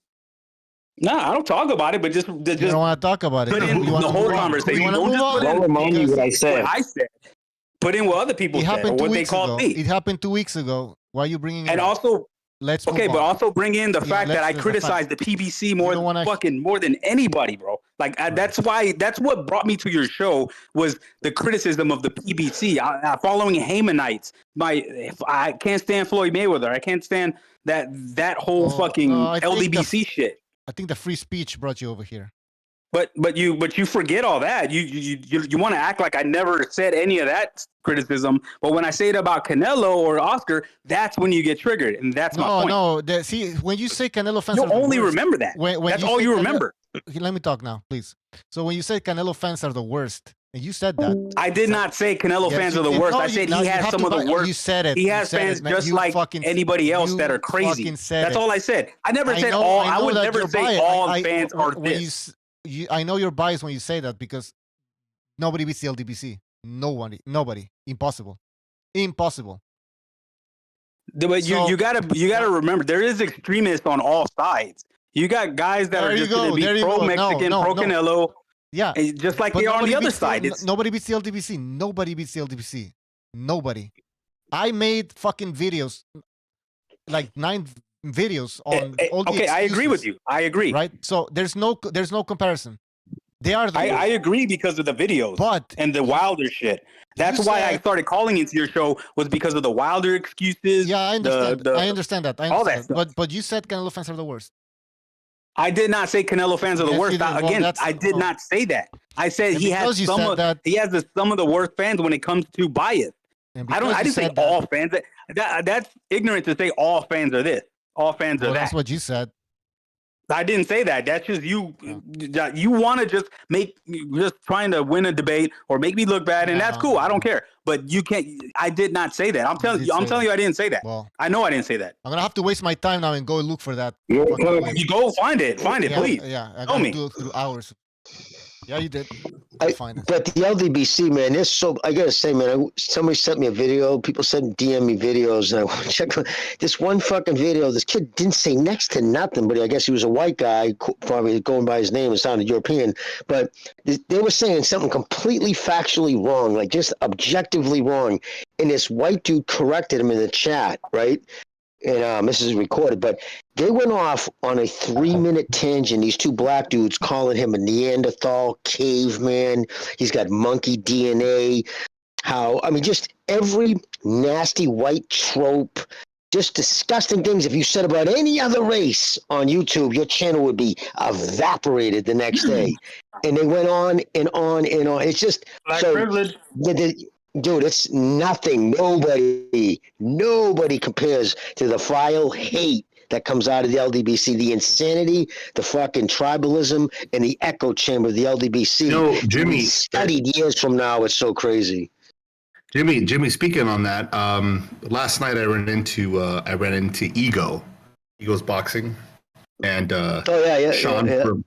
No, I don't talk about it, but just you don't want to talk about it. Put in the whole conversation. Don't remind me what I said. Put in what other people said or what they called me. It happened 2 weeks ago. Why are you bringing it and up? Also, but also bring in the fact that I criticized the PBC more than anybody, bro. Like that's what brought me to your show was the criticism of the PBC. Following Haymanites. I can't stand Floyd Mayweather. I can't stand that whole fucking LDBC shit. I think the free speech brought you over here. But you forget all that. You want to act like I never said any of that criticism. But when I say it about Canelo or Oscar, that's when you get triggered, and that's my point. No. See, when you say Canelo fans, you only remember that. That's all you remember. Let me talk now, please. So when you say Canelo fans are the worst, And you said that. I did not say Canelo Yes, fans you are the did. worst. No, I said no, he you has have some to of the buy- worst. you said it. He You has said fans it, man. just You like fucking- anybody else you that are crazy. fucking said That's it. all I said. I never said know- all. I I know would that never you're say biased. all I- fans are when this. I know you're biased when you say that because nobody beats the LDBC. Nobody. Impossible. But you gotta remember there is extremists on all sides. You got guys that There are you just go, going to there be you go. pro Mexican, No, pro no. Canelo. Yeah, and just like but they are on nobody the other beats side. It's, nobody beats the LDBC. Nobody beats the LDBC. Nobody. I made fucking videos, like 9 videos on all the okay, I agree with excuses, you. I agree. right? So there's no comparison. They are the I agree because of the videos, and the Wilder shit. That's why I started calling into your show was because of the Wilder excuses. Yeah, I understand. The, I understand that. all that stuff. But you said Canelo fans are the worst. I did not say Canelo fans are the Yes, worst. you did. Well, Again, that's- I did not say that. I said And he has because you some said of that- he has some of the worst fans when it comes to bias. And I because you didn't say said that- all fans. That's ignorant to say all fans are this. All fans are Well, that. that's what you said. I didn't say that. That's just you. You want to just trying to win a debate or make me look bad, and that's cool. I don't care. But you can't. I did not say that. I'm telling you. I didn't say that. Well, I know I didn't say that. I'm gonna have to waste my time now and go look for that. You go find it. Find it, Yeah, please. Yeah, I Tell gotta me. do it through hours. Yeah, you did. But the LDBC, man, this so I gotta say, man, somebody sent me a video. People sent DM me videos, and I checked this one fucking video. This kid didn't say next to nothing, but I guess he was a white guy, probably going by his name. It sounded European, but they were saying something completely factually wrong, like just objectively wrong. And this white dude corrected him in the chat, right? And this is recorded, but they went off on a 3-minute tangent. These 2 black dudes calling him a Neanderthal caveman. He's got monkey DNA. Just every nasty white trope, just disgusting things. If you said about any other race on YouTube, your channel would be evaporated the next day. And they went on and on and on. It's just Black privilege. Dude, it's nothing. Nobody compares to the vile hate that comes out of the LDBC, the insanity, the fucking tribalism, and the echo chamber of the LDBC. No, Jimmy. Studied years from now, it's so crazy. Jimmy, speaking on that, last night I ran into Ego's boxing, and Sean.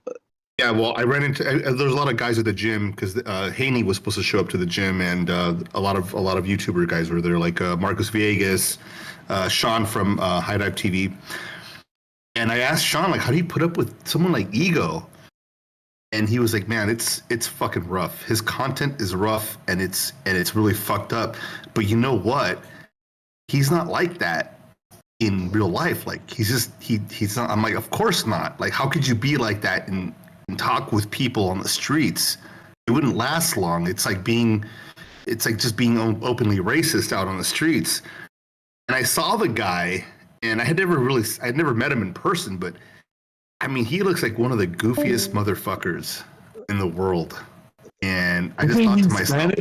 Yeah, well, I ran into. There's a lot of guys at the gym because Haney was supposed to show up to the gym, and a lot of YouTuber guys were there, like Marcus Villegas, Sean from High Dive TV. And I asked Sean, like, how do you put up with someone like Ego? And he was like, man, it's fucking rough. His content is rough, and it's really fucked up. But you know what? He's not like that in real life. Like he's not. I'm like, of course not. Like, how could you be like that and talk with people on the streets? It wouldn't last long. It's like just being openly racist out on the streets. And I saw the guy, and I'd never met him in person, but I mean, he looks like one of the goofiest motherfuckers in the world. And I just thought to myself,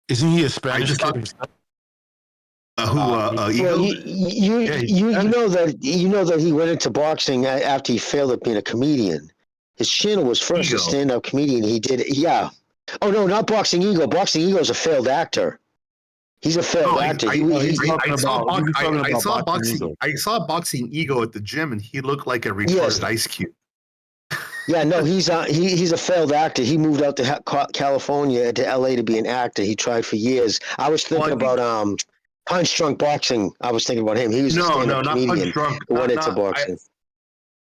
isn't he a Spanish kid? Well, you know that he went into boxing after he failed at being a comedian. His channel was first a stand-up comedian. He did, yeah. Oh no, not Boxing Ego. Boxing Ego is a failed actor. He's a failed actor. I saw Boxing Ego at the gym, and he looked like a retarded Ice Cube. Yeah, no, he's a failed actor. He moved out to California to LA to be an actor. He tried for years. I was thinking about Punch Drunk Boxing. I was thinking about him. He was a stand-up comedian who went into boxing.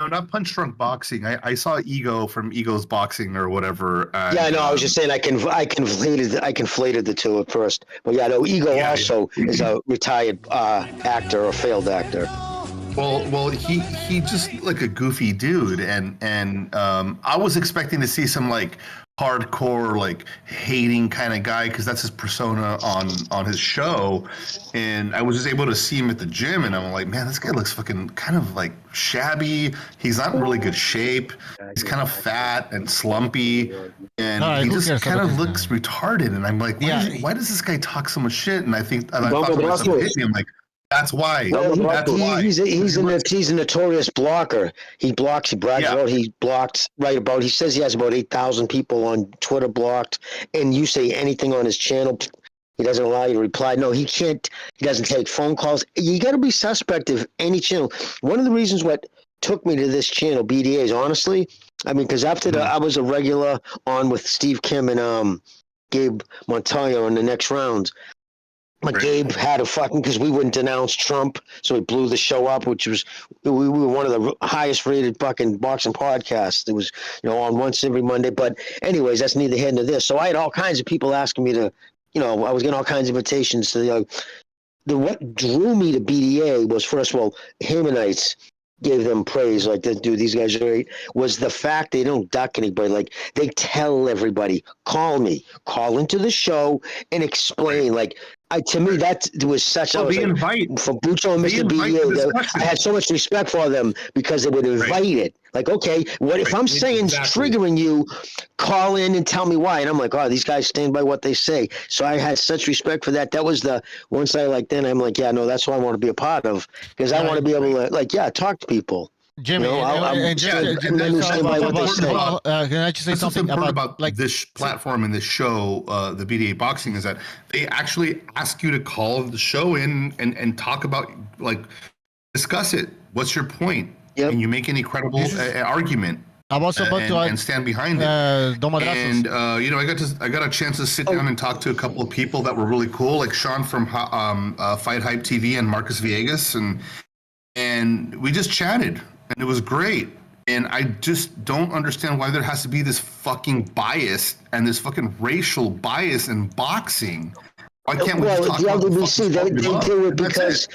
No, not Punch Drunk Boxing. I saw Ego from Ego's Boxing or whatever. Yeah, no, I was just saying I conflated the two at first. But yeah, no, Ego also is a retired actor or failed actor. Well, he just like a goofy dude, and I was expecting to see some like hardcore like hating kind of guy because that's his persona on his show, and I was just able to see him at the gym, and I'm like, man, this guy looks fucking kind of like shabby. He's not in really good shape. He's kind of fat and slumpy, and he just kind of looks retarded. And I'm like, why does this guy talk so much shit? And I thought to myself, I'm like, That's why. He's a notorious blocker. He blocks. He brags about. He blocked right about. He says he has about 8,000 people on Twitter blocked. And you say anything on his channel, he doesn't allow you to reply. No, he can't. He doesn't take phone calls. You got to be suspect of any channel. One of the reasons what took me to this channel, BDAs, honestly, I mean, because after I was a regular on with Steve Kim and Gabe Montoya on the next round. But Gabe had a fucking, because we wouldn't denounce Trump, so he blew the show up, which was, we were one of the highest rated fucking boxing podcasts. It was, on once every Monday. But anyways, that's neither here nor there. So I had all kinds of people asking me to, I was getting all kinds of invitations to, what drew me to BDA was, first of all, Hamanites gave them praise, like, dude, these guys are great, was the fact they don't duck anybody. Like, they tell everybody, call into the show and explain. Like, to me, that was such a invite for Bucho and Mr. BDA. I had so much respect for them because they would invite it. Like, okay, what if I'm saying triggering you, call in and tell me why. And I'm like, oh, these guys stand by what they say. So I had such respect for that. That was the once I then I'm like, yeah, no, that's what I want to be a part of, because I want to be able to talk to people. Jimmy, can I just say something about this platform and this show, the BDA Boxing, is that they actually ask you to call the show in and talk about, discuss it. What's your point? Yep. And you make any credible argument. I'm also about and stand behind it. And I got a chance to sit down and talk to a couple of people that were really cool, like Sean from Fight Hype TV and Marcus Villegas, and we just chatted. And it was great. And I just don't understand why there has to be this fucking bias and this fucking racial bias in boxing. Why can't we just talk about the LWBC, they do it because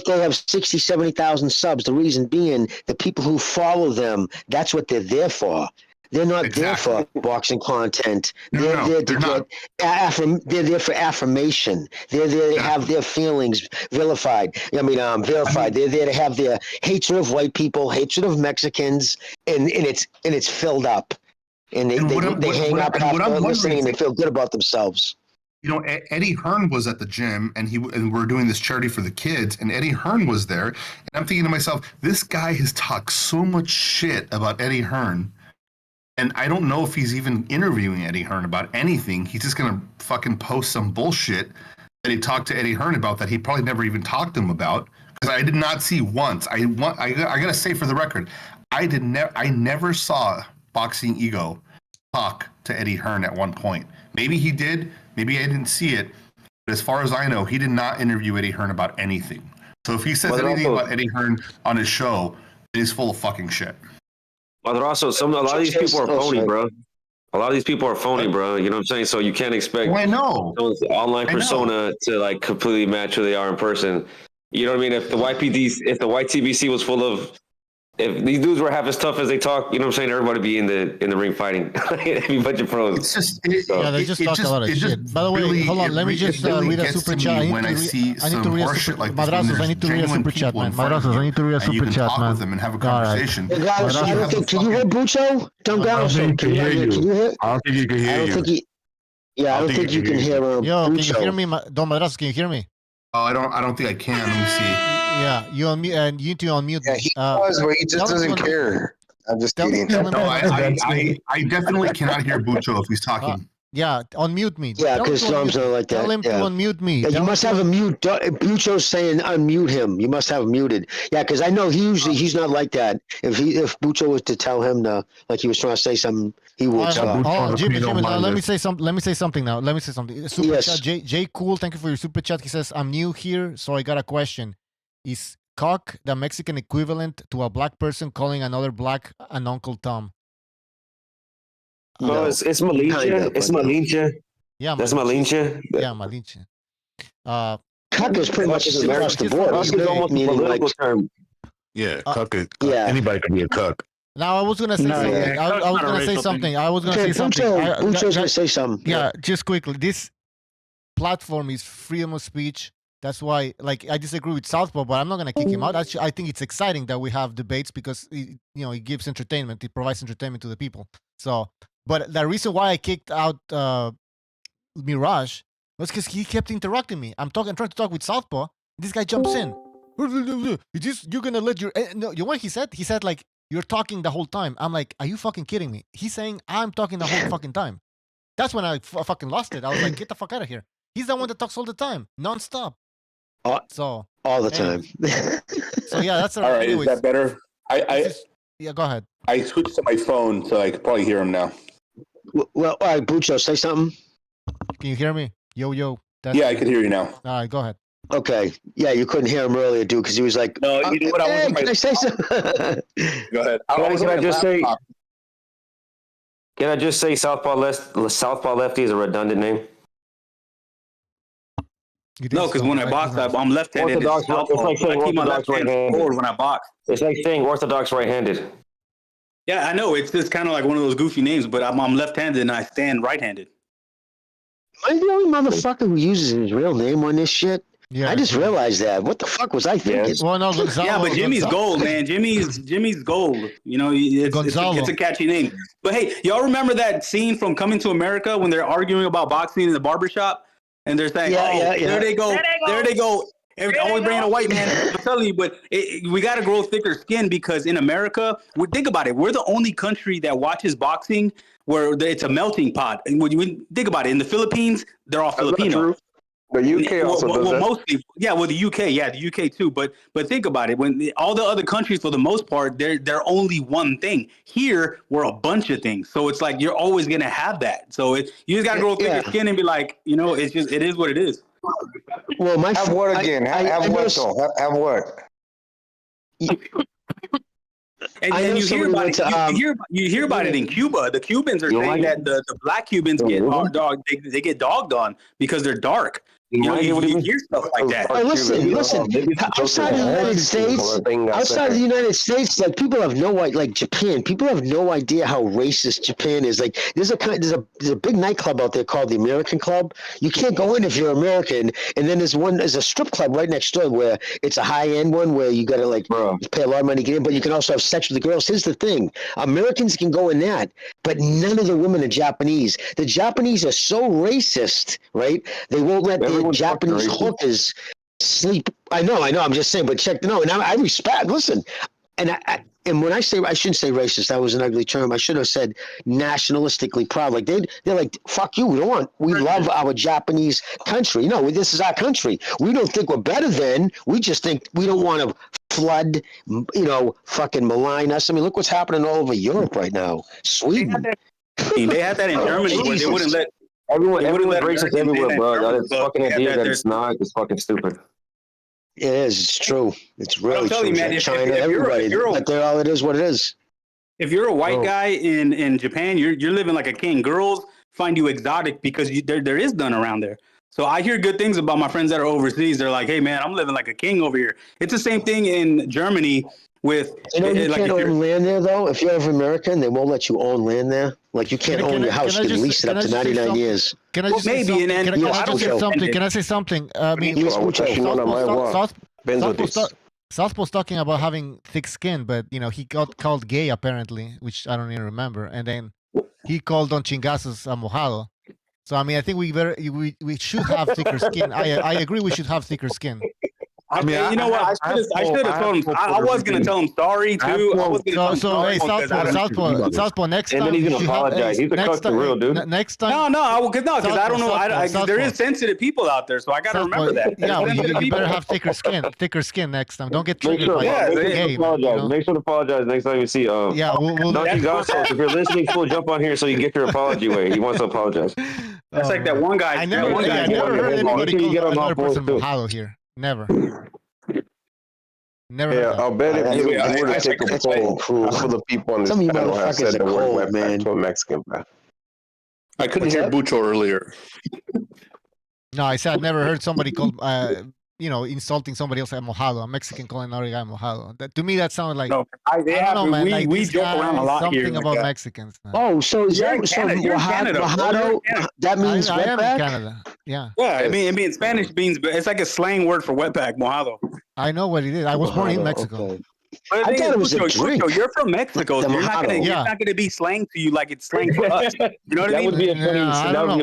they have 60, 70,000 subs. The reason being, the people who follow them, that's what they're there for. They're not there for boxing content. They're there for affirmation. They're there to have their feelings verified. Verified. They're there to have their hatred of white people, hatred of Mexicans, and it's filled up. And they hang up after listening and they feel good about themselves. Eddie Hearn was at the gym and we're doing this charity for the kids, and Eddie Hearn was there, and I'm thinking to myself, this guy has talked so much shit about Eddie Hearn. And I don't know if he's even interviewing Eddie Hearn about anything. He's just going to fucking post some bullshit that he talked to Eddie Hearn about that he probably never even talked to him about. Because I did not see once. I got to say for the record, I never saw Boxing Ego talk to Eddie Hearn at one point. Maybe he did. Maybe I didn't see it. But as far as I know, he did not interview Eddie Hearn about anything. So if he says anything about Eddie Hearn on his show, it is full of fucking shit. Well, they're also a lot of these people are phony, bro. A lot of these people are phony, bro. You know what I'm saying? So you can't expect someone's online persona to completely match who they are in person. You know what I mean? If the YTBC was full of, if these dudes were half as tough as they talk, you know what I'm saying? Everybody be in the ring fighting. It'd be a bunch of pros. It's just, they just talk a lot of shit. By the way, hold on. Let me just read a super chat. I need to read a super chat. Madrazos, I need to read a super chat, man. Madrazos, I need to read a super chat, man. With them and have a conversation. Can you hear Bucho? Don't go. Can you hear you? I don't think you can hear you. I don't think you can hear Bucho. Yo, can you hear me? Don Madrazos, can you hear me? Oh, I don't think I can. Let me see. Yeah, you unmute and you need to unmute. Yeah, he was, but he just doesn't care. I'm just kidding. No, I definitely cannot hear Bucho if he's talking. Yeah, unmute me. Yeah, because Tom's not like that. Tell him to unmute me. Yeah, you must have a mute. Bucho's saying unmute him. You must have him muted. Yeah, because I know he's not like that. If Bucho was to tell him like he was trying to say something, he would. Jimmy, let me say something now. Super chat. Jay Cool, thank you for your super chat. He says, I'm new here, so I got a question. Is cock the Mexican equivalent to a black person calling another black an Uncle Tom? No, it's Malinche. It's Malinche. Yeah, that's Malinche. Yeah, Malinche. Cuck is pretty much across the board. Cuck is almost a political term. Yeah, cuck is. Anybody can be a cuck. Now I was gonna say something. I was gonna say something. Bucho's gonna say something. Yeah, just quickly. This platform is freedom of speech. That's why, I disagree with Southpaw, but I'm not gonna kick him out. Actually, I think it's exciting that we have debates because it gives entertainment. It provides entertainment to the people. So. But the reason why I kicked out Mirage was because he kept interrupting me. I'm trying to talk with Southpaw. This guy jumps in. You're gonna let your no. You know what he said? He said like you're talking the whole time. I'm like, are you fucking kidding me? He's saying I'm talking the whole fucking time. That's when I fucking lost it. I was like, get the fuck out of here. He's the one that talks all the time, nonstop. So all the time. So yeah, that's all right. Anyways, is that better? Yeah, go ahead. I switched to my phone, so I could probably hear him now. Well, all right, Bucho, say something. Can you hear me? Yo. Yeah, I can hear you now. All right, go ahead. Okay. Yeah, you couldn't hear him earlier, dude, because he was like, "No, you know what? Can I say something?" Go ahead. Can I just say? Can I just say Southpaw Lefty is a redundant name? No, because when I box, I'm left-handed. Orthodox, it's like saying I keep my orthodox left hand right-handed. forward when I box. It's like saying orthodox right-handed. Yeah, I know. It's just kind of like one of those goofy names, but I'm left-handed and I stand right-handed. Am I the only motherfucker who uses his real name on this shit? Yeah, I just realized that. What the fuck was I thinking? Well, no, Gonzalo, yeah, but Jimmy's gold, man. Jimmy's gold. You know, it's a catchy name. But hey, y'all remember that scene from Coming to America when they're arguing about boxing in the barbershop? And they're saying, there they go. Always bringing a white man. I'm telling you, but we got to grow thicker skin because in America, think about it. We're the only country that watches boxing where it's a melting pot. And when you think about it, in the Philippines, they're all Filipino. The UK also does that. Mostly, yeah. Well, the UK too. But think about it. When all the other countries, for the most part, they're only one thing. Here, we're a bunch of things. So it's like you're always gonna have that. So you just gotta grow thicker skin and be like, you know, it is what it is. Well, have what again? Have what though? Have what? And you hear about it. You hear about it in Cuba. The Cubans are saying that the black Cubans get they get dogged on because they're dark. You know, you hear stuff like that. Oh, listen. Outside of the United States, like people have no idea. Like Japan, people have no idea how racist Japan is. Like there's a big nightclub out there called the American Club. You can't go in if you're American. And then there's a strip club right next door where it's a high end one where you gotta pay a lot of money to get in, but you can also have sex with the girls. Here's the thing: Americans can go in that, but none of the women are Japanese. The Japanese are so racist, right? They won't let the Japanese hookers sleep. I know. I'm just saying, but check. No, and I respect. Listen, and when I say I shouldn't say racist, that was an ugly term. I should have said nationalistically proud. Like they're like, fuck you. We love our Japanese country. No, this is our country. We don't think we're better than. We just think we don't want to flood. Fucking malign us. I mean, look what's happening all over Europe right now. Sweden. They had that in Germany where they wouldn't let. Everyone's racist everywhere, bro. That is fucking idea that it's not. It's fucking stupid. It is. It's true. It's really true. You, man, China, everybody. But all it is what it is. If you're a white guy in Japan, you're living like a king. Girls find you exotic because there is none around there. So I hear good things about my friends that are overseas. They're like, hey, man, I'm living like a king over here. It's the same thing in Germany. You can't own land there, though. If you're American, they won't let you own land there. Like, you can't own your house. You can lease it up to 99 years. Can I just say something? Can I say something? I mean, Southpaw's talking about having thick skin, but, he got called gay, apparently, which I don't even remember. And then he called Don Chingazos a mojado. So, I mean, I think we should have thicker skin. I agree we should have thicker skin. I mean, you know what? I should have told him. I was going to tell him sorry too. Hey, Southpaw. Next time, and then he's going to apologize. He's a cuss for real, dude. Next time, because I don't know. There is sensitive people out there, so I got to remember that. Yeah, you better have thicker skin next time. Don't get triggered by gay. Make sure to apologize next time you see. Yeah, we'll. If you're listening, cool, jump on here so you can get your apology way. He wants to apologize. That's like that one guy. I never heard anybody call another person mahalo here. Never. Yeah, I'll bet if you were to take a poll for the people on this panel have said the word wetback to a Mexican. I couldn't hear Bucho earlier. No, I said I've never heard somebody call, insulting somebody else a mojado, a Mexican calling another guy mojado. To me, that sounded like I don't know, man. We joke around a lot something here. About Mexicans. Man. Oh, so is that mojado? That means I am wetback? in Canada. Yeah. Yeah, I mean, in Spanish means it's like a slang word for wetback, mojado. I know what it is. I was born in Mexico. Okay. I thought it was a drink. You're from Mexico. So you're not gonna be slang to you like it's slang to us. You know what I mean? That would be a funny. I don't know.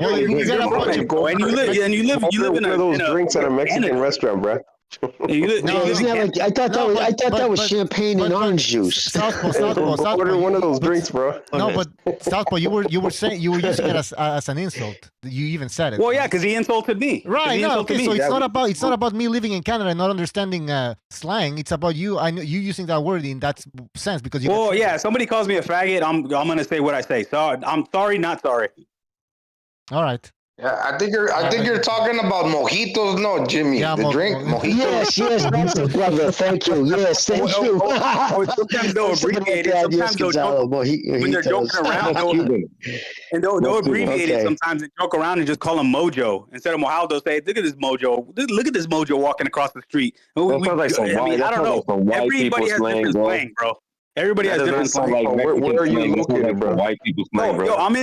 You live in those drinks at a Mexican restaurant, bro. I thought that was champagne and orange juice. Southpaw. Order one of those drinks, bro. No, but Southpaw, you were using it as an insult. You even said it. Well, yeah, because he insulted me. Right. No, okay. So it's not about me living in Canada and not understanding slang. It's about you. I know you using that word in that sense because you. Well, yeah. Somebody calls me a faggot. I'm gonna say what I say. So I'm sorry, not sorry. All right. Yeah, I think you're talking about mojitos, no, Jimmy. Yeah, the drink, mojitos. Yes, that's it, brother. Thank you. Yes, thank you. Sometimes they'll abbreviate it. Sometimes they'll joke when they're joking around. They'll abbreviate it sometimes and joke around and just call them Mojo instead of Mojado. They'll say, "Look at this Mojo. Look at this Mojo walking across the street." I don't know. Everybody has different slang, bro. Everybody has different slang. Where are you located, bro? White people slang, bro. Yo, I'm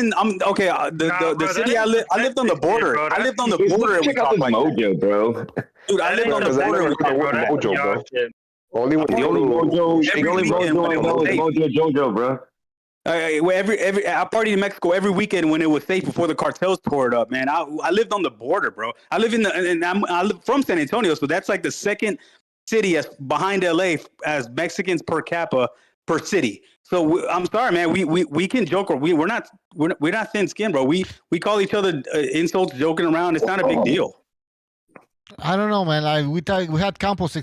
okay. The city I lived on the border. I lived on the border. Check out this Mojo, bro. Dude, I lived on the border. Mojo, bro. The only Mojo I know is Mojo Jojo, bro. I partied in Mexico every weekend when it was safe before the cartels tore it up, man. I lived on the border, bro. I live I live from San Antonio, so that's like the second city as behind LA as Mexicans per capita per city. So I'm sorry, man. We can joke, or we're not thin skinned, bro. We call each other insults, joking around. It's not a big deal. I don't know, man. We had Campos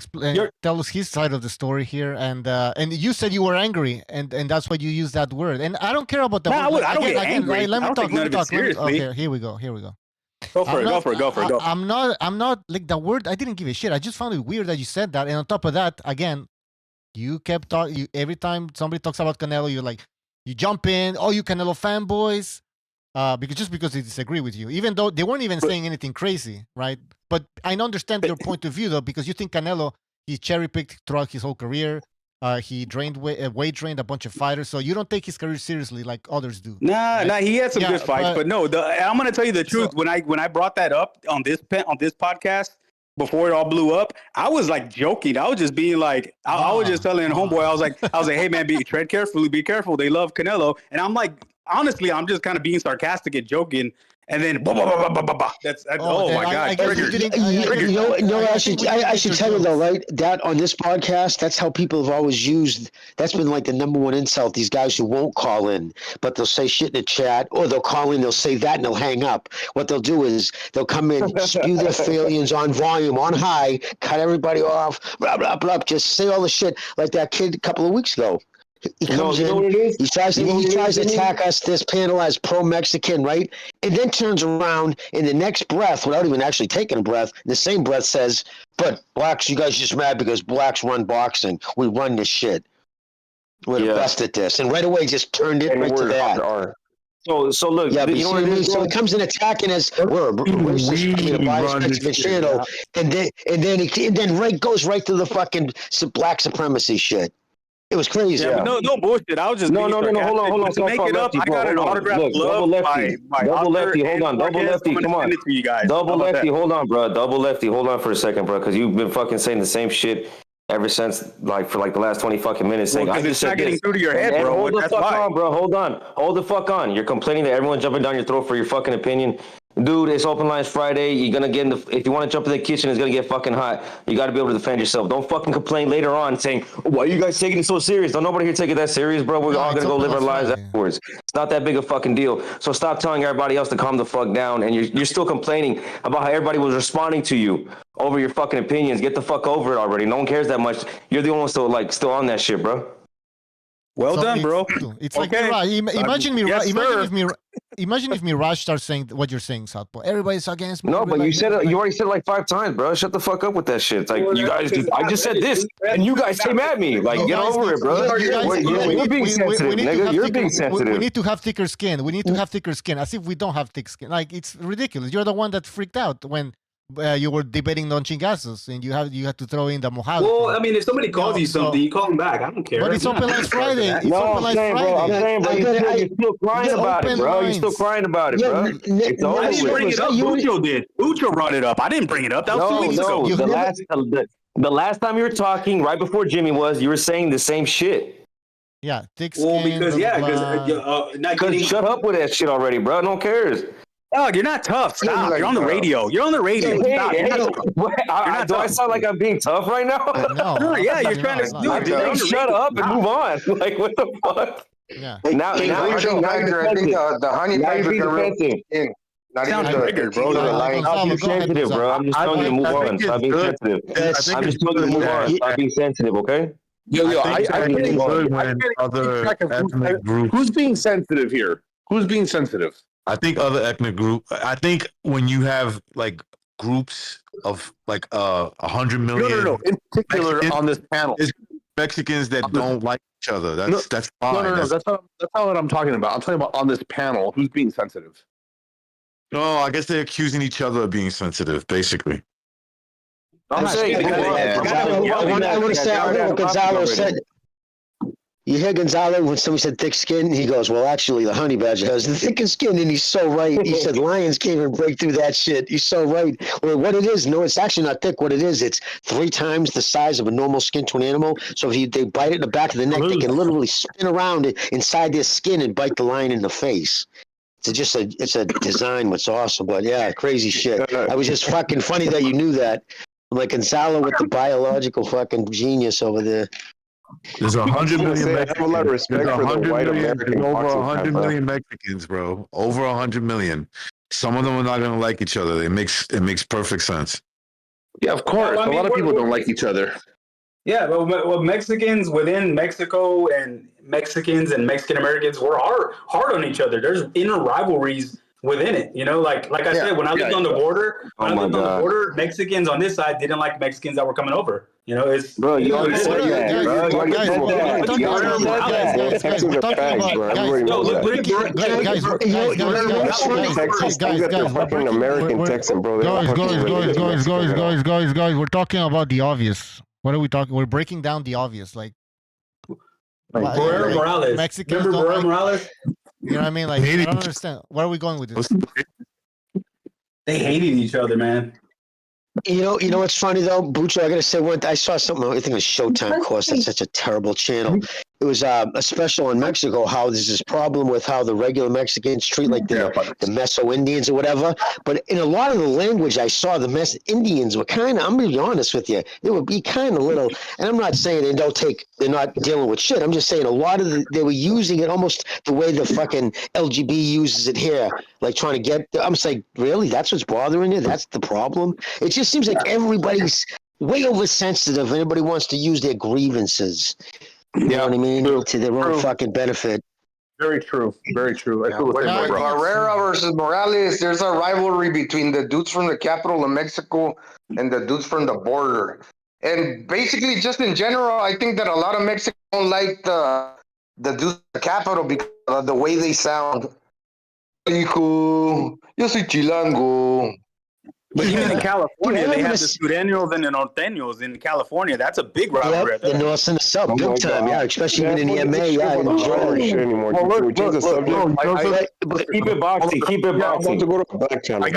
tell us his side of the story here, and you said you were angry, and that's why you used that word. And I don't care about that. No, I don't get angry. Let me talk. Seriously. Okay, here we go. Go for it. I'm not like the word. I didn't give a shit. I just found it weird that you said that, and on top of that, again. You kept talking. Every time somebody talks about Canelo, you jump in. Oh, you Canelo fanboys, because they disagree with you, even though they weren't even saying anything crazy, right? But I understand your point of view though, because you think Canelo he cherry picked throughout his whole career. He weight drained a bunch of fighters, so you don't take his career seriously like others do. Nah, he had some good fights, but no, I'm gonna tell you the truth. When I brought that up on this podcast. Before it all blew up, I was like joking. I was just being like, I was just telling homeboy, I was like, hey man, tread carefully, be careful. They love Canelo, and I'm like, honestly, I'm just kind of being sarcastic and joking. And then, that's oh my god! I should tell you though, right? That on this podcast, that's how people have always used. That's been like the number one insult. These guys who won't call in, but they'll say shit in the chat, or they'll call in, they'll say that, and they'll hang up. What they'll do is they'll come in, spew their failures on volume, on high, cut everybody off, blah blah blah, just say all the shit like that kid a couple of weeks ago. He comes in, he tries to attack us, this panel as pro-Mexican, right? And then turns around in the next breath, without even actually taking a breath, the same breath says, but blacks, you guys just mad because blacks run boxing. We run this shit. We're the best at this. And right away just turned it right to that. So look, yeah, but you know what I mean? So it comes in attacking us. We're a racist, biased Mexican channel, and then right goes right to the fucking black supremacy shit. It was crazy. Yeah, but no bullshit. I was just no. Hold on. To make it up, I got an autographed glove by double lefty. Hold on, double lefty. Come on, double lefty. Hold on, bro. Double lefty. Hold on for a second, bro, because you've been fucking saying the same shit ever since, for the last 20 fucking minutes. Saying I just said getting through to your head, bro. Hold the fuck on, bro. Hold the fuck on. You're complaining that everyone's jumping down your throat for your fucking opinion. Dude, it's open lines Friday. You're gonna get if you want to jump in the kitchen, it's gonna get fucking hot. You got to be able to defend yourself. Don't fucking complain later on saying, "Why are you guys taking it so serious?" Don't nobody here take it that serious, bro. We're all gonna go live our lives afterwards. It's not that big a fucking deal. So stop telling everybody else to calm the fuck down. And you're still complaining about how everybody was responding to you over your fucking opinions. Get the fuck over it already. No one cares that much. You're the only one still on that shit, bro. Well done, bro. It's like imagine if Mirage starts saying what you're saying, Southpaw. Everybody's against me. No, but you already said it like 5 times, bro. Shut the fuck up with that shit. It's like you guys. I just said this, and you guys came at me. Like get over it, bro. You're being sensitive, nigga. You're being sensitive. We need to have thicker skin. As if we don't have thick skin. Like it's ridiculous. You're the one that freaked out when. You were debating non chingazos, and you had to throw in the mojado. Well, I mean, if somebody calls you something, you call them back. I don't care. But it's open lines Friday. I'm saying, bro, you're still crying about it, bro. You're still crying about it, bro. I didn't bring it up. Bucho did. Bucho brought it up. I didn't bring it up. That was 2 weeks ago. The last time you were talking, right before Jimmy was, you were saying the same shit. Yeah, thick skin. Well, because shut up with that shit already, bro. No one cares. Dog, you're not tough. Stop. Like, you're on the radio. You're on the radio. Do I sound like I'm being tough right now? No. Yeah, you're trying to do it. Shut up and move on. Like, what the fuck? Yeah. Now, I think the honey badger can really in. Not Sounds even triggered, bro. Stop being sensitive, bro. I'm just telling you to move on. Stop being sensitive. I'm just telling you to move on. Stop being sensitive, okay? I think it's good when other ethnic groups. Who's being sensitive here? Who's being sensitive? I think other ethnic group. I think when you have like groups of like 100 million. No. In particular, Mexicans, on this panel, is Mexicans that don't like each other. That's fine. No. That's not what I'm talking about. I'm talking about on this panel. Who's being sensitive? No, I guess they're accusing each other of being sensitive, basically. I'm saying, I would say, I heard what Gonzalo said. You hear Gonzalo when somebody said thick skin, he goes, well, actually, the honey badger has the thickest skin, and he's so right. He said lions can't even break through that shit. He's so right. Well, what it is, no, it's actually not thick. What it is, it's 3 times the size of a normal skin to an animal. So if they bite it in the back of the neck, they can literally spin around it inside their skin and bite the lion in the face. It's a design what's awesome, but yeah, crazy shit. I was just fucking funny that you knew that. I'm like Gonzalo with the biological fucking genius over there. There's 100 million Mexicans. I have a lot of respect for the white American. Over 100 million Mexicans, bro. Over 100 million. Some of them are not going to like each other. It makes perfect sense. Yeah, of course. Well, I mean, a lot of people don't like each other. Yeah, but Mexicans within Mexico and Mexicans and Mexican Americans, we're hard on each other. There's inner rivalries within it. You know, like I said, when I lived on the border, Mexicans on this side didn't like Mexicans that were coming over. You know, it's bro. You already said that, Guys, we're talking about the obvious. What are we talking? We're breaking down the obvious, like Morales. Mexicans remember don't like, Morales? You know what I mean? Like, I don't understand. Where are we going with this? They hated each other, man. You know what's funny though, Bucho? I gotta say I saw something. I think it was Showtime. Of course, that's such a terrible channel. It was a special in Mexico. How there's this problem with how the regular Mexicans treat like the Meso Indians or whatever. But in a lot of the language I saw, the Indians were kind of. I'm gonna be honest with you. They would be kind of little. And I'm not saying they're not dealing with shit. I'm just saying a lot of they were using it almost the way the fucking LGB uses it here, like trying to get. I'm just like, really? That's what's bothering you? That's the problem? It just seems like everybody's way oversensitive. Everybody wants to use their grievances. You know what I mean? To their own fucking benefit. Very true. Very true. Herrera versus Morales, there's a rivalry between the dudes from the capital of Mexico and the dudes from the border. And basically, just in general, I think that a lot of Mexicans don't like the dudes from the capital because of the way they sound. Hijo, yo soy chilango. But even in California, they have the Sureños and the Norteños in California. That's a big rivalry. Yep, the North and the South, big time, especially even in the MA. Yeah, in anymore. Keep it boxing. Keep it boxing. To go to the back channel. I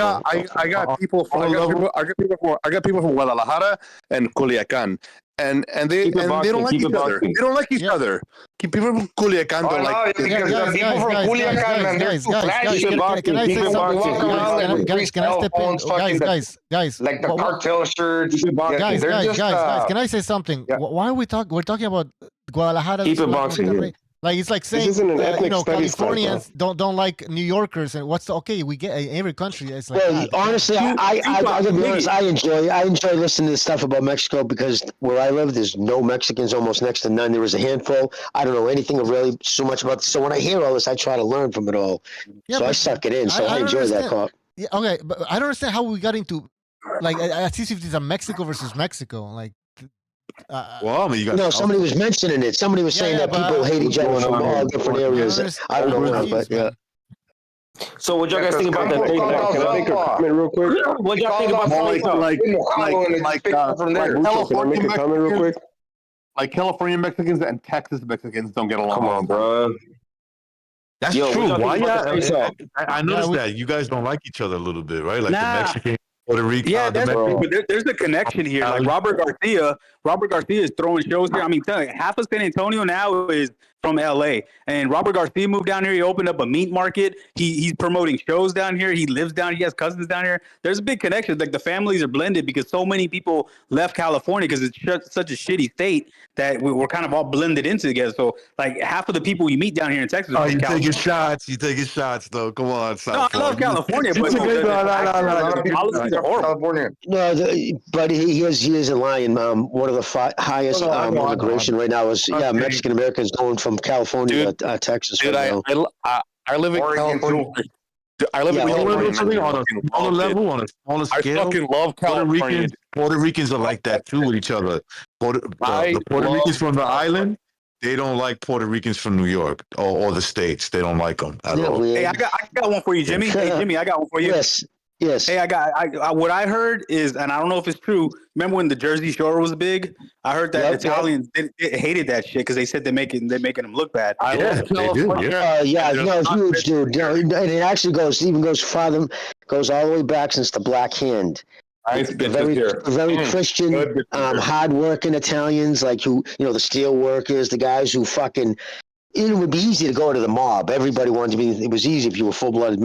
got people from Guadalajara and Culiacan. And they don't like each other. They don't like each other. People from Culiacan don't like. People from Culiacan, man, they're too flashy. Guys, like the cartel shirts. Guys, can I say something? Why are we talking? We're talking about Guadalajara. Keep it boxing. Like it's like saying Californians don't like New Yorkers, and we get every country. It's like honestly, I gotta be honest. I enjoy listening to stuff about Mexico because where I live, there's no Mexicans, almost next to none. There is a handful. I don't know anything really so much about this. So when I hear all this, I try to learn from it all. So I suck it in. So I enjoy that part. Yeah, okay, but I don't understand how we got into like as if it's a Mexico versus Mexico, like. Well, I mean, somebody was mentioning it. Somebody was saying that people hate each other from all different areas. I don't know, but yeah. So, what y'all guys think about that? Can I make a comment real quick? What y'all think about California comment real quick? Like California Mexicans and Texas Mexicans don't get along. Come on, bro. That's true. Why? I noticed that you guys don't like each other a little bit, right? Like the Mexican. Puerto Rico, yeah, there's a connection here. Like Robert Garcia is throwing shows here. I mean, half of San Antonio now is from LA. And Robert Garcia moved down here. He opened up a meat market. He's promoting shows down here. He lives down here. He has cousins down here. There's a big connection. Like the families are blended because so many people left California because it's such a shitty state that we're kind of all blended into together. So like half of the people you meet down here in Texas. Oh, you taking shots? You taking shots though? Come on, South I love California, but policies are horrible. California. No, but he isn't lying. One of the highest immigration right now is Mexican Americans going from California to Texas. Dude, right now. I live in California. I live in California. On a smaller level, on a smaller scale. I fucking love California. Puerto Ricans are like that too with each other. The Puerto Ricans from the island, they don't like Puerto Ricans from New York or the States. They don't like them at all. Hey, I got one for you, Jimmy. Hey, Jimmy, I got one for you. Yes. Hey, what I heard is, and I don't know if it's true. Remember when the Jersey Shore was big? I heard that Italians they hated that shit because they said they're making them look bad. They do. Huge, dude. And it actually goes all the way back since the Black Hand. Very Christian, hard-working Italians, like the steel workers, the guys who fucking. It would be easy to go to the mob. Everybody wanted to be. It was easy if you were full-blooded,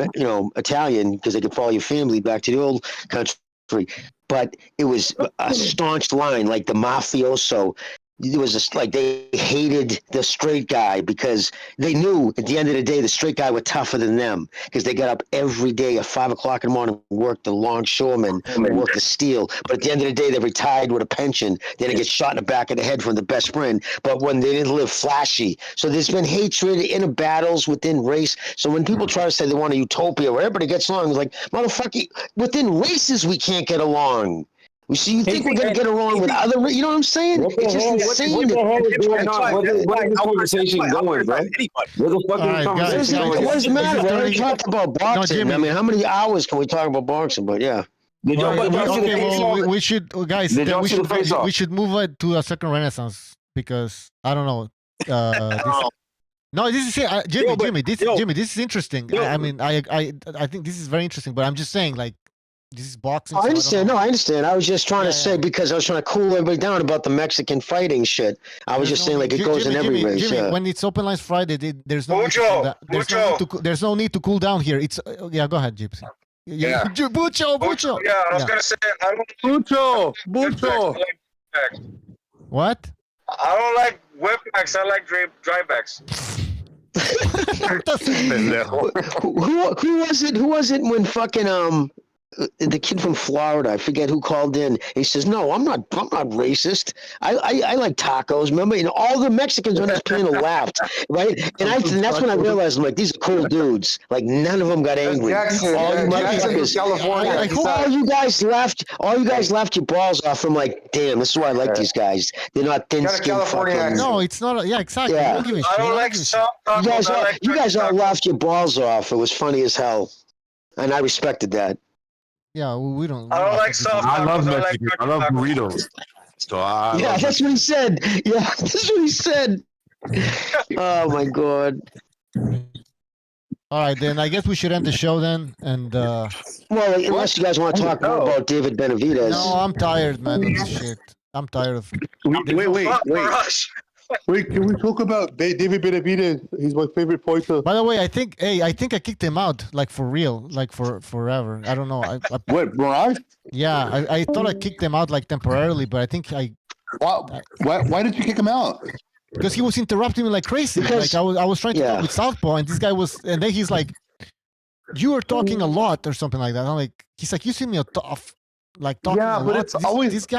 Italian, because they could follow your family back to the old country. But it was a staunch line, like the mafioso. It was just like they hated the straight guy because they knew at the end of the day the straight guy was tougher than them because they got up every day at 5 o'clock in the morning, worked the longshoremen, worked the steel. But at the end of the day, they retired with a pension. They didn't get shot in the back of the head from the best friend. But when they didn't live flashy, so there's been hatred, inner battles within race. So when people try to say they want a utopia where everybody gets along, it's like motherfucker, within races we can't get along. You think we're going to get along with other... You know what I'm saying? It's just insane. What the hell is going on? Where's the conversation going, bro? Where the fuck is the conversation going? What does it matter? We already talked about boxing. I mean, how many hours can we talk about boxing? But yeah. We should, guys. We should move it to a second Renaissance because I don't know. No, this is Jimmy. This is interesting. I mean, I think this is very interesting. But I'm just saying, like. This is boxing. I understand. I understand. I was just trying to say because I was trying to cool everybody down about the Mexican fighting shit. I was just saying like it goes in every race. Jimmy, when it's Open Lines Friday, there's no there's no need to cool down here. It's go ahead, Gypsy. Bucho. Yeah, I was gonna say I don't. Bucho. What? I don't like whip backs. I like dry backs. Who was it when fucking the kid from Florida, I forget who called in. He says, "No, I'm not racist. I like tacos." Remember, all the Mexicans on this panel laughed, right? And that's when I realized, I'm like, these are cool dudes. Like none of them got angry. All you motherfuckers, California. All you guys laughed your balls off from like, damn, this is why I like these guys. They're not thin-skinned fucking. No, it's not. Yeah, exactly. Yeah. I don't give a shit. I don't like some tacos. You guys all laughed your balls off. It was funny as hell, and I respected that. Yeah, we don't. I don't like soft tacos. I love Mexican. I love burritos. So that's what he said. Yeah, that's what he said. Oh my god. All right, then I guess we should end the show then. And well, unless you guys want to talk more about David Benavidez. No, I'm tired, man. Of this shit. I'm tired of. Wait, can we talk about David Benavidez? He's my favorite fighter. By the way, I think I kicked him out, like for real, like for forever. I don't know. What, Mirage? Yeah, I thought I kicked him out like temporarily, but I think Why did you kick him out? Because he was interrupting me like crazy. Like I was trying to talk with Southpaw, and this guy was, and then he's like, "You were talking a lot" or something like that. I'm like, he's like, "You see me tough." Like talking but it's always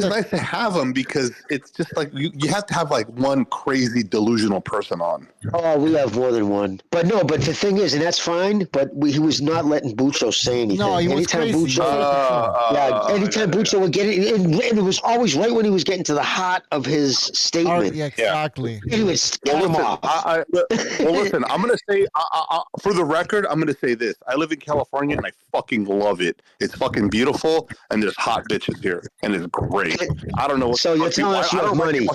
nice to have him because it's just like you have to have like one crazy delusional person on. Oh, we have more than one, but the thing is, and that's fine. But he was not letting Bucho say anything. No, he was crazy. Anytime Bucho would get it, and it was always right when he was getting to the heart of his statement. Yeah, exactly. He would scare him off. Listen, I'm gonna say for the record, I'm gonna say this: I live in California and I fucking love it. It's fucking beautiful. And there's hot bitches here, and it's great. I don't know what. So you're telling us you have money?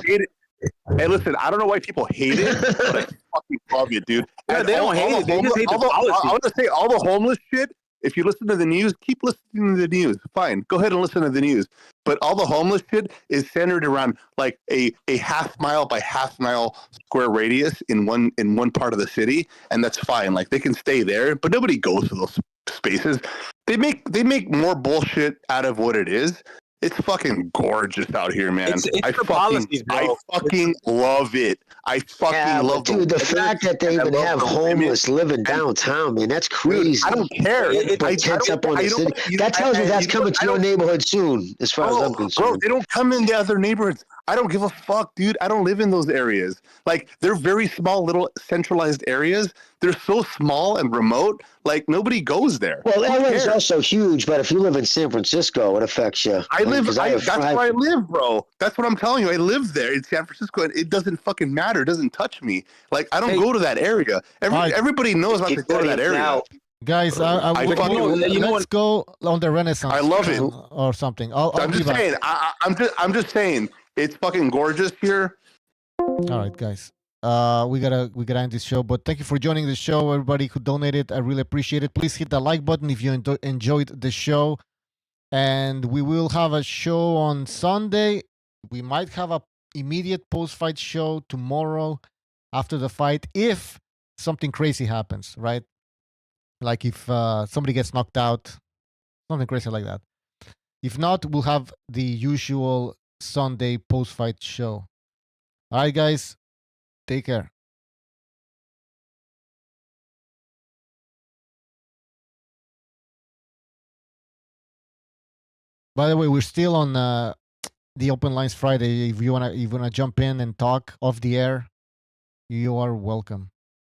Hey, listen, I don't know why people hate it, but I fucking love it, dude. Yeah, they don't hate it. They just hate the policy. I want to say all the homeless shit If you listen to the news, keep listening to the news. Fine, go ahead and listen to the news. But all the homeless shit is centered around like a half mile by half mile square radius in one part of the city, and that's fine. Like they can stay there, but nobody goes to those spaces. They make more bullshit out of what it is. It's fucking gorgeous out here, man. I fucking love it. I fucking love dude, the fact that they even have homeless living downtown, man, that's crazy. Dude, I don't care. That tells me that's coming to your neighborhood soon, as far as I'm concerned. Bro, they don't come in the other neighborhoods. I don't give a fuck, dude. I don't live in those areas. Like, they're very small, little centralized areas. They're so small and remote. Like, nobody goes there. Well, LA's also huge, but if you live in San Francisco, it affects you. That's where I live, bro. That's what I'm telling you. I live there in San Francisco, and it doesn't fucking matter. It doesn't touch me. Like, I don't go to that area. Everybody knows not to go to that area. Guys, let's go on the Renaissance. I love it, or something. I'm just saying. I'm just saying. It's fucking gorgeous here. All right, guys. We gotta end this show. But thank you for joining the show, everybody who donated. I really appreciate it. Please hit the like button if you enjoyed the show. And we will have a show on Sunday. We might have a immediate post-fight show tomorrow after the fight if something crazy happens, right? Like if somebody gets knocked out, something crazy like that. If not, we'll have the usual Sunday post-fight show. All right, guys. Take care. By the way, we're still on the Open Lines Friday. If you wanna jump in and talk off the air, you are welcome.